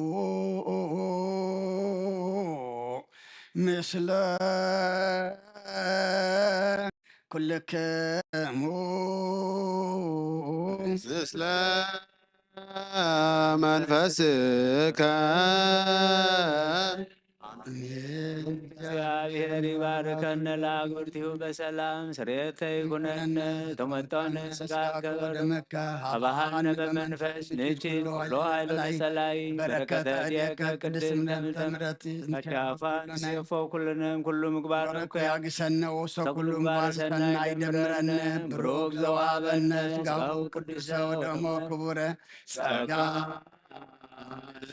ምስለ ኩልክሙ ምስለ መንፈስከ እግዚአብሔር ይባርከነ ለአግብርቲሁ በሰላም ስርየተ ይኩነነ ተመጣነ ስጋ ከበደመካ አባሃነ በመንፈስ ንችል ሎ ኃይሎ ሰላይ በረከተ ዲከ ቅድስት ምረት ከቻፋን ሲፎ ኩልንም ኩሉ ምግባር በረከ ያግሰነ ወሶ ኩሉ ምግባር ሰናይ ደምረነ ብሩክ ዘዋበነ ስጋው ቅዱስ ወደሞ ክቡረ ጸጋ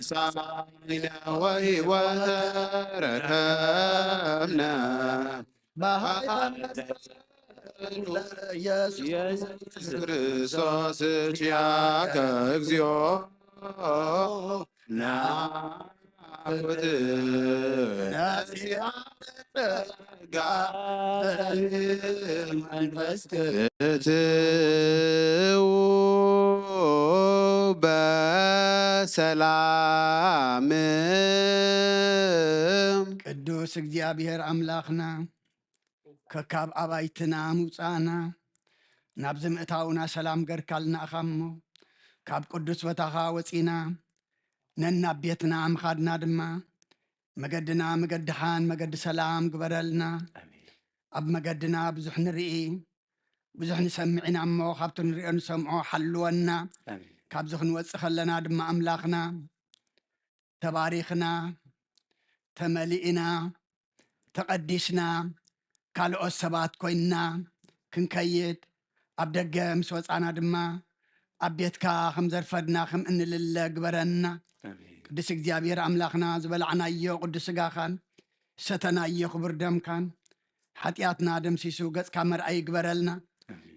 ሳይነ ወሕይወተ ረከብነ ኢየሱስ ክርስቶስ ኪያከ እግዚኦ ናኩት ጸጋ መንፈስ ክትው በሰላም ቅዱስ እግዚአብሔር አምላኽና ከካብ አባይትና ሙፃና ናብ ዝምእታውና ሰላም ገርካልና ኢኻ እሞ ካብ ቅዱስ ቦታኻ ወፂና ነናብ ቤትና ምኻድና ድማ መገድና መገድኻን መገዲ ሰላም ግበረልና ኣብ መገድና ብዙሕ ንርኢ ብዙሕ ንሰምዕ ኢና እሞ ካብቲ ንሪኦ ንሰምዖ ሓልወና ካብዚ ክንወፅእ ከለና ድማ ኣምላኽና ተባሪኽና ተመሊእና ተቐዲስና ካልኦት ሰባት ኮይንና ክንከይድ ኣብ ደገ ምስ ወፃና ድማ ኣብ ቤትካ ከም ዘርፈድና ከም እንልለ ግበረና ቅዱስ እግዚአብሔር ኣምላኽና ዝበላዕናዮ ቅዱስ ስጋኻን ሰተናዮ ክቡር ደምካን ሓጢኣትና ደምሲሱ ገጽካ መርኣይ ግበረልና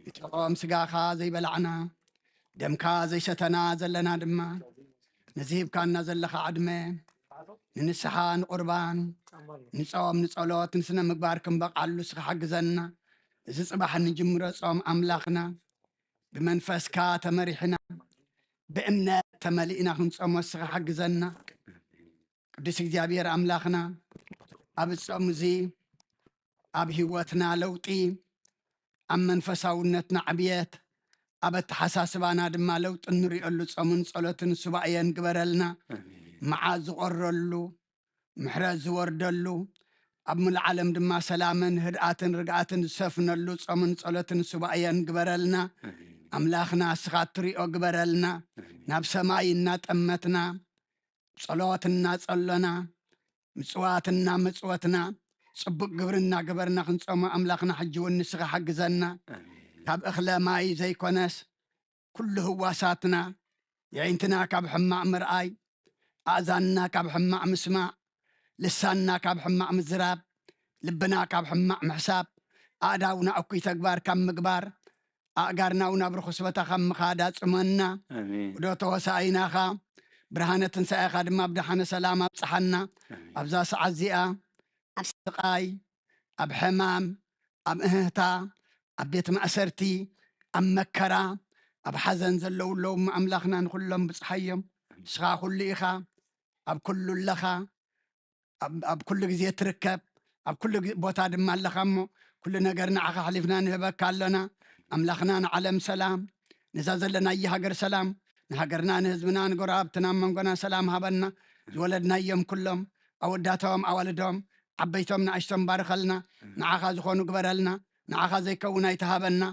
እቶም ስጋኻ ዘይበላዕና ደምካ ዘይሰተና ዘለና ድማ ነዚህብካና ዘለኻ ዕድመ ንንስሓ ንቁርባን ንጾም ንጸሎት ንስነ ምግባር ክንበቃሉ ስኻ ሓግዘና እዚ ጽባሕ ንጅምሮ ጾም ኣምላኽና ብመንፈስካ ተመሪሕና ብእምነት ተመሊእና ክንጾሞ ስኻ ሓግዘና ቅዱስ እግዚአብሔር ኣምላኽና ኣብ ጾም እዚ ኣብ ህይወትና ለውጢ ኣብ መንፈሳውነትና ዕብየት ኣብ ኣተሓሳስባና ድማ ለውጢ እንሪኦሉ ጾምን ጸሎትን ሱባኤን ግበረልና መዓዝ ዝቆረሉ ምሕረት ዝወርደሉ ኣብ ሙሉእ ዓለም ድማ ሰላምን ህድኣትን ርግኣትን ዝሰፍነሉ ጾምን ጸሎትን ሱባኤን ግበረልና ኣምላኽና እስኻ እትሪኦ ግበረልና ናብ ሰማይ እናጠመትና ጸሎት እናጸሎና ምጽዋትና መጽወትና ጽቡቕ ግብርና ገበርና ክንጾሞ ኣምላኽና ሕጂ እውን ንስኻ ሓግዘና ካብ እኽለ ማይ ዘይኮነስ ኩሉ ህዋሳትና የዒንትና ካብ ሕማቕ ምርኣይ ኣእዛንና ካብ ሕማቕ ምስማዕ ልሳንና ካብ ሕማቕ ምዝራብ ልብና ካብ ሕማቕ ምሕሳብ ኣእዳውና እኩይ ተግባር ካብ ምግባር ኣእጋርና እውን ኣብ ርኩስ ቦታ ካብ ምኻድ ኣጽመና ወዶ ተወሳኢናኻ ብርሃነ ትንሣኤኻ ድማ ብድሓነ ሰላም ኣብፅሓና ኣብዛ ሰዓት እዚኣ ኣብ ስቃይ ኣብ ሕማም ኣብ እህታ ኣብ ቤት ማእሰርቲ ኣብ መከራ ኣብ ሓዘን ዘለውለውም ኣምላኽና ንኩሎም ብፅሓዮም ንስኻ ኩሉ ኢኻ ኣብ ኩሉ ኣለኻ ኣብ ኩሉ ግዜ ትርከብ ኣብ ኩሉ ቦታ ድማ ኣለኻ እሞ ኩሉ ነገር ንዓኻ ሓሊፍና ንህበካ ኣሎና ኣምላኽና ንዓለም ሰላም نزازلنا أي هاجر سلام نهاجرنا نهزمنا نقرابتنا من قنا سلام هبنا زولدنا يوم كلهم أوداتهم أولدهم عبيتهم نعشتهم بارخلنا نعاخا زخونو قبرلنا نعاخا زي كونا يتهابنا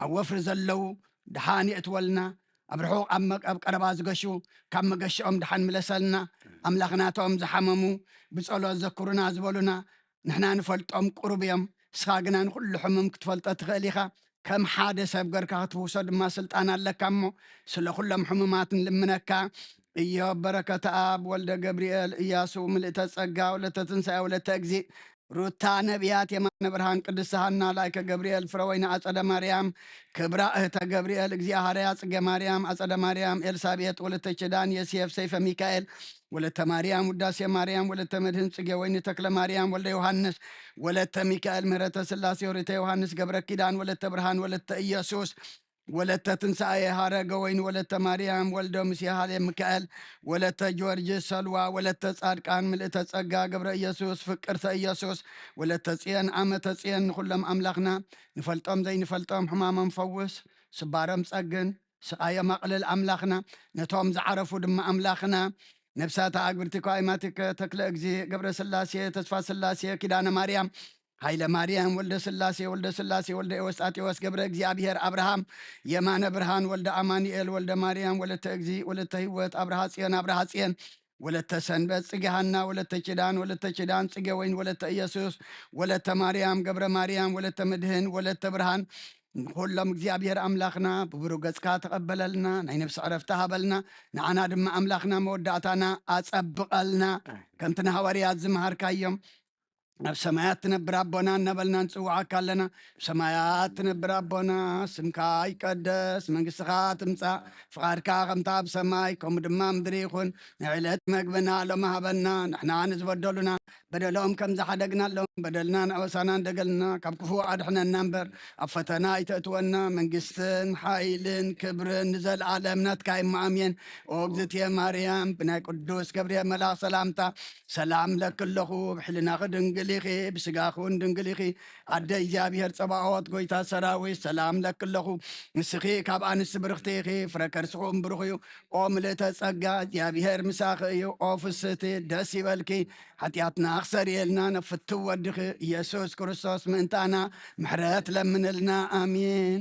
أو وفر زلو دحاني اتولنا أبرحو أمك أب قرباز قشو كم قشهم دحان ملسلنا أملاخناتهم زحممو بسألو ذكرنا زبولنا نحنا نفلتهم قربيهم سخاقنا نقول حمم كتفلت تغليخا كم حادث بقركا توصد ما سلطان لك أمو سلا كلهم حممات لمنكا إيا بركة آب ولد جبريل إياسو ملئت تسقى ولا تنسى ولا تجزي روتا نبيات يا برهان قدسهنا لايك جبريل فروينا أصد مريم كبراء جبريل إجزيا هرياس مريم أصد مريم إلسابيت ولا تشدان يسيف سيف ميكائيل ولا مريم وداس مريم ولا مدهن سجى وين تكل مريم ولا يوحنس ولا ميكائيل مرة سلاسي وريت يوحنس جبر كيدان ولا برهان ولا إياسوس ولت تنسى هارا قوين ولت مريم ولدو مسيح علي مكائل ولت جورج سلوى ولت صادقان ملئت تصقى قبر يسوس فكرت يسوس ولت تصيان عمة تصيان كلهم أملاخنا نفلطهم زي نفلطهم حمام مفوس سبارم صقن سقايا مقلل أملاخنا نتوم زعرفوا دم أملاخنا نفسات أقبرتكو أيماتك تكلا أجزي قبر سلاسي تسفى سلاسي كدانا مريم هايلا مريم ولد سلاسي ولد سلاسي ولد وساتي وس قبر اغزيابير ابراهام يمان برهان ولد امانيل ولد مريم ولد اغزي ولد هيوت ابراهاسين ولد سنبت صقهنا ولد تشدان ولد تشدان صقه وين ولد يسوس ولد مريم قبر مريم ولد مدهن ولد برهان كلهم እግዚአብሔር አምላኽና ብብሩ ገጽካ ተቀበለልና ናይ ነፍሲ ዕረፍቲ ሃበልና ንዓና ድማ አምላኽና መወዳእታና አጸብቀልና ከምቲ ሐዋርያት ዝመሃርካዮም ኣብ ሰማያት ትነብር ኣቦና እናበልና ንፅዋዓካ ኣለና ሰማያት ትነብር ኣቦና ስምካ ይቀደስ መንግስትኻ ትምፃእ ፍቓድካ ከምታ ኣብ ሰማይ ከምኡ ድማ ምድሪ ይኹን ንዕለት መግብና ሎሚ ሃበና ንሕና ንዝበደሉና በደሎም ከም ዝሓደግናሎም በደልና ንዕወሳና እንደገልና ካብ ክፉእ ኣድሕነና እምበር ኣብ ፈተና ይተእትወና መንግስትን ሓይልን ክብርን ንዘለኣለም ናትካ ይማኣምየን ኦ እግዝእትየ ማርያም ብናይ ቅዱስ ገብርኤል መልኣክ ሰላምታ ሰላም ለክለኹ ብሕልና ክድንግል ኢኺ ብስጋኹን ድንግል ኢኺ ኣደ እግዚኣብሔር ፀባዖት ጎይታ ሰራዊት ሰላም ለክለኹ ንስኺ ካብ ኣንስቲ ብርክቲ ኢኺ ፍረ ከርስኹም ብሩኽ እዩ ኦ ምልእተ ፀጋ እግዚኣብሔር ምሳኺ እዩ ኦ ፍስቲ ደስ ይበልኪ ሓጢኣትና ክሰሪየልና ነፍቲ ወድኺ ኢየሱስ ክርስቶስ ምእንታና ምሕረት ለምንልና ኣሚን